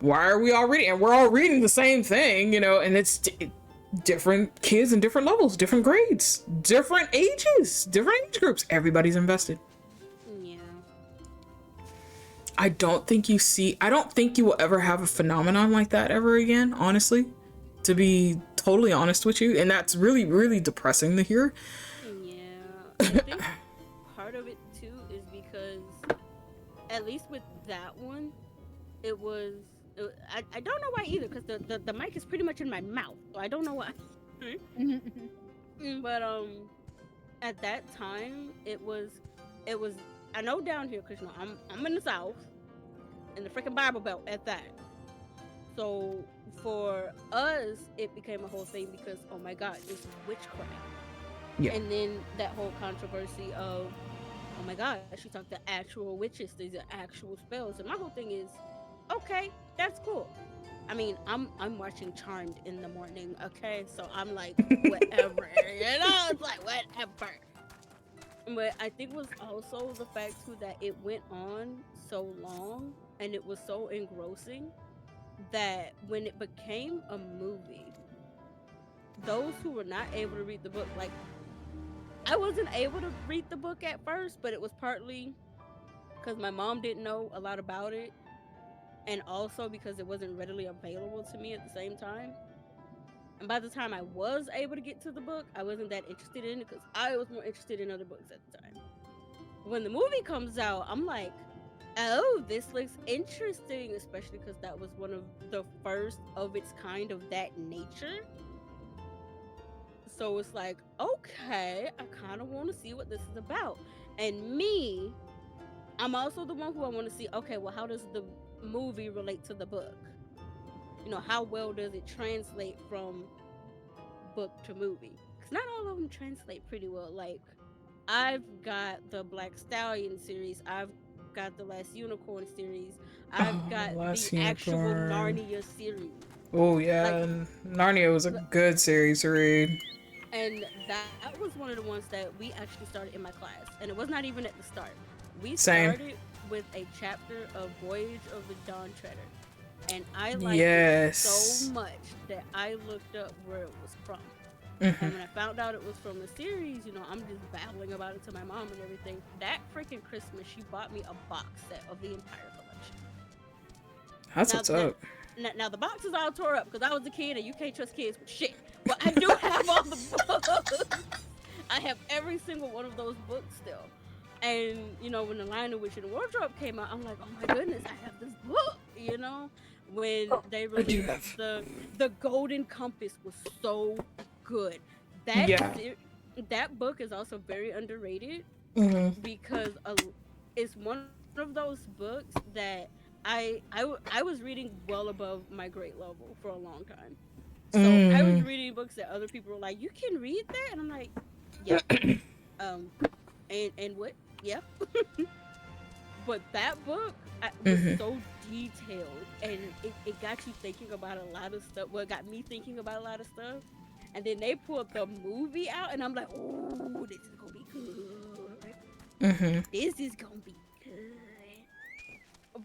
Speaker 1: Why are we all reading? And we're all reading the same thing, you know, and it's different kids in different levels, different grades, different ages, different age groups. Everybody's invested.
Speaker 9: Yeah.
Speaker 1: I don't think you will ever have a phenomenon like that ever again, honestly, to be totally honest with you. And that's really, really depressing to hear.
Speaker 9: Yeah, I think part of it too is because, at least with that one, it was. I don't know why either, because the mic is pretty much in my mouth, so I don't know why. But at that time, it was. I know down here, because I'm in the South, in the freaking Bible Belt at that. So for us, it became a whole thing because, oh my God, it's witchcraft.
Speaker 1: Yeah.
Speaker 9: And then that whole controversy of, oh my God, she talked to actual witches, these are actual spells. And my whole thing is, okay, that's cool. I mean, I'm watching Charmed in the morning, okay? So I'm like, whatever, you know? It's like, whatever. But I think it was also the fact too that it went on so long and it was so engrossing that when it became a movie, those who were not able to read the book, like, I wasn't able to read the book at first, but it was partly because my mom didn't know a lot about it, and also because it wasn't readily available to me at the same time. And by the time I was able to get to the book, I wasn't that interested in it because I was more interested in other books at the time. When the movie comes out, I'm like, oh, this looks interesting, especially because that was one of the first of its kind of that nature. So it's like, okay, I kind of want to see what this is about. And me, I'm also the one who I want to see, okay, well, how does the movie relate to the book? You know, how well does it translate from book to movie? Because not all of them translate pretty well. Like, I've got the Black Stallion series, I've got the Last Unicorn series, I've got the actual Narnia series.
Speaker 1: Oh yeah, Narnia was a good series to read.
Speaker 9: And that was one of the ones that we actually started in my class, and it was not even at the start. We started with a chapter of Voyage of the Dawn Treader, and I liked it so much that I looked up where it was from. And when I found out it was from the series, you know, I'm just babbling about it to my mom and everything. That freaking Christmas, she bought me a box set of the entire collection.
Speaker 1: That's what's up.
Speaker 9: Now the box is all tore up because I was a kid and you can't trust kids with shit. But I do have all the books. I have every single one of those books still. And, you know, when The Lion, the Witch, and the Wardrobe came out, I'm like, oh my goodness, I have this book, you know? When they released the Golden Compass was so good. That book is also very underrated because it's one of those books that I was reading well above my grade level for a long time. So I was reading books that other people were like, you can read that? And I'm like, yeah. And what? Yeah. But that book was so detailed, and it got you thinking about a lot of stuff. Well, it got me thinking about a lot of stuff. And then they pulled the movie out, and I'm like, oh, this is gonna be good. This is gonna be good.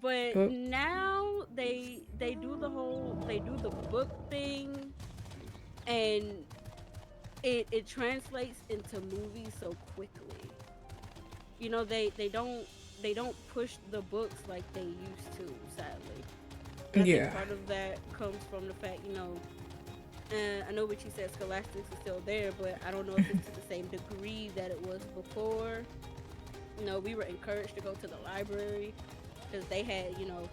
Speaker 9: But now they do the book thing, and it translates into movies so quickly. You know, they don't push the books like they used to, sadly. And I think part of that comes from the fact, you know, I know what you said, Scholastics is still there, but I don't know if it's to the same degree that it was before. You know, we were encouraged to go to the library because they had, you know,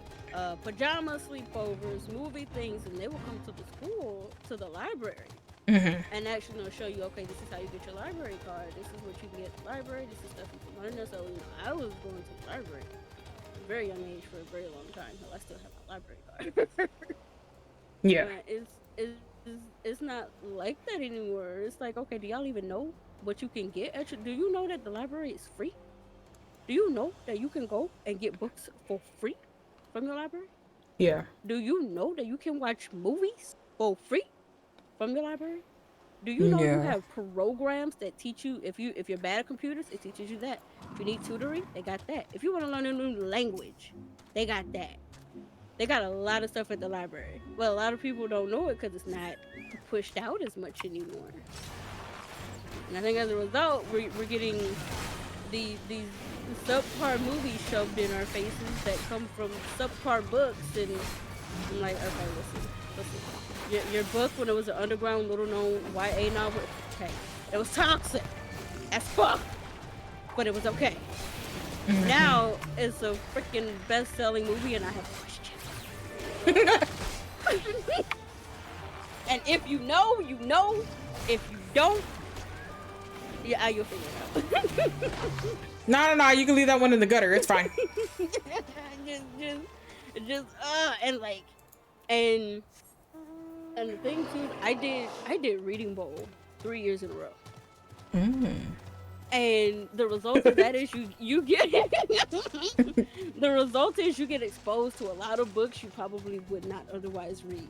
Speaker 9: pajama sleepovers, movie things, and they would come to the school, to the library. And actually, you know, show you, okay, this is how you get your library card. This is what you can get at the library. This is stuff you can learn. So, you know, I was going to the library at a very young age for a very long time. Hell, I still have my library card. It's not like that anymore. It's like, okay, do y'all even know what you can get? Do you know that the library is free? Do you know that you can go and get books for free from your library?
Speaker 1: Yeah.
Speaker 9: Do you know that you can watch movies for free from your library? Do you know you have programs that teach you, if you're bad at computers, it teaches you that. If you need tutoring, they got that. If you want to learn a new language, they got that. They got a lot of stuff at the library. Well, a lot of people don't know it because it's not pushed out as much anymore. And I think as a result, we're getting these subpar movies shoved in our faces that come from subpar books, and I'm like, okay, listen. Your book when it was an underground, little known YA novel, okay, it was toxic as fuck, but it was okay. Now it's a freaking best-selling movie, and I have questions. And if you know, you know. If you don't, yeah, you'll figure it out.
Speaker 1: No, you can leave that one in the gutter. It's fine.
Speaker 9: And like, and the thing too, I did Reading Bowl 3 years in a row. And the result of that is you get the result is you get exposed to a lot of books you probably would not otherwise read.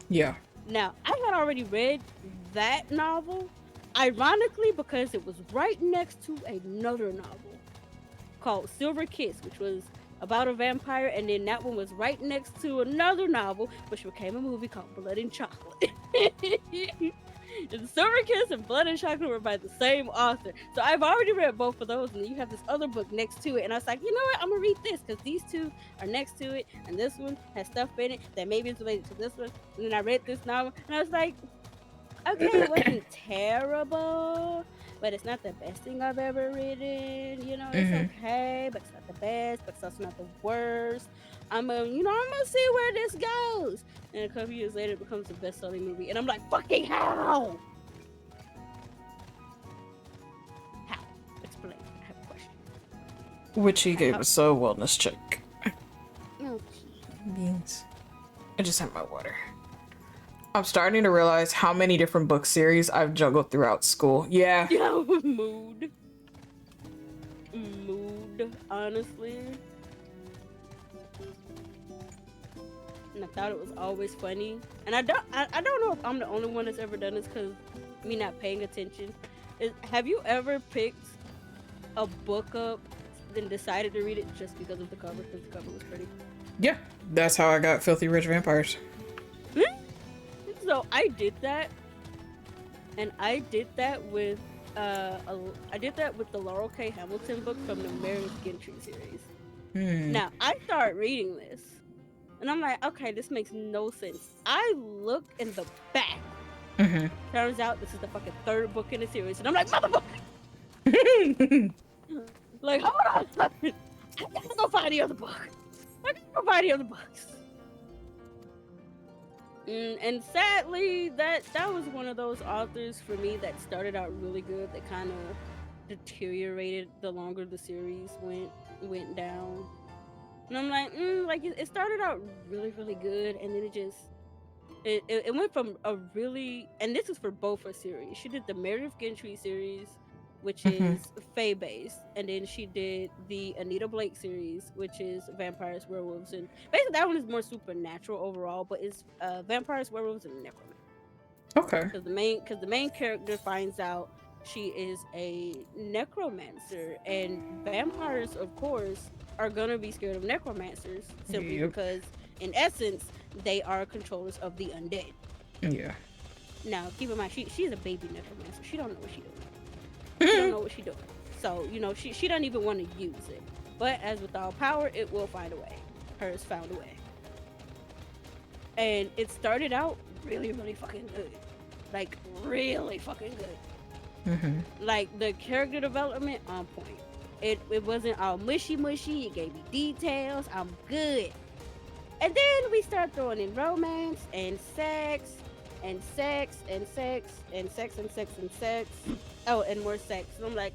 Speaker 1: Yeah.
Speaker 9: Now, I had already read that novel, ironically, because it was right next to another novel called Silver Kiss, which was about a vampire, and then that one was right next to another novel, which became a movie called Blood and Chocolate. And Silver Kiss and Blood and Chocolate were by the same author. So I've already read both of those, and then you have this other book next to it. And I was like, you know what? I'm going to read this because these two are next to it, and this one has stuff in it that maybe is related to this one. And then I read this novel, and I was like, okay, it wasn't terrible, but it's not the best thing I've ever written. You know, it's okay, but it's not the best, but it's also not the worst. I'm gonna see where this goes. And a couple years later, it becomes a best-selling movie, and I'm like, fucking how? How? Explain. I have a question.
Speaker 1: Which he gave us a wellness check.
Speaker 9: Okay.
Speaker 1: Beans. I just had my water. I'm starting to realize how many different book series I've juggled throughout school. Yeah.
Speaker 9: Mood, honestly. And I thought it was always funny. And I don't know if I'm the only one that's ever done this because me not paying attention. Have you ever picked a book up, then decided to read it just because of the cover? Because the cover was pretty.
Speaker 1: Yeah. That's how I got Filthy Rich Vampires.
Speaker 9: So I did that, and I did that with the Laurel K. Hamilton book from the Meredith Gentry series. Now I start reading this, and I'm like, okay, this makes no sense. I look in the back. Turns out this is the fucking third book in the series, and I'm like, motherfucker! Like, hold on, I gotta go find the other book. Books. And sadly, that was one of those authors for me that started out really good, that kind of deteriorated the longer the series went down. And I'm like, it started out really, really good, and then it went from a really, and this is for both her series. She did the Meredith Gentry series, which is Fae based, and then she did the Anita Blake series, which is vampires, werewolves, and basically that one is more supernatural overall, but it's vampires, werewolves, and necromancy.
Speaker 1: Okay.
Speaker 9: Because the main character finds out she is a necromancer, and vampires, of course, are gonna be scared of necromancers simply because, in essence, they are controllers of the undead.
Speaker 1: Yeah.
Speaker 9: Now, keep in mind, she's a baby necromancer. She don't know what she's doing. She don't know what she's doing. So, she doesn't even want to use it. But as with all power, it will find a way. Hers found a way. And it started out really, really fucking good. Like, really fucking good. Like, the character development, on point. It wasn't all mushy. It gave me details. I'm good. And then we start throwing in romance and sex. And sex and sex and sex and sex and sex. Oh, and more sex. And I'm like,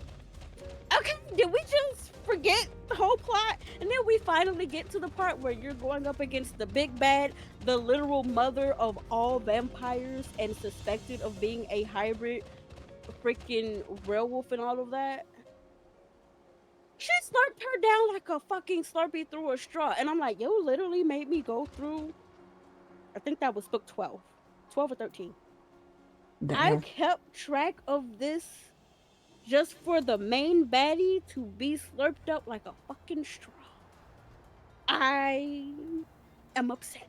Speaker 9: okay, did we just forget the whole plot? And then we finally get to the part where you're going up against the big bad, the literal mother of all vampires, and suspected of being a hybrid freaking werewolf and all of that. She slurped her down like a fucking Slurpee through a straw. And I'm like, yo, literally made me go through, I think that was book 12 or 13.
Speaker 1: Damn.
Speaker 9: I kept track of this just for the main baddie to be slurped up like a fucking straw. I am upset.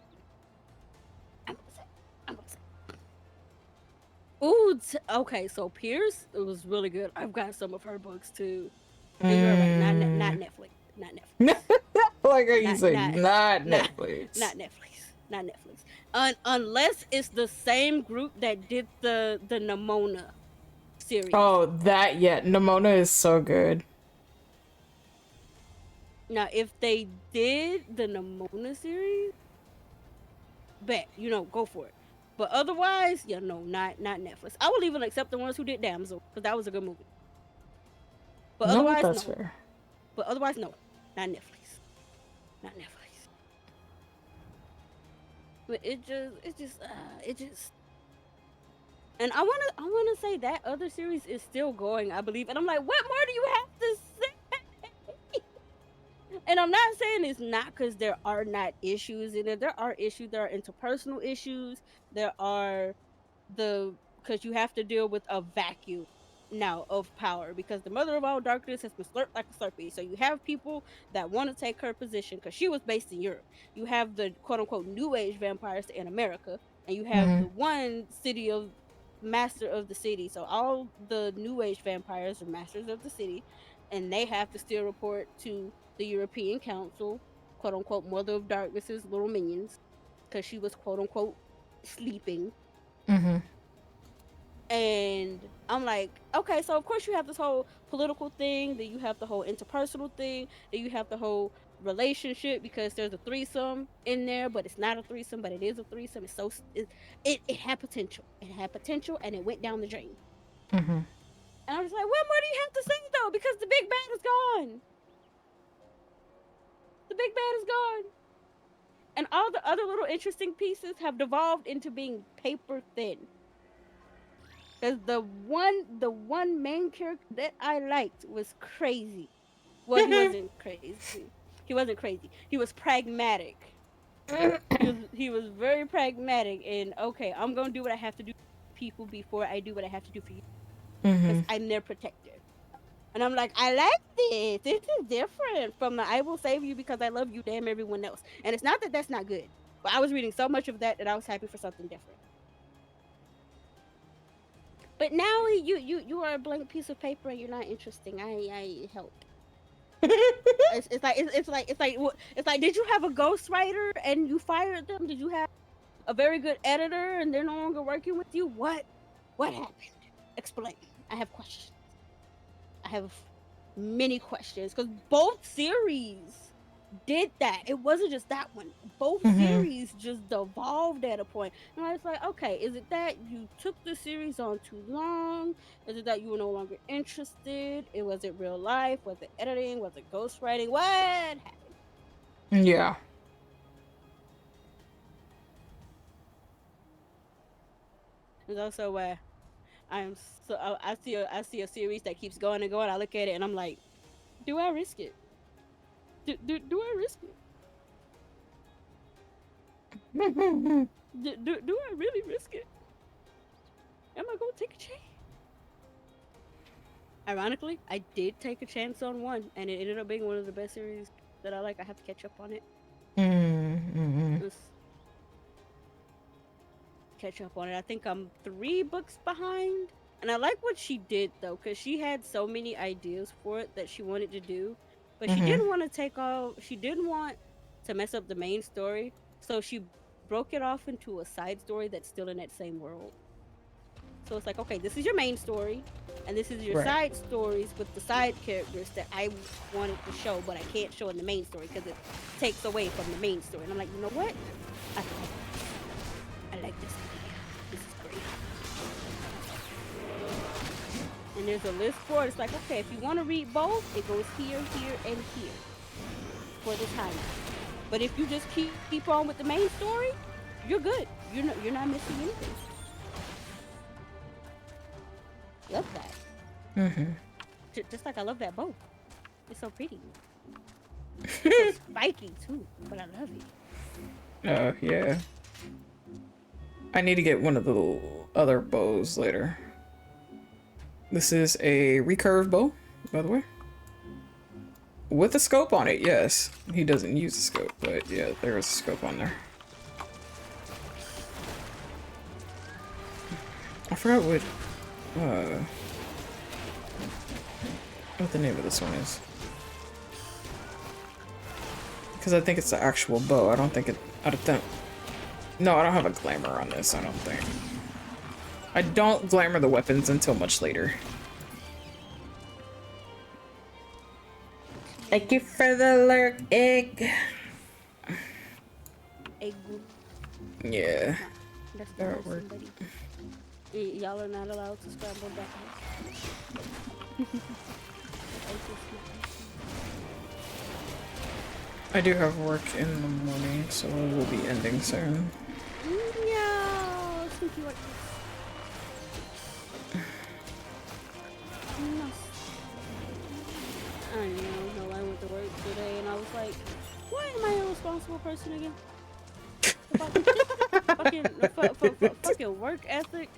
Speaker 9: Ooh, okay, so Pierce, it was really good. I've got some of her books too. And you're right, not Netflix, not Netflix.
Speaker 1: Like are you
Speaker 9: Not,
Speaker 1: saying, not Netflix.
Speaker 9: not Netflix, not Netflix. Unless it's the same group that did the Nimona series.
Speaker 1: Oh, that yeah, Nimona is so good.
Speaker 9: Now, if they did the Nimona series, bet go for it. But otherwise, not Netflix. I will even accept the ones who did Damsel because that was a good movie. But
Speaker 1: No,
Speaker 9: otherwise,
Speaker 1: that's
Speaker 9: no.
Speaker 1: fair.
Speaker 9: But otherwise, no, not Netflix, not Netflix. But it just. And I wanna say that other series is still going, I believe. And I'm like, what more do you have to say? And I'm not saying it's not because there are not issues in it. There are issues. There are interpersonal issues. There are because you have to deal with a vacuum now of power because the mother of all darkness has been slurped like a slurpee. So you have people that want to take her position because she was based in Europe. You have the quote unquote new age vampires in America, and you have the one city of master of the city. So all the new age vampires are masters of the city, and they have to still report to the European Council, quote unquote mother of darkness's little minions, because she was quote unquote sleeping. And I'm like, okay, so of course you have this whole political thing, then you have the whole interpersonal thing, then you have the whole relationship because there's a threesome in there, but it's not a threesome, but it is a threesome. It's so it had potential. It had potential, and it went down the drain. And I was like, what more do you have to say though? Because the big bad is gone. The big bad is gone. And all the other little interesting pieces have devolved into being paper thin. Because the one main character that I liked was crazy. Well, he wasn't crazy. He wasn't crazy. He was pragmatic. he was very pragmatic. And okay, I'm gonna do what I have to do for people before I do what I have to do for you. Because I'm their protector. And I'm like, I like this. This is different from the I will save you because I love you, damn everyone else. And it's not that that's not good. But I was reading so much of that I was happy for something different. But now you are a blank piece of paper and you're not interesting. I help. It's like did you have a ghostwriter and you fired them? Did you have a very good editor and they're no longer working with you? What happened? Explain. I have questions. I have many questions because both series did that. It wasn't just that one. Both series just devolved at a point. And I was like, okay, is it that you took the series on too long? Is it that you were no longer interested? Was it real life? Was it editing? Was it ghostwriting? What happened?
Speaker 1: Yeah.
Speaker 9: There's also where I see a series that keeps going and going. I look at it and I'm like, do I risk it? Do I risk it? Do I really risk it? Am I gonna take a chance? Ironically, I did take a chance on one, and it ended up being one of the best series that I like. I have to catch up on it. Catch up on it. I think I'm 3 books behind, and I like what she did though, because she had so many ideas for it that she wanted to do, but she didn't want to take all. She didn't want to mess up the main story, so she broke it off into a side story that's still in that same world. So it's like, okay, this is your main story, and this is your side stories with the side characters that I wanted to show, but I can't show in the main story because it takes away from the main story. And I'm like, you know what? I like this idea. This is great. And there's a list for it. It's like, okay, if you want to read both, it goes here, here, and here for the time. But if you just keep on with the main story, you're good. You're not missing anything. Love that. Just like I love that bow. It's so pretty. It's so spiky too, but I love it.
Speaker 1: Oh yeah. I need to get one of the other bows later. This is a recurve bow, by the way. With a scope on it, yes. He doesn't use a scope, but yeah, there is a scope on there. I forgot what what the name of this one is. Because I think it's the actual bow. I don't think it. I don't think. No, I don't have a glamour on this. I don't think. I don't glamour the weapons until much later. Thank you for the lurk egg.
Speaker 9: Egg.
Speaker 1: Yeah.
Speaker 9: That's the
Speaker 1: That
Speaker 9: word,
Speaker 1: worked.
Speaker 9: somebody. Y'all are not allowed to scramble that.
Speaker 1: I do have work in the morning, so it will be ending soon.
Speaker 9: Yeah, stinky work. I know, I went to work today and I was like, why am I a responsible person again? fucking work ethic.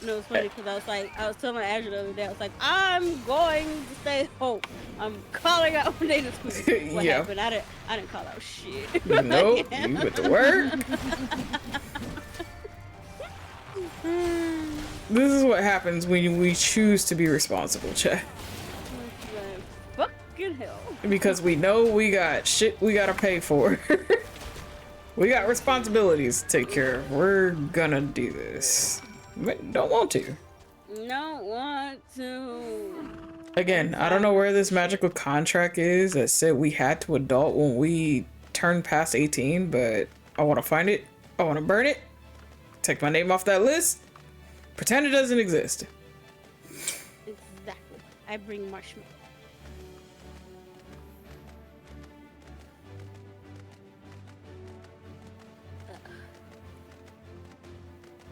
Speaker 9: No, it's funny because I was telling my agent the other day, I was like, I'm going to stay home. I'm calling out one day to school. What
Speaker 1: Yeah.
Speaker 9: happened? I didn't call out shit.
Speaker 1: Nope, you went to work. This is what happens when we choose to be responsible, Chad.
Speaker 9: Fucking hell.
Speaker 1: Because we know we got shit we gotta pay for. We got responsibilities to take care of. We're gonna do this. But don't want to.
Speaker 9: Don't want to.
Speaker 1: Again, I don't know where this magical contract is that said we had to adult when we turned past 18, but I want to find it. I want to burn it. Take my name off that list. Pretend it doesn't exist.
Speaker 9: Exactly. I bring marshmallow.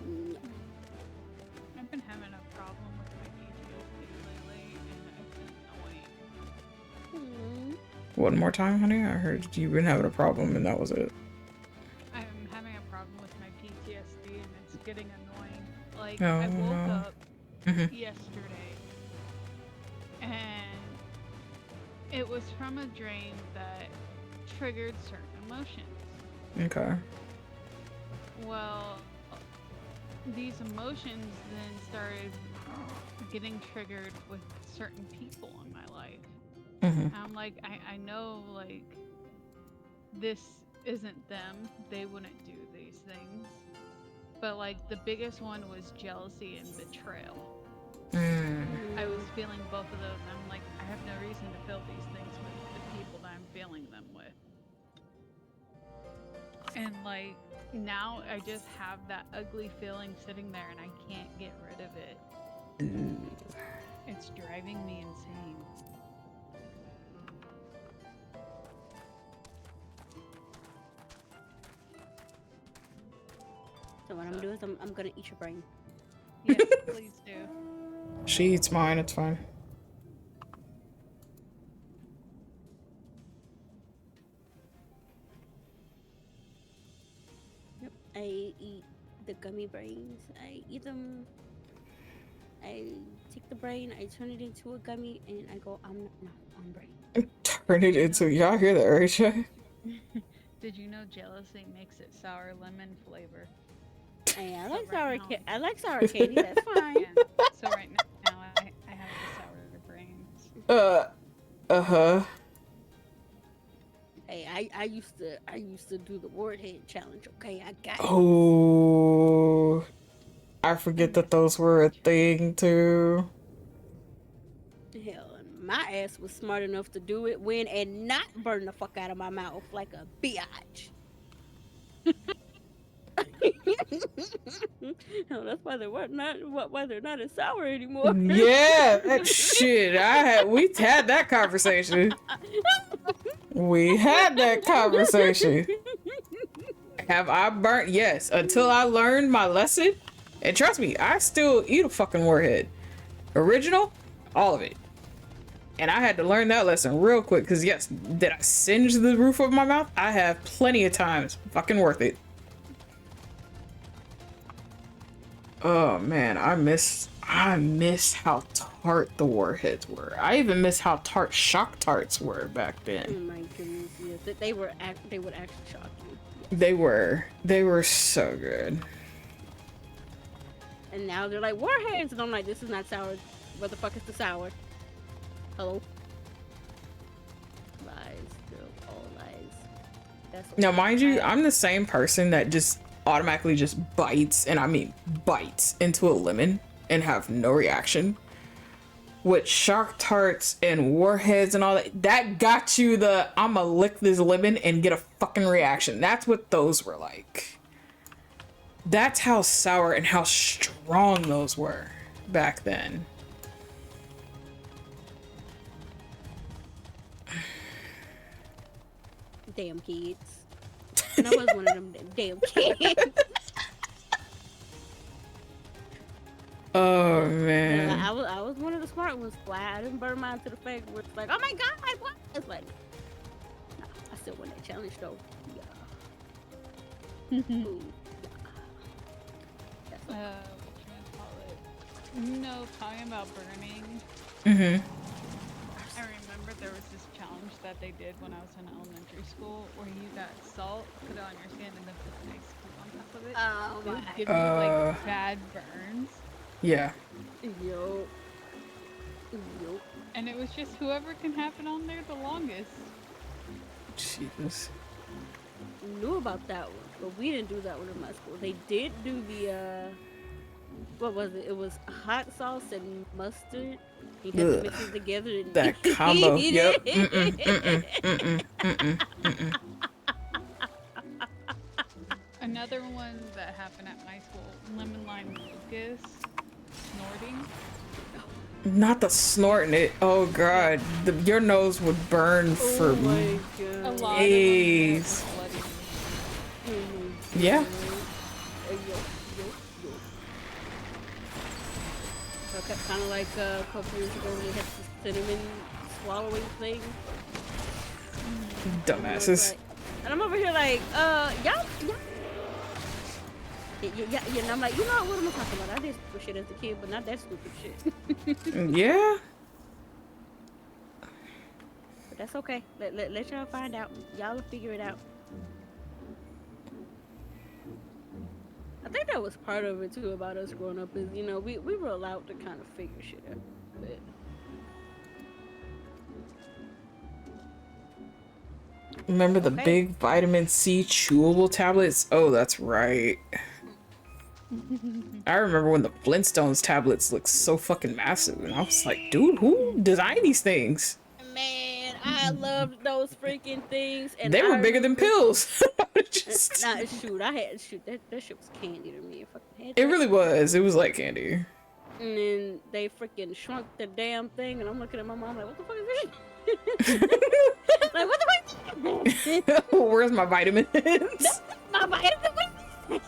Speaker 9: No.
Speaker 8: I've been having a problem with my PTSD lately, and it's annoying.
Speaker 1: One more time, honey. I heard you've been having a problem, and that was it.
Speaker 8: I'm having a problem with my PTSD, and it's getting annoying. Like,
Speaker 1: Oh,
Speaker 8: I woke
Speaker 1: no.
Speaker 8: up
Speaker 1: Mhm.
Speaker 8: yesterday, and it was from a dream that triggered certain emotions.
Speaker 1: Okay.
Speaker 8: Well, these emotions then started getting triggered with certain people in my life.
Speaker 1: Mhm.
Speaker 8: I'm like, I know, like, this isn't them. They wouldn't do these things. But, like, the biggest one was jealousy and betrayal. I was feeling both of those. I'm like, I have no reason to feel these things with the people that I'm feeling them with. And, like, now I just have that ugly feeling sitting there and I can't get rid of it. It's driving me insane.
Speaker 9: So what I'm gonna do is I'm gonna eat your brain.
Speaker 8: Yes, please do.
Speaker 1: She eats mine. It's fine.
Speaker 9: Yep. I eat the gummy brains. I eat them. I take the brain, I turn it into a gummy, and I go, I'm brain.
Speaker 1: Turn it into. Y'all hear that, right, Shay?
Speaker 8: Did you know jealousy makes it sour lemon flavor?
Speaker 9: Hey, I
Speaker 8: So
Speaker 9: like
Speaker 8: right
Speaker 9: sour
Speaker 8: now-
Speaker 9: I like sour candy. That's fine.
Speaker 8: Yeah. So right now I have the sour brains.
Speaker 1: Uh-huh.
Speaker 9: Hey, I used to do the warhead challenge. Okay, I got it.
Speaker 1: Oh, I forget that those were a thing too.
Speaker 9: Hell, and my ass was smart enough to do it, win, and not burn the fuck out of my mouth like a biatch. Hell, that's why they're not as sour anymore.
Speaker 1: Yeah, that shit. We had that conversation. We had that conversation. Have I burnt? Yes, until I learned my lesson. And trust me, I still eat a fucking warhead. Original, all of it. And I had to learn that lesson real quick, because yes, did I singe the roof of my mouth? I have plenty of times. Fucking worth it. Oh man, I miss how tart the warheads were. I even miss how tart shock tarts were back
Speaker 9: Oh
Speaker 1: then.
Speaker 9: my goodness, yes, they would actually shock you.
Speaker 1: They were so good.
Speaker 9: And now they're like warheads, and I'm like, this is not sour. What the fuck is the sour? Hello. Lies, girl, all lies. That's what
Speaker 1: Now, mind you, I'm the same person that just automatically just bites, and I mean bites, into a lemon and have no reaction. With Shark Tarts and Warheads and all that, that got you the I'ma lick this lemon and get a fucking reaction. That's what those were like. That's how sour and how strong those were back then.
Speaker 9: Damn kids. And I was one of them damn kids.
Speaker 1: Oh man.
Speaker 9: Yeah, I was one of the smart ones. Why I didn't burn mine to the fact where it's like, oh my god, what? It's like, nah, I still won that challenge though. Yeah. Ooh, yeah.
Speaker 8: What you gonna call it? No, talking about burning.
Speaker 1: Mm-hmm.
Speaker 8: I remember there was this challenge that they did when I was in elementary school where you got salt, put it on your skin, and then put an ice cube on top of it.
Speaker 9: Oh
Speaker 8: It would
Speaker 9: my.
Speaker 8: give you like bad burns.
Speaker 1: Yeah.
Speaker 9: Yo.
Speaker 8: And it was just whoever can have it on there the longest.
Speaker 1: Jesus.
Speaker 9: Knew about that one, but we didn't do that one in my school. They did do the what was it? It was hot sauce and mustard. You had to mix it together and
Speaker 1: That combo.
Speaker 9: eat
Speaker 1: Yep.
Speaker 9: it.
Speaker 8: Another one that happened at my school, lemon lime mucus, snorting.
Speaker 1: Not the snorting it. Oh god. Your nose would burn for
Speaker 9: Oh my
Speaker 8: A
Speaker 9: god.
Speaker 8: lot
Speaker 1: days.
Speaker 8: of them were bloody.
Speaker 1: Yeah.
Speaker 9: So kind of like a couple years ago when they had the cinnamon swallowing thing.
Speaker 1: Dumbasses.
Speaker 9: And I'm over here like, y'all. Yeah, and I'm like, you know what am I talking about? I did stupid shit as a kid, but not that stupid shit.
Speaker 1: Yeah.
Speaker 9: But that's okay. Let y'all find out. Y'all will figure it out. I think that was part of it too about us growing up is, you know, we were allowed to kind of figure shit out. But
Speaker 1: Remember the big vitamin C chewable tablets? Oh, that's right. I remember when the Flintstones tablets looked so fucking massive, and I was like, dude, who designed these things?
Speaker 9: man, I loved those freaking things. And
Speaker 1: They were
Speaker 9: I
Speaker 1: bigger than
Speaker 9: remember-
Speaker 1: pills. Just-
Speaker 9: Nah, shoot, that shit was candy to me. If I had
Speaker 1: It
Speaker 9: that.
Speaker 1: really was. It was like candy.
Speaker 9: And then they freaking shrunk the damn thing, and I'm looking at my mom like, what the fuck is this? Like, what the fuck?
Speaker 1: Where's my vitamins?
Speaker 9: My vitamin.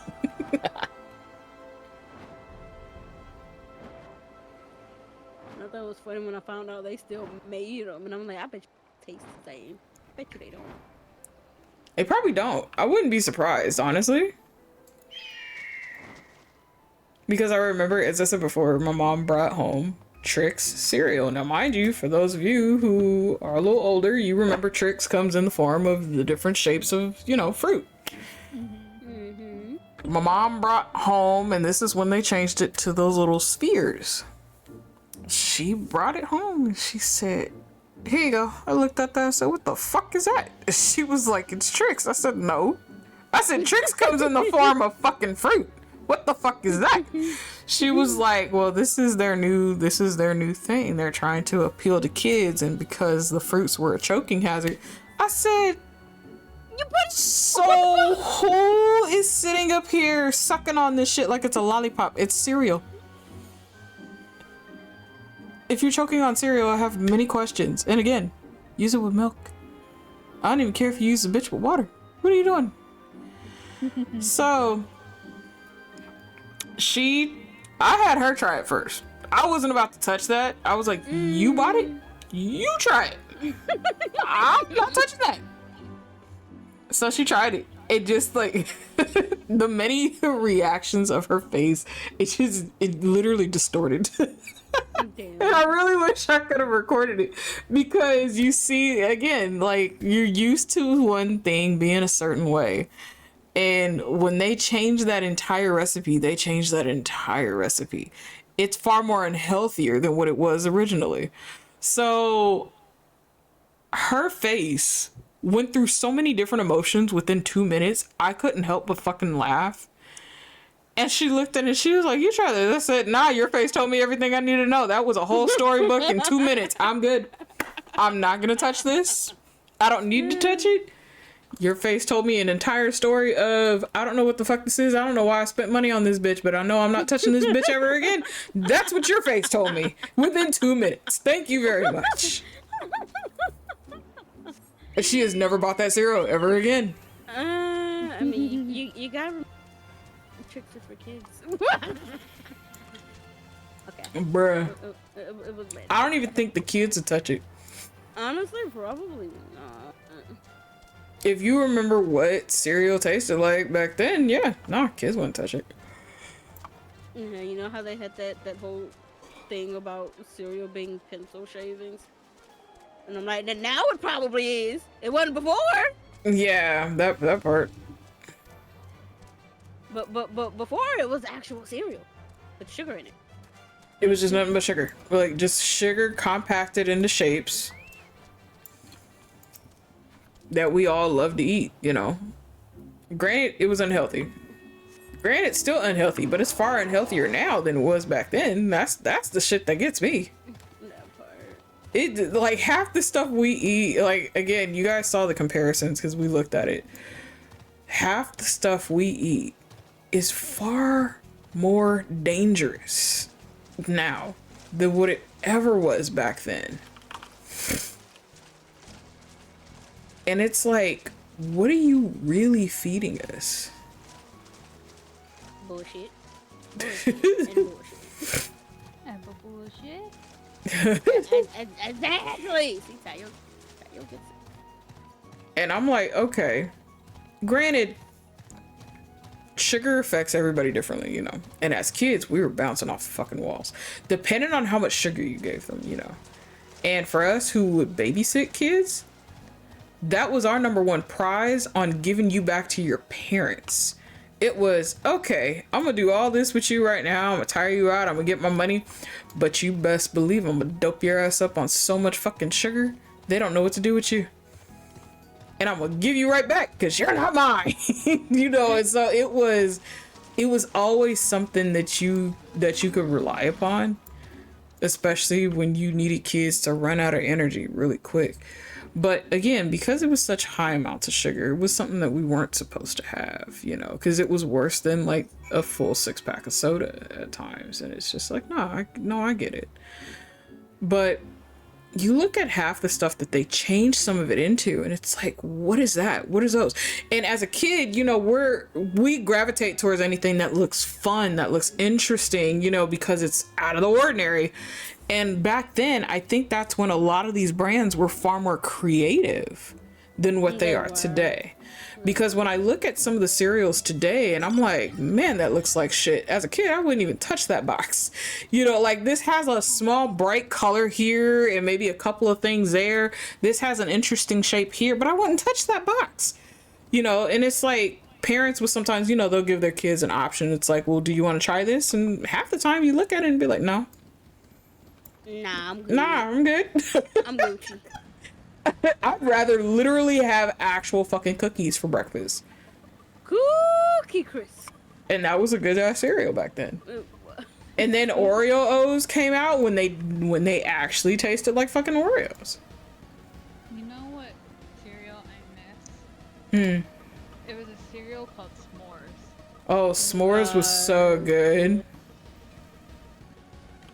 Speaker 9: I thought it was funny when I found out they still made them, and I'm like, I bet you taste the same. Bet you they don't.
Speaker 1: They probably don't. I wouldn't be surprised, honestly. Because I remember, as I said before, my mom brought home Trix cereal. Now, mind you, for those of you who are a little older, you remember Trix comes in the form of the different shapes of, you know, fruit.
Speaker 9: Mm-hmm.
Speaker 1: My mom brought home, and this is when they changed it to those little spheres. She brought it home, and she said, here you go. I looked at that and said, what the fuck is that? And she was like, it's Trix. I said, no. I said, Trix comes in the form of fucking fruit. What the fuck is that? She was like, well, this is their new thing. They're trying to appeal to kids, and because the fruits were a choking hazard. I said, so who is sitting up here sucking on this shit like it's a lollipop? It's cereal. If you're choking on cereal, I have many questions. And again, use it with milk. I don't even care if you use the bitch with water. What are you doing? So I had her try it first. I wasn't about to touch that. I was like, you bought it? You try it. I'm not touching that. So she tried it. It just like the many reactions of her face, it literally distorted.
Speaker 9: Damn.
Speaker 1: And I really wish I could have recorded it, because you see, again, like, you're used to one thing being a certain way. And when they change that entire recipe, It's far more unhealthier than what it was originally. So her face went through so many different emotions within 2 minutes. I couldn't help but fucking laugh. And she looked at it and she was like, you try this. I said, nah, your face told me everything I needed to know. That was a whole storybook in 2 minutes. I'm good. I'm not going to touch this. I don't need to touch it. Your face told me an entire story of, I don't know what the fuck this is. I don't know why I spent money on this bitch, but I know I'm not touching this bitch ever again. That's what your face told me within 2 minutes. Thank you very much. And she has never bought that cereal ever again.
Speaker 9: I mean, you gotta tricks are for kids. Okay.
Speaker 1: Bruh.
Speaker 9: It was lit.
Speaker 1: I don't even think the kids would touch it.
Speaker 9: Honestly, probably not.
Speaker 1: If you remember what cereal tasted like back then, yeah, no, kids wouldn't touch it.
Speaker 9: Yeah, you know how they had that whole thing about cereal being pencil shavings? And I'm like, now it probably is. It wasn't before.
Speaker 1: Yeah, that part.
Speaker 9: But before it was actual cereal with sugar in it.
Speaker 1: It was just nothing but sugar. Like, just sugar compacted into shapes that we all love to eat, you know. Granted, it was unhealthy. Granted, still unhealthy, but it's far unhealthier now than it was back then. That's the shit that gets me.
Speaker 9: That part.
Speaker 1: It, like, half the stuff we eat, like, again, you guys saw the comparisons because we looked at it. Half the stuff we eat is far more dangerous now than what it ever was back then. And it's like, what are you really feeding us?
Speaker 9: Bullshit. And bullshit. Exactly. See, Tayo gets it.
Speaker 1: And I'm like, okay. Granted, sugar affects everybody differently, you know. And as kids, we were bouncing off the fucking walls. Depending on how much sugar you gave them, you know. And for us who would babysit kids, that was our number one prize on giving you back to your parents. It was, okay, I'm gonna do all this with you right now. I'm gonna tire you out. I'm gonna get my money. But you best believe I'm gonna dope your ass up on so much fucking sugar, they don't know what to do with you. And I'm gonna give you right back because you're not mine. You know, and so it was always something that you could rely upon, especially when you needed kids to run out of energy really quick. But again, because it was such high amounts of sugar, it was something that we weren't supposed to have, you know, because it was worse than like a full 6-pack of soda at times. And it's just like, I get it. But you look at half the stuff that they changed some of it into, and it's like, what is that? What is those? And as a kid, you know, we gravitate towards anything that looks fun, that looks interesting, you know, because it's out of the ordinary. And back then, I think that's when a lot of these brands were far more creative than what they are today. Because when I look at some of the cereals today and I'm like, man, that looks like shit. As a kid, I wouldn't even touch that box. You know, like this has a small bright color here and maybe a couple of things there. This has an interesting shape here, but I wouldn't touch that box. You know, and it's like parents will sometimes, you know, they'll give their kids an option. It's like, well, do you want to try this? And half the time you look at it and be like, no.
Speaker 9: Nah, I'm good.
Speaker 1: Nah, I'm good.
Speaker 9: I'm Gucci.
Speaker 1: I'd rather literally have actual fucking cookies for breakfast.
Speaker 9: Cookie Crisp.
Speaker 1: And that was a good ass cereal back then. And then Oreo O's came out when they actually tasted like fucking Oreos.
Speaker 8: You know what cereal I miss? It was a cereal called S'mores.
Speaker 1: Oh, s'mores was so good.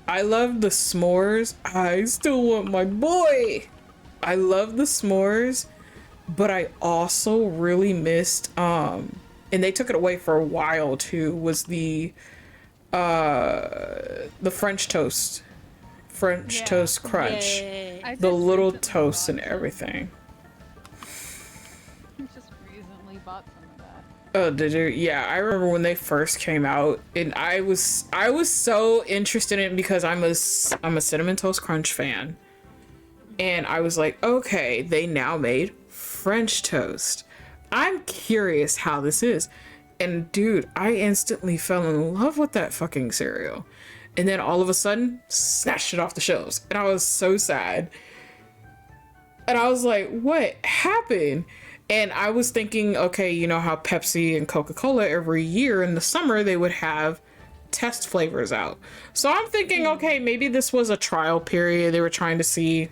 Speaker 1: I love the s'mores. I still want my boy. I love the s'mores, but I also really missed and they took it away for a while too, was the French toast. Toast crunch.
Speaker 9: Yeah.
Speaker 1: The little toast and everything.
Speaker 8: I just recently bought some of that.
Speaker 1: Oh, did you? Yeah, I remember when they first came out, and I was so interested in it because I'm a Cinnamon Toast Crunch fan, and I was like, okay, they now made French toast. I'm curious how this is, and dude, I instantly fell in love with that fucking cereal. And then all of a sudden, snatched it off the shelves. And I was so sad. And I was like, what happened? And I was thinking, okay, you know how Pepsi and Coca-Cola every year in the summer, they would have test flavors out. So I'm thinking, okay, maybe this was a trial period. They were trying to see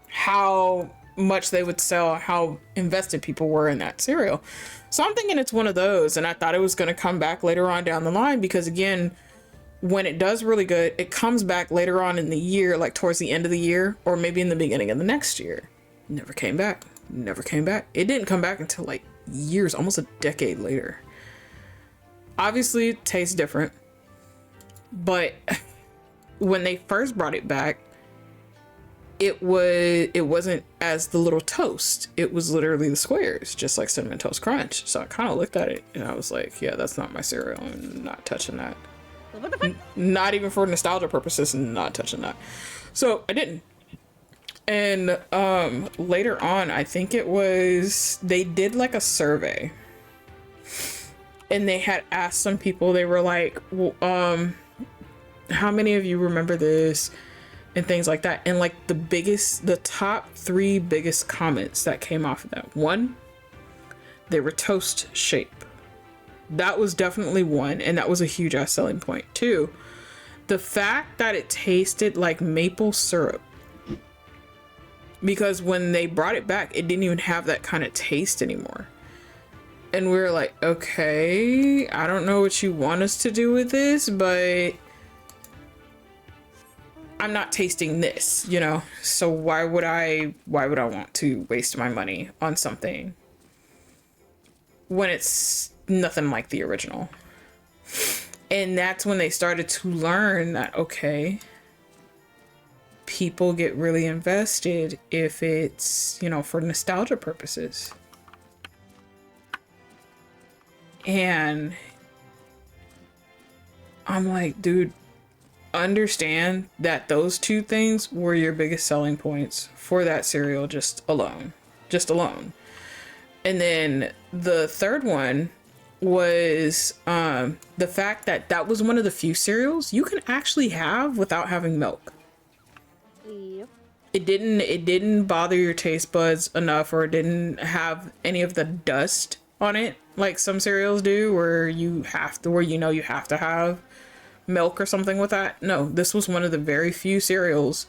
Speaker 1: how much they would sell, how invested people were in that cereal. So I'm thinking it's one of those. And I thought it was going to come back later on down the line because, again, when it does really good, it comes back later on in the year, like towards the end of the year, or maybe in the beginning of the next year. Never came back. Never came back. It didn't come back until like years, almost a decade later. Obviously, it tastes different. But when they first brought it back, it wasn't as the little toast. It was literally the squares, just like Cinnamon Toast Crunch. So I kind of looked at it and I was like, yeah, that's not my cereal. I'm not touching that.
Speaker 9: What the fuck?
Speaker 1: Not even for nostalgia purposes, not touching that. So I didn't. And later on, I think it was, they did like a survey. And they had asked some people, they were like, well, how many of you remember this? And things like that. And like the top 3 biggest comments that came off of that. 1, they were toast shape. That was definitely one, and that was a huge ass selling point. 2, the fact that it tasted like maple syrup. Because when they brought it back, it didn't even have that kind of taste anymore. And we were like, okay, I don't know what you want us to do with this, but I'm not tasting this, you know? So why would I want to waste my money on something when it's nothing like the original? And that's when they started to learn that, okay, people get really invested if it's, you know, for nostalgia purposes. And I'm like, dude, understand that those 2 things were your biggest selling points for that cereal just alone. And then the third one was the fact that that was one of the few cereals you can actually have without having milk.
Speaker 9: Yep.
Speaker 1: It didn't bother your taste buds enough, or it didn't have any of the dust on it like some cereals do, where you have to have milk or something with that. No, this was one of the very few cereals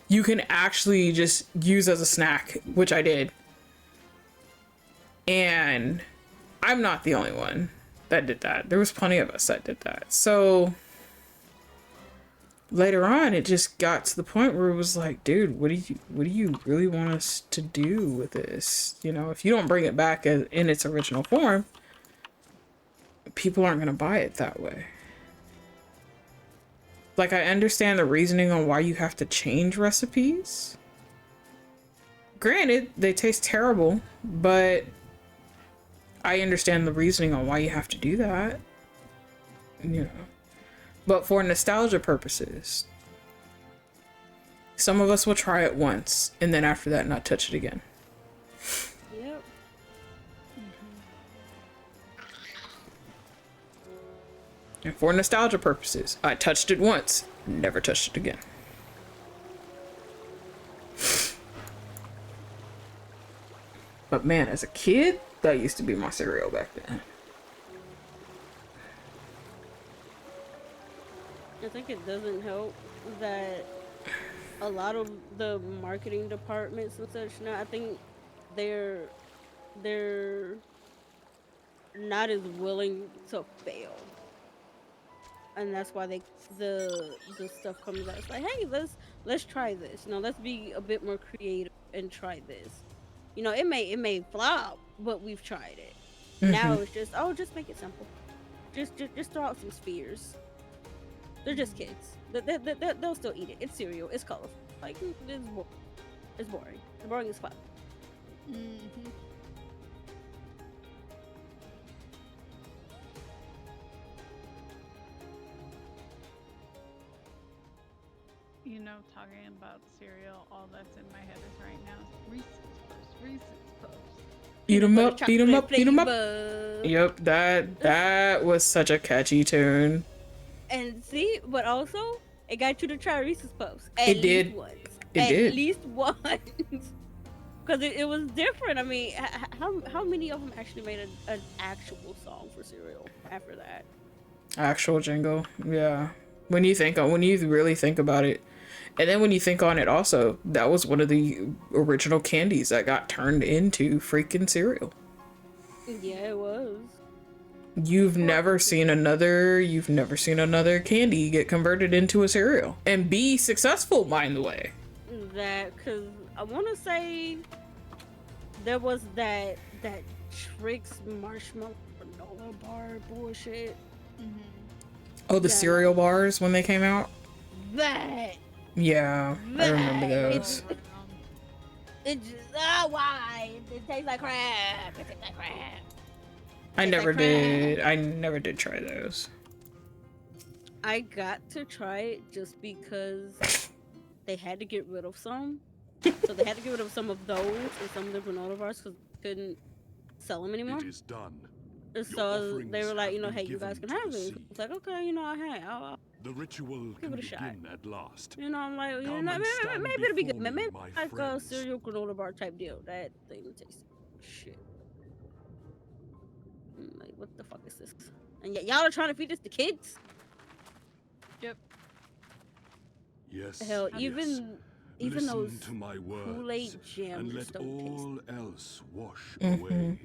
Speaker 1: you can actually just use as a snack, which I did. And I'm not the only one that did that. There was plenty of us that did that. So later on, it just got to the point where it was like, dude, what do you really want us to do with this? You know, if you don't bring it back in its original form, people aren't going to buy it that way. Like, I understand the reasoning on why you have to change recipes. Granted, they taste terrible, but I understand the reasoning on why you have to do that. You know. But for nostalgia purposes, some of us will try it once and then after that not touch it again.
Speaker 9: Yep.
Speaker 1: And for nostalgia purposes, I touched it once, never touched it again. But man, as a kid, that used to be my cereal back then.
Speaker 9: I think it doesn't help that a lot of the marketing departments and such now, I think they're not as willing to fail. And that's why the stuff comes out. It's like, hey, let's try this. You know, let's be a bit more creative and try this. You know, it may flop, but we've tried it. Mm-hmm. Now it's just, just make it simple. Just throw out some spheres. They're just kids. They'll still eat it. It's cereal. It's colorful. Like, it's boring. It's boring as fuck.
Speaker 8: Mm-hmm. You know, talking about cereal, all that's in my head is right now is Reese's Puffs.
Speaker 1: Eat 'em up, beat 'em up, beat 'em up. Yep, that was such a catchy tune.
Speaker 9: And see, but also it got you to try Reese's Puffs. At
Speaker 1: It did.
Speaker 9: least once.
Speaker 1: It
Speaker 9: At
Speaker 1: did.
Speaker 9: least once. Because it was different. I mean, how many of them actually made an actual song for cereal after that?
Speaker 1: Actual jingle, yeah. When you really think about it, and then when you think on it, also that was one of the original candies that got turned into freaking cereal.
Speaker 9: Yeah, it was.
Speaker 1: You've never seen another candy get converted into a cereal and be successful, by the way.
Speaker 9: That, because I want to say there was that Trix marshmallow granola bar bullshit.
Speaker 1: Oh, the
Speaker 9: Yeah.
Speaker 1: cereal bars when they came out?
Speaker 9: That.
Speaker 1: Yeah, I remember those.
Speaker 9: It just, why? It tastes like crap. It tastes like crap.
Speaker 1: I
Speaker 9: Tastes
Speaker 1: never
Speaker 9: like
Speaker 1: did.
Speaker 9: crap.
Speaker 1: I never did try those.
Speaker 9: I got to try it just because they had to get rid of some. So they had to get rid of some of those and some of the granola bars because they couldn't sell them anymore.
Speaker 6: It is done.
Speaker 9: And
Speaker 6: Your
Speaker 9: so
Speaker 6: offerings
Speaker 9: they were like,
Speaker 6: have been
Speaker 9: hey, you guys
Speaker 6: given
Speaker 9: can
Speaker 6: to
Speaker 9: have
Speaker 6: the
Speaker 9: it.
Speaker 6: sea.
Speaker 9: It's like, okay, I'll
Speaker 6: The ritual
Speaker 9: give
Speaker 6: can
Speaker 9: it a shot.
Speaker 6: begin at last.
Speaker 9: I'm like,
Speaker 6: Come and stand
Speaker 9: maybe it'll be good.
Speaker 6: before me,
Speaker 9: Maybe
Speaker 6: my
Speaker 9: like a
Speaker 6: friends.
Speaker 9: cereal granola bar type deal. That thing tastes shit. Like, what the fuck is this? And y'all are trying to feed this to kids?
Speaker 8: Yep.
Speaker 6: Yes.
Speaker 9: Hell,
Speaker 6: yes.
Speaker 9: even
Speaker 6: Listen
Speaker 9: those
Speaker 6: to my words,
Speaker 9: Kool-Aid jams
Speaker 6: and
Speaker 9: just
Speaker 6: let
Speaker 9: don't taste.
Speaker 6: all else wash away.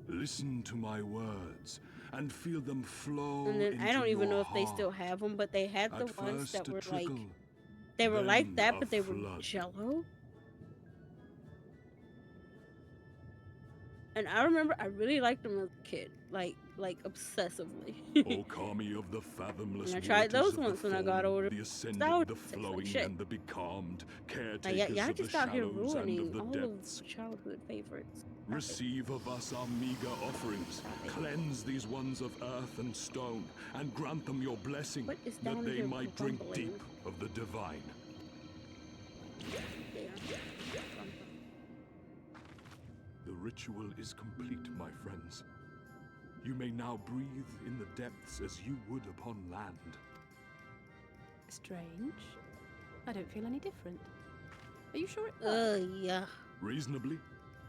Speaker 6: Listen to my words and feel them flow.
Speaker 9: And then I
Speaker 6: into
Speaker 9: don't even know
Speaker 6: your
Speaker 9: if they still
Speaker 6: heart.
Speaker 9: have them, but they had the
Speaker 6: At
Speaker 9: ones that
Speaker 6: first a
Speaker 9: were like
Speaker 6: trickle,
Speaker 9: they were like
Speaker 6: then
Speaker 9: that,
Speaker 6: a
Speaker 9: but they were
Speaker 6: flood.
Speaker 9: Jello. And I remember I really liked them as a kid, like obsessively.
Speaker 6: O Kami of the fathomless
Speaker 9: And I tried
Speaker 6: waters
Speaker 9: those
Speaker 6: of
Speaker 9: ones
Speaker 6: the
Speaker 9: when I got
Speaker 6: fallen,
Speaker 9: older.
Speaker 6: the ascended,
Speaker 9: Sour
Speaker 6: the
Speaker 9: tastes like
Speaker 6: flowing,
Speaker 9: shit.
Speaker 6: and the becalmed,
Speaker 9: Like,
Speaker 6: caretakers
Speaker 9: y'all
Speaker 6: of the
Speaker 9: just out here
Speaker 6: shallows and
Speaker 9: ruining
Speaker 6: of the
Speaker 9: all
Speaker 6: depths.
Speaker 9: of childhood favorites. Stop it.
Speaker 6: Receive of us our meager offerings. Cleanse these ones of earth and stone, and grant them your blessing,
Speaker 9: What is
Speaker 6: that
Speaker 9: down
Speaker 6: they
Speaker 9: here
Speaker 6: might drink
Speaker 9: grumbling?
Speaker 6: deep of the divine.
Speaker 9: There.
Speaker 6: The ritual is complete, my friends. You may now breathe in the depths as you would upon land.
Speaker 10: Strange. I don't feel any different. Are you sure it
Speaker 9: Yeah.
Speaker 6: Reasonably,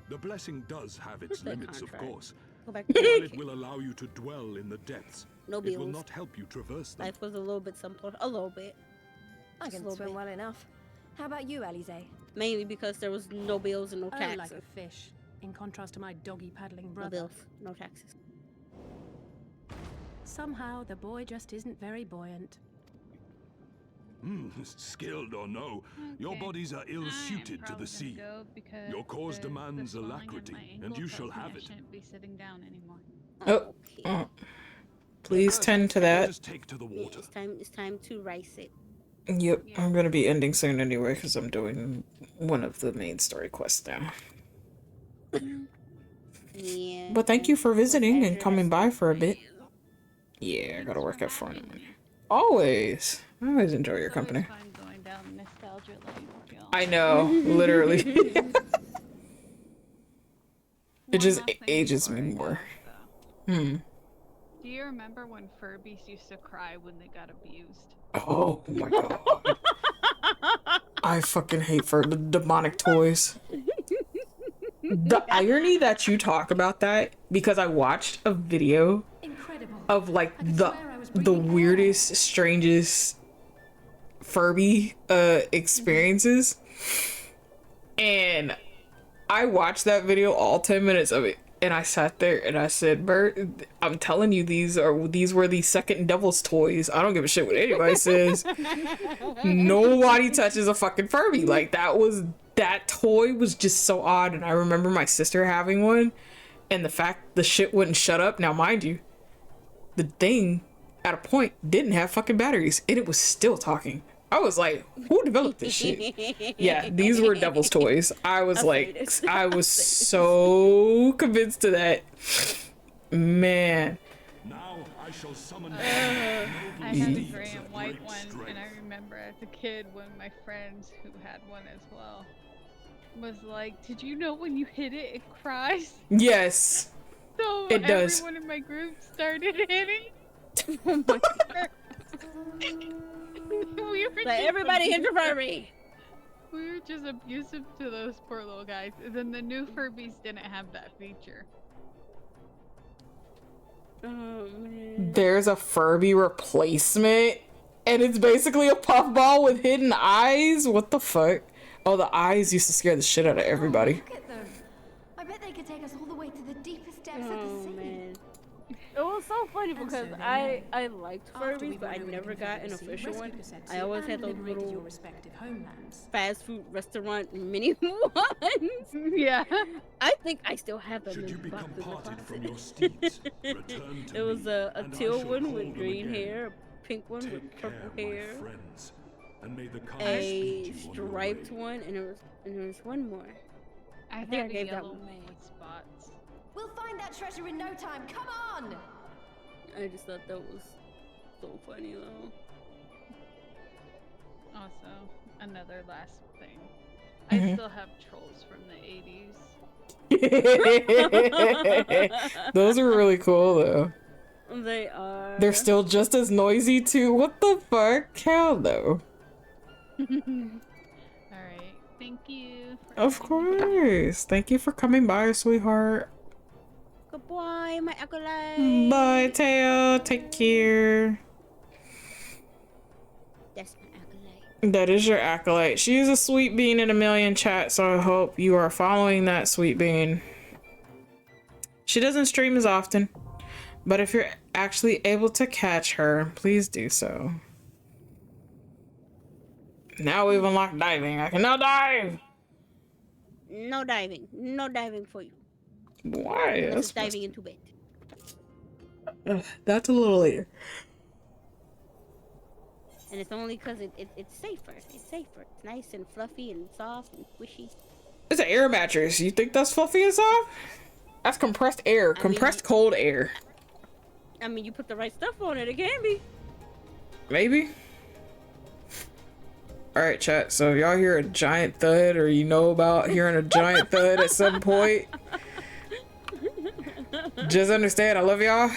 Speaker 6: the blessing does have its
Speaker 9: that
Speaker 6: limits, of
Speaker 9: contract?
Speaker 6: course.
Speaker 9: Go back
Speaker 6: While
Speaker 9: to
Speaker 6: it will allow you to dwell in the depths,
Speaker 9: No
Speaker 6: it will
Speaker 9: bills.
Speaker 6: not help you traverse them.
Speaker 9: Life was a little bit simpler. A little bit.
Speaker 10: I
Speaker 9: Just a
Speaker 10: can
Speaker 9: little
Speaker 10: swim
Speaker 9: bit.
Speaker 10: well enough. How about you, Alize?
Speaker 9: Mainly because there was no bills and no
Speaker 10: Oh,
Speaker 9: taxes.
Speaker 10: like a fish, in contrast to my doggy paddling
Speaker 9: No
Speaker 10: brother.
Speaker 9: bills, no taxes.
Speaker 10: Somehow the boy just isn't very buoyant.
Speaker 6: Skilled or no, your
Speaker 8: Okay.
Speaker 6: bodies are
Speaker 8: I'm
Speaker 6: ill-suited to
Speaker 8: probably
Speaker 6: the
Speaker 8: gonna
Speaker 6: sea.
Speaker 8: go because
Speaker 6: Your cause
Speaker 8: the
Speaker 6: demands
Speaker 8: swelling in
Speaker 6: alacrity,
Speaker 8: my
Speaker 6: and
Speaker 8: ankle
Speaker 6: you
Speaker 8: tells
Speaker 6: shall
Speaker 8: me
Speaker 6: have
Speaker 8: I
Speaker 6: it.
Speaker 8: shouldn't be sitting down anymore.
Speaker 1: Oh,
Speaker 9: Okay.
Speaker 1: oh. Please tend to that.
Speaker 6: Just take to the
Speaker 9: Yeah,
Speaker 6: water.
Speaker 9: it's time to rice it.
Speaker 1: Yep, I'm gonna be ending soon anyway because I'm doing one of the main story quests now.
Speaker 9: Yeah.
Speaker 1: But thank you for visiting and
Speaker 9: After
Speaker 1: coming
Speaker 9: that's-
Speaker 1: by for a bit. Yeah, I gotta work at 4 in the morning. Always. I always enjoy your
Speaker 8: It's always
Speaker 1: company.
Speaker 8: fun going down nostalgia lane with y'all.
Speaker 1: I know, literally. It
Speaker 8: One
Speaker 1: just
Speaker 8: last thing
Speaker 1: ages
Speaker 8: before
Speaker 1: me
Speaker 8: I go,
Speaker 1: more.
Speaker 8: though. Do you remember when Furbies used to cry when they got abused?
Speaker 1: Oh my god. I fucking hate for the demonic toys. The irony that you talk about that, because I watched a video
Speaker 10: Incredible.
Speaker 1: of like
Speaker 10: I could
Speaker 1: the
Speaker 10: swear I was
Speaker 1: the
Speaker 10: breathing air.
Speaker 1: weirdest, strangest Furby experiences. And I watched that video, all 10 minutes of it, and I sat there and I said, Bert, I'm telling you, these were the second devil's toys. I don't give a shit what anybody says. Nobody touches a fucking Furby. Like, that toy was just so odd. And I remember my sister having one, and the fact the shit wouldn't shut up. Now, mind you, the thing at a point didn't have fucking batteries, and it was still talking. I was like, who developed this shit? Yeah, these were devil's toys. I was like, I was so convinced to that. Man.
Speaker 6: Now I shall summon
Speaker 8: I had a
Speaker 6: steeds
Speaker 8: gray and
Speaker 6: of
Speaker 8: white
Speaker 6: great
Speaker 8: one,
Speaker 6: strength.
Speaker 8: and I remember as a kid when my friends who had one as well was like, "Did you know when you hit it, it cries?"
Speaker 1: Yes.
Speaker 8: So
Speaker 1: It does.
Speaker 8: everyone in my group started hitting.
Speaker 9: Oh my god.
Speaker 8: We were
Speaker 9: Like,
Speaker 8: just
Speaker 9: everybody hit your furry.
Speaker 8: We were just abusive to those poor little guys. And then the new Furbies didn't have that feature.
Speaker 9: Oh man.
Speaker 1: There's a Furby replacement, and it's basically a puffball with hidden eyes. What the fuck? Oh, the eyes used to scare the shit out of everybody.
Speaker 10: Look at them. I bet they could take us all the way to the deepest depths of the
Speaker 9: Oh
Speaker 10: sea.
Speaker 9: man. It was so funny
Speaker 10: And
Speaker 9: because
Speaker 10: so they
Speaker 9: I liked
Speaker 10: After
Speaker 9: Furbies,
Speaker 10: we
Speaker 9: but I
Speaker 10: borrowed
Speaker 9: never
Speaker 10: and
Speaker 9: got an
Speaker 10: configured the
Speaker 9: official
Speaker 10: sea,
Speaker 9: one.
Speaker 10: rescued the sexy,
Speaker 9: I always had
Speaker 10: and
Speaker 9: those
Speaker 10: liberated
Speaker 9: little
Speaker 10: your respective homelands.
Speaker 9: fast food restaurant mini ones.
Speaker 8: Yeah.
Speaker 9: I think I still have them
Speaker 5: Should you
Speaker 9: in
Speaker 5: become
Speaker 9: boxes in the
Speaker 5: parted from
Speaker 9: closet.
Speaker 5: your steeds, return to
Speaker 9: It was
Speaker 5: me,
Speaker 9: a
Speaker 5: and I
Speaker 9: teal
Speaker 5: shall
Speaker 9: one
Speaker 5: call
Speaker 9: with
Speaker 5: them
Speaker 9: green
Speaker 5: again.
Speaker 9: hair, a pink one with
Speaker 5: Take care,
Speaker 9: purple
Speaker 5: my
Speaker 9: hair,
Speaker 5: friends, and may the cards
Speaker 9: a
Speaker 5: speed you on your
Speaker 9: striped
Speaker 5: way.
Speaker 9: one, and there was one more.
Speaker 8: I
Speaker 9: think I
Speaker 8: had a
Speaker 9: gave that
Speaker 8: yellow
Speaker 9: one
Speaker 8: one
Speaker 9: away.
Speaker 8: with spots.
Speaker 10: We'll find that treasure in no time. Come on!
Speaker 9: I just thought that was so funny though.
Speaker 8: Also, another last thing.
Speaker 1: Mhm.
Speaker 8: I still have trolls from the 80s.
Speaker 1: Those are really cool though.
Speaker 9: They are.
Speaker 1: They're still just as noisy too. What the fuck? How though?
Speaker 8: Alright, thank you. for
Speaker 1: Of
Speaker 8: having me.
Speaker 1: course. Thank you for coming by, sweetheart.
Speaker 9: Good boy, my acolyte.
Speaker 1: Bye, Teo. Take care.
Speaker 9: That's my acolyte.
Speaker 1: That is your acolyte. She is a sweet bean in a million chat, so I hope you are following that sweet bean. She doesn't stream as often, but if you're actually able to catch her, please do so. Now we've unlocked diving. I can now dive!
Speaker 9: No diving. No diving for you.
Speaker 1: Why?
Speaker 9: Unless it's
Speaker 1: That's,
Speaker 9: diving into bed.
Speaker 1: that's a little later.
Speaker 9: And it's only because it's safer. It's safer. It's nice and fluffy and soft and squishy.
Speaker 1: It's an air mattress. You think that's fluffy and soft? That's compressed air. Compressed cold air.
Speaker 9: I mean, you put the right stuff on it, it can be.
Speaker 1: Maybe. Alright, chat. So if y'all hear a giant thud, or you know about hearing a giant thud at some point, just understand I love y'all.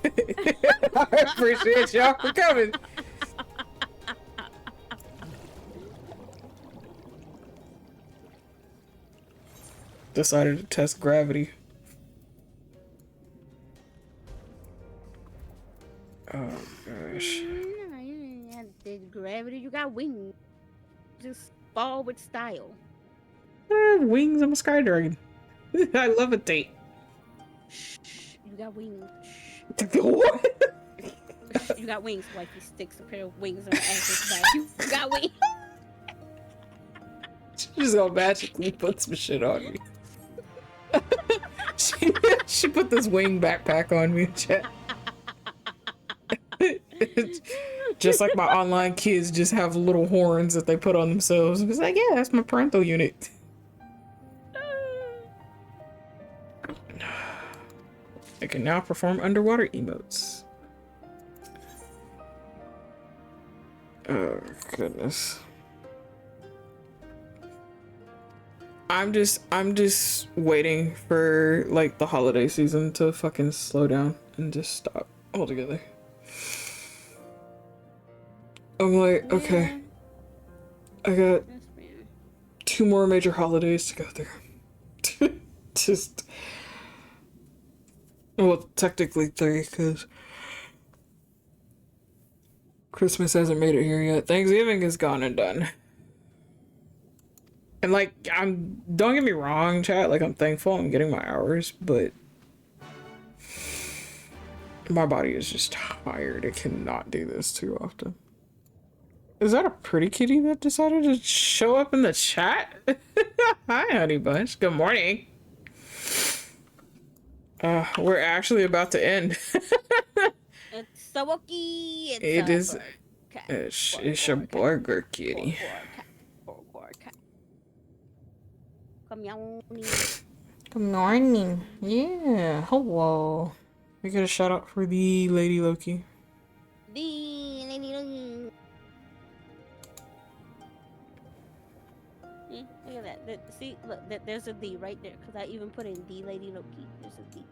Speaker 1: I appreciate y'all for coming. Decided to test gravity. Oh gosh.
Speaker 9: The gravity, you got wings. Just fall with style.
Speaker 1: Wings, I'm a sky dragon. I love a date.
Speaker 9: Shh, you got wings.
Speaker 1: What?
Speaker 9: Shh, you got wings. Wifey sticks a pair of wings on her ass back. You got wings.
Speaker 1: She's just gonna magically put some shit on me. she put this wing backpack on me, chat. Just like my online kids just have little horns that they put on themselves. It's like, yeah, that's my parental unit. I can now perform underwater emotes. Oh, goodness. I'm just waiting for, like, the holiday season to fucking slow down and just stop altogether. I'm like, okay. I got 2 more major holidays to go through. Just... Well, technically 3, because Christmas hasn't made it here yet. Thanksgiving is gone and done. And, like, don't get me wrong, chat, like, I'm thankful I'm getting my hours, but my body is just tired. It cannot do this too often. Is that a pretty kitty that decided to show up in the chat? Hi, honey bunch. Good morning. We're actually about to end.
Speaker 9: It's Sawoki.
Speaker 1: It is. It's your burger kitty. Good morning. Yeah. Hello. We get a shout out for the Lady Loki.
Speaker 9: The Lady Loki. Look at that. See, look, there's a D right there. Because I even put in the Lady Loki. There's a D.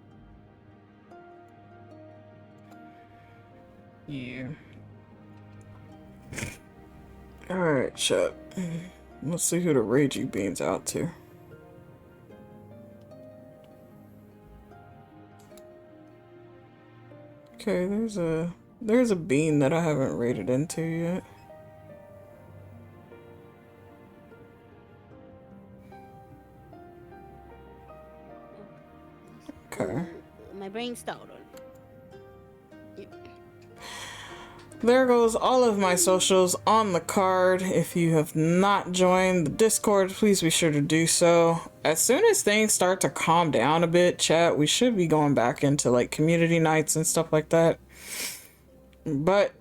Speaker 1: Yeah. Alright, chat. Let's see who the Ragey Bean's out to. Okay, there's a bean that I haven't raided into yet. Okay.
Speaker 9: My brain stalled on.
Speaker 1: There goes all of my socials on the card. If you have not joined the Discord, please be sure to do so. As soon as things start to calm down a bit, chat, we should be going back into like community nights and stuff like that. But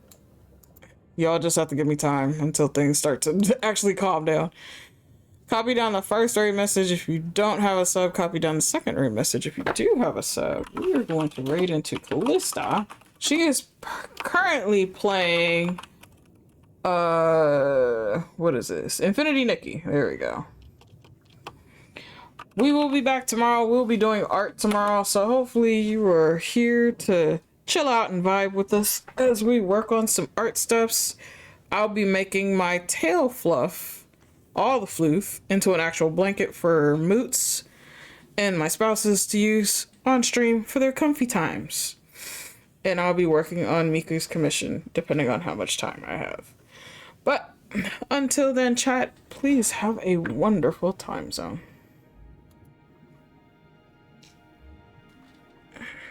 Speaker 1: y'all just have to give me time until things start to actually calm down. Copy down the first raid message if you don't have a sub. Copy down the second raid message if you do have a sub. We are going to raid into Callista. She is currently playing, what is this? Infinity Nikki. There we go. We will be back tomorrow. We'll be doing art tomorrow. So hopefully you are here to chill out and vibe with us as we work on some art stuffs. I'll be making my tail fluff, all the floof, into an actual blanket for moots and my spouses to use on stream for their comfy times. And I'll be working on Miku's commission, depending on how much time I have. But until then, chat, please have a wonderful time zone.